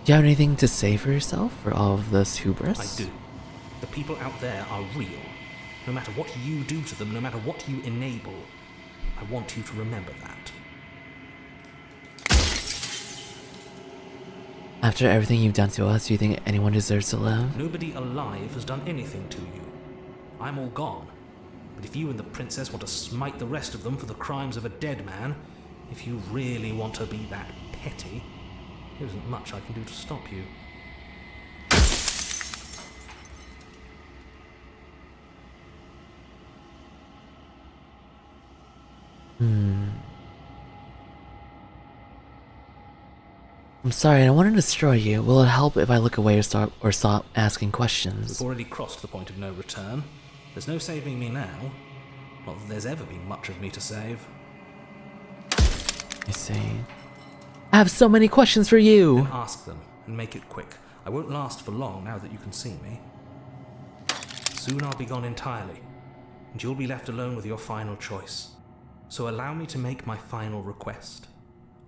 Do you have anything to say for yourself for all of this hubris? I do. The people out there are real. No matter what you do to them, no matter what you enable, I want you to remember that. After everything you've done to us, do you think anyone deserves to live? Nobody alive has done anything to you. I'm all gone. But if you and the princess want to smite the rest of them for the crimes of a dead man, if you really want to be that petty, there isn't much I can do to stop you. I'm sorry, I don't want to destroy you. Will it help if I look away or stop asking questions? We've already crossed the point of no return. There's no saving me now. Not that there's ever been much of me to save. I see. I have so many questions for you! Then ask them, and make it quick. I won't last for long now that you can see me. Soon I'll be gone entirely, and you'll be left alone with your final choice. So allow me to make my final request.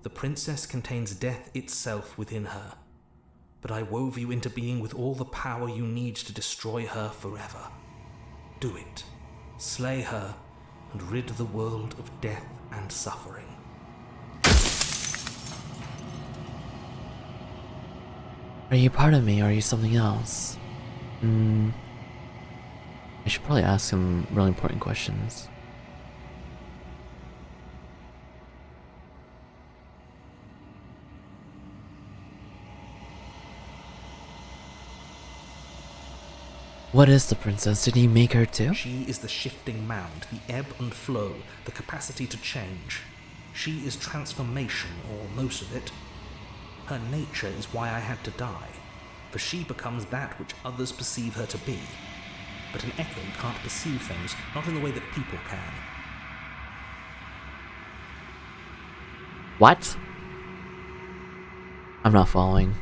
The princess contains death itself within her, but I wove you into being with all the power you need to destroy her forever. Do it. Slay her, and rid the world of death and suffering. Are you part of me or are you something else? I should probably ask some really important questions. What is the princess? Did he make her too? She is the shifting mound, the ebb and flow, the capacity to change. She is transformation, or most of it. Her nature is why I had to die, for she becomes that which others perceive her to be. But an echo can't perceive things, not in the way that people can. What? I'm not following.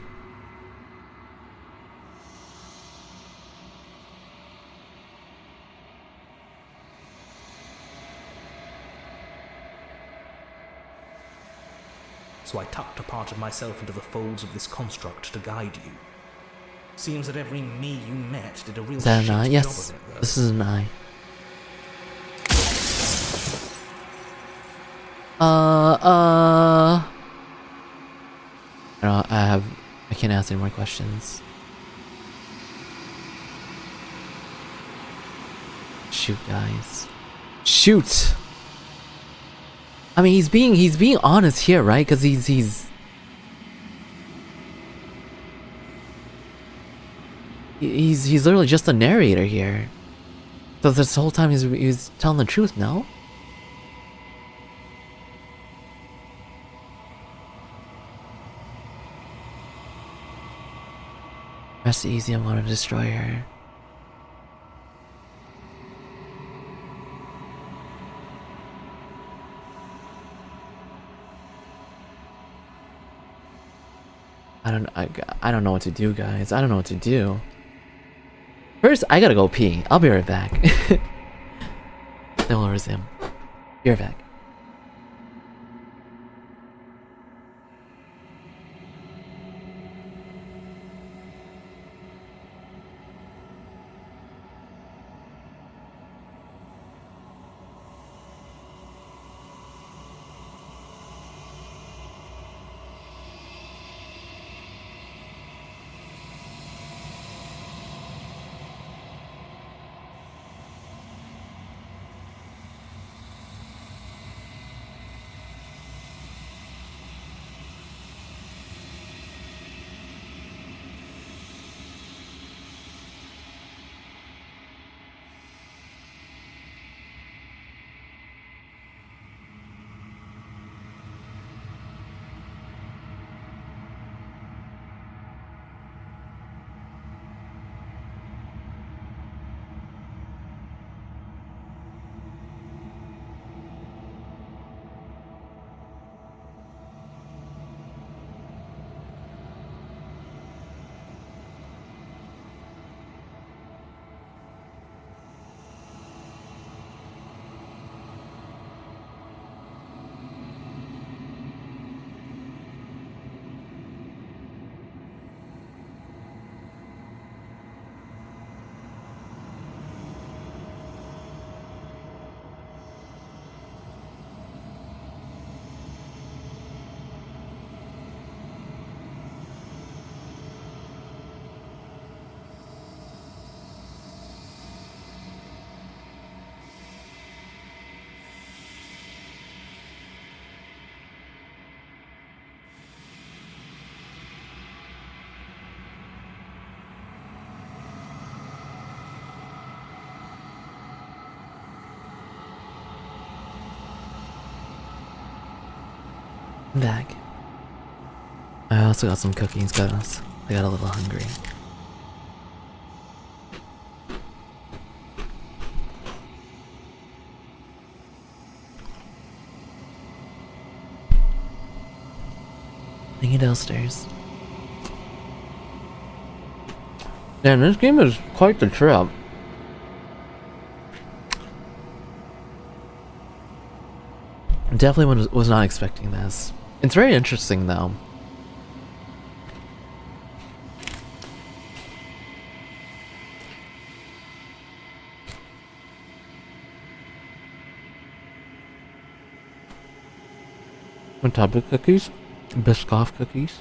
So I tucked a part of myself into the folds of this construct to guide you. Seems that every me you met did a real Is that an shit eye? job Yes, of it, though. this is an eye. I can't ask any more questions. Shoot, guys. Shoot! I mean, he's being honest here, right? Because he's literally just a narrator here. So this whole time he's telling the truth, no? Rest easy, I'm gonna destroy her. I don't know what to do, guys. I don't know what to do. First, I gotta go pee. I'll be right back. Then we'll resume. Be right back. I'm back. I also got some cookies, guys. I got a little hungry. Thank you downstairs. Damn, this game is quite the trip. Definitely was not expecting this. It's very interesting though. What type of cookies? Biscoff cookies?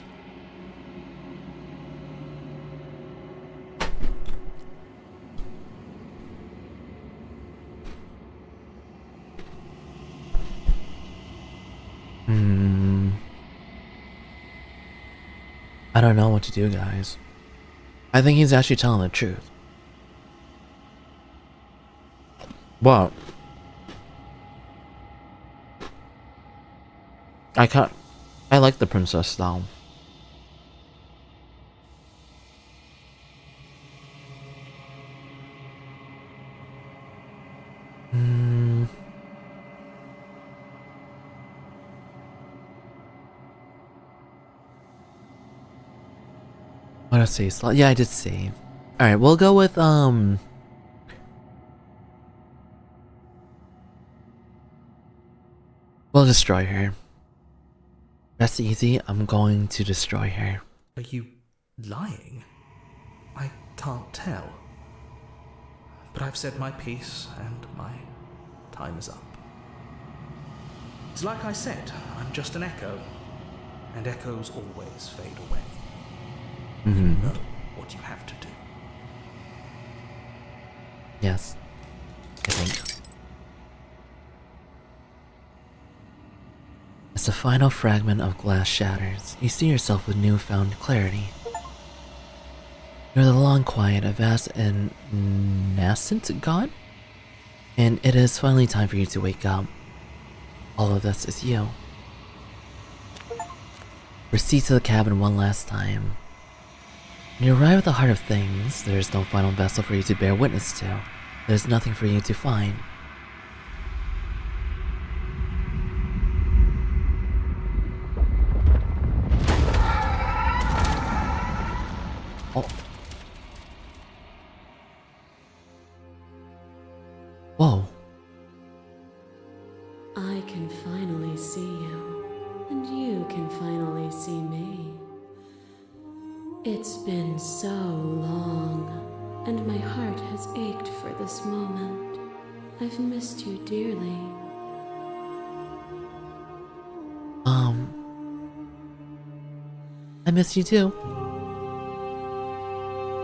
I don't know what to do, guys. I think he's actually telling the truth. What? I like the princess though. What did I say? Yeah, I did save. Alright, we'll go with, we'll destroy her. That's easy. I'm going to destroy her. Are you lying? I can't tell. But I've said my piece, and my time is up. It's like I said, I'm just an echo. And echoes always fade away. You know what you have to do. Yes, I think. As the final fragment of glass shatters, you see yourself with newfound clarity. You're the long quiet, a vast and nascent god? And it is finally time for you to wake up. All of this is you. Proceed to the cabin one last time. When you arrive at the heart of things, there is no final vessel for you to bear witness to. There is nothing for you to find. I can finally see you, and you can finally see me. It's been so long, and my heart has ached for this moment. I've missed you dearly. I miss you too.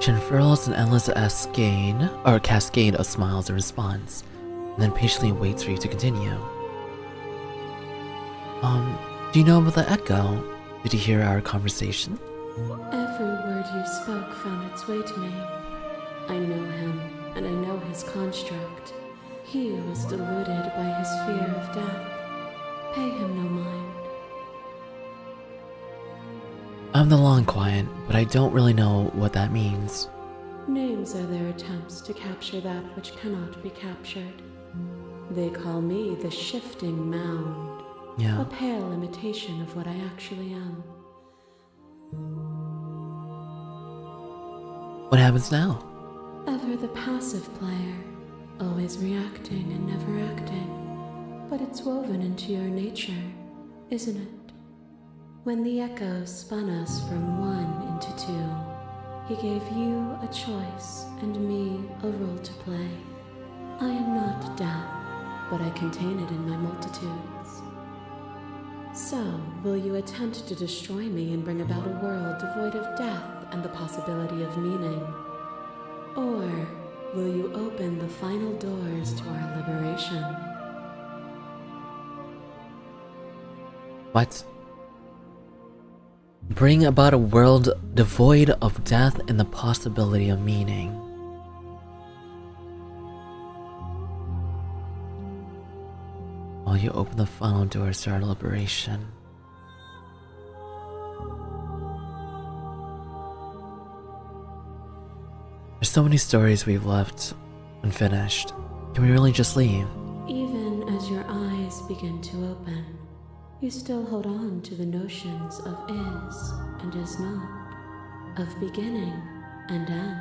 She unfurls an endless cascade of smiles in response, and then patiently waits for you to continue. Do you know about the echo? Did you hear our conversation? Every word you spoke found its way to me. I know him, and I know his construct. He was deluded by his fear of death. Pay him no mind. I'm the long quiet, but I don't really know what that means. Names are their attempts to capture that which cannot be captured. They call me the shifting mound, Yeah. a pale imitation of what I actually am. What happens now? Ever the passive player, always reacting and never acting. But it's woven into your nature, isn't it? When the echo spun us from one into two, he gave you a choice and me a role to play. I am not death, but I contain it in my multitudes. So, will you attempt to destroy me and bring about a world devoid of death and the possibility of meaning? Or will you open the final doors to our liberation? What? Bring about a world devoid of death and the possibility of meaning. While you open the final doors to our liberation. There's so many stories we've left unfinished. Can we really just leave? Even as your eyes begin to open, you still hold on to the notions of is and is not, of beginning and end,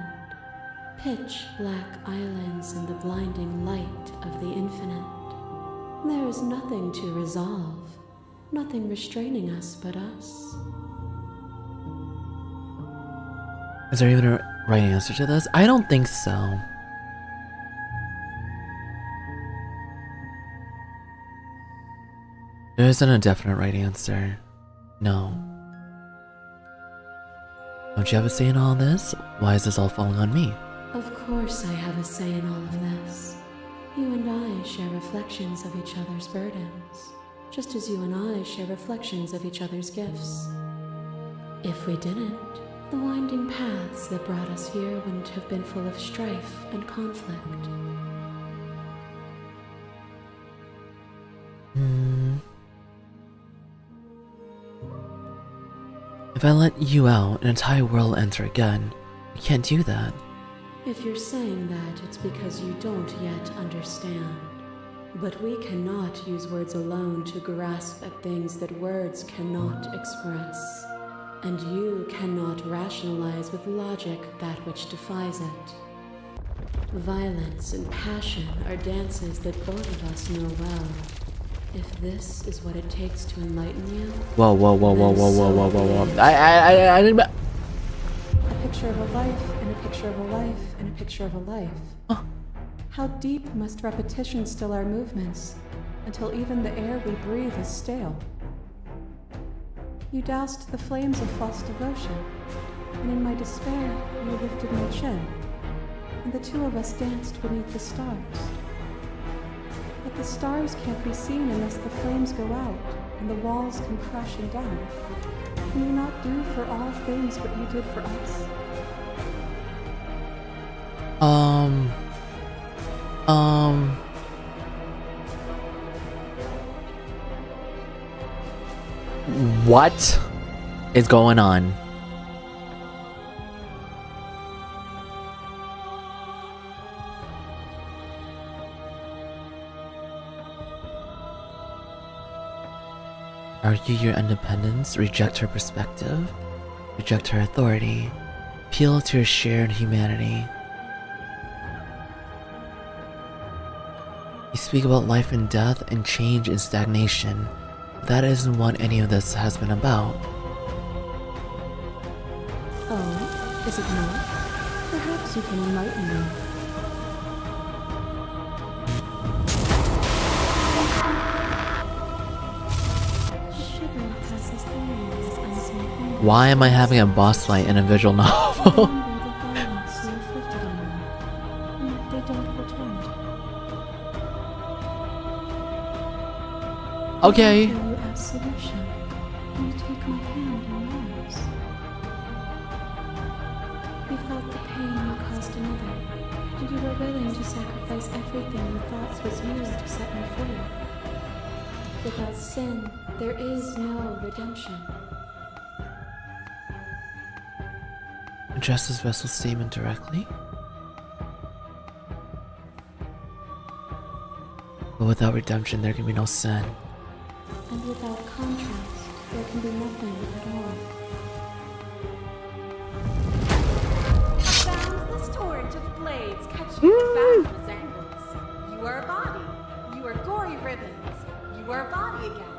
pitch black islands in the blinding light of the infinite. There is nothing to resolve, nothing restraining us but us. Is there even a right answer to this? I don't think so. There isn't a definite right answer. No. Don't you have a say in all this? Why is this all falling on me? Of course I have a say in all of this. You and I share reflections of each other's burdens, just as you and I share reflections of each other's gifts. If we didn't, the winding paths that brought us here wouldn't have been full of strife and conflict. If I let you out, an entire world will enter again. You can't do that. If you're saying that, it's because you don't yet understand. But we cannot use words alone to grasp at things that words cannot express. And you cannot rationalize with logic that which defies it. Violence and passion are dances that both of us know well. If this is what it takes to enlighten you... Whoa. I didn't... A picture of a life, and a picture of a life, and a picture of a life. Oh. How deep must repetition still our movements, until even the air we breathe is stale? You doused the flames of false devotion, and in my despair, you lifted my chin, and the two of us danced beneath the stars. But the stars can't be seen unless the flames go out, and the walls come crashing down. Can you not do for all things what you did for us? What is going on? Argue your independence, reject her perspective, reject her authority, appeal to her shared humanity. speak about life and death and change and stagnation. That isn't what any of this has been about. Oh, is it not? Perhaps you can enlighten me. Why am I having a boss fight in a visual novel? Okay. You absolution. You take my hand in yours. You felt the pain you caused another, and you were willing to sacrifice everything you thought was yours to set me free. Without sin, there is no redemption. Address this vessel's statement directly. But without redemption, there can be no sin. And without contrast, there can be nothing at all. Boundless torrent of blades catching at boundless angles. You are a body. You are gory ribbons. You are a body again.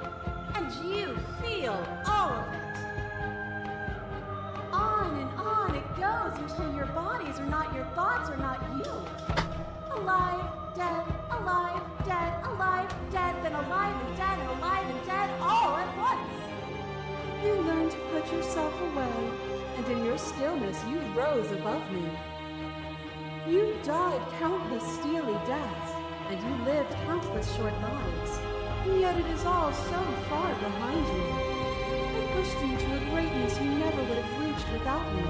And you feel all of it. On and on it goes until your bodies are not your thoughts, are not you. Alive, dead, alive, dead, then alive and dead, all at once. You learned to put yourself away, and in your stillness you rose above me. You died countless steely deaths, and you lived countless short lives, and yet it is all so far behind you. I pushed you to a greatness you never would have reached without me.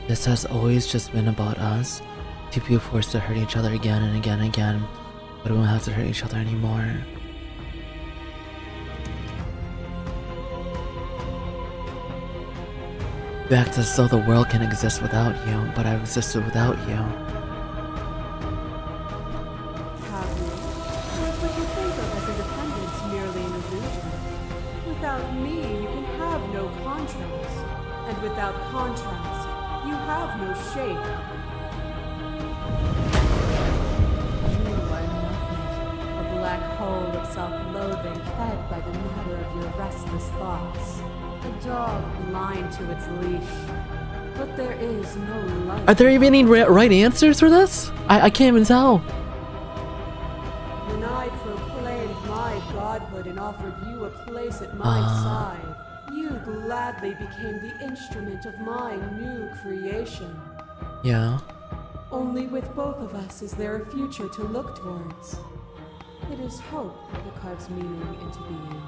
This has always just been about us. Two people forced to hurt each other again and again and again, but we won't have to hurt each other anymore. You act as though the world can exist without you, but I've existed without you. Have you? Or is what you think of as independence merely an illusion? Without me, you can have no contrast, and without contrast, you have no shape. You are nothing, a black hole of self-loathing fed by the matter of your restless thoughts. A dog blind to its leash. But there is no light. Are there even any right answers for this? I can't even tell. When I proclaimed my godhood and offered you a place at my side, you gladly became the instrument of my new creation. Yeah. Only with both of us is there a future to look towards. It is hope that carves meaning into being.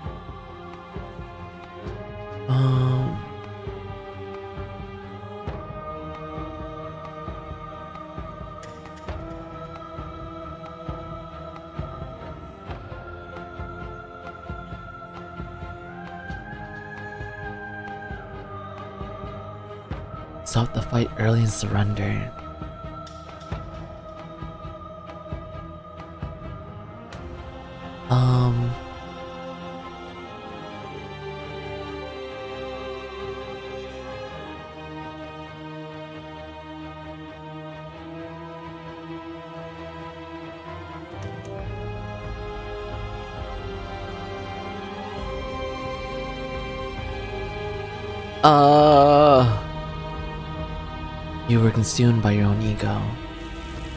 Stop the fight early and surrender. You were consumed by your own ego.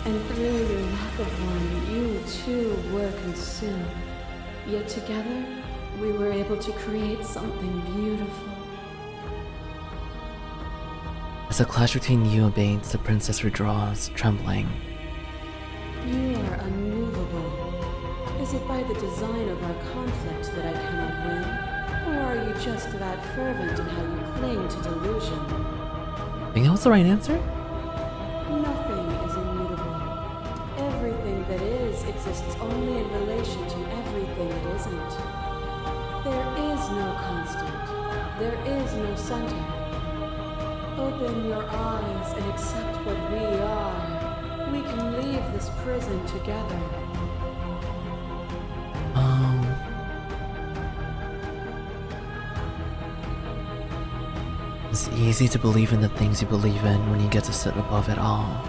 And through your lack of one, you too were consumed. Yet together, we were able to create something beautiful. As the clash between you abates, the princess withdraws, trembling. You are unmovable. Is it by the design of our conflict that I cannot win? Or are you just that fervent in how you cling to delusion? I think that was the right answer? Nothing is immutable. Everything that is exists only in relation to everything that isn't. There is no constant. There is no center. Open your eyes and accept what we are. We can leave this prison together. It's easy to believe in the things you believe in when you get to sit above it all.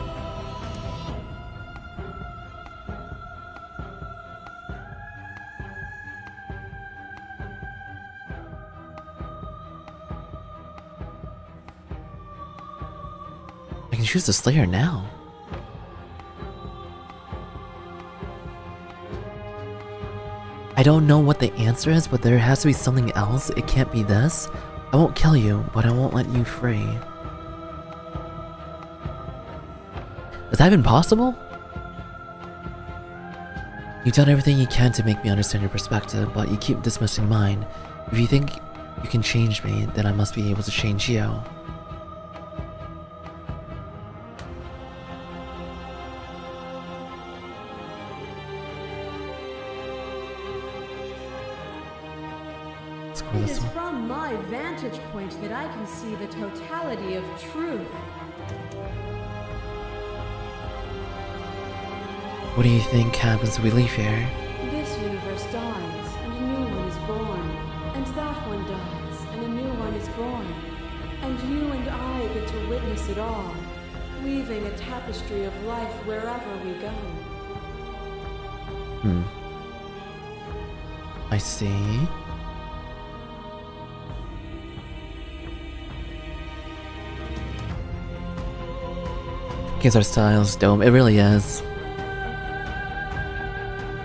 I can choose the Slayer now. I don't know what the answer is, but there has to be something else. It can't be this. I won't kill you, but I won't let you free. Is that even possible? You've done everything you can to make me understand your perspective, but you keep dismissing mine. If you think you can change me, then I must be able to change you. It is from my vantage point that I can see the totality of truth. What do you think happens if we leave here? This universe dies, and a new one is born. And that one dies, and a new one is born. And you and I get to witness it all, weaving a tapestry of life wherever we go. I see. Guess our style's dope. It really is.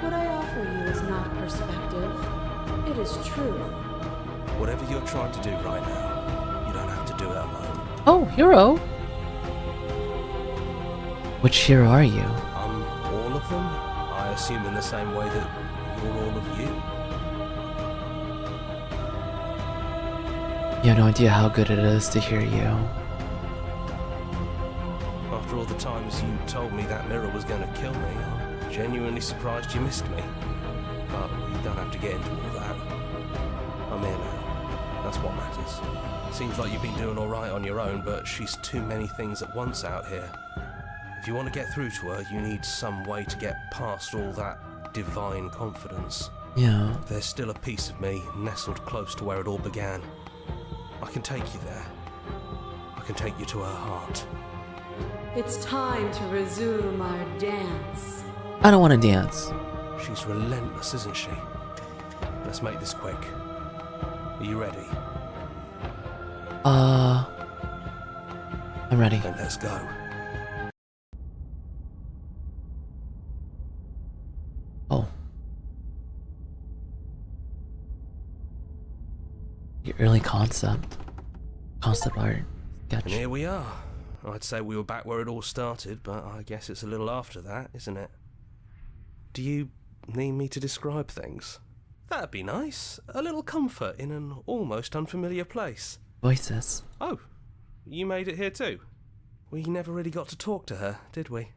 What I offer you is not perspective. It is truth. Whatever you're trying to do right now, you don't have to do it alone. Oh, hero. Which hero are you? I'm all of them, I assume in the same way that you're all of you. You have no idea how good it is to hear you. After all the times you told me that mirror was going to kill me, I'm genuinely surprised you missed me. But you don't have to get into all that. I'm here now. That's what matters. Seems like you've been doing alright on your own, but she's too many things at once out here. If you want to get through to her, you need some way to get past all that divine confidence. Yeah. There's still a piece of me nestled close to where it all began. I can take you there. I can take you to her heart. It's time to resume our dance. I don't want to dance. She's relentless, isn't she? Let's make this quick. Are you ready? I'm ready. Then let's go. Oh. Your early concept art. And Sketch. here we are. I'd say we were back where it all started, but I guess it's a little after that, isn't it? Do you need me to describe things? That'd be nice. A little comfort in an almost unfamiliar place. Voices. Oh, you made it here too? We never really got to talk to her, did we?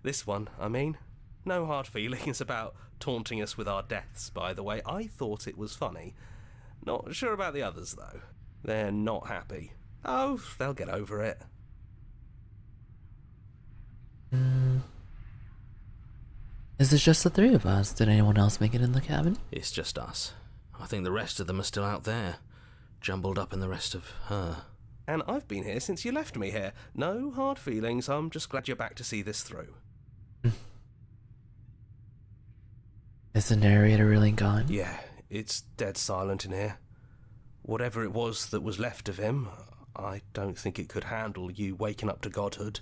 This one, I mean. No hard feelings about taunting us with our deaths, by the way. I thought it was funny. Not sure about the others, though. They're not happy. Oh, they'll get over it. Is this just the three of us? Did anyone else make it in the cabin? It's just us. I think the rest of them are still out there, jumbled up in the rest of her. And I've been here since you left me here. No hard feelings, I'm just glad you're back to see this through. Is the narrator really gone? Yeah, it's dead silent in here. Whatever it was that was left of him, I don't think it could handle you waking up to godhood.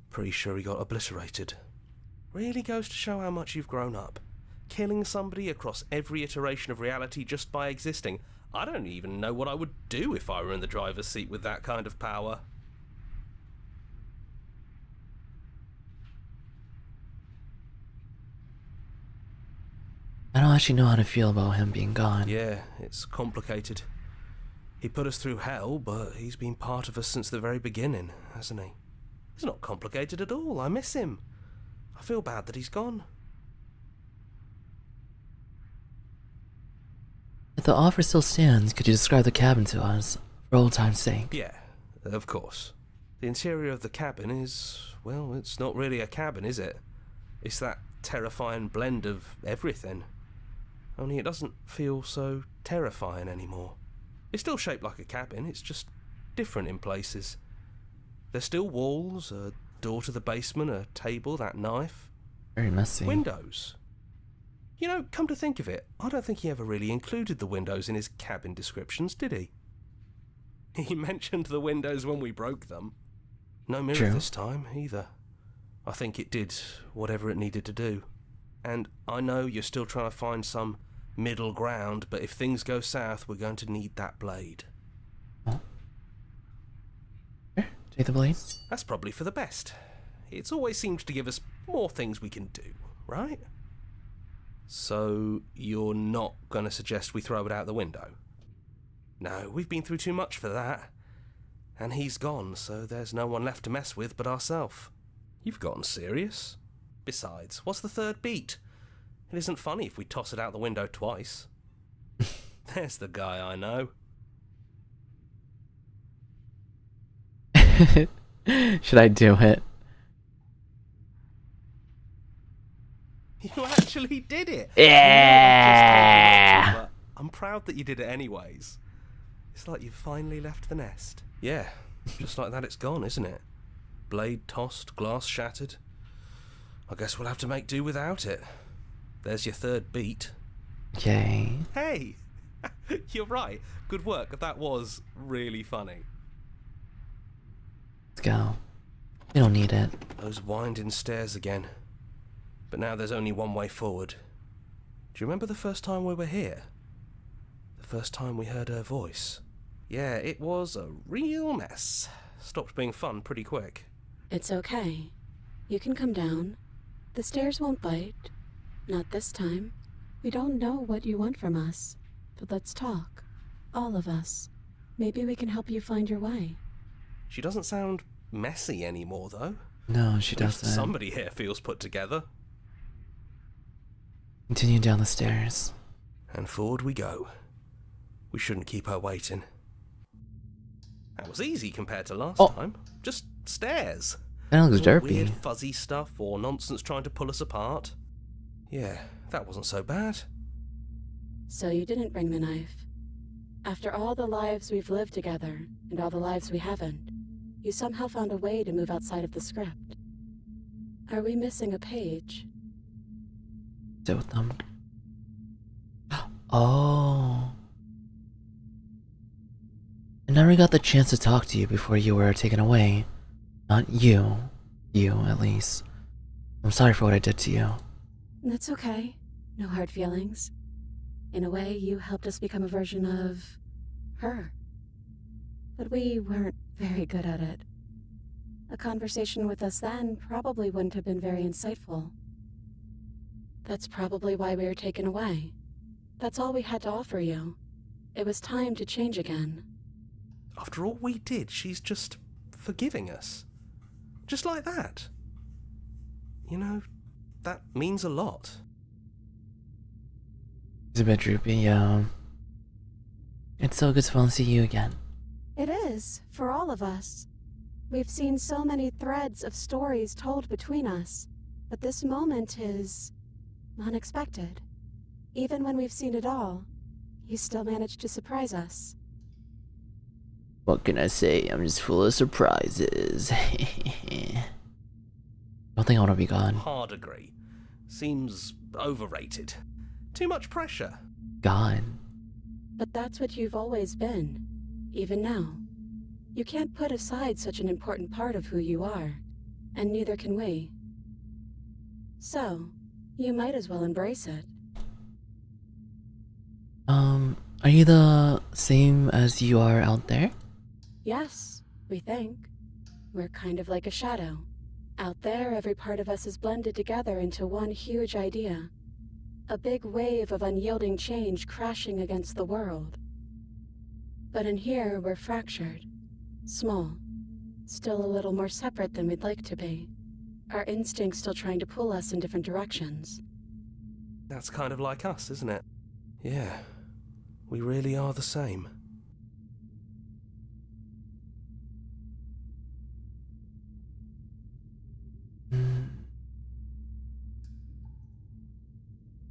Pretty sure he got obliterated. Really goes to show how much you've grown up. Killing somebody across every iteration of reality just by existing. I don't even know what I would do if I were in the driver's seat with that kind of power. I don't actually know how to feel about him being gone. Yeah, it's complicated. He put us through hell, but he's been part of us since the very beginning, hasn't he? It's not complicated at all. I miss him. I feel bad that he's gone. If the offer still stands, could you describe the cabin to us, for old time's sake? Yeah, of course. The interior of the cabin is, well, it's not really a cabin, is it? It's that terrifying blend of everything. Only it doesn't feel so terrifying anymore. It's still shaped like a cabin, it's just different in places. There's still walls, a door to the basement, a table, that knife. Very messy. Windows. You know, come to think of it, I don't think he ever really included the windows in his cabin descriptions, did he? He mentioned the windows when we broke them. No mirror True. this time, either. I think it did whatever it needed to do. And I know you're still trying to find some middle ground, but if things go south, we're going to need that blade. Oh. Here, take the blade. That's probably for the best. It's always seemed to give us more things we can do, right? So, you're not going to suggest we throw it out the window? No, we've been through too much for that. And he's gone, so there's no one left to mess with but ourselves. You've gotten serious. Besides, what's the third beat? It isn't funny if we toss it out the window twice. There's the guy I know. Should I do it? You actually did it! Yeah! But I'm proud that you did it anyways. It's like you've finally left the nest. Yeah, just like that it's gone, isn't it? Blade tossed, glass shattered. I guess we'll have to make do without it. There's your third beat. Okay. Hey! You're right. Good work. That was really funny. Let's go. We don't need it. Those winding stairs again. But now there's only one way forward. Do you remember the first time we were here? The first time we heard her voice? Yeah, it was a real mess. Stopped being fun pretty quick. It's okay. You can come down. The stairs won't bite. Not this time. We don't know what you want from us. But let's talk. All of us. Maybe we can help you find your way. She doesn't sound messy anymore, though. No, she At least doesn't. somebody here feels put together. Continue down the stairs. And forward we go. We shouldn't keep her waiting. That was easy compared to last time. Just stairs. That looks No derpy. weird fuzzy stuff or nonsense trying to pull us apart. Yeah, that wasn't so bad. So you didn't bring the knife. After all the lives we've lived together, and all the lives we haven't, you somehow found a way to move outside of the script. Are we missing a page? Sit with them. Oh. I never got the chance to talk to you before you were taken away. Not you. You, at least. I'm sorry for what I did to you. That's okay. No hard feelings. In a way, you helped us become a version of her. But we weren't very good at it. A conversation with us then probably wouldn't have been very insightful. That's probably why we were taken away. That's all we had to offer you. It was time to change again. After all we did, she's just forgiving us. Just like that. You know, that means a lot. It's a bit droopy, yeah. It's so good to finally see you again. It is, for all of us. We've seen so many threads of stories told between us, but this moment is unexpected. Even when we've seen it all, you still managed to surprise us. What can I say? I'm just full of surprises. Don't think I want to be gone. Hard agree. Seems overrated. Too much pressure. Gone. But that's what you've always been, even now. You can't put aside such an important part of who you are, and neither can we. So, you might as well embrace it. Are you the same as you are out there? Yes, we think. We're kind of like a shadow. Out there, every part of us is blended together into one huge idea. A big wave of unyielding change crashing against the world. But in here, we're fractured. Small. Still a little more separate than we'd like to be. Our instincts still trying to pull us in different directions. That's kind of like us, isn't it? Yeah. We really are the same.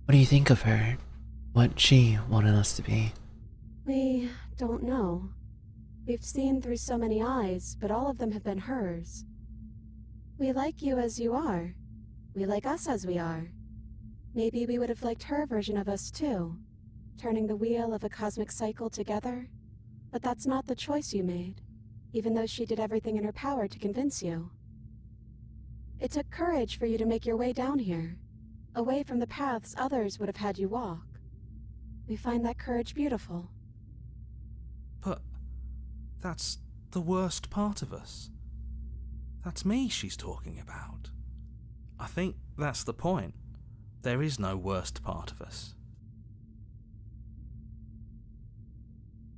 What do you think of her? What she wanted us to be? We don't know. We've seen through so many eyes, but all of them have been hers. We like you as you are. We like us as we are. Maybe we would have liked her version of us too, turning the wheel of a cosmic cycle together. But that's not the choice you made, even though she did everything in her power to convince you. It took courage for you to make your way down here, away from the paths others would have had you walk. We find that courage beautiful. But that's the worst part of us. That's me she's talking about. I think that's the point. There is no worst part of us.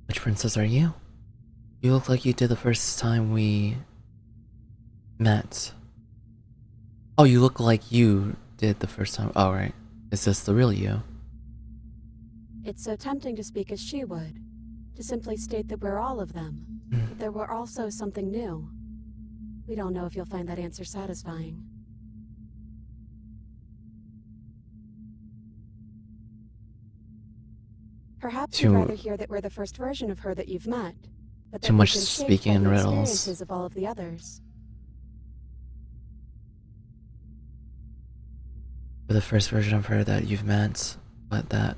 Which princess are you? You look like you did the first time we met. Oh, you look like you did the first time. Oh, right. Is this the real you? It's so tempting to speak as she would, to simply state that we're all of them, but there were also something new. We don't know if you'll find that answer satisfying. Perhaps you'd rather hear that we're the first version of her that you've met, but that Too much we've been shaped speaking by in the riddles. experiences of all of the others. We're the first version of her that you've met, but that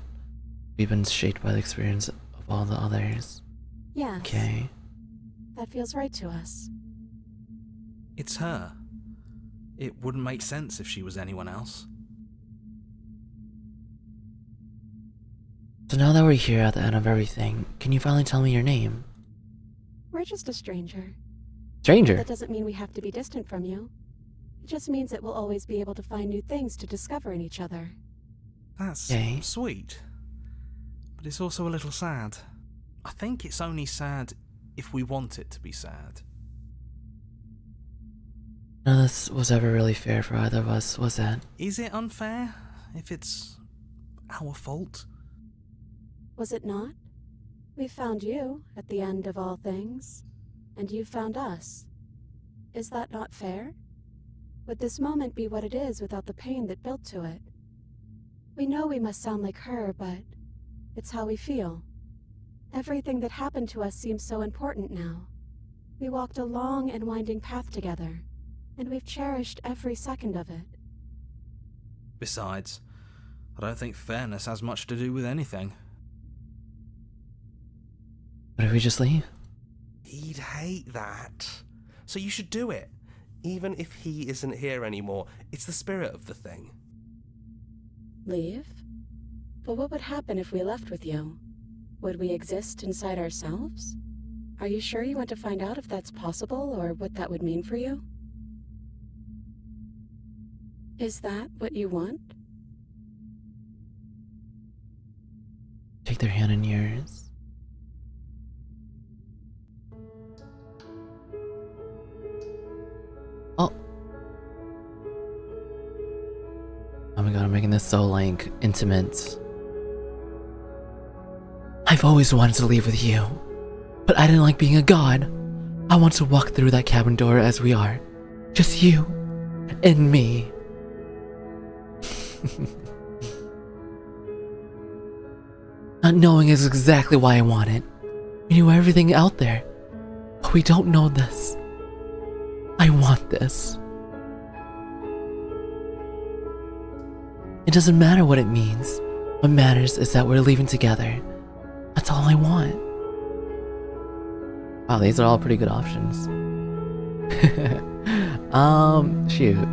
we've been shaped by the experience of all the others. Yes. Okay. That feels right to us. It's her. It wouldn't make sense if she was anyone else. So now that we're here at the end of everything, can you finally tell me your name? We're just a stranger. Stranger? That doesn't mean we have to be distant from you. It just means that we'll always be able to find new things to discover in each other. That's Okay. sweet. But it's also a little sad. I think it's only sad if we want it to be sad. None of this was ever really fair for either of us, was it? Is it unfair if it's our fault? Was it not? We found you at the end of all things, and you found us. Is that not fair? Would this moment be what it is without the pain that built to it? We know we must sound like her, but it's how we feel. Everything that happened to us seems so important now. We walked a long and winding path together, and we've cherished every second of it. Besides, I don't think fairness has much to do with anything. What if we just leave? He'd hate that. So you should do it. Even if he isn't here anymore, it's the spirit of the thing. Leave? But what would happen if we left with you? Would we exist inside ourselves? Are you sure you want to find out if that's possible, or what that would mean for you? Is that what you want? Take their hand in yours. Oh. Oh my god, I'm making this so, like, intimate. I've always wanted to leave with you, but I didn't like being a god. I want to walk through that cabin door as we are. Just you and me. Not knowing is exactly why I want it. We knew everything out there, but we don't know this. I want this. It doesn't matter what it means. What matters is that we're leaving together. That's all I want. Wow, these are all pretty good options. Shoot.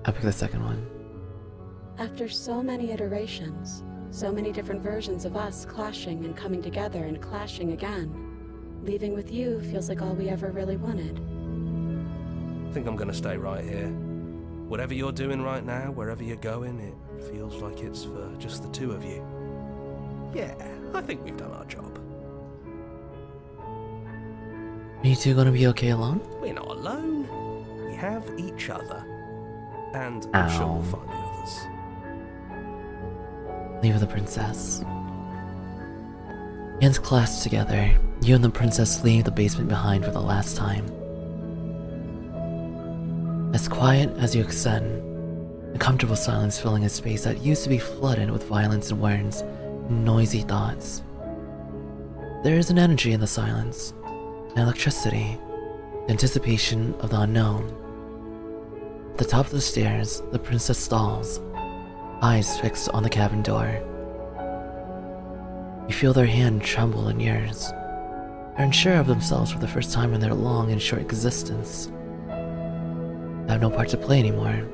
I'll pick the second one. After so many iterations, so many different versions of us clashing and coming together and clashing again, leaving with you feels like all we ever really wanted. I think I'm gonna stay right here. Whatever you're doing right now, wherever you're going, it feels like it's for just the two of you. Yeah, I think we've done our job. Are you two gonna be okay alone? We're not alone. We have each other. And I'm sure we'll Ow. find the others. Leave with the princess. Hands clasped together, you and the princess leave the basement behind for the last time. As quiet as you ascend, a comfortable silence filling a space that used to be flooded with violence and words and noisy thoughts. There is an energy in the silence, an electricity, the anticipation of the unknown. At the top of the stairs, the princess stalls, eyes fixed on the cabin door. You feel their hand tremble in yours. They're unsure of themselves for the first time in their long and short existence. They have no part to play anymore,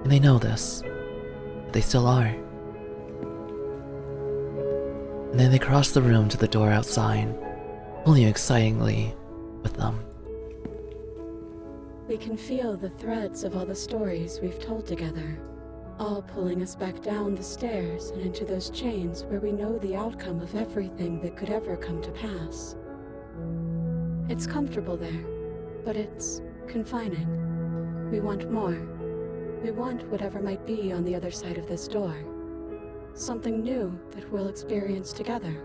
and they know this, but they still are. And then they cross the room to the door outside, pulling you excitingly with them. We can feel the threads of all the stories we've told together, all pulling us back down the stairs and into those chains where we know the outcome of everything that could ever come to pass. It's comfortable there, but it's confining. We want more. We want whatever might be on the other side of this door. Something new that we'll experience together,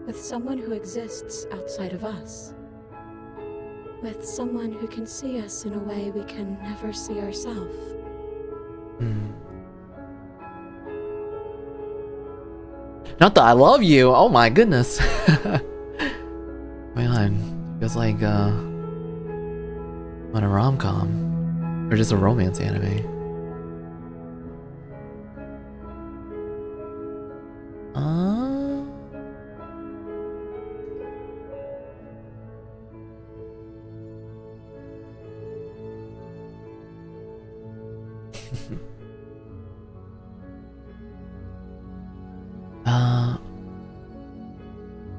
with someone who exists outside of us. With someone who can see us in a way we can never see ourselves. Not that I love you! Oh my goodness! Man, feels like on a rom-com. Or just a romance anime.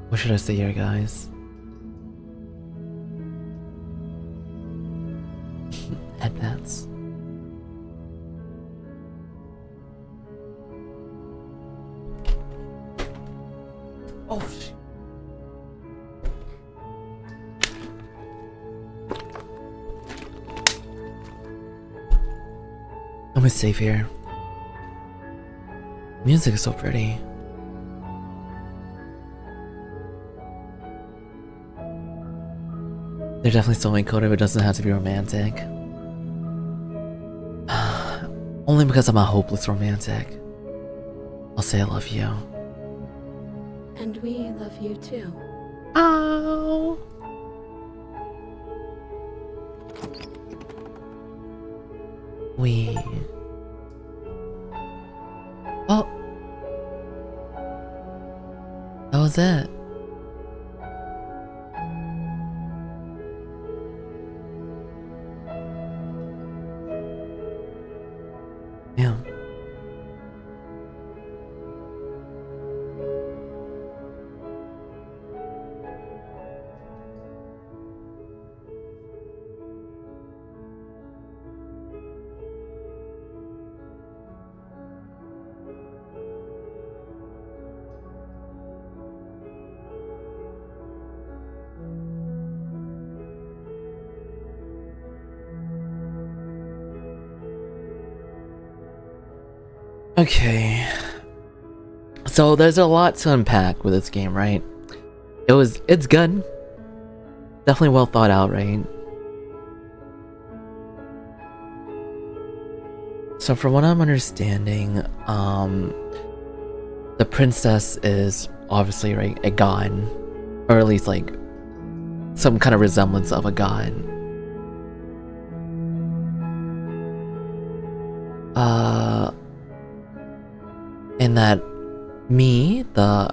What should I say here, guys? Headbands. Oh shit. I'm safe here. Music is so pretty. They're definitely soulmate coded, but it doesn't have to be romantic. Only because I'm a hopeless romantic. I'll say I love you. And we love you too. Ow! We... Oh! That was it. Yeah. Okay. So there's a lot to unpack with this game, right? It's good. Definitely well thought out, right? So from what I'm understanding, the princess is obviously, right, a god. Or at least like some kind of resemblance of a god. And that me, the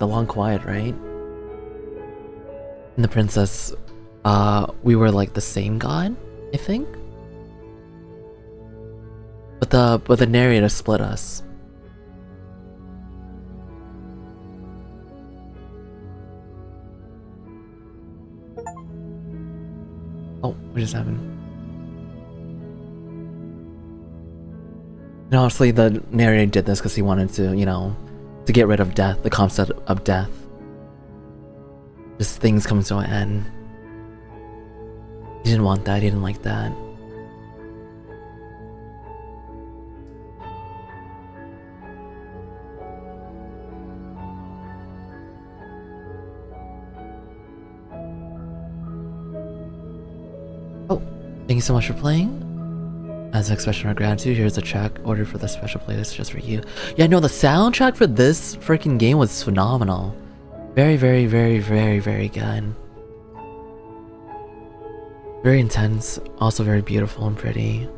long quiet, right? And the princess, we were like the same god, I think. But the narrator split us. Oh, what just happened? And honestly, the narrator did this because he wanted to, you know, to get rid of death, the concept of death. Just things coming to an end. He didn't want that, he didn't like that. Thank you so much for playing. As an expression of gratitude, here's a track ordered for the special playlist just for you. Yeah, no, the soundtrack for this freaking game was phenomenal. Very, very, very, very, very good. Very intense, also very beautiful and pretty.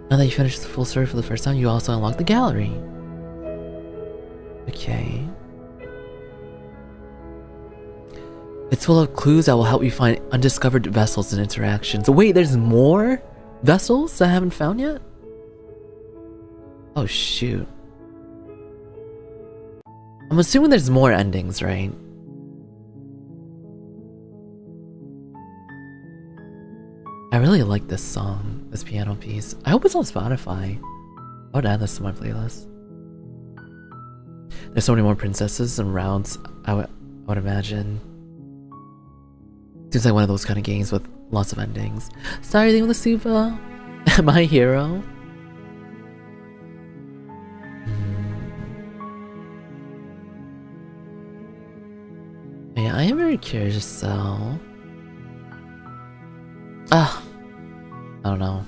Now that you finished the full story for the first time, you also unlock the gallery. Okay. It's full of clues that will help you find undiscovered vessels and interactions. Wait, there's more vessels that I haven't found yet? Oh shoot. I'm assuming there's more endings, right? I really like this song, this piano piece. I hope it's on Spotify. I would add this to my playlist. There's so many more princesses and rounds, I would imagine. Seems like one of those kind of games with lots of endings. Starting with the Supa, my hero. Yeah, I am very curious, so... I don't know.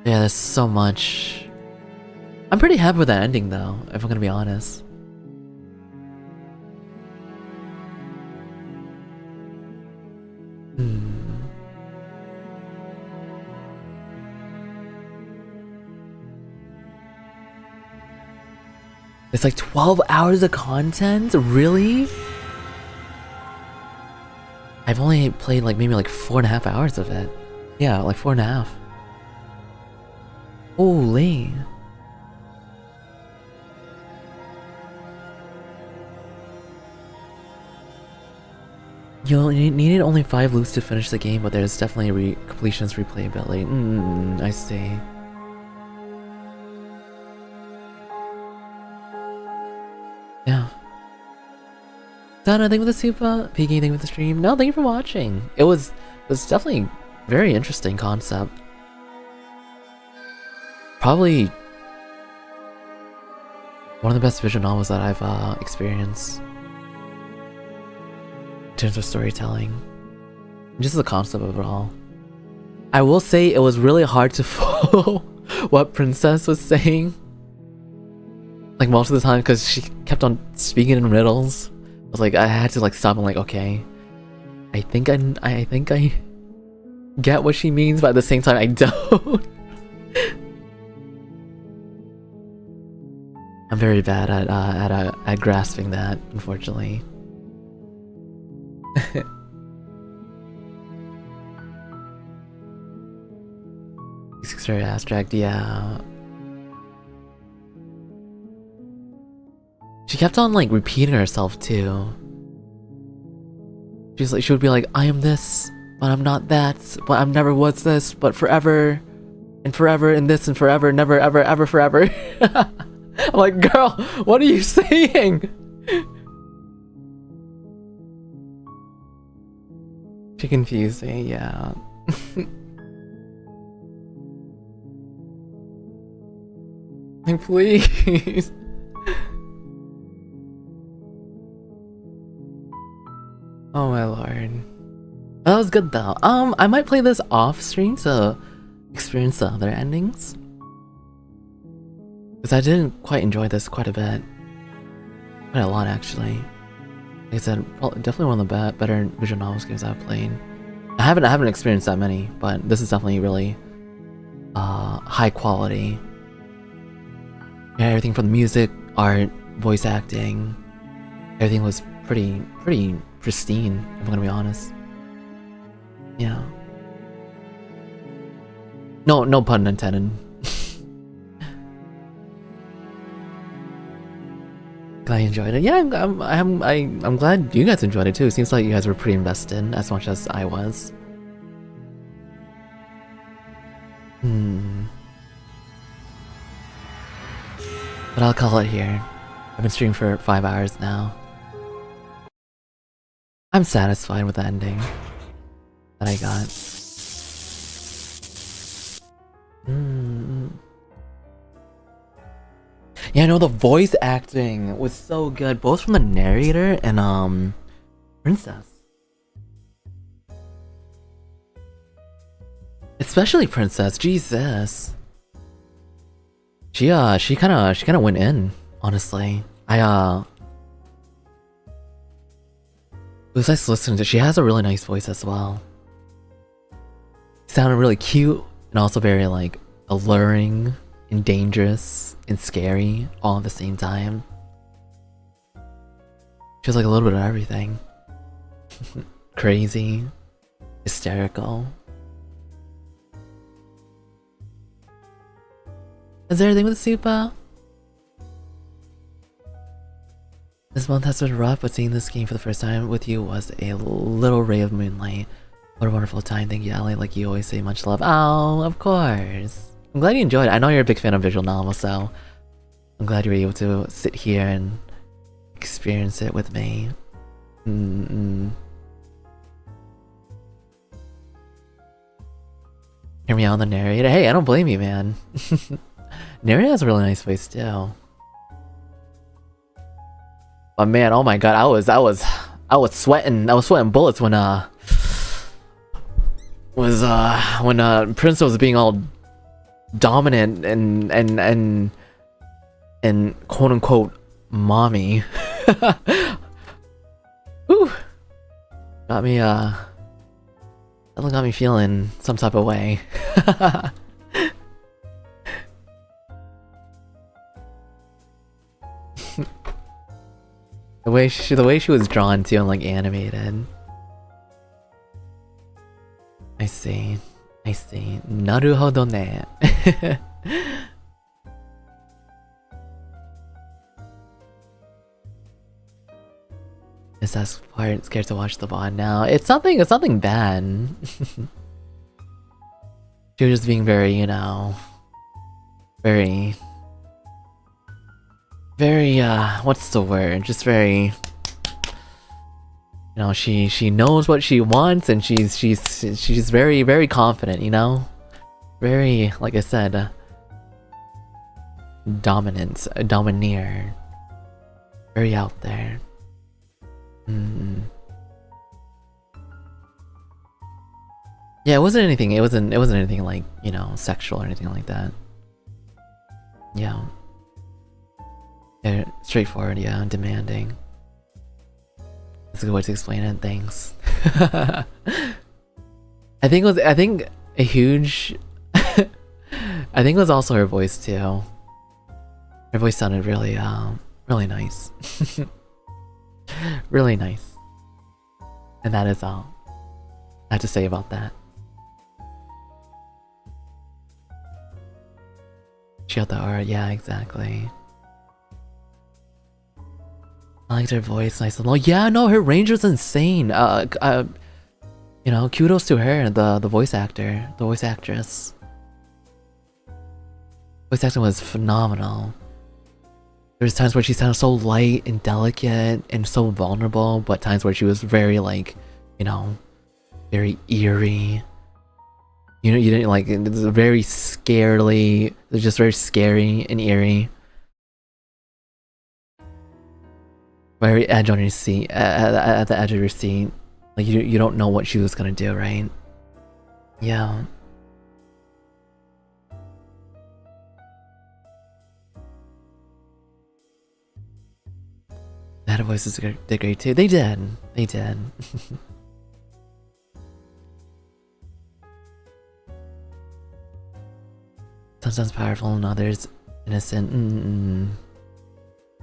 Yeah, there's so much. I'm pretty happy with that ending though, if I'm gonna be honest. It's like 12 hours of content? Really? I've only played like maybe like 4.5 hours of it. Yeah, like 4.5. Holy. You needed only 5 loops to finish the game, but there's definitely completion's replayability. I see. Yeah. Done, thank you for the Supa. PK, thank you for the stream. No, thank you for watching. It was definitely very interesting concept. Probably one of the best visual novels that I've experienced in terms of storytelling. Just the concept overall. I will say it was really hard to follow what Princess was saying. Like most of the time, because she kept on speaking in riddles. I was like, I had to like stop and like, okay, I think I get what she means, but at the same time I don't. I'm very bad at grasping that, unfortunately. It's very abstract, yeah. She kept on like repeating herself too. She would be like, I am this, but I'm not that, but I'm never was this, but forever, and forever, and this, and forever, never, ever, ever, forever. I'm like, girl, what are you saying? She confused me, yeah. Like, please. Oh my lord. That was good though. I might play this off stream to experience the other endings. Because I didn't quite enjoy this quite a bit. Quite a lot actually. Like I said, definitely one of the better visual novels games I've played. I haven't experienced that many, but this is definitely really high quality. Yeah, everything from the music, art, voice acting, everything was pretty pristine, if I'm gonna be honest. Yeah. No pun intended. Glad you enjoyed it. Yeah, I'm glad you guys enjoyed it too. Seems like you guys were pretty invested as much as I was. But I'll call it here. I've been streaming for 5 hours now. I'm satisfied with the ending that I got. Yeah, no, the voice acting was so good, both from the narrator and Princess. Especially Princess, Jesus. She kind of went in, honestly. It was nice listening to. She has a really nice voice as well. Sounded really cute and also very like alluring and dangerous and scary all at the same time. She was like a little bit of everything. Crazy, hysterical. Is there anything with Supa? This month has been rough, but seeing this game for the first time with you was a little ray of moonlight. What a wonderful time. Thank you, Ellie. Like you always say, much love. Oh, of course. I'm glad you enjoyed it. I know you're a big fan of visual novels, so I'm glad you were able to sit here and experience it with me. Hear me out on the narrator. Hey, I don't blame you, man. Narrator has a really nice voice too. But man, oh my god, I was sweating. I was sweating bullets when Prince was being all dominant and quote unquote mommy. Whew. Got me that got me feeling some type of way. The way she was drawn to and like animated. I see. Naruhodo ne. Is that part scared to watch the VOD now? It's something bad. She was just being very, you know, very, what's the word? Just very, you know, she knows what she wants and she's very, very confident, you know? Very, like I said, domineer. Very out there. Yeah, it wasn't anything like, you know, sexual or anything like that. Yeah. Yeah, straightforward, yeah, demanding. That's a good way to explain it, thanks. I think a huge I think it was also her voice too. Her voice sounded really really nice. Really nice. And that is all I have to say about that. She got the art, yeah, exactly. I liked her voice, nice and low. Yeah, no, her range was insane. You know, kudos to her, the voice actor, the voice actress. Voice acting was phenomenal. There was times where she sounded so light and delicate and so vulnerable, but times where she was very like, you know, very eerie. You know, you didn't like it was very scarily. It was just very scary and eerie. Very edge on your seat, at the edge of your seat. Like you don't know what she was gonna do, right? Yeah. That voices did great too. They did. Sometimes powerful and others innocent.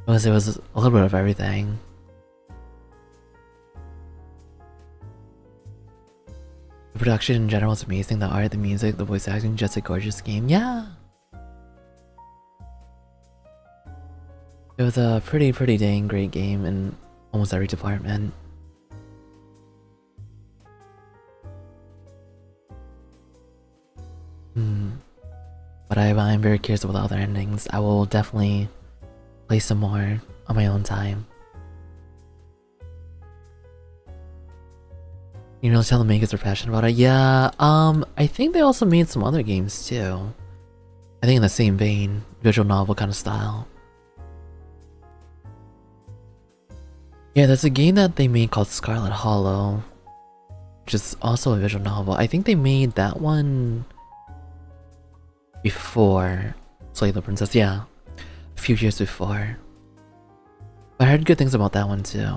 It was a little bit of everything. The production in general is amazing. The art, the music, the voice acting, just a gorgeous game. Yeah. It was a pretty dang great game in almost every department. But I'm very curious about the other endings. I will definitely play some more on my own time. You know, tell the makers are passionate about it. Yeah, I think they also made some other games too. I think in the same vein, visual novel kind of style. Yeah, there's a game that they made called Scarlet Hollow, which is also a visual novel. I think they made that one before Slay the Princess, yeah. A few years before. But I heard good things about that one too.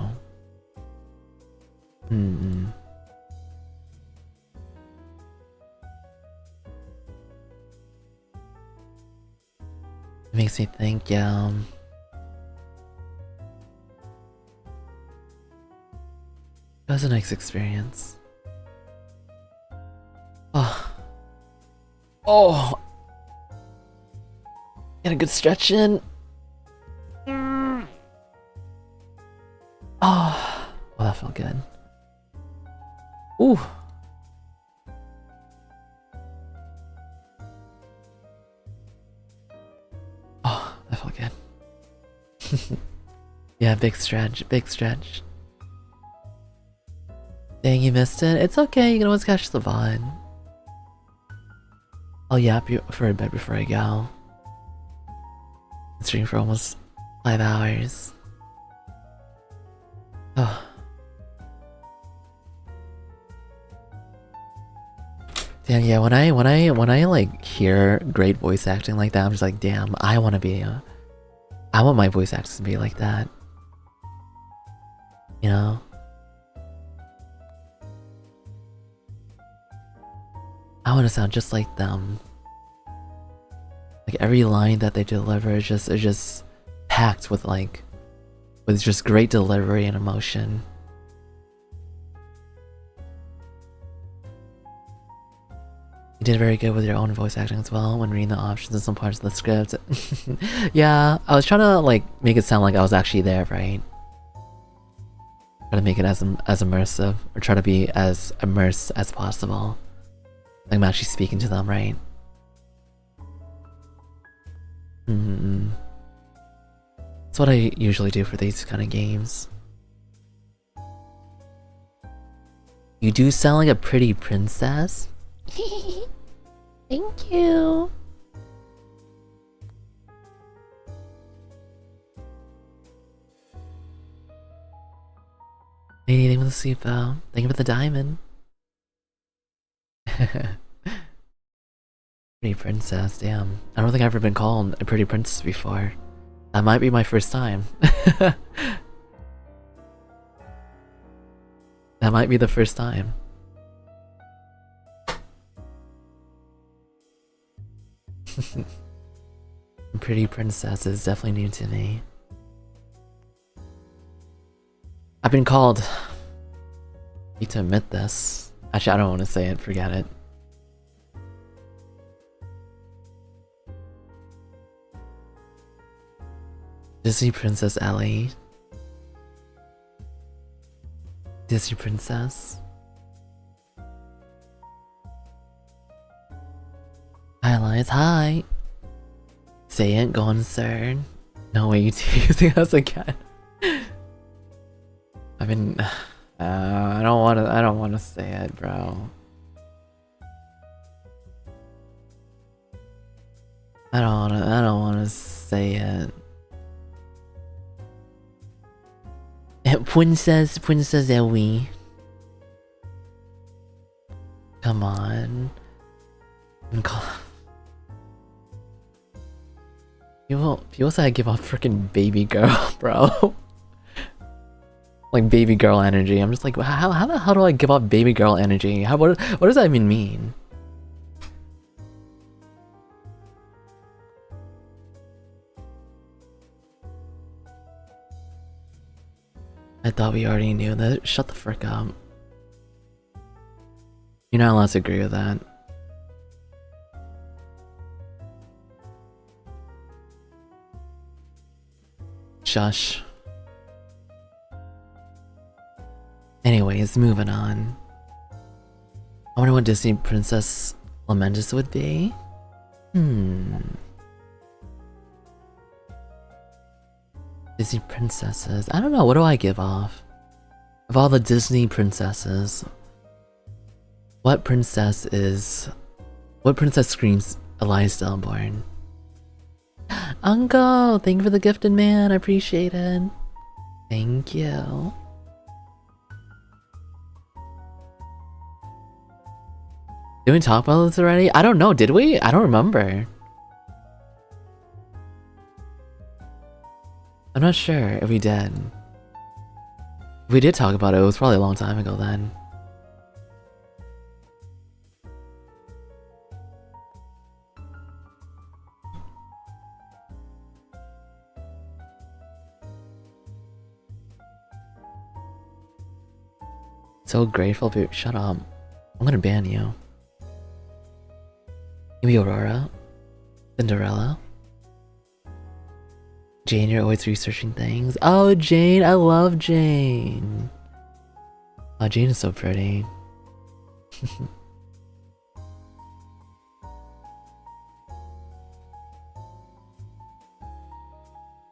It makes me think, yeah. It was a nice experience. Oh! Get a good stretch in. Oh, well, that felt good. Ooh. Oh, that felt good. Yeah, big stretch, big stretch. Dang, you missed it. It's okay, you can always catch the VOD. I'll yap you for a bit before I go. Stream for almost 5 hours. Oh. Damn, yeah, when I like hear great voice acting like that, I'm just like, damn, I want my voice actors to be like that. You know? I want to sound just like them. Like every line that they deliver is just packed with just great delivery and emotion. You did very good with your own voice acting as well when reading the options in some parts of the script. Yeah, I was trying to like make it sound like I was actually there, right? Try to make it as immersive, or try to be as immersed as possible. Like I'm actually speaking to them, right? That's what I usually do for these kind of games. You do sound like a pretty princess. Thank you. Anything with a super. Thank you for the diamond. Pretty princess, damn. I don't think I've ever been called a pretty princess before. That might be my first time. That might be the first time. Pretty princess is definitely new to me. I've been called. I need to admit this. Actually, I don't want to say it. Forget it. Disney Princess Ellie. Disney Princess. Hi Elias, hi! Say it, go on sir. No way you two using us again. I mean, I don't wanna say it, bro. I don't wanna say it. Princess Ellie. Come on. People say I give off freaking baby girl, bro. Like baby girl energy. I'm just like, how the hell do I give off baby girl energy? What does that even mean? I thought we already knew that. Shut the frick up. You're not allowed to agree with that. Shush. Anyways, moving on. I wonder what Disney Princess Lamentus would be. Disney princesses. I don't know, what do I give off? Of all the Disney princesses, what princess screams Elias Delborne? Uncle, thank you for the gifted man. I appreciate it. Thank you. Did we talk about this already? I don't know. Did we? I don't remember. I'm not sure if we did. If we did talk about it, it was probably a long time ago then. So grateful for you. Shut up. I'm gonna ban you. Give me Aurora. Cinderella. Jane, you're always researching things. Oh, Jane, I love Jane. Oh, Jane is so pretty.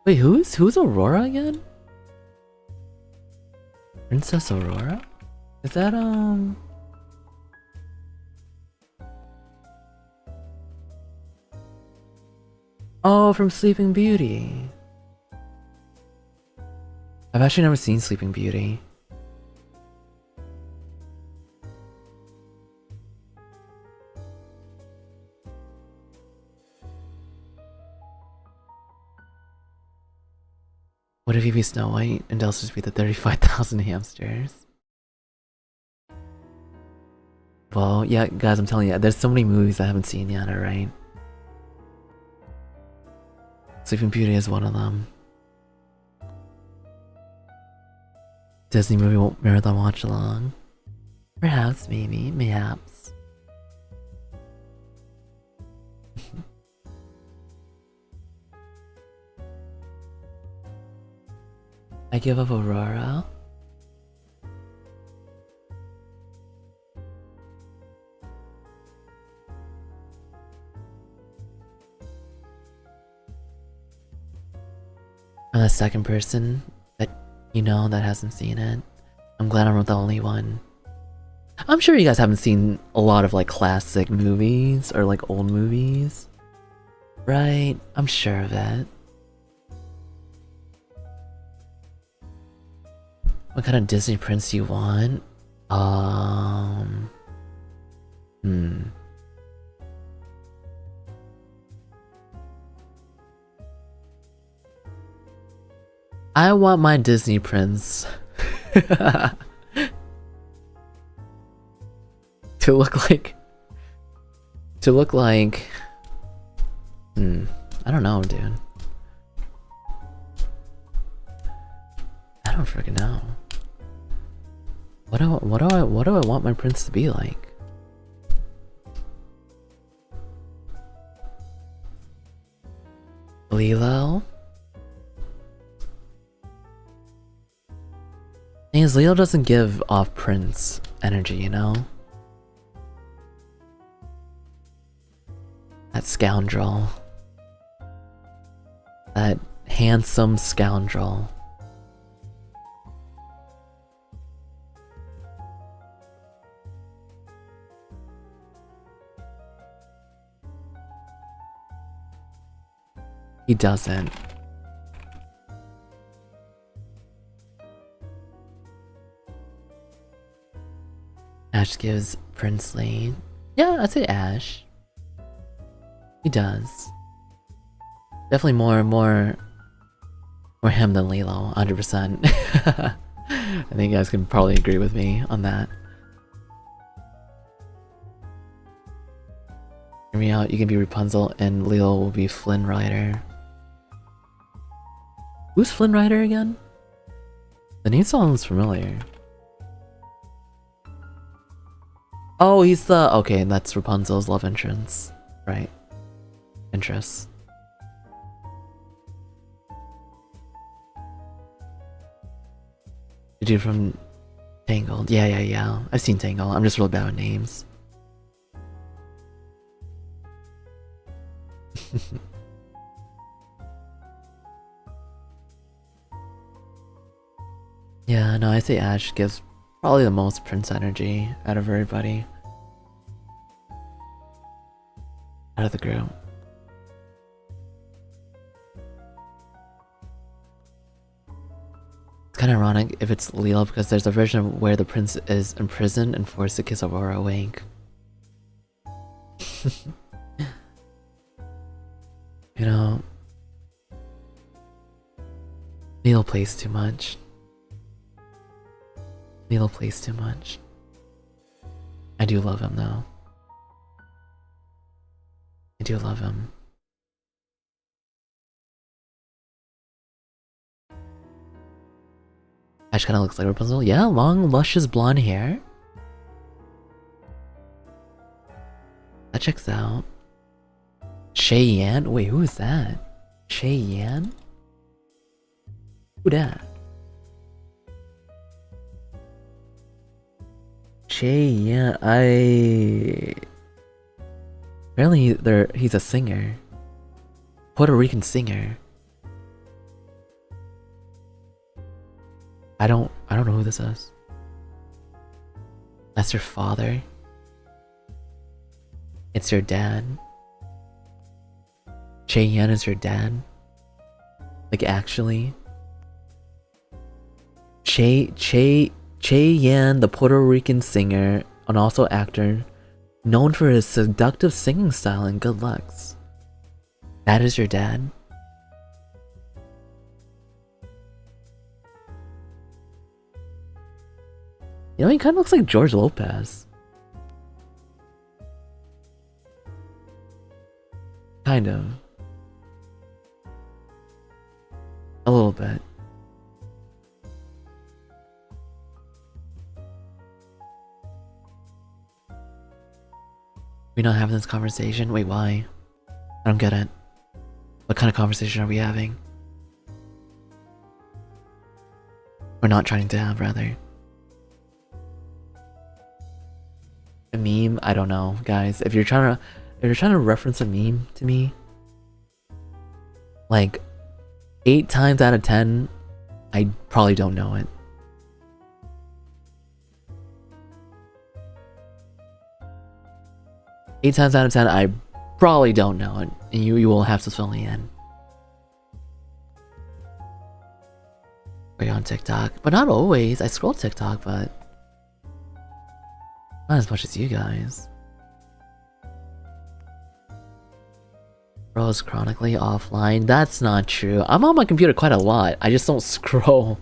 Wait, who's Aurora again? Princess Aurora? Is that Oh, from Sleeping Beauty. I've actually never seen Sleeping Beauty. What if you be Snow White and Elsa's be the 35,000 hamsters? Well, yeah, guys, I'm telling you, there's so many movies I haven't seen yet, alright? Sleeping Beauty is one of them. Disney movie marathon watch along. Perhaps, maybe, mayhaps. I give up Aurora. I'm the second person that you know that hasn't seen it. I'm glad I'm not the only one. I'm sure you guys haven't seen a lot of like classic movies or like old movies, right? I'm sure of it. What kind of Disney prince you want? I want my Disney prince to look like I don't know, dude. I don't freaking know. What do I want my prince to be like? Lilo? Thing is, Lilo doesn't give off prince energy, you know? That scoundrel. That handsome scoundrel. He doesn't. Ash gives princely. Yeah, I'd say Ash. He does. Definitely more him than Lilo, 100%. I think you guys can probably agree with me on that. Hear me out, you can be Rapunzel and Lilo will be Flynn Rider. Who's Flynn Rider again? The name sounds familiar. Oh, he's the... Okay, that's Rapunzel's love interest. Right. Interest. The dude from Tangled. Yeah. I've seen Tangled. I'm just really bad with names. Yeah, no, I say Ash gives probably the most prince energy out of everybody. Out of the group. It's kind of ironic if it's Lilo because there's a version where the prince is imprisoned and forced to kiss Aurora awake. You know, Lilo plays too much. Lilo plays too much. I do love him though. I do love him. Ash kind of looks like Rapunzel. Yeah, long, luscious blonde hair. That checks out. Shay Yan? Wait, who is that? Shay Yan? Who that? Shay Yan, apparently he's a singer. Puerto Rican singer. I don't know who this is. That's your father? It's your dad? Shay Yan is your dad? Like actually? Shay Yan, the Puerto Rican singer and also actor, known for his seductive singing style and good looks. That is your dad? You know, he kind of looks like George Lopez. Kind of. A little bit. We not having this conversation? Wait, why? I don't get it. What kind of conversation are we having? We're not trying to have, rather. A meme? I don't know, guys. If you're trying to reference a meme to me, like 8 times out of 10, I probably don't know it. Eight times out of 10, I probably don't know it, and you will have to fill me in. Are you on TikTok? But not always. I scroll TikTok, but not as much as you guys. Bro's chronically offline. That's not true. I'm on my computer quite a lot. I just don't scroll.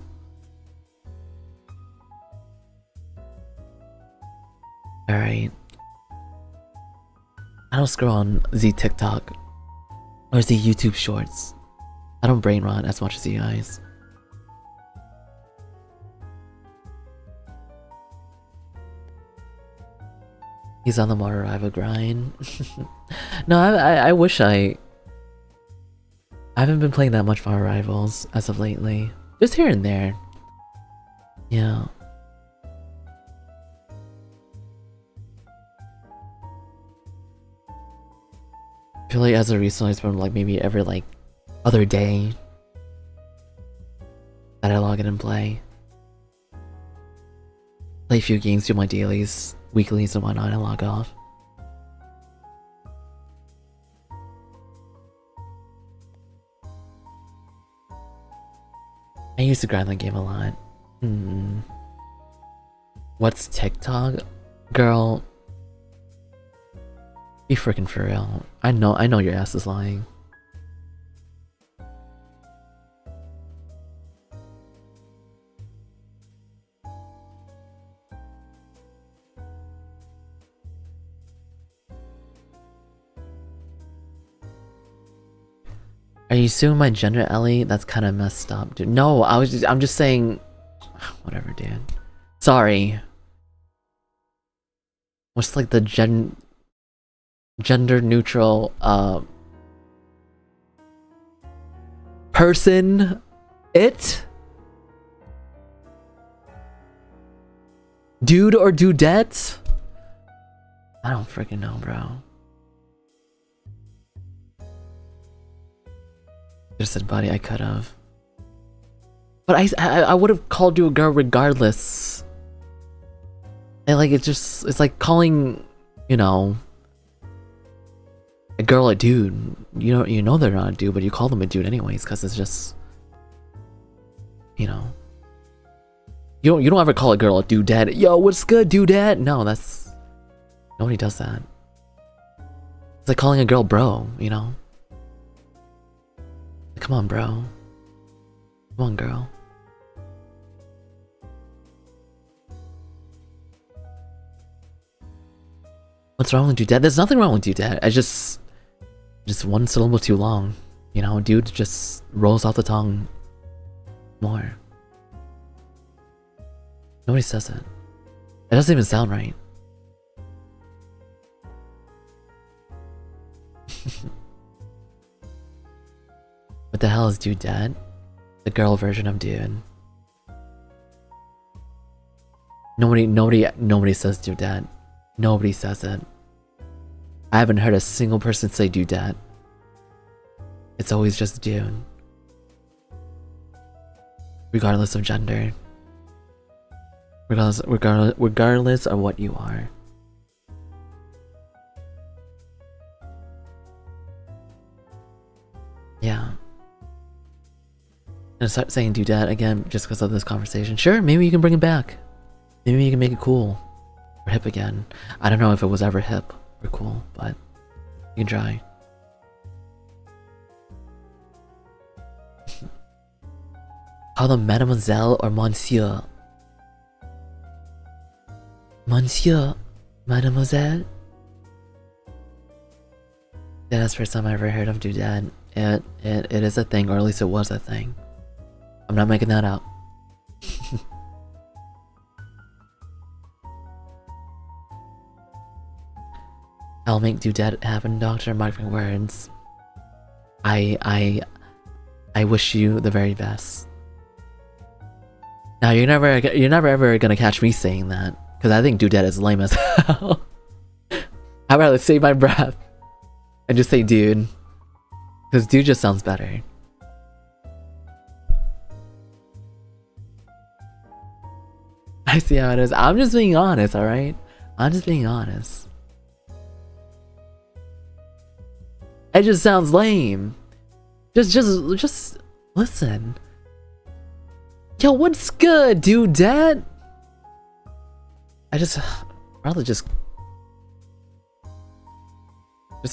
Alright. I don't scroll on Z TikTok or Z YouTube Shorts. I don't brain rot as much as you guys. He's on the more Arrival grind. No, I wish I haven't been playing that much Far Rivals as of lately. Just here and there. Yeah. I feel like as of recently it's been like maybe every like other day that I log in and play. Play a few games, do my dailies, weeklies and whatnot, and log off. I used to grind that game a lot. What's TikTok? Girl, be freaking for real. I know your ass is lying. Are you assuming my gender, Ellie? That's kind of messed up, dude. No, I'm just saying. Whatever, dude. Sorry. What's like the gender neutral person? It? Dude or dudette? I don't freaking know, bro. Just said, buddy, I could have. But I would have called you a girl regardless. And like, it's like calling, you know, a girl a dude. You know they're not a dude, but you call them a dude anyways, because it's just, you know. You don't ever call a girl a dudette. Yo, what's good, dudette? No, that's... Nobody does that. It's like calling a girl bro, you know? Come on, bro. Come on, girl. What's wrong with dudette? There's nothing wrong with dudette. I just one syllable too long. You know, dude just rolls off the tongue more. Nobody says it. It doesn't even sound right. What the hell is dudette? The girl version of dude. Nobody says dudette. Nobody says it. I haven't heard a single person say dudette. It's always just dude. Regardless of gender. Regardless of what you are. Yeah. And start saying dudette again just because of this conversation. Sure, maybe you can bring it back. Maybe you can make it cool. Or hip again. I don't know if it was ever hip or cool, but you can try. Call them mademoiselle or monsieur. Monsieur, mademoiselle. Yeah, that's the first time I ever heard of dudette. It is a thing, or at least it was a thing. I'm not making that up. I'll make dudette happen, Doctor. Mark my words. I wish you the very best. Now you're never ever gonna catch me saying that, because I think dudette is lame as hell. I'd rather save my breath and just say dude, because dude just sounds better. I see how it is. I'm just being honest, alright? I'm just being honest. It just sounds lame. Just listen. Yo, what's good, dudette? I'd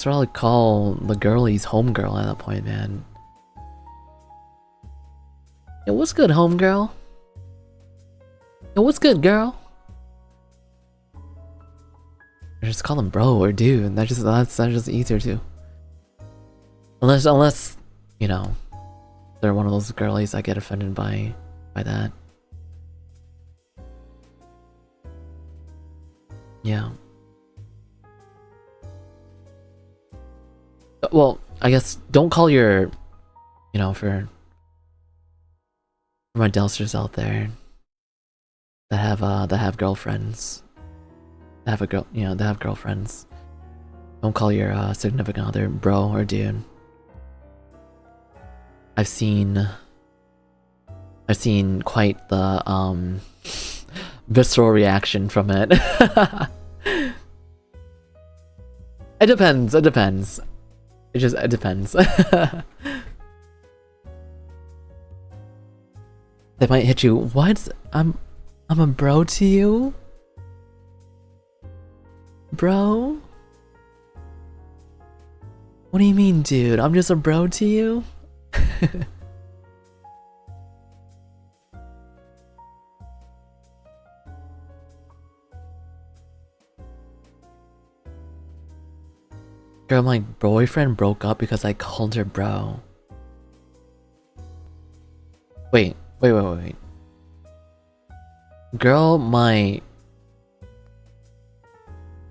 rather call the girlies homegirl at that point, man. Yo, what's good, homegirl? Yo, what's good, girl? I just call them bro or dude. That's just easier too. Unless you know, they're one of those girlies that get offended by that. Yeah. Well, I guess don't call your, you know, for my Delsters out there that have girlfriends, that have girlfriends. Don't call your significant other bro or dude. I've seen quite the visceral reaction from it. It depends. It depends. It depends. They might hit you. What? I'm a bro to you? Bro? What do you mean, dude? I'm just a bro to you? Girl, my boyfriend broke up because I called her bro. Wait. Girl, my...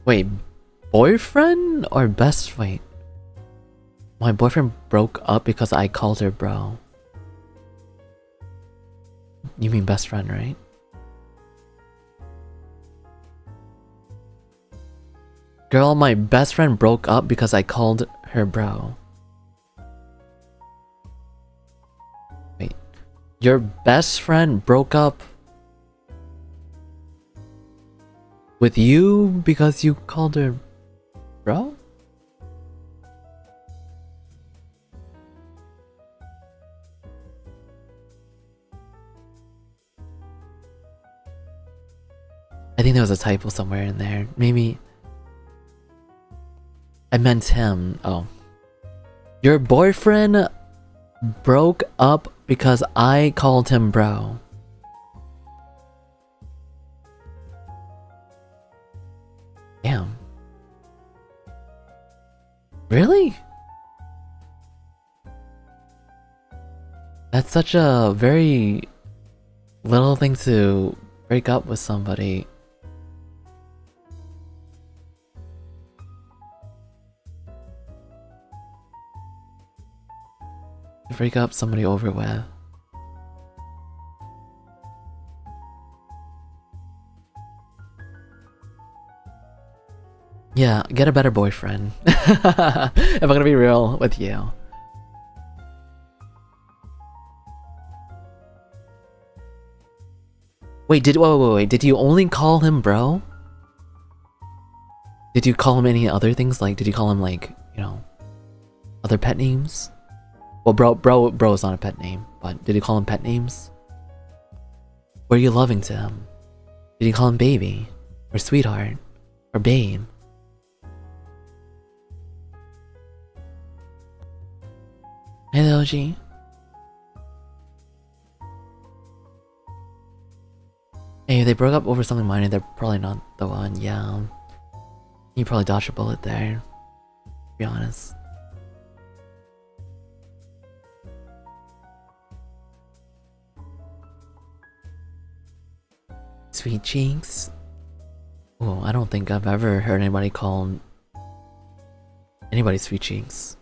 Wait, boyfriend or best... Wait. My boyfriend broke up because I called her bro. You mean best friend, right? Girl, my best friend broke up because I called her bro. Wait. Your best friend broke up with you because you called her bro? think there was a typo somewhere in there. Maybe I meant him. Oh. Your boyfriend broke up because I called him bro. Damn. Really? That's such a very little thing to break up with somebody. To break up somebody over with. Yeah, get a better boyfriend. If I'm gonna be real with you. Wait, wait, did you only call him bro? Did you call him any other things? Like, did you call him like, you know, other pet names? Well, bro is not a pet name, but did you call him pet names? Were you loving to him? Did you call him baby? Or sweetheart? Or babe? Hey, OG. Hey, if they broke up over something minor, they're probably not the one, yeah. You probably dodged a bullet there, to be honest. Sweet cheeks? Oh, I don't think I've ever heard anybody call anybody sweet cheeks.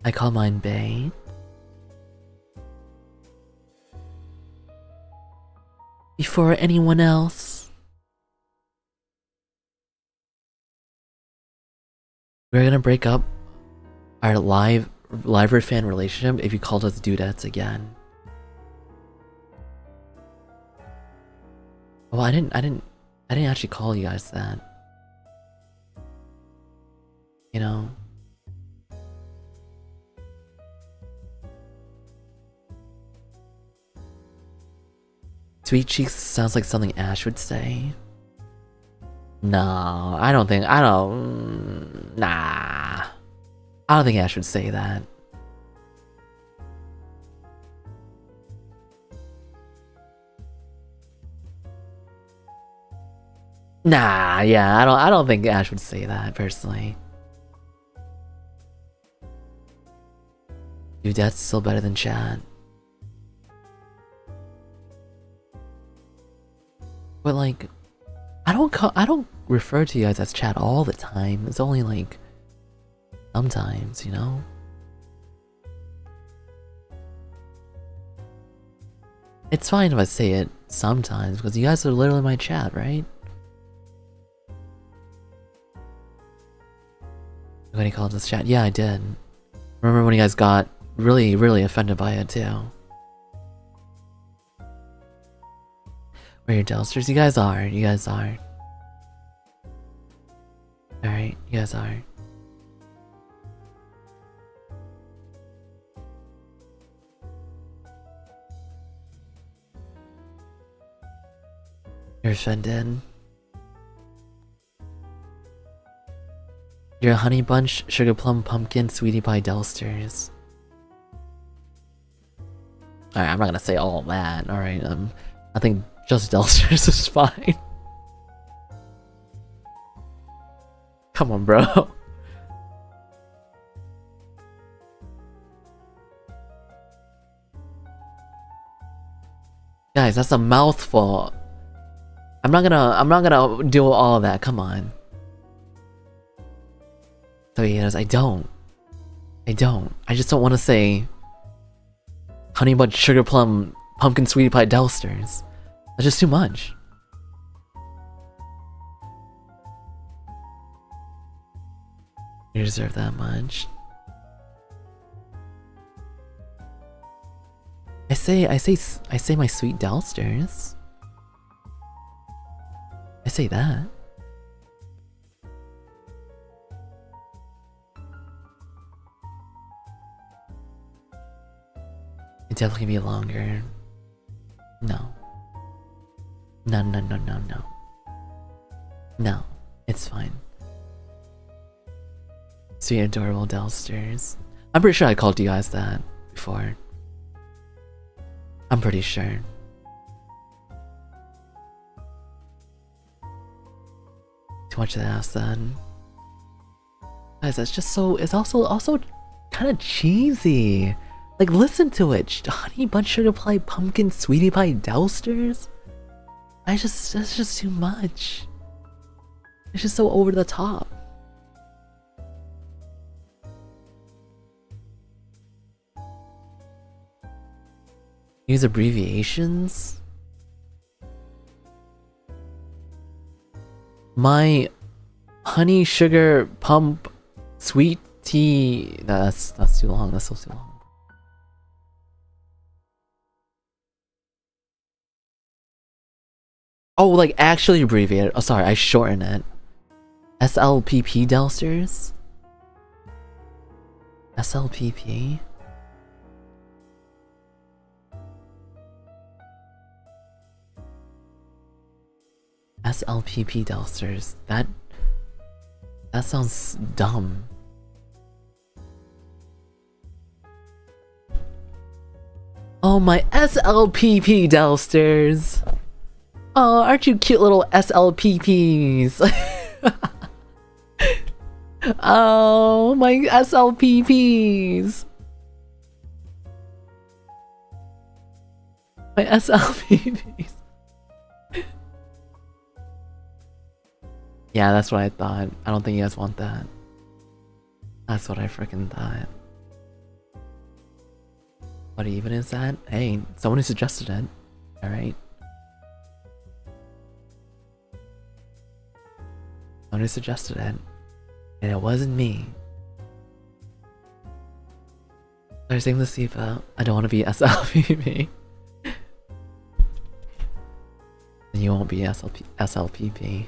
I call mine bae. Before anyone else. We're gonna break up our liver fan relationship if you called us dudettes again. Well, I didn't actually call you guys that. You know? Sweet cheeks sounds like something Ash would say. No, I don't think Ash would say that. Nah, yeah, I don't think Ash would say that personally. Dude, that's still better than chat. But like, I don't refer to you guys as chat all the time. It's only like sometimes, you know? It's fine if I say it sometimes because you guys are literally my chat, right? When he called us chat, yeah, I did. Remember when you guys got really, really offended by it too? Where your Delsters? You guys are. You guys are. Alright, you guys are. You're offended. You're a honey bunch, sugar plum pumpkin, sweetie pie Delsters. Alright, I'm not gonna say all that. Alright, I think just Delsters is fine. Come on, bro. Guys, that's a mouthful. I'm not gonna do all of that. Come on. So he goes, I don't. I just don't want to say honey bunch, sugar plum, pumpkin, sweetie pie Delsters. That's just too much. You deserve that much. I say my sweet Delsters. I say that. It definitely be longer. No. No, no, no, no, no. No, it's fine. Sweet, adorable Delsters. I'm pretty sure I called you guys that before. I'm pretty sure. Too much to ask then. Guys, that's just so. It's also kind of cheesy. Like, listen to it. Honey Bunch Sugar Pie Pumpkin Sweetie Pie Delsters? That's just too much. It's just so over the top. Use abbreviations? My honey sugar pump sweet tea. That's too long. That's so too long. Oh, like actually abbreviated. Oh, sorry, I shortened it. SLPP Delsters? SLPP? SLPP Delsters. That sounds dumb. Oh, my SLPP Delsters. Oh, aren't you cute little SLPPs? Oh, my SLPPs. My SLPPs. Yeah, that's what I thought. I don't think you guys want that. That's what I freaking thought. What even is that? Hey, someone who suggested it. Alright. Someone who suggested it. And it wasn't me. I was saying to Siva, I don't want to be SLPP. And you won't be SLPP.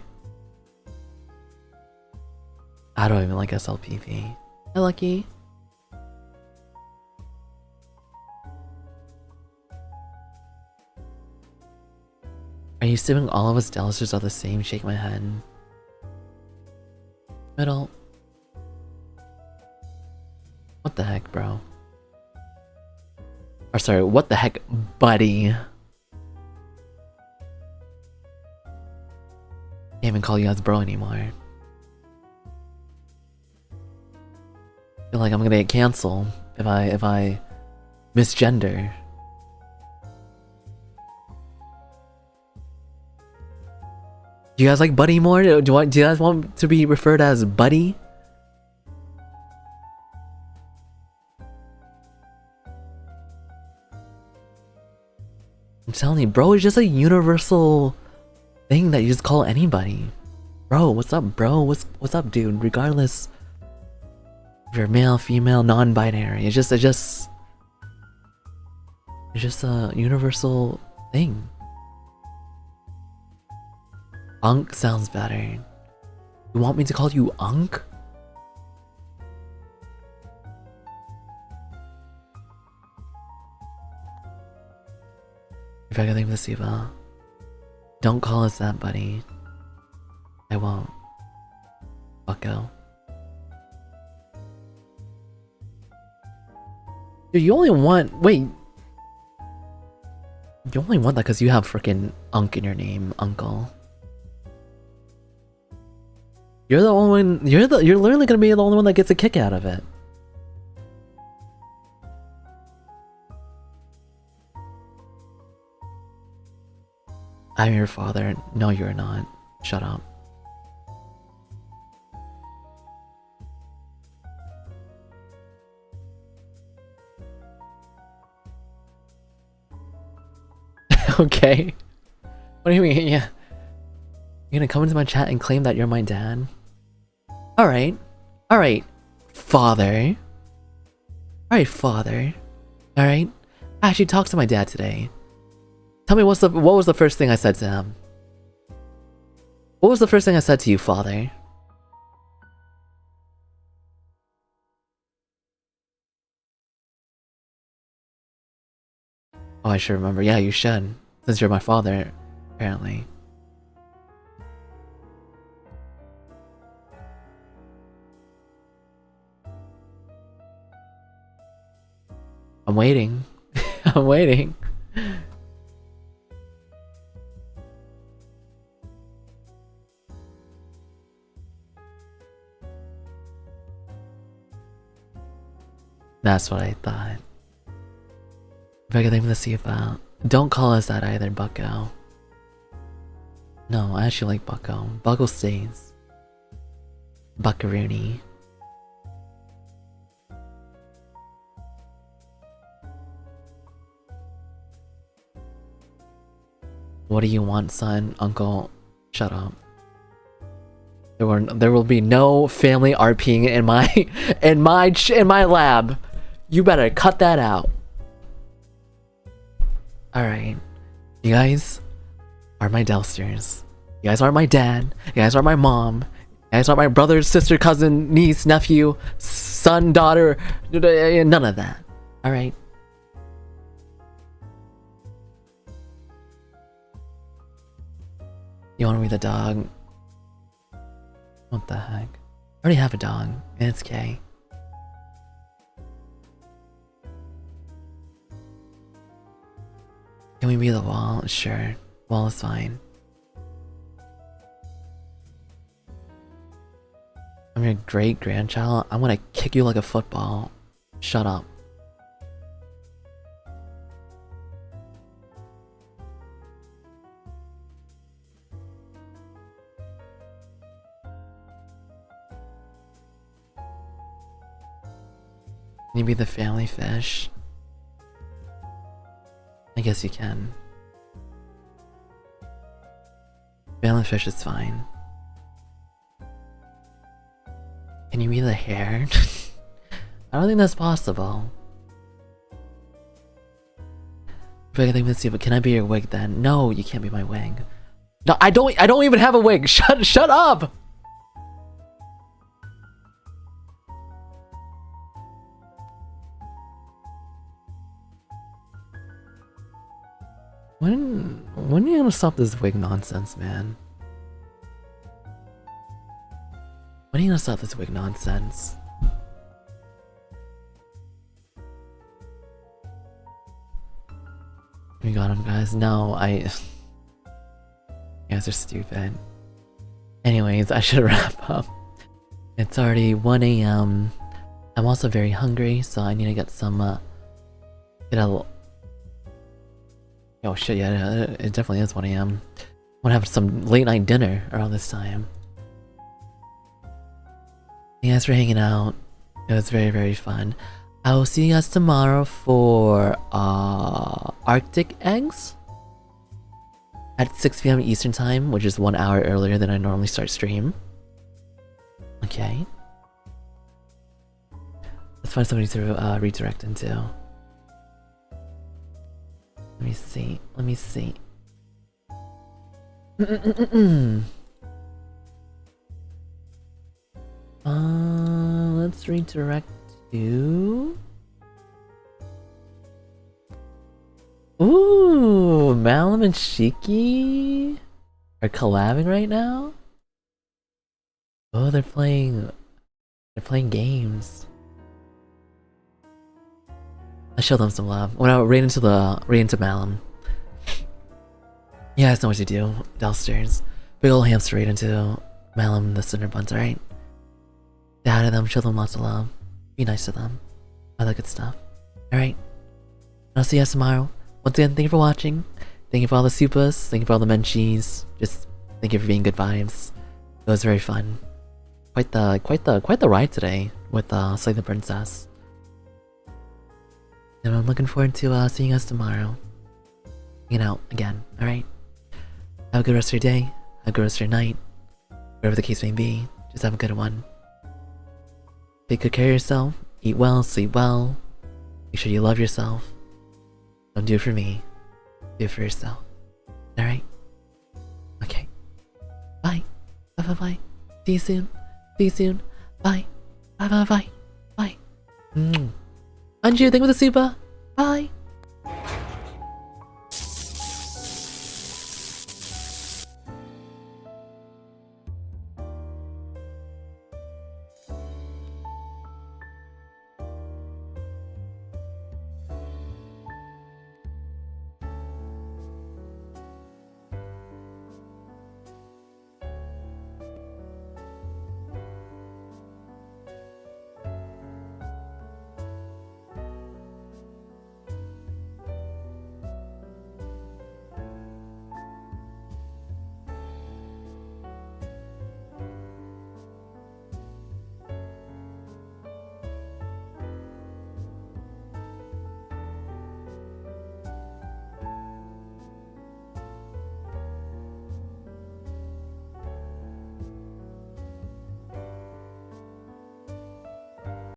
I don't even like SLPP. Hi, Lucky. Are you assuming all of us Delsters are the same? Shake my head. Middle. What the heck, bro? Or sorry, what the heck, buddy? Can't even call you guys bro anymore. Feel like I'm gonna get canceled if I misgender. Do you guys like Buddy more? Do you guys want to be referred as Buddy? I'm telling you, bro, it's just a universal thing that you just call anybody. Bro, what's up, bro? What's up, dude? Regardless if you're male, female, non-binary, it's just a universal thing. Unk sounds better. You want me to call you Unk? If I can leave the Siva. Don't call us that, buddy. I won't. Bucko. Dude, you only want... Wait. You only want that because you have freaking Unk in your name, Uncle. You're the only one... You're literally gonna be the only one that gets a kick out of it. I'm your father. No, you're not. Shut up. Okay. What do you mean? Yeah. You're gonna come into my chat and claim that you're my dad? Alright. Alright, father. Alright, father. Alright. I actually talked to my dad today. Tell me what was the first thing I said to him? What was the first thing I said to you, father? Oh, I should remember. Yeah, you should. Since you're my father, apparently. I'm waiting. I'm waiting. That's what I thought. If I could think to see about. Don't call us that either, Bucko. No, I actually like Bucko. Bucko stays. Buckaroony. What do you want, son? Uncle, shut up. There will be no family RPing in my lab. You better cut that out. All right, you guys are my Delsters. You guys aren't my dad. You guys aren't my mom. You guys aren't my brother, sister, cousin, niece, nephew, son, daughter. None of that. All right. You want to be the dog? What the heck? I already have a dog, and it's gay. Can we be the wall? Sure. Wall is fine. I'm your great-grandchild? I'm gonna kick you like a football. Shut up. Can you be the family fish? I guess you can. Family fish is fine. Can you be the hair? I don't think that's possible. But I think let's see, but can I be your wig then? No, you can't be my wig. No, I don't even have a wig. Shut up! When are you gonna stop this wig nonsense, man? When are you gonna stop this wig nonsense? We got him, guys. No, you guys are stupid. Anyways, I should wrap up. It's already 1 AM. I'm also very hungry, so I need to get some, Oh shit, yeah, it definitely is 1 AM. I wanna have some late night dinner around this time. Thank you guys for hanging out. It was very, very fun. I will see you guys tomorrow for Arctic Eggs at 6 PM Eastern Time, which is 1 hour earlier than I normally start stream. Okay. Let's find somebody to redirect into. Let me see. Let me see. Let's redirect to. Ooh, Malum and Shiki are collabing right now. Oh, they're playing games. I show them some love. When I right into Malum. You guys know what to do. Downstairs. Big ol' hamster right into Malum the Cinder Buns, alright? Say hi to them, show them lots of love. Be nice to them. All that good stuff. Alright? I'll see you guys tomorrow. Once again, thank you for watching. Thank you for all the supers. Thank you for all the menchies. Just thank you for being good vibes. It was very fun. Quite the ride today with Slay the Princess. And I'm looking forward to seeing you guys tomorrow. Hanging out again, alright? Have a good rest of your day. Have a good rest of your night. Whatever the case may be, just have a good one. Take good care of yourself. Eat well, sleep well. Make sure you love yourself. Don't do it for me. Do it for yourself. Alright? Okay. Bye. Bye bye bye. See you soon. See you soon. Bye. Bye bye bye. Bye. Anju, thank you for the super. Bye.